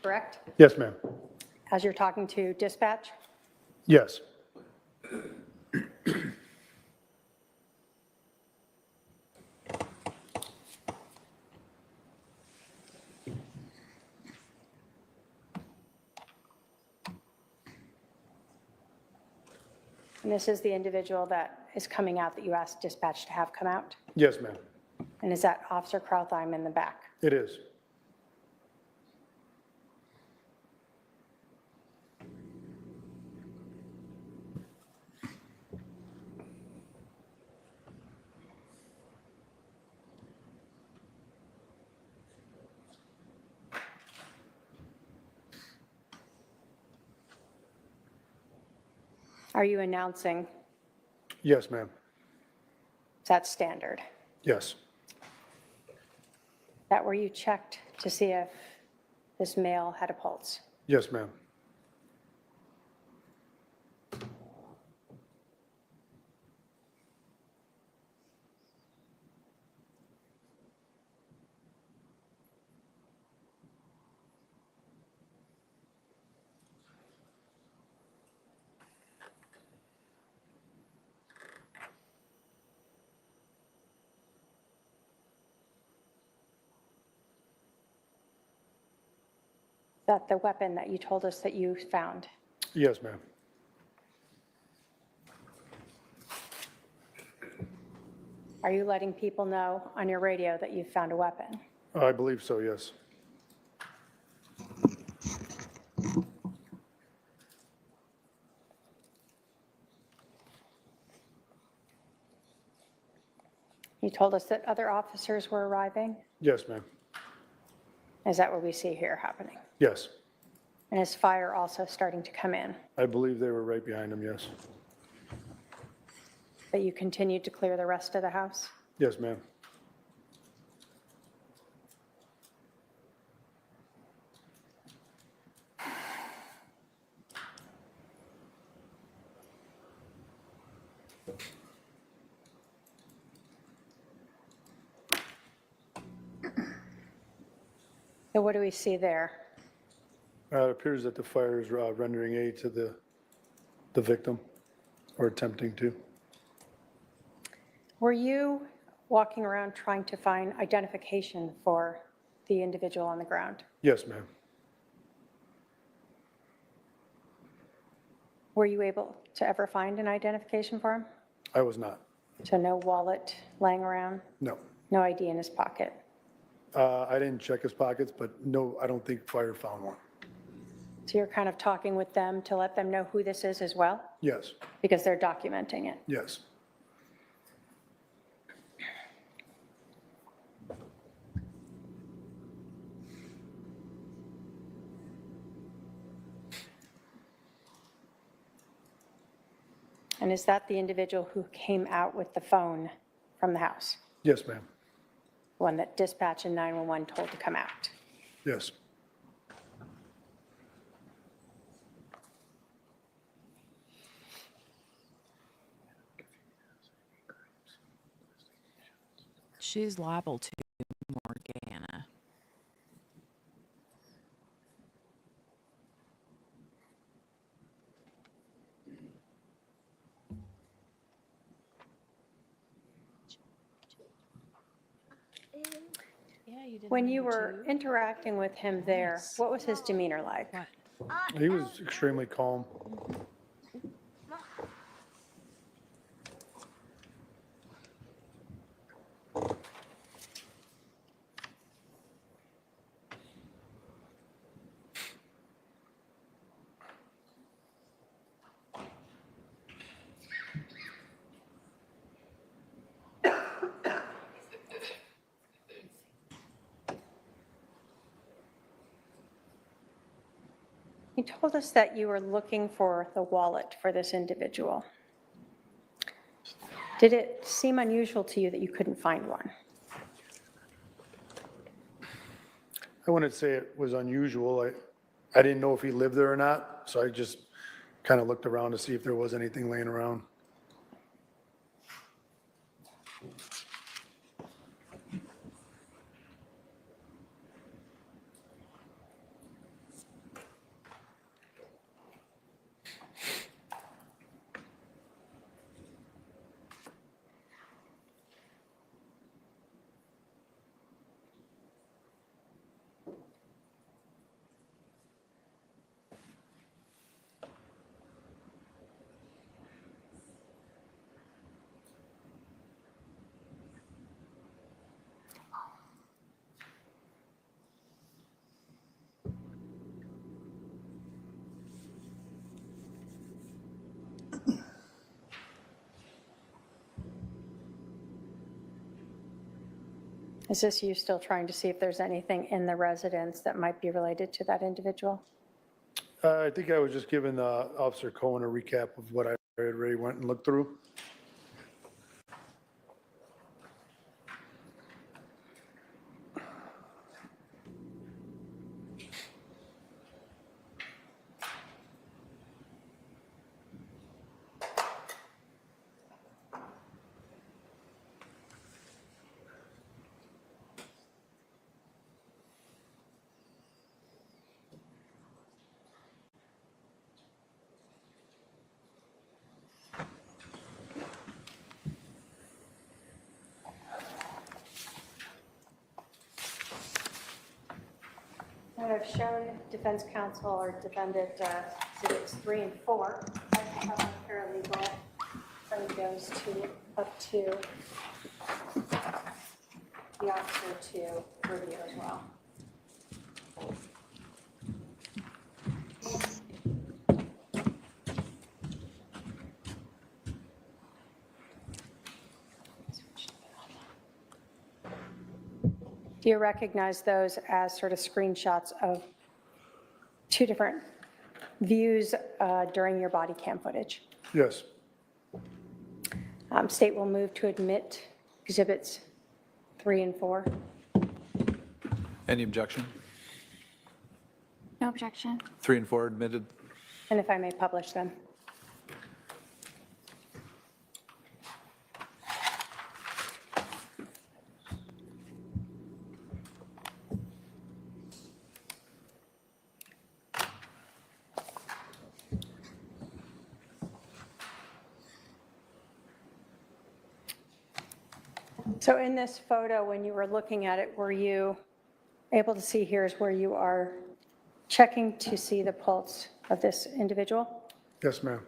correct?
Yes, ma'am.
As you're talking to dispatch?
Yes.
And this is the individual that is coming out that you asked dispatch to have come out?
Yes, ma'am.
And is that Officer Krautheim in the back?
It is.
Are you announcing?
Yes, ma'am.
Is that standard?
Yes.
That where you checked to see if this male had a pulse?
Yes, ma'am.
that the weapon that you told us that you found?
Yes, ma'am.
Are you letting people know on your radio that you found a weapon?
I believe so, yes.
You told us that other officers were arriving?
Yes, ma'am.
Is that what we see here happening?
Yes.
And is fire also starting to come in?
I believe they were right behind him, yes.
That you continued to clear the rest of the house?
Yes, ma'am.
So what do we see there?
It appears that the fire is rendering aid to the victim, or attempting to.
Were you walking around trying to find identification for the individual on the ground?
Yes, ma'am.
Were you able to ever find an identification for him?
I was not.
So no wallet laying around,
No.
no ID in his pocket?
I didn't check his pockets, but no, I don't think fire found one.
So you're kind of talking with them to let them know who this is as well?
Yes,
Because they're documenting it.
yes.
And is that the individual who came out with the phone from the house?
Yes, ma'am.
One that dispatch and 911 told to come out?
Yes.
She's liable to, Morgana.
When you were interacting with him there, what was his demeanor like?
He was extremely calm.
You told us that you were looking for the wallet for this individual. Did it seem unusual to you that you couldn't find one?
I wouldn't say it was unusual. I didn't know if he lived there or not, so I just kind of looked around to see if there was anything laying around.
Is this you still trying to see if there's anything in the residence that might be related to that individual?
I think I was just giving Officer Cohen a recap of what I had already went and looked through.
I've shown defense counsel or defendant exhibits 3 and 4. I have a paralegal, so it goes up to the officer to review as well. Do you recognize those as sort of screenshots of 2 different views during your body cam footage?
Yes.
State will move to admit exhibits 3 and 4.
Any objection?
No objection.
3 and 4 admitted.
And if I may publish them. So in this photo, when you were looking at it, were you able to see here's where you are checking to see the pulse of this individual?
Yes, ma'am.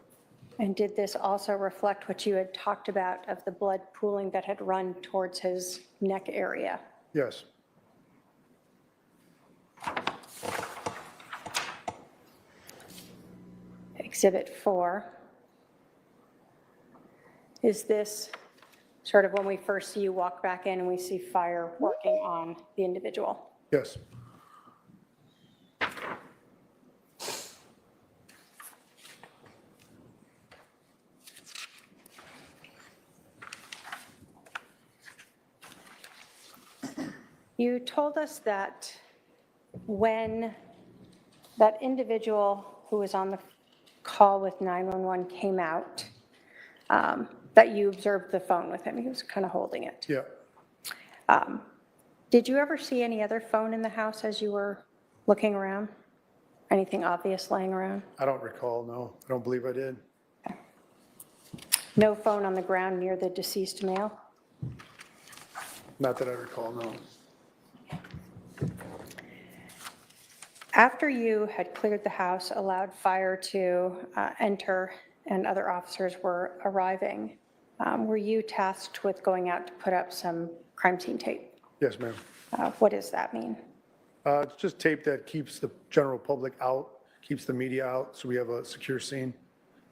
And did this also reflect what you had talked about of the blood pooling that had run towards his neck area?
Yes.
Exhibit 4. Is this sort of when we first see you walk back in and we see fire working on the individual?
Yes.
You told us that when that individual who was on the call with 911 came out, that you observed the phone with him. He was kind of holding it.
Yeah.
Did you ever see any other phone in the house as you were looking around? Anything obvious laying around?
I don't recall, no. I don't believe I did.
No phone on the ground near the deceased male?
Not that I recall, no.
After you had cleared the house, allowed fire to enter, and other officers were arriving, were you tasked with going out to put up some crime scene tape?
Yes, ma'am.
What does that mean?
It's just tape that keeps the general public out, keeps the media out, so we have a secure scene,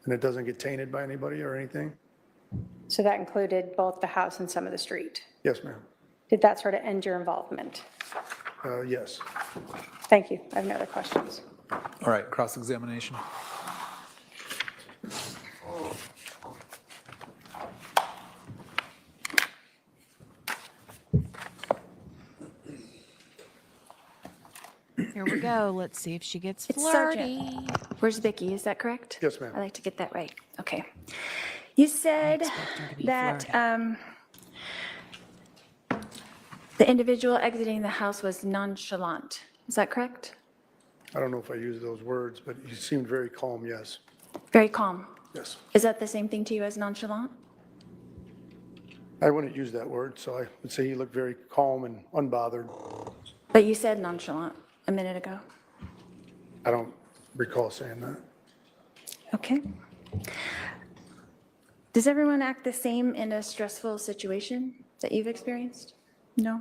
and it doesn't get tainted by anybody or anything.
So that included both the house and some of the street.
Yes, ma'am.
Did that sort of end your involvement?
Yes.
Thank you. I have no other questions.
All right, cross-examination.
Here we go. Let's see if she gets
It's
flirty.
Sergeant. Where's Vicky? Is that correct?
Yes, ma'am.
I like to get that right. Okay. You said
her to be
that
flirty.
the individual exiting the house was nonchalant. Is that correct?
I don't know if I used those words, but he seemed very calm, yes.
Very calm.
Yes.
Is that the same thing to you as nonchalant?
I wouldn't use that word, so I would say he looked very calm and unbothered.
But you said nonchalant a minute ago.
I don't recall saying that.
Okay. Does everyone act the same in a stressful situation that you've experienced? No?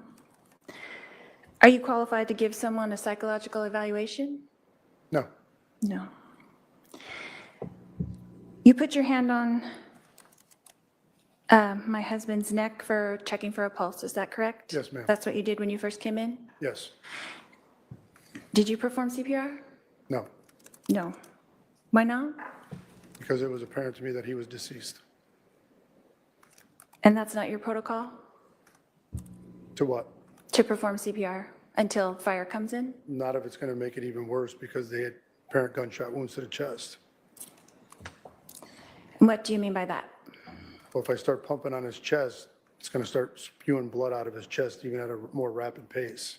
Are you qualified to give someone a psychological evaluation?
No.
No. You put your hand on my husband's neck for checking for a pulse, is that correct?
Yes, ma'am.
That's what you did when you first came in?
Yes.
Did you perform CPR?
No.
No. Why not?
Because it was apparent to me that he was deceased.
And that's not your protocol?
To what?
To perform CPR until fire comes in?
Not if it's going to make it even worse because they had apparent gunshot wounds to the chest.
What do you mean by that?
Well, if I start pumping on his chest, it's going to start spewing blood out of his chest even at a more rapid pace.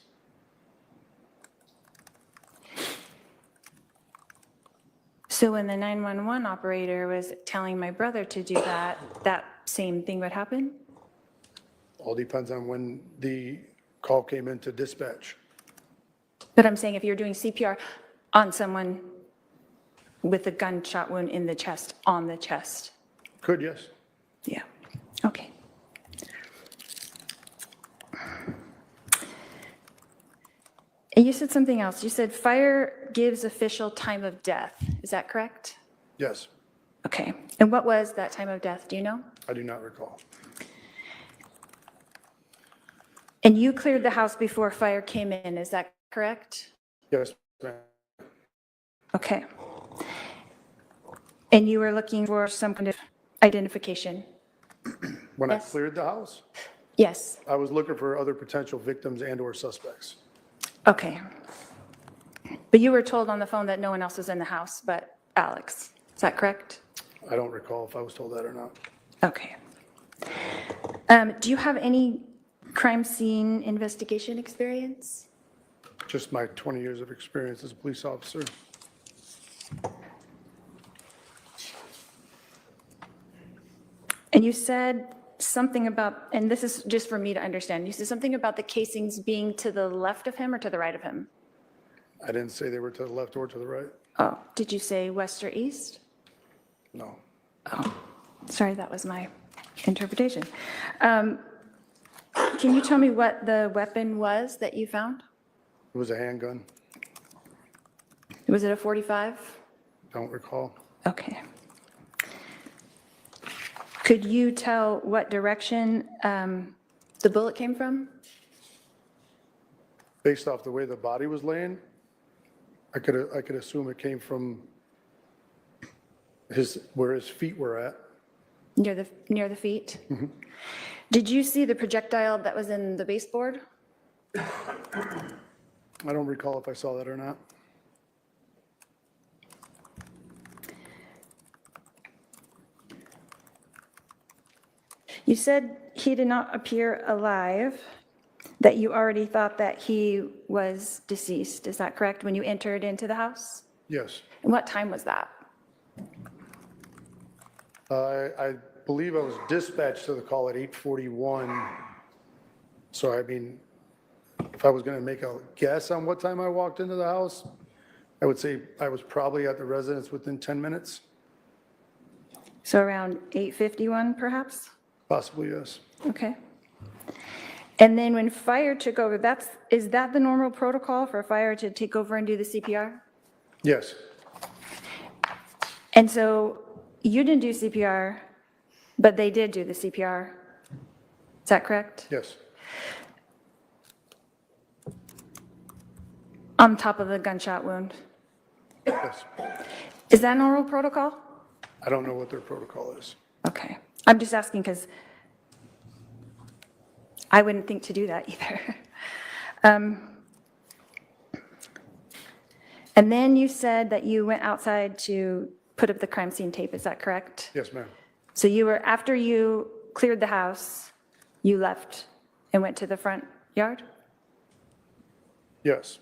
So when the 911 operator was telling my brother to do that, that same thing would happen?
All depends on when the call came into dispatch.
But I'm saying if you're doing CPR on someone with a gunshot wound in the chest, on the chest.
Could, yes.
Yeah, okay. And you said something else. You said fire gives official time of death. Is that correct?
Yes.
Okay. And what was that time of death? Do you know?
I do not recall.
And you cleared the house before fire came in. Is that correct?
Yes, ma'am.
Okay. And you were looking for some kind of identification?
When
Yes.
I cleared the house,
Yes.
I was looking for other potential victims and/or suspects.
Okay. But you were told on the phone that no one else was in the house but Alex. Is that correct?
I don't recall if I was told that or not.
Okay. Do you have any crime scene investigation experience?
Just my 20 years of experience as a police officer.
And you said something about, and this is just for me to understand, you said something about the casings being to the left of him or to the right of him?
I didn't say they were to the left or to the right.
Oh, did you say west or east?
No.
Oh, sorry, that was my interpretation. Can you tell me what the weapon was that you found?
It was a handgun.
Was it a 45?
Don't recall.
Okay. Could you tell what direction the bullet came from?
Based off the way the body was laying, I could assume it came from where his feet were at.
Near the feet? Did you see the projectile that was in the baseboard?
I don't recall if I saw that or not.
You said he did not appear alive, that you already thought that he was deceased. Is that correct, when you entered into the house?
Yes.
And what time was that?
I believe I was dispatched to the call at 8:41. So I mean, if I was going to make a guess on what time I walked into the house, I would say I was probably at the residence within 10 minutes.
So around 8:51, perhaps?
Possibly, yes.
Okay. And then when fire took over, is that the normal protocol for fire to take over and do the CPR?
Yes.
And so you didn't do CPR, but they did do the CPR. Is that correct?
Yes.
On top of the gunshot wound.
Yes.
Is that normal protocol?
I don't know what their protocol is.
Okay. I'm just asking because I wouldn't think to do that either. And then you said that you went outside to put up the crime scene tape. Is that correct?
Yes, ma'am.
So after you cleared the house, you left and went to the front yard?
Yes.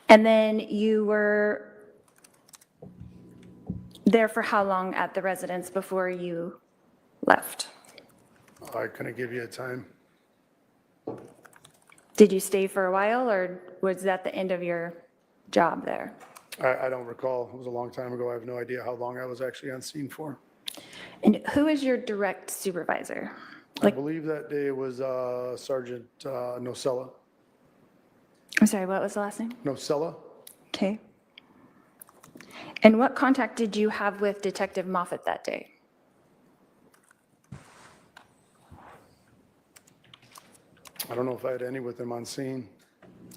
And then you were there for how long at the residence before you left?
I couldn't give you a time.
Did you stay for a while, or was that the end of your job there?
I don't recall. It was a long time ago. I have no idea how long I was actually on scene for.
And who is your direct supervisor?
I believe that day was Sergeant Nocella.
I'm sorry, what was the last name?
Nocella?
Okay. And what contact did you have with Detective Moffett that day?
I don't know if I had any with him on scene.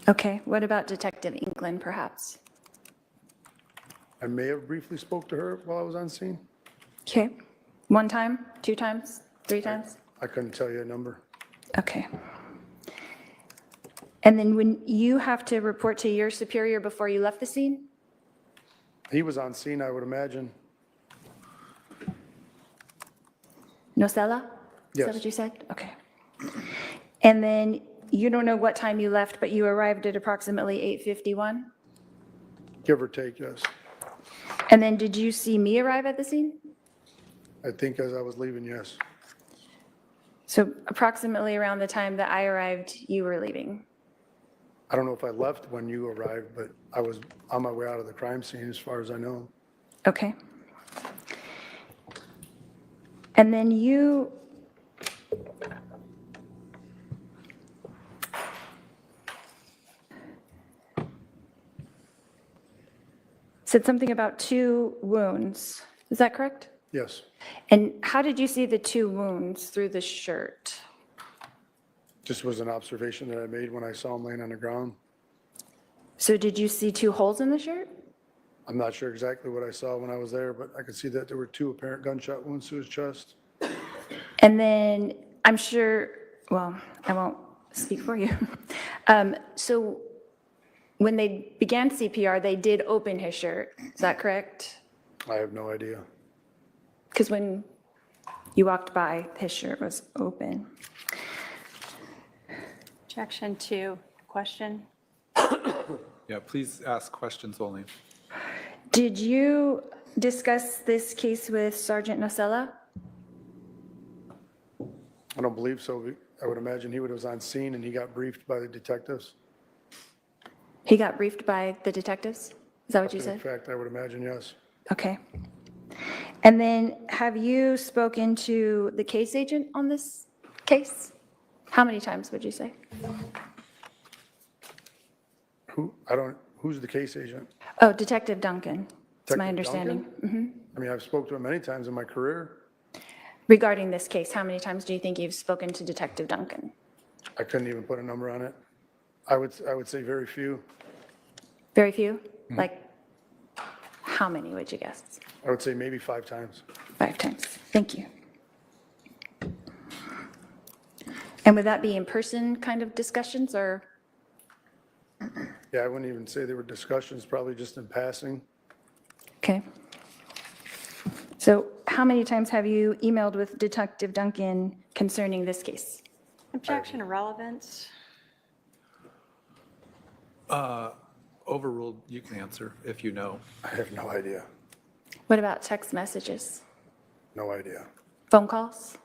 Okay, what about Detective England, perhaps?
I may have briefly spoke to her while I was on scene.
Okay, 1 time, 2 times, 3 times?
I couldn't tell you a number.
Okay. And then when you have to report to your superior before you left the scene?
He was on scene, I would imagine.
Nocella? Is that
Yes.
what you said? Okay. And then you don't know what time you left, but you arrived at approximately 8:51?
Give or take, yes.
And then did you see me arrive at the scene?
I think as I was leaving, yes.
So approximately around the time that I arrived, you were leaving?
I don't know if I left when you arrived, but I was on my way out of the crime scene as far as I know.
Okay. And then you said something about 2 wounds. Is that correct?
Yes,
And how did you see the 2 wounds through the shirt?
just was an observation that I made when I saw him laying on the ground.
So did you see 2 holes in the shirt?
I'm not sure exactly what I saw when I was there, but I could see that there were 2 apparent gunshot wounds to his chest.
And then I'm sure, well, I won't speak for you. So when they began CPR, they did open his shirt. Is that correct?
I have no idea.
Because when you walked by, his shirt was open.
Objection to question.
Yeah, please ask questions only.
Did you discuss this case with Sergeant Nocella?
I don't believe so. I would imagine he was on scene and he got briefed by the detectives.
He got briefed by the detectives? Is that what you
In
said?
fact, I would imagine, yes.
Okay. And then have you spoken to the case agent on this case? How many times would you say?
Who's the case agent?
Oh, Detective Duncan. That's my
Detective
understanding.
Duncan? I mean, I've spoken to him many times in my career.
Regarding this case, how many times do you think you've spoken to Detective Duncan?
I couldn't even put a number on it. I would say very few.
Very few? Like, how many would you guess?
I would say maybe 5 times.
5 times. Thank you. And would that be in-person kind of discussions or?
Yeah, I wouldn't even say there were discussions, probably just in passing.
Okay. So how many times have you emailed with Detective Duncan concerning this case?
Objection to relevance.
Overruled, you can answer if you know.
I have no idea.
What about text messages?
No idea.
Phone calls?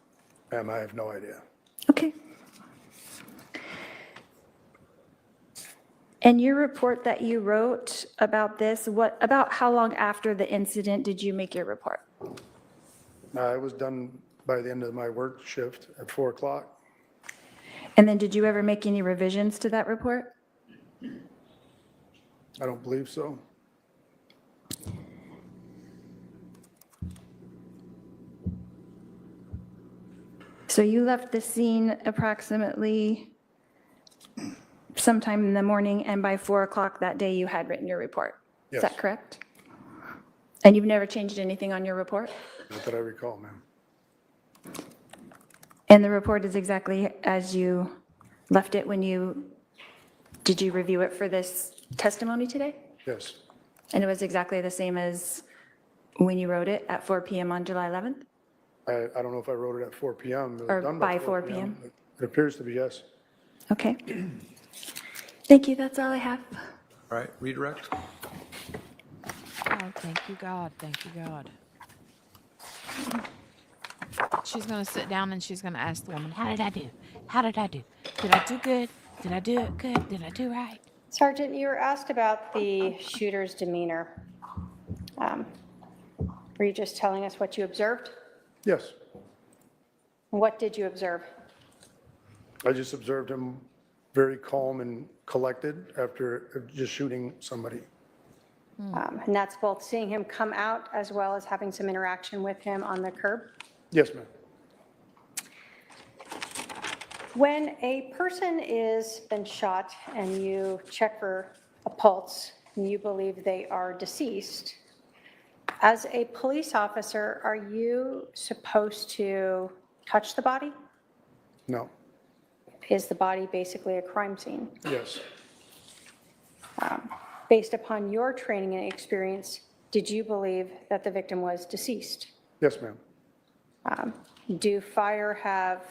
Ma'am, I have no idea.
Okay. And your report that you wrote about this, about how long after the incident did you make your report?
I was done by the end of my work shift at 4 o'clock.
And then did you ever make any revisions to that report?
I don't believe so.
So you left the scene approximately sometime in the morning, and by 4 o'clock that day you had written your report? Is that
Yes.
correct? And you've never changed anything on your report?
Not that I recall, ma'am.
And the report is exactly as you left it when did you review it for this testimony today?
Yes.
And it was exactly the same as when you wrote it at 4 PM on July 11th?
I don't know if I wrote it at 4 PM. It was
Or
done
by 4 PM?
but It appears to be, yes.
Okay. Thank you, that's all I have.
All right, redirect.
Oh, thank you, God. Thank you, God. She's going to sit down and she's going to ask the woman, how did I do? How did I do? Did I do good? Did I do it good? Did I do right?
Sergeant, you were asked about the shooter's demeanor. Were you just telling us what you observed?
Yes.
What did you observe?
I just observed him very calm and collected after just shooting somebody.
And that's both seeing him come out as well as having some interaction with him on the curb?
Yes, ma'am.
When a person is been shot and you check for a pulse and you believe they are deceased, as a police officer, are you supposed to touch the body?
No.
Is the body basically a crime scene?
Yes.
Based upon your training and experience, did you believe that the victim was deceased?
Yes, ma'am.
Do fire have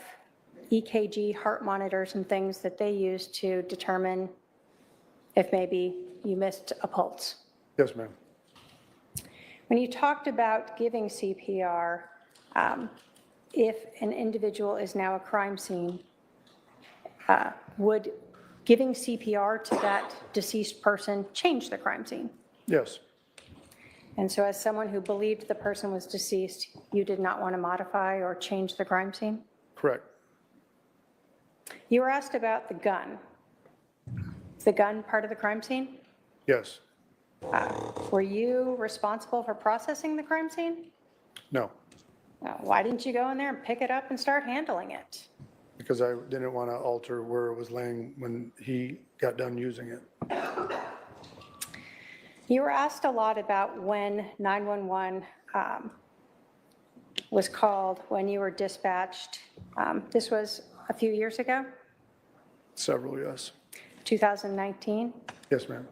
EKG, heart monitors, and things that they use to determine if maybe you missed a pulse?
Yes, ma'am.
When you talked about giving CPR, if an individual is now a crime scene, would giving CPR to that deceased person change the crime scene?
Yes,
And so as someone who believed the person was deceased, you did not want to modify or change the crime scene?
correct.
You were asked about the gun. Is the gun part of the crime scene?
Yes,
Were you responsible for processing the crime scene?
no,
Why didn't you go in there and pick it up and start handling it?
because I didn't want to alter where it was laying when he got done using it.
You were asked a lot about when 911 was called, when you were dispatched. This was a few years ago,
Several, yes.
2019.
Yes, ma'am.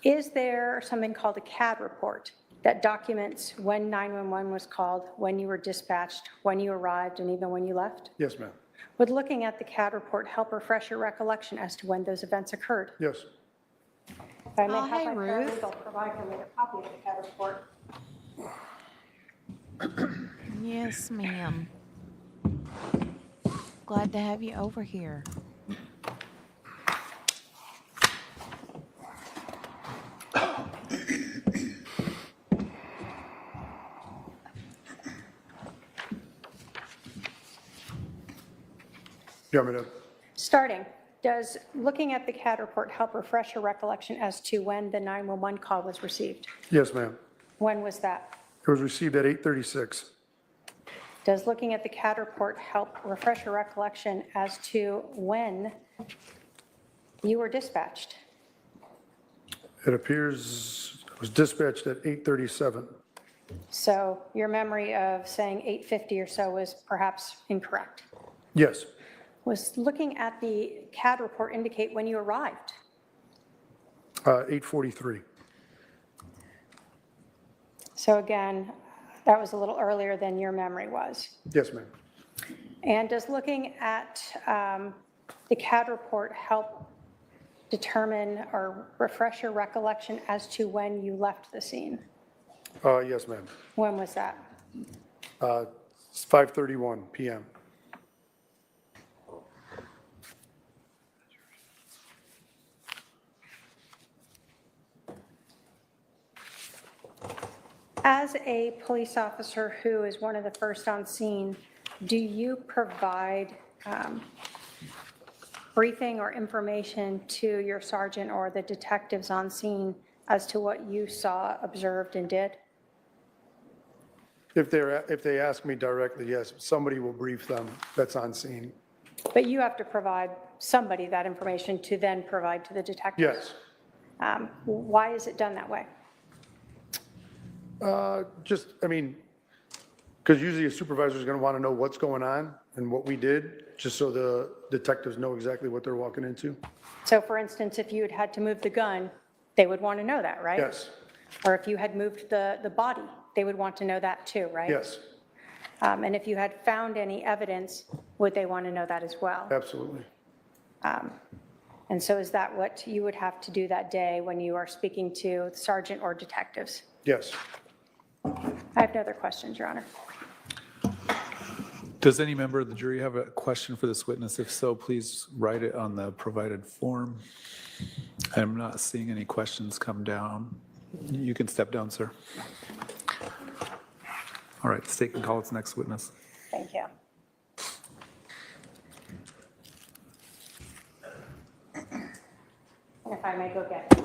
Is there something called a CAD report that documents when 911 was called, when you were dispatched, when you arrived, and even when you left?
Yes, ma'am.
Would looking at the CAD report help refresh your recollection as to when those events occurred?
Yes.
If I may
Oh,
have
hey,
my
Ruth.
paralegal provide him with a copy of the CAD report.
Yes, ma'am. Glad to have you over here.
You want me to?
Starting, does looking at the CAD report help refresh your recollection as to when the 911 call was received?
Yes, ma'am.
When was that?
It was received at 8:36.
Does looking at the CAD report help refresh your recollection as to when you were dispatched?
It appears it was dispatched at 8:37.
So your memory of saying 8:50 or so was perhaps incorrect.
Yes,
Was looking at the CAD report indicate when you arrived?
8:43.
So again, that was a little earlier than your memory was.
Yes, ma'am.
And does looking at the CAD report help determine or refresh your recollection as to when you left the scene?
Yes, ma'am.
When was that?
It's 5:31 PM.
As a police officer who is one of the first on scene, do you provide briefing or information to your sergeant or the detectives on scene as to what you saw, observed, and did?
If they ask me directly, yes, somebody will brief them that's on scene.
But you have to provide somebody that information to then provide to the detectives?
Yes.
Why is it done that way?
Because usually a supervisor is going to want to know what's going on and what we did, just so the detectives know exactly what they're walking into.
So for instance, if you had had to move the gun, they would want to know that, right?
Yes,
Or if you had moved the body, they would want to know that too, right?
yes,
And if you had found any evidence, would they want to know that as well?
absolutely.
And so is that what you would have to do that day when you are speaking to sergeant or detectives?
Yes.
I have no other questions, Your Honor.
Does any member of the jury have a question for this witness? If so, please write it on the provided form. I'm not seeing any questions come down. You can step down, sir. All right, state can call its next witness.
Thank you. And if I may go get it.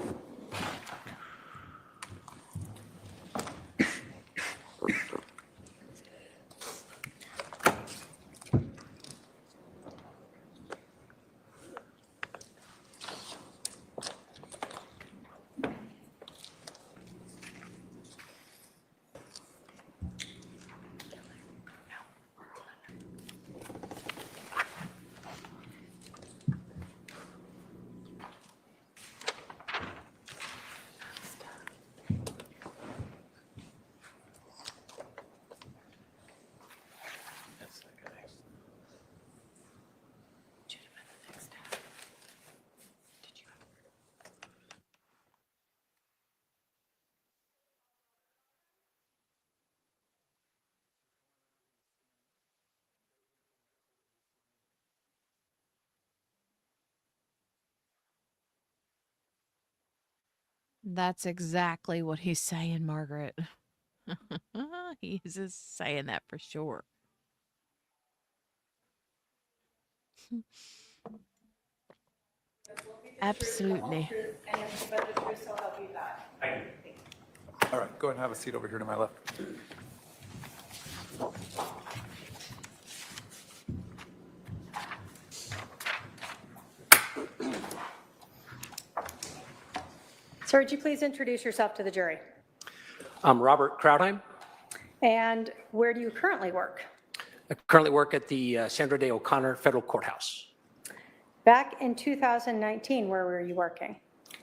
That's exactly what he's saying, Margaret. He's just saying that for sure. Absolutely.
All right, go ahead and have a seat over here to my left.
Sir, would you please introduce yourself to the jury?
I'm Robert Krautheim.
And where do you currently work?
I currently work at the Sandra Day O'Connor Federal Courthouse
Back in 2019, where were you working?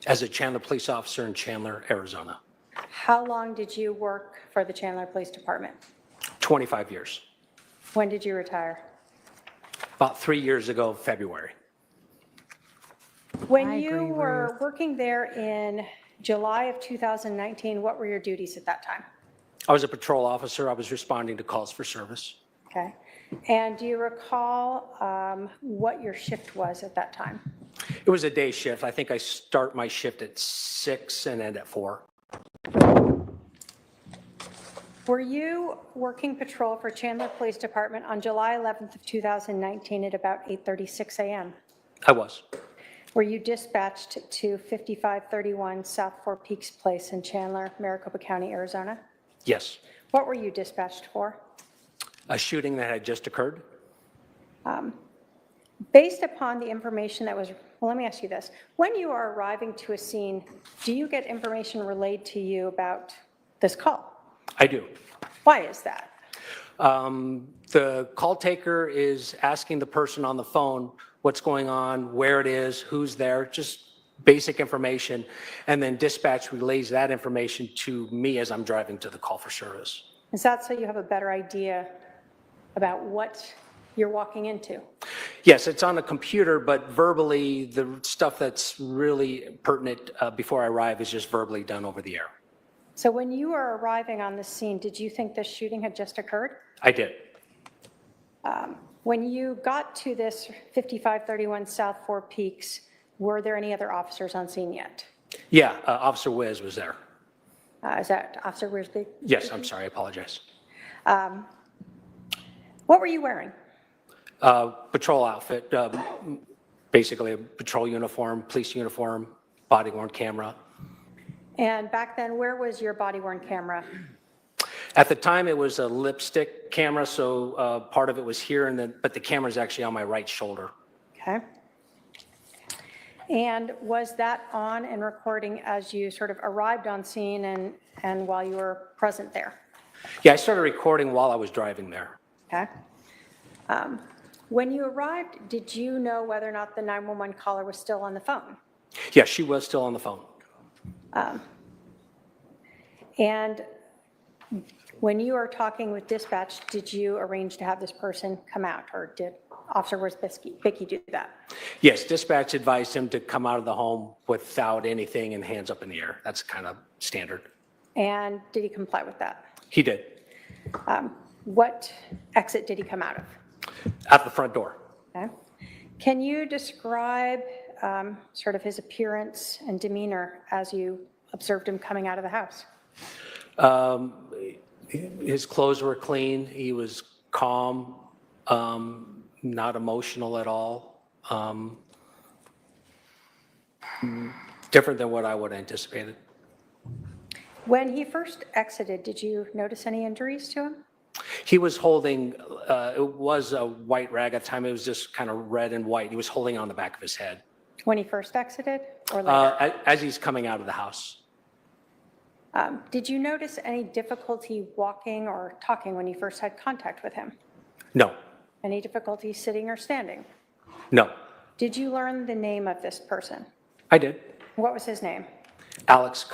as a Chandler police officer in Chandler, Arizona.
How long did you work for the Chandler Police Department?
25 years.
When did you retire?
About 3 years ago, February.
When
I
you
agree,
were
Ruth.
working there in July of 2019, what were your duties at that time?
I was a patrol officer. I was responding to calls for service.
Okay. And do you recall what your shift was at that time?
It was a day shift. I think I start my shift at 6 and end at 4.
Were you working patrol for Chandler Police Department on July 11th of 2019 at about 8:36 a.m.?
I was.
Were you dispatched to 5531 South Four Peaks Place in Chandler, Maricopa County, Arizona?
Yes.
What were you dispatched for?
A shooting that had just occurred.
Based upon the information that was, well, let me ask you this. When you are arriving to a scene, do you get information relayed to you about this call?
I do.
Why is that?
The call taker is asking the person on the phone what's going on, where it is, who's there, just basic information. And then dispatch relays that information to me as I'm driving to the call for service.
Is that so you have a better idea about what you're walking into?
Yes, it's on a computer, but verbally, the stuff that's really pertinent before I arrive is just verbally done over the air.
So when you were arriving on the scene, did you think this shooting had just occurred?
I did.
When you got to this 5531 South Four Peaks, were there any other officers on scene yet?
Yeah, Officer Wiz was there.
Is that Officer Wisby?
Yes, I'm sorry, I apologize.
What were you wearing?
Patrol outfit, basically a patrol uniform, police uniform, body-worn camera.
And back then, where was your body-worn camera?
At the time, it was a lipstick camera, so part of it was here, but the camera's actually on my right shoulder.
Okay. And was that on and recording as you sort of arrived on scene and while you were present there?
Yeah, I started recording while I was driving there.
Okay. When you arrived, did you know whether or not the 911 caller was still on the phone?
Yeah, she was still on the phone.
And when you were talking with dispatch, did you arrange to have this person come out, or did Officer Wisbicki do that?
Yes, dispatch advised him to come out of the home without anything and hands up in the air. That's kind of standard.
And did he comply with that?
He did.
What exit did he come out of?
At the front door.
Okay. Can you describe sort of his appearance and demeanor as you observed him coming out of the house?
His clothes were clean. He was calm, not emotional at all. Different than what I would have anticipated.
When he first exited, did you notice any injuries to him?
He was holding, it was a white rag at the time. It was just kind of red and white. He was holding on the back of his head.
When he first exited or later?
As he's coming out of the house.
Did you notice any difficulty walking or talking when you first had contact with him?
No,
Any difficulty sitting or standing?
no.
Did you learn the name of this person?
I did.
What was his name?
Alex.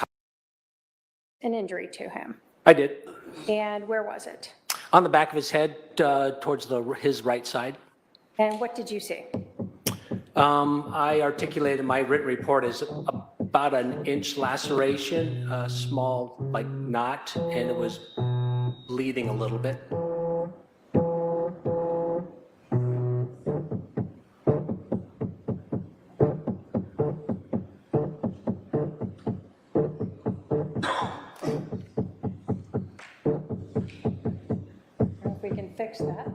An injury to him.
I did.
And where was it?
On the back of his head, towards his right side.
And what did you see?
I articulated my written report as about an inch laceration, a small like knot, and it was bleeding a little bit.
fix that.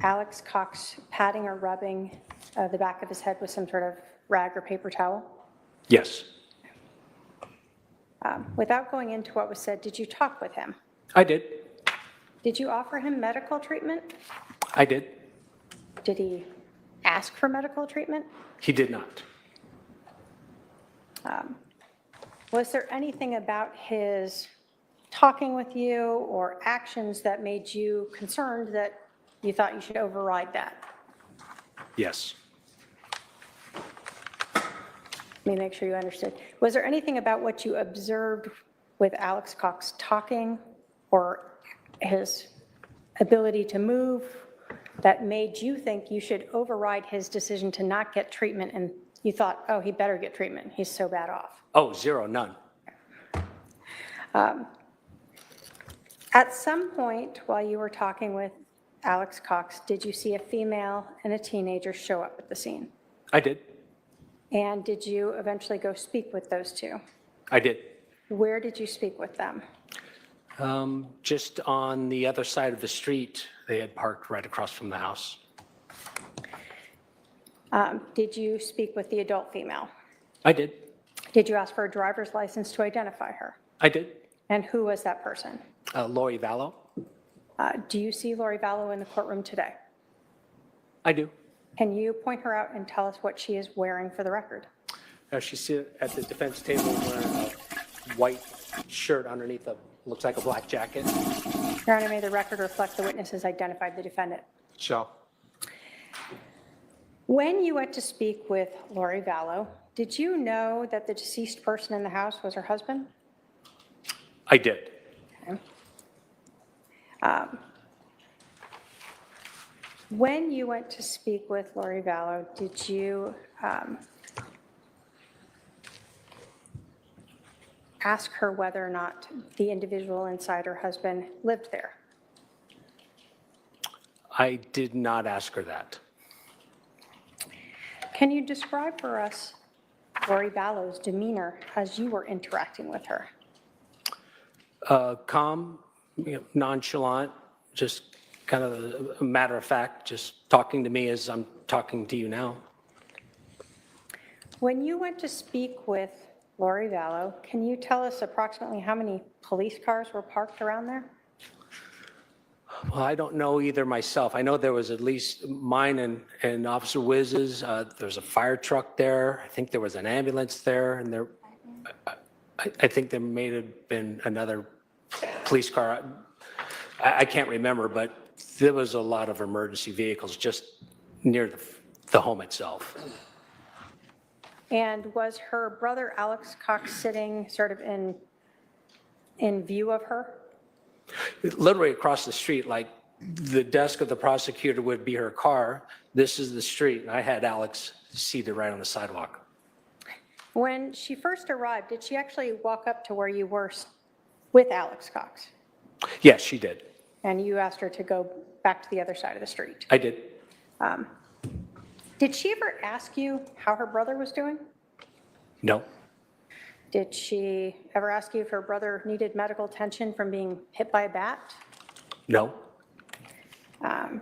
Alex Cox patting or rubbing the back of his head with some sort of rag or paper towel.
Yes,
Without going into what was said, did you talk with him?
I did.
Did you offer him medical treatment?
I did.
Did he ask for medical treatment?
He did not.
Was there anything about his talking with you or actions that made you concerned that you thought you should override that?
Yes.
Let me make sure you understood. Was there anything about what you observed with Alex Cox talking or his ability to move that made you think you should override his decision to not get treatment, and you thought, oh, he better get treatment, he's so bad off?
Oh, zero, none.
At some point while you were talking with Alex Cox, did you see a female and a teenager show up at the scene?
I did.
And did you eventually go speak with those two?
I did.
Where did you speak with them?
Just on the other side of the street, they had parked right across from the house.
Did you speak with the adult female?
I did.
Did you ask for a driver's license to identify her?
I did.
And who was that person?
Lori Vallow.
Do you see Lori Vallow in the courtroom today?
I do.
Can you point her out and tell us what she is wearing for the record?
She's sitting at the defense table wearing a white shirt underneath looks like a black jacket.
Your Honor, may the record reflect the witness has identified the defendant.
Shall.
When you went to speak with Lori Vallow, did you know that the deceased person in the house was her husband?
I did.
Okay. When you went to speak with Lori Vallow, did you ask her whether or not the individual inside her husband lived there?
I did not ask her that.
Can you describe for us Lori Vallow's demeanor as you were interacting with her?
Calm, nonchalant, just kind of a matter of fact, just talking to me as I'm talking to you now.
When you went to speak with Lori Vallow, can you tell us approximately how many police cars were parked around there?
Well, I don't know either myself. I know there was at least mine and Officer Wiz's. There's a fire truck there. I think there was an ambulance there, and I think there may have been another police car. I can't remember, but there was a lot of emergency vehicles just near the home itself.
And was her brother Alex Cox sitting sort of in view of her?
Literally across the street, like the desk of the prosecutor would be her car. This is the street, and I had Alex seated right on the sidewalk.
When she first arrived, did she actually walk up to where you were with Alex Cox?
Yes, she did.
And you asked her to go back to the other side of the street?
I did.
Did she ever ask you how her brother was doing?
No.
Did she ever ask you if her brother needed medical attention from being hit by a bat?
No.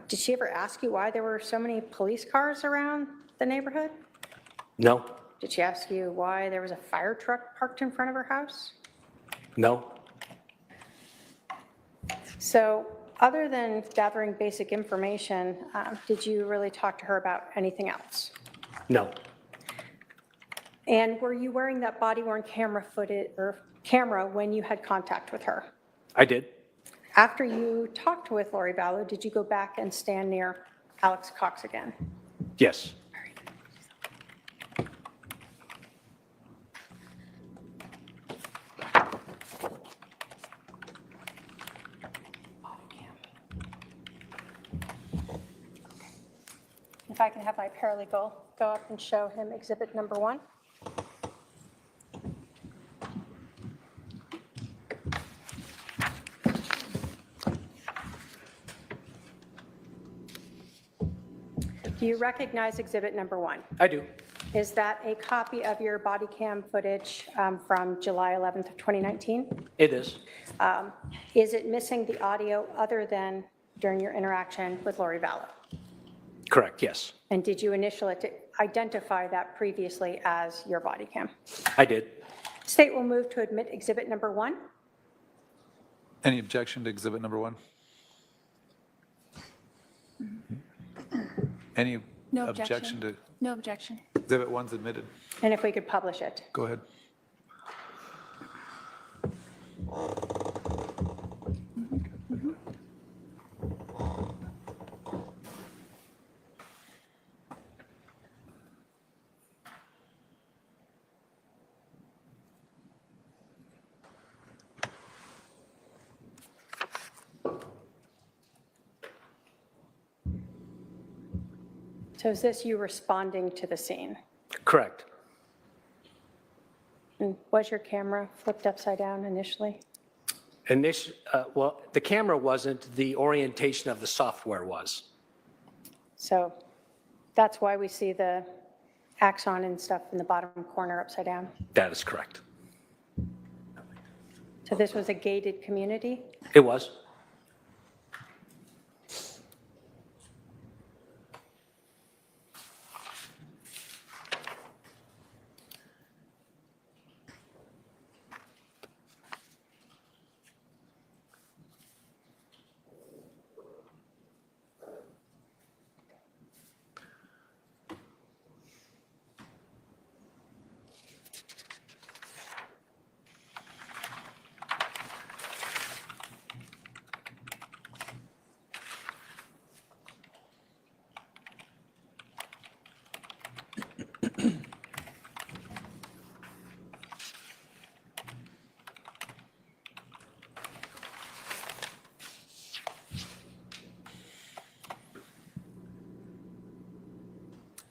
Did she ever ask you why there were so many police cars around the neighborhood?
No.
Did she ask you why there was a fire truck parked in front of her house?
No.
So other than gathering basic information, did you really talk to her about anything else?
No.
And were you wearing that body-worn camera footage or camera when you had contact with her?
I did.
After you talked with Lori Vallow, did you go back and stand near Alex Cox again?
Yes.
If I I can have my paralegal go up and show him exhibit number 1. Do you recognize exhibit number 1?
I do.
Is that a copy of your body cam footage from July 11th of 2019?
It is.
Is it missing the audio other than during your interaction with Lori Vallow?
Correct, yes.
And did you initially identify that previously as your body cam?
I did.
State will move to admit exhibit number 1.
Any objection to exhibit number 1? Any
No
objection to
No objection.
exhibit 1's admitted?
And if we could publish it.
Go ahead.
So is this you responding to the scene?
Correct.
And was your camera flipped upside down initially?
Well, the camera wasn't, the orientation of the software was.
So that's why we see the axon and stuff in the bottom corner upside down.
That is correct.
So this was a gated community?
It was.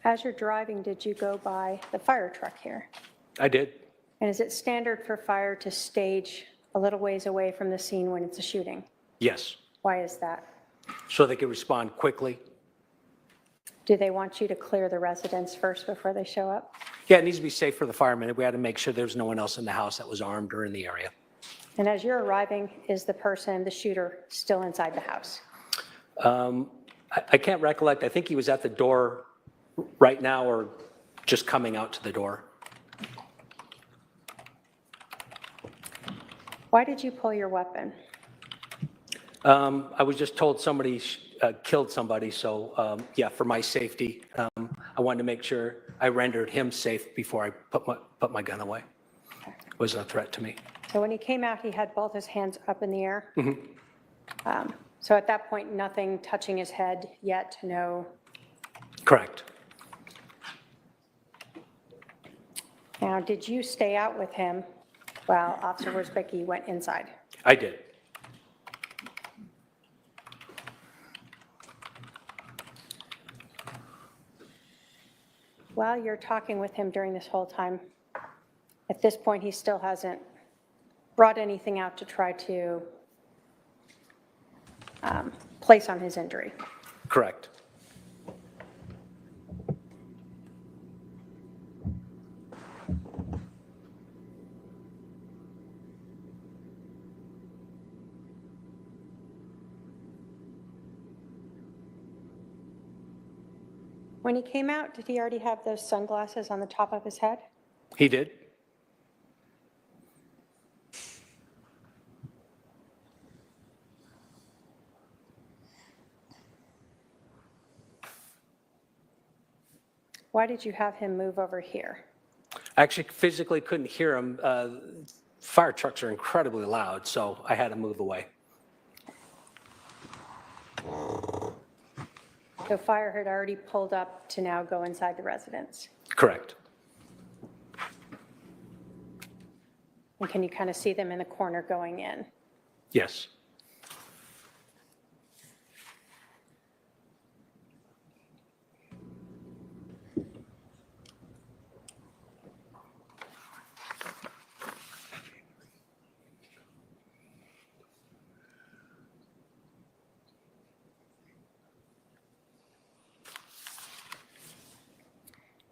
As you're driving, did you go by the fire truck here?
I did.
And is it standard for fire to stage a little ways away from the scene when it's a shooting?
Yes.
Why is that?
So they could respond quickly.
Do they want you to clear the residence first before they show up?
Yeah, it needs to be safe for the firemen. We had to make sure there was no one else in the house that was armed or in the area.
And as you're arriving, is the person, the shooter, still inside the house?
I can't recollect. I think he was at the door right now or just coming out to the door.
Why did you pull your weapon?
I was just told somebody killed somebody, so yeah, for my safety, I wanted to make sure I rendered him safe before I put my gun away. It was a threat to me.
So when he came out, he had both his hands up in the air? So at that point, nothing touching his head yet, no?
Correct.
Now, did you stay out with him while Officer Worsbicky went inside?
I did.
While you're talking with him during this whole time, at this point, he still hasn't brought anything out to try to place on his injury?
Correct.
When he came out, did he already have those sunglasses on the top of his head?
He did.
Why did you have him move over here?
I actually physically couldn't hear him. Fire trucks are incredibly loud, so I had to move away.
So fire had already pulled up to now go inside the residence.
Correct.
And can you kind of see them in the corner going in?
Yes.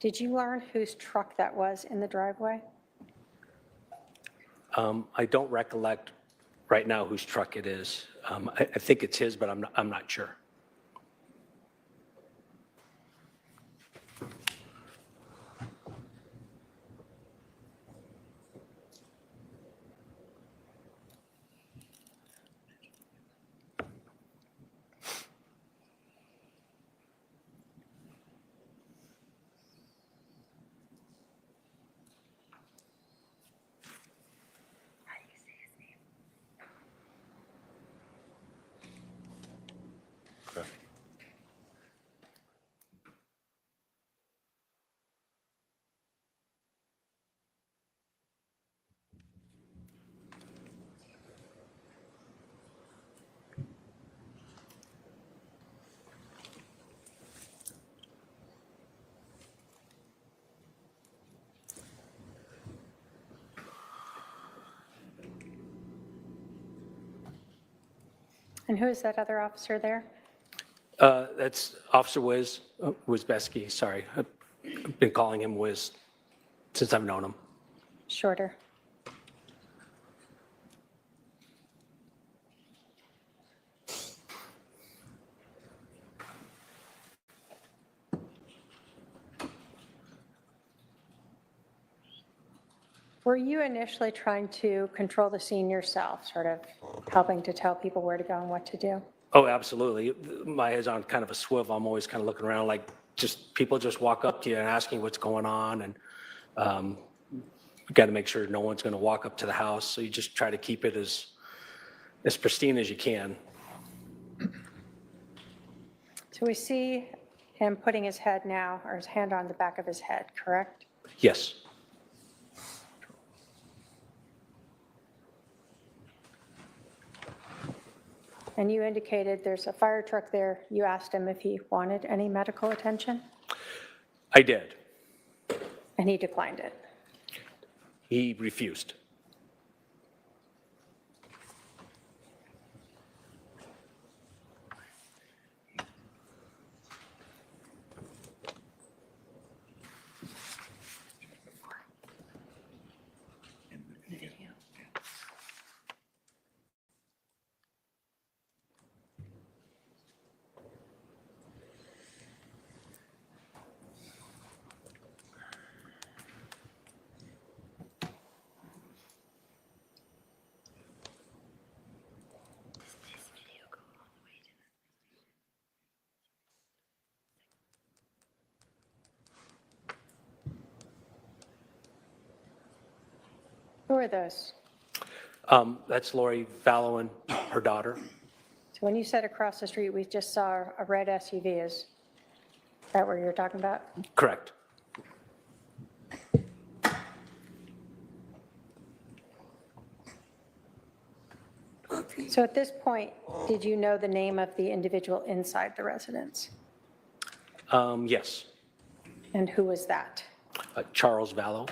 Did you learn whose truck that was in the driveway?
I don't recollect right now whose truck it is. I think it's his, but I'm not sure.
And who is that other officer there?
That's Officer Wizbeski, sorry. I've been calling him Wiz since I've known him.
Shorter. Were you initially trying to control the scene yourself, sort of helping to tell people where to go and what to do?
Oh, absolutely. My head's on kind of a swivel. I'm always kind of looking around like people just walk up to you and asking what's going on. And you got to make sure no one's going to walk up to the house. So you just try to keep it as pristine as you can.
So we see him putting his head now, or his hand on the back of his head, correct?
Yes.
And you indicated there's a fire truck there. You asked him if he wanted any medical attention,
I did.
and he declined it.
He refused.
Who are those?
That's Lori Vallow and her daughter.
So when you said across the street, we just saw a red SUV. Is that what you're talking about?
Correct.
So at this point, did you know the name of the individual inside the residence?
Yes.
And who was that?
Charles Vallow.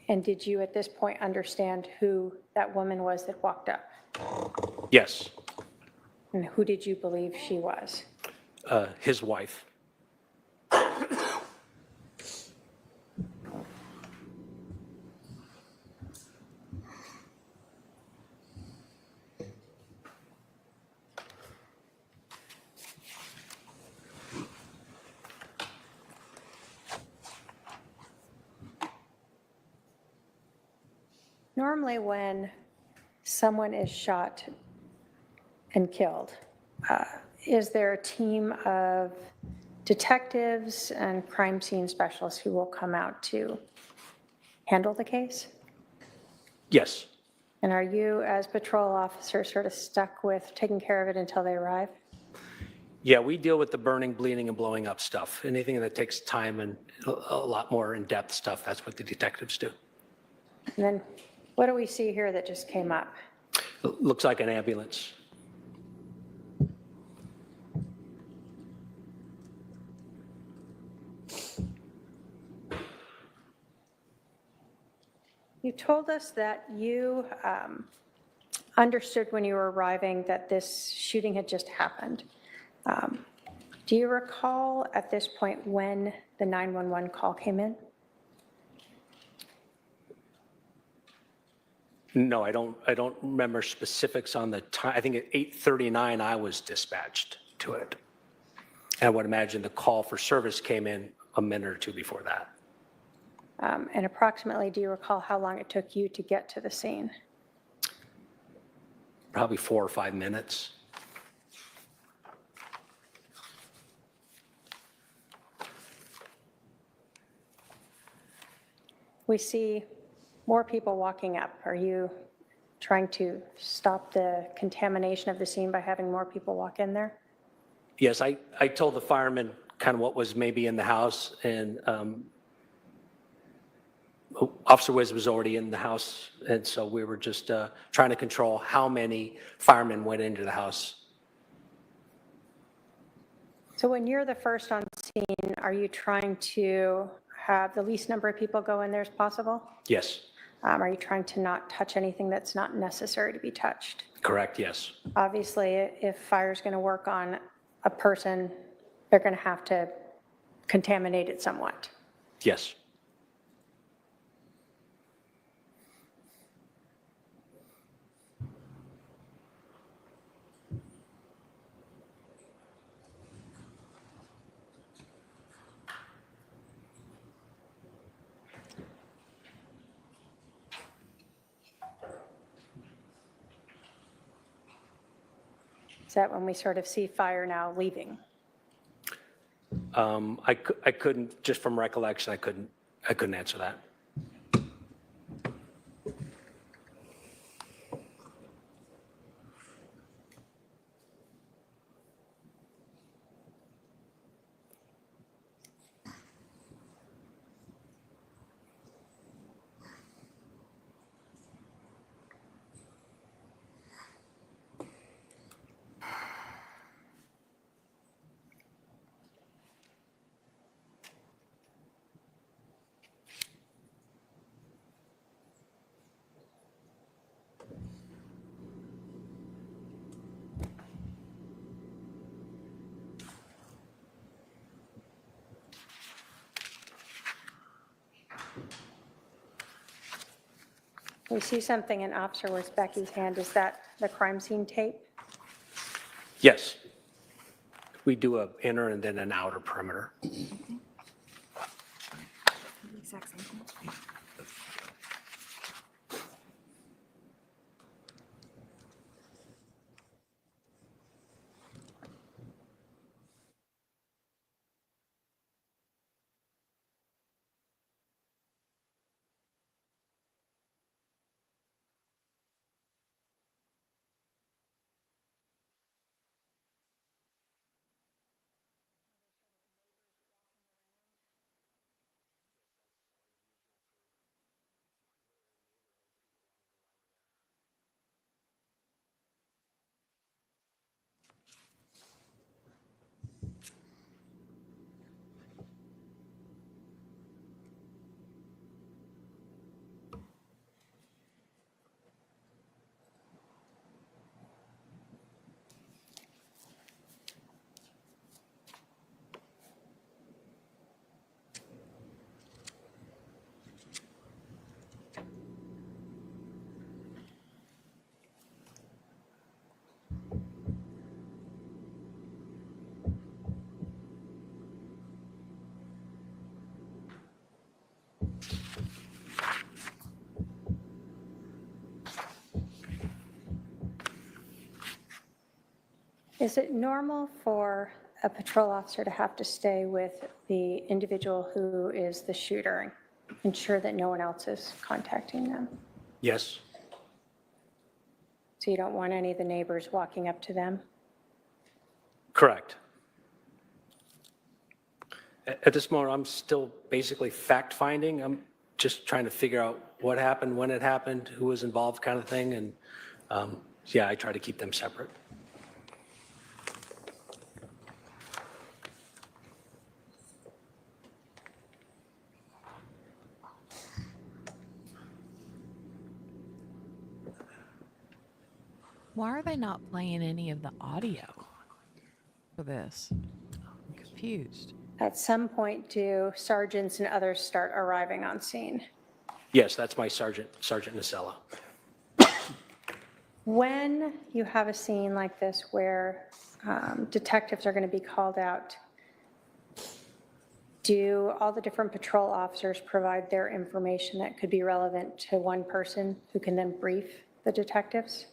And did you at this point understand who that woman was that walked up?
Yes.
And who did you believe she was?
His wife.
Normally when someone is shot and killed, is there a team of detectives and crime scene specialists who will come out to handle the case?
Yes.
And are you, as patrol officers, sort of stuck with taking care of it until they arrive?
Yeah, we deal with the burning, bleeding, and blowing up stuff. Anything that takes time and a lot more in-depth stuff, that's what the detectives do.
And then what do we see here that just came up?
Looks like an ambulance.
You told us that you understood when you were arriving that this shooting had just happened. Do you recall at this point when the 911 call came in?
No, I don't remember specifics on the time. I think at 8:39 I was dispatched to it. And I would imagine the call for service came in a minute or two before that.
And approximately, do you recall how long it took you to get to the scene?
Probably 4 or 5 minutes.
We see more people walking up. Are you trying to stop the contamination of the scene by having more people walk in there?
Yes, I told the firemen kind of what was maybe in the house, and Officer Wiz was already in the house, and so we were just trying to control how many firemen went into the house.
So when you're the first on scene, are you trying to have the least number of people go in there as possible?
Yes,
Are you trying to not touch anything that's not necessary to be touched?
correct, yes.
Obviously, if fire's going to work on a person, they're going to have to contaminate it somewhat.
Yes.
Is that when we sort of see fire now leaving?
I couldn't, just from recollection, I couldn't answer that.
We see something in Officer Becky's hand. Is that the crime scene tape?
Yes. We do an inner and then an outer perimeter.
Is it normal for a patrol officer to have to stay with the individual who is the shooter and ensure that no one else is contacting them?
Yes.
So you don't want any of the neighbors walking up to them?
Correct. At this moment, I'm still basically fact-finding. I'm just trying to figure out what happened, when it happened, who was involved kind of thing. And yeah, I try to keep them separate.
Why are they not playing any of the audio for this? confused.
At some point, do sergeants and others start arriving on scene?
Yes, that's my Sergeant Nacella.
When you have a scene like this where detectives are going to be called out, do all the different patrol officers provide their information that could be relevant to one person who can then brief the detectives?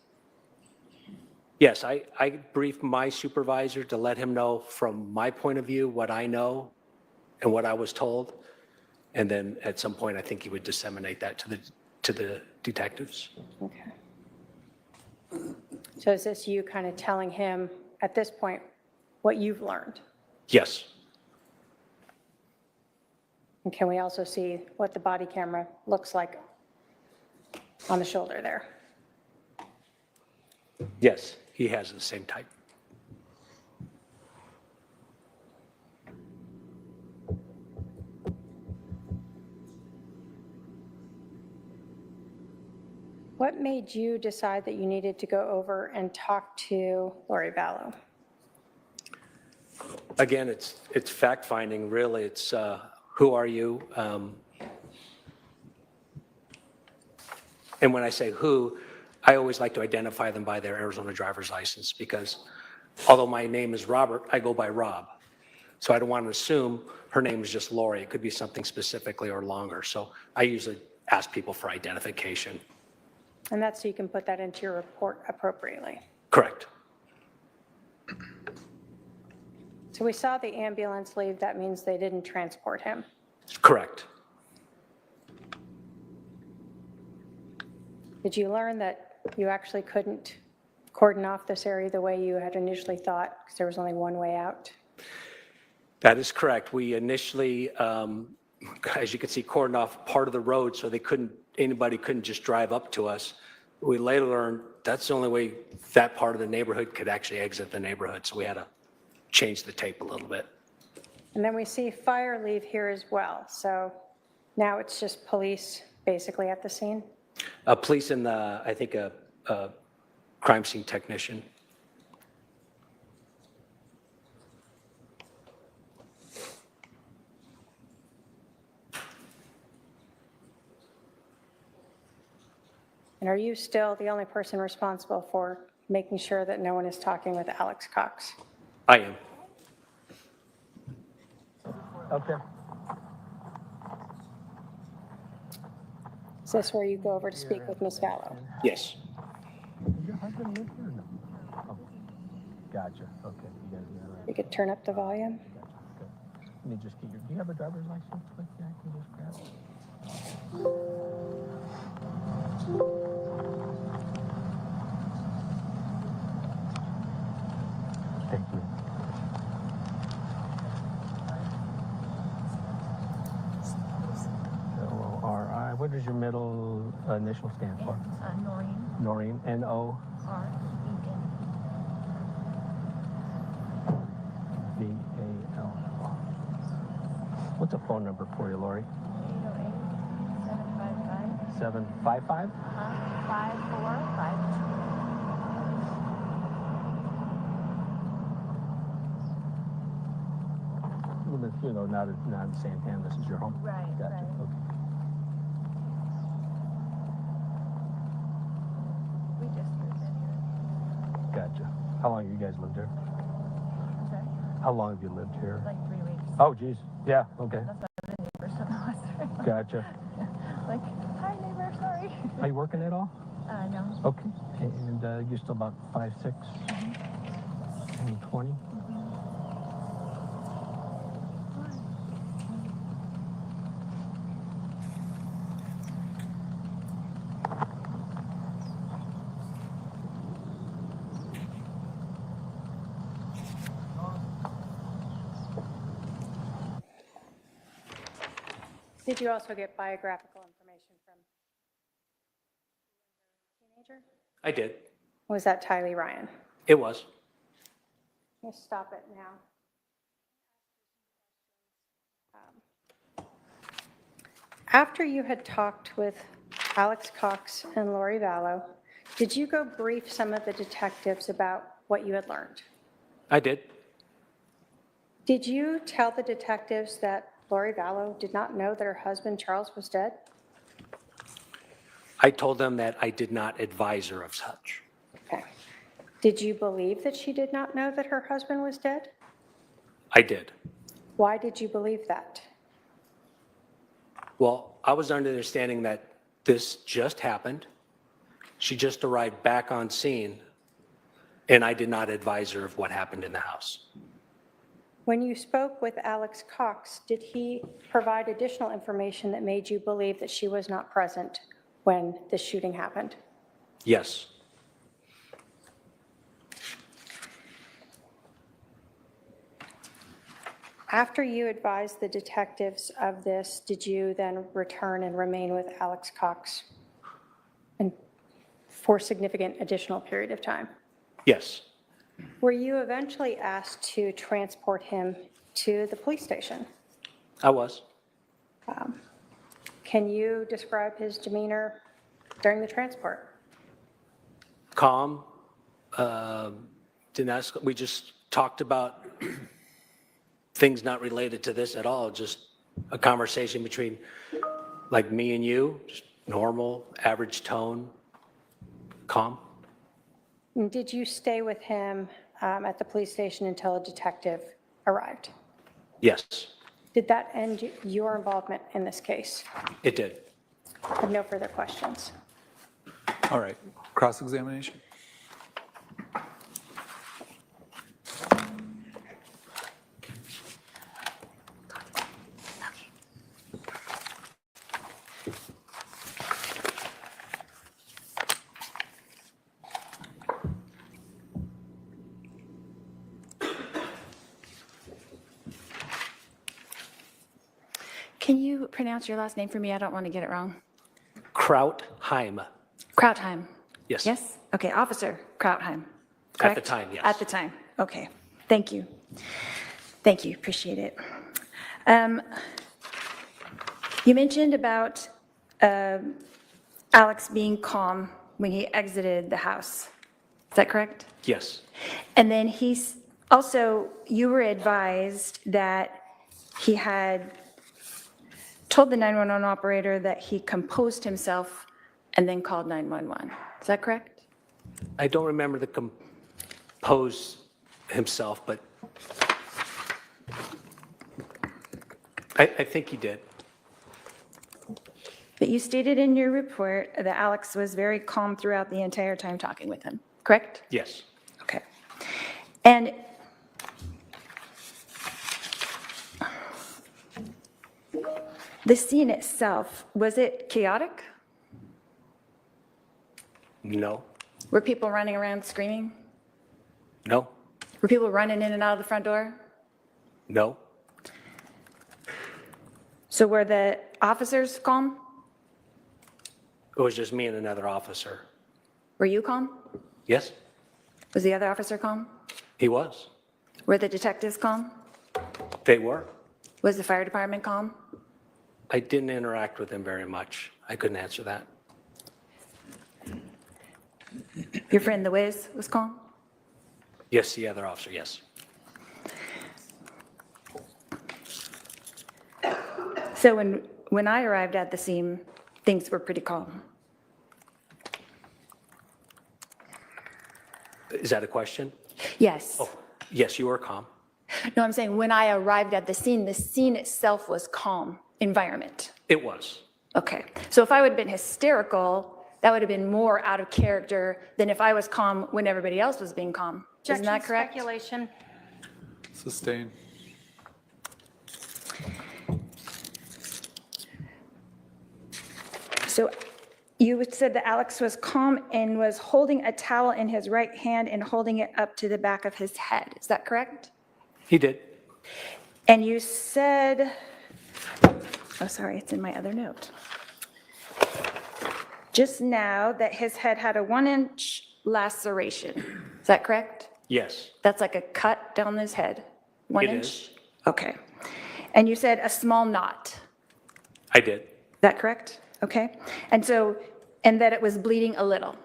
Yes, I briefed my supervisor to let him know from my point of view what I know and what I was told. And then at some point, I think he would disseminate that to the detectives.
Okay. So is this you kind of telling him at this point what you've learned?
Yes.
And can we also see what the body camera looks like on the shoulder there?
Yes, he has the same type.
What made you decide that you needed to go over and talk to Lori Vallow?
Again, it's fact-finding, really. It's who are you? And when I say who, I always like to identify them by their Arizona driver's license because although my name is Robert, I go by Rob. So I don't want to assume her name is just Lori. It could be something specifically or longer. So I usually ask people for identification.
And that's so you can put that into your report appropriately.
Correct.
So we saw the ambulance leave. That means they didn't transport him.
Correct.
Did you learn that you actually couldn't cordon off this area the way you had initially thought because there was only one way out?
That is correct. We initially, as you can see, cordoned off part of the road so anybody couldn't just drive up to us. We later learned that's the only way that part of the neighborhood could actually exit the neighborhood. So we had to change the tape a little bit.
And then we see fire leave here as well. So now it's just police basically at the scene?
Police and I think a crime scene technician.
And are you still the only person responsible for making sure that no one is talking with Alex Cox?
I am.
Okay.
Is this where you go over to speak with Ms. Vallow?
Yes.
Does your husband live here or no? Oh, gotcha. Okay. You guys are all right.
You could turn up the volume.
Gotcha. Okay. Let me just get your. Do you have a driver's license? Quick, yeah, I can just grab it. Thank you. L-O-R-I. What does your middle initial stand for?
Noreen.
Noreen. N-O. V-A-L-L. What's a phone number for you, Lori? 755?
5452.
You live here, though, not in Santana. This is your home?
Right,
Gotcha.
right.
Okay.
We just moved in here.
Gotcha. How long have you guys lived here?
I'm sorry?
How long have you lived here?
Like 3 weeks.
Oh, geez. Yeah, okay.
That's why the neighbors don't know us.
Gotcha.
Like, hi neighbor, sorry.
Are you working at all?
No.
Okay. And you're still about 5'6", and 20?
Did you also get biographical information from teenager?
I did.
Was that Tylee Ryan?
It was.
Let's stop it now. After you had talked with Alex Cox and Lori Vallow, did you go brief some of the detectives about what you had learned?
I did.
Did you tell the detectives that Lori Vallow did not know that her husband Charles was dead?
I told them that I did not advise her of such.
Okay. Did you believe that she did not know that her husband was dead?
I did.
Why did you believe that?
Well, I was under the understanding that this just happened. She just arrived back on scene, and I did not advise her of what happened in the house.
When you spoke with Alex Cox, did he provide additional information that made you believe that she was not present when the shooting happened?
Yes.
After you advised the detectives of this, did you then return and remain with Alex Cox and for a significant additional period of time?
Yes.
Were you eventually asked to transport him to the police station?
I was.
Can you describe his demeanor during the transport?
Calm. Didn't ask, we just talked about things not related to this at all, just a conversation between like me and you, just normal, average tone, calm.
And did you stay with him at the police station until a detective arrived?
Yes,
Did that end your involvement in this case?
it did.
I have no further questions.
All right, cross-examination?
Can you pronounce your last name for me? I don't want to get it wrong.
Krautheim.
Krautheim.
Yes.
Yes? Okay, Officer Krautheim.
At the
correct?
time, yes.
At the time. Okay. Thank you. Thank you. Appreciate it. You mentioned about Alex being calm when he exited the house. Is that correct?
Yes,
And then he's also, you were advised that he had told the 911 operator that he composed himself and then called 911. Is that correct?
I don't remember the compose himself, but I think he did.
But you stated in your report that Alex was very calm throughout the entire time talking with him, correct?
Yes,
Okay. And the scene itself, was it chaotic?
no,
Were people running around screaming?
no,
Were people running in and out of the front door?
no,
So were the officers calm?
it was just me and another officer.
Were you calm?
Yes,
Was the other officer calm?
he was.
Were the detectives calm?
They were.
Was the fire department calm?
I didn't interact with him very much. I couldn't answer that.
Your friend the Wiz was calm?
Yes, the other officer, yes.
So when I arrived at the scene, things were pretty calm.
Is that a question?
Yes.
Oh, yes, you were calm.
No, I'm saying when I arrived at the scene itself was calm environment.
It was.
Okay. So if I would have been hysterical, that would have been more out of character than if I was calm when everybody else was being calm. Isn't that correct?
Speculation.
Sustain.
So you said that Alex was calm and was holding a towel in his right hand and holding it up to the back of his head. Is that correct?
He did.
And you said, oh, sorry, it's in my other note. Just now that his head had a 1-inch laceration. Is that correct?
Yes,
That's like a cut down his head. 1
It
inch?
is.
Okay. And you said a small knot.
I did.
Is that correct? Okay. And so, and that it was bleeding a little.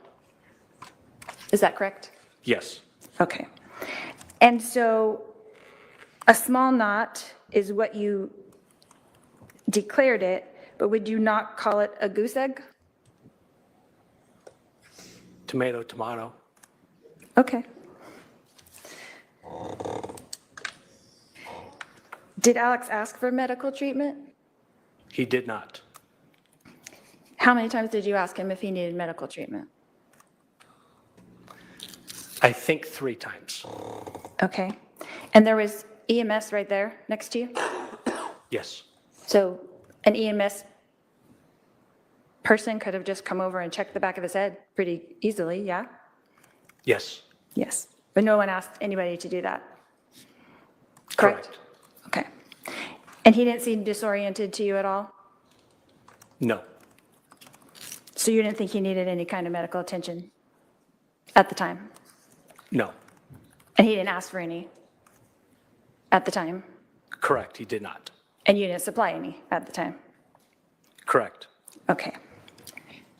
Is that correct?
Yes,
Okay. And so A small knot is what you declared it, but would you not call it a goose egg?
Tomato, tomato.
Okay. Did Alex ask for medical treatment?
He did not.
How many times did you ask him if he needed medical treatment?
I think 3 times.
Okay. And there was EMS right there next to you?
Yes.
So an EMS person could have just come over and checked the back of his head pretty easily, yeah?
Yes.
Yes. But no one asked anybody to do that? Correct? Okay. And he didn't seem disoriented to you at all?
No.
So you didn't think he needed any kind of medical attention at the time?
No.
And he didn't ask for any at the time?
Correct. He did not.
And you didn't supply any at the time?
Correct.
Okay.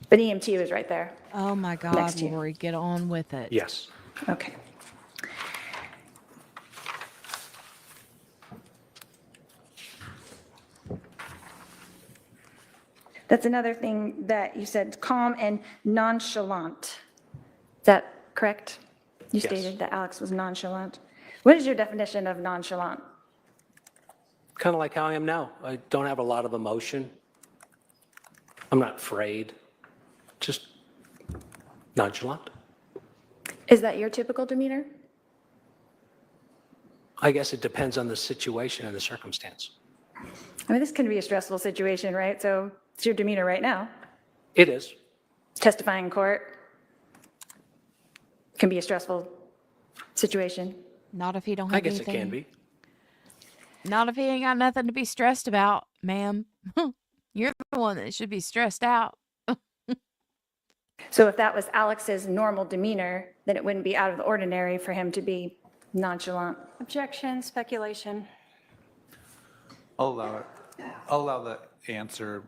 But EMT was right there?
Oh my God,
Next to you.
Lori, get on with it.
Yes.
Okay. That's another thing that you said, calm and nonchalant. Is that correct? You
Yes.
stated that Alex was nonchalant. What is your definition of nonchalant?
Kind of like how I am now. I don't have a lot of emotion. I'm not afraid. Just nonchalant.
Is that your typical demeanor?
I guess it depends on the situation and the circumstance.
I mean, this can be a stressful situation, right? So it's your demeanor right now.
It is.
Testifying in court can be a stressful situation.
Not if you don't
I
have
guess
anything.
it can be.
Not if you ain't got nothing to be stressed about, ma'am. You're the one that should be stressed out.
So if that was Alex's normal demeanor, then it wouldn't be out of the ordinary for him to be nonchalant.
Objection, speculation.
I'll allow it. I'll allow the answer.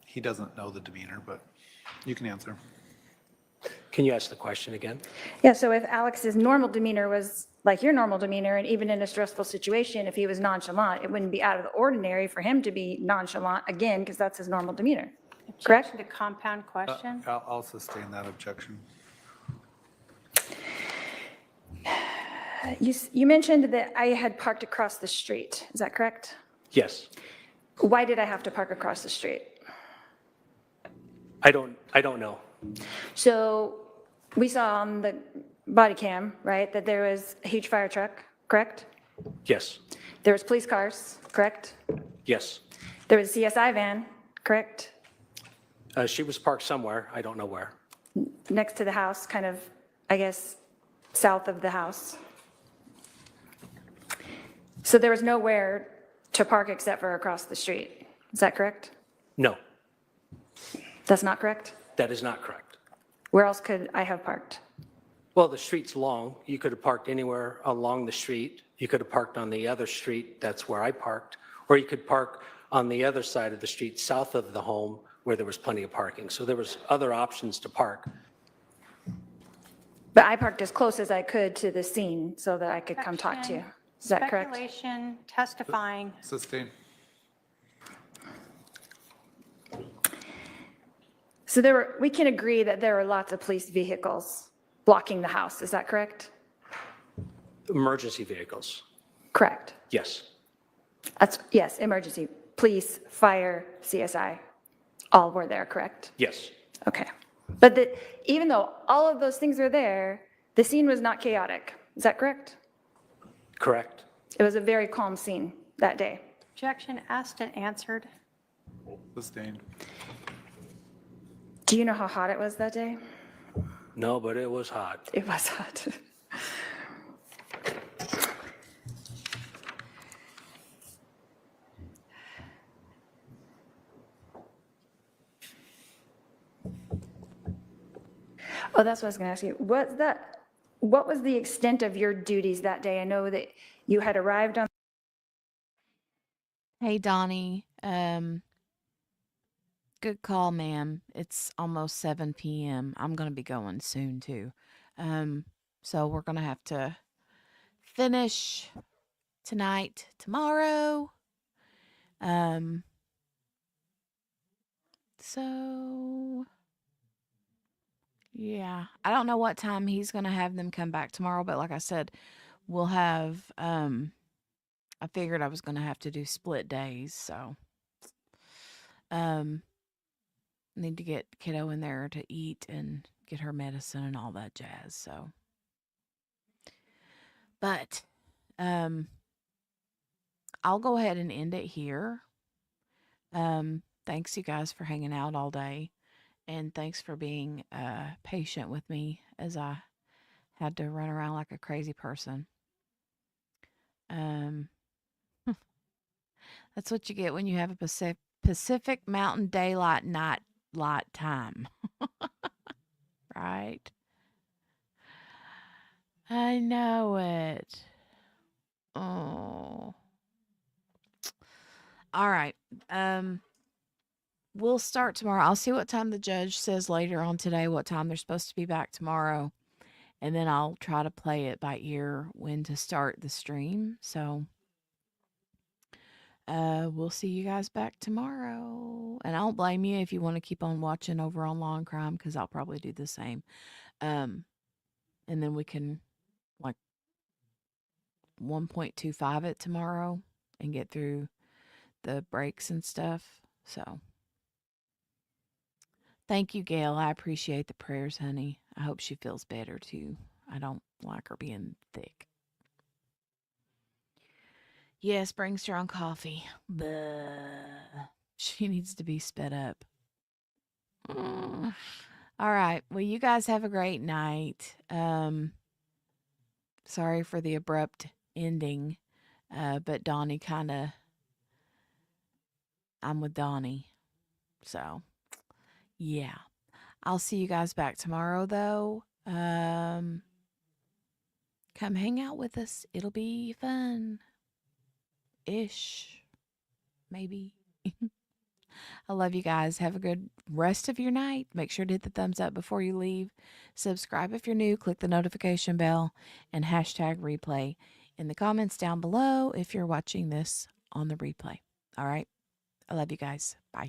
He doesn't know the demeanor, but you can answer.
Can you ask the question again?
Yeah, so if Alex's normal demeanor was like your normal demeanor, and even in a stressful situation, if he was nonchalant, it wouldn't be out of the ordinary for him to be nonchalant again, because that's his normal demeanor. Correct?
Objection to compound question.
I'll sustain that objection.
You mentioned that I had parked across the street. Is that correct?
Yes.
Why did I have to park across the street?
I don't know.
So we saw on the body cam, right, that there was a huge fire truck, correct?
Yes.
There was police cars, correct?
Yes.
There was a CSI van, correct?
She was parked somewhere. I don't know where.
Next to the house, kind of, I guess, south of the house. So there was nowhere to park except for across the street. Is that correct?
No,
That's not correct?
that is not correct.
Where else could I have parked?
Well, the street's long. You could have parked anywhere along the street. You could have parked on the other street. That's where I parked. Or you could park on the other side of the street, south of the home, where there was plenty of parking. So there was other options to park.
But I parked as close as I could to the scene so that I could come talk to you. Is that correct?
Speculation, testifying.
Sustain.
So we can agree that there were lots of police vehicles blocking the house. Is that correct?
Emergency vehicles.
Correct.
Yes.
Yes, emergency, police, fire, CSI, all were there, correct?
Yes.
Okay. But even though all of those things were there, the scene was not chaotic. Is that correct?
Correct.
It was a very calm scene that day.
Objection asked and answered.
Sustained.
Do you know how hot it was that day?
No, but it was hot.
It was hot. Oh, that's what I was going to ask you. What was the extent of your duties that day? I know that you had arrived on.
Hey, Donnie. Good call, ma'am. It's almost 7 p.m. I'm going to be going soon, too. So we're going to have to finish tonight, tomorrow. So yeah, I don't know what time he's going to have them come back tomorrow, but like I said, we'll have, I figured I was going to have to do split days. So, need to get kiddo in there to eat and get her medicine and all that jazz. So, but, I'll go ahead and end it here. Thanks you guys for hanging out all day. And thanks for being patient with me as I had to run around like a crazy person. That's what you get when you have a Pacific Mountain Daylight Night light time. Right? I know it. Oh. All right. We'll start tomorrow. I'll see what time the judge says later on today, what time they're supposed to be back tomorrow. And then I'll try to play it by ear when to start the stream. So we'll see you guys back tomorrow. And I don't blame you if you want to keep on watching over on Law and Crime, because I'll probably do the same. And then we can like 1.25 it tomorrow and get through the breaks and stuff. So thank you, Gail. I appreciate the prayers, honey. I hope she feels better too. I don't like her being thick. Yes, bring strong coffee. Bleh. She needs to be sped up. All right. Well, you guys have a great night. Sorry for the abrupt ending. But Donnie I'm with Donnie. So, yeah. I'll see you guys back tomorrow, though. Come hang out with us. It'll be fun. Ish. Maybe. I love you guys. Have a good rest of your night. Make sure to hit the thumbs up before you leave. Subscribe if you're new. Click the notification bell and hashtag replay in the comments down below if you're watching this on the replay. All right. I love you guys. Bye.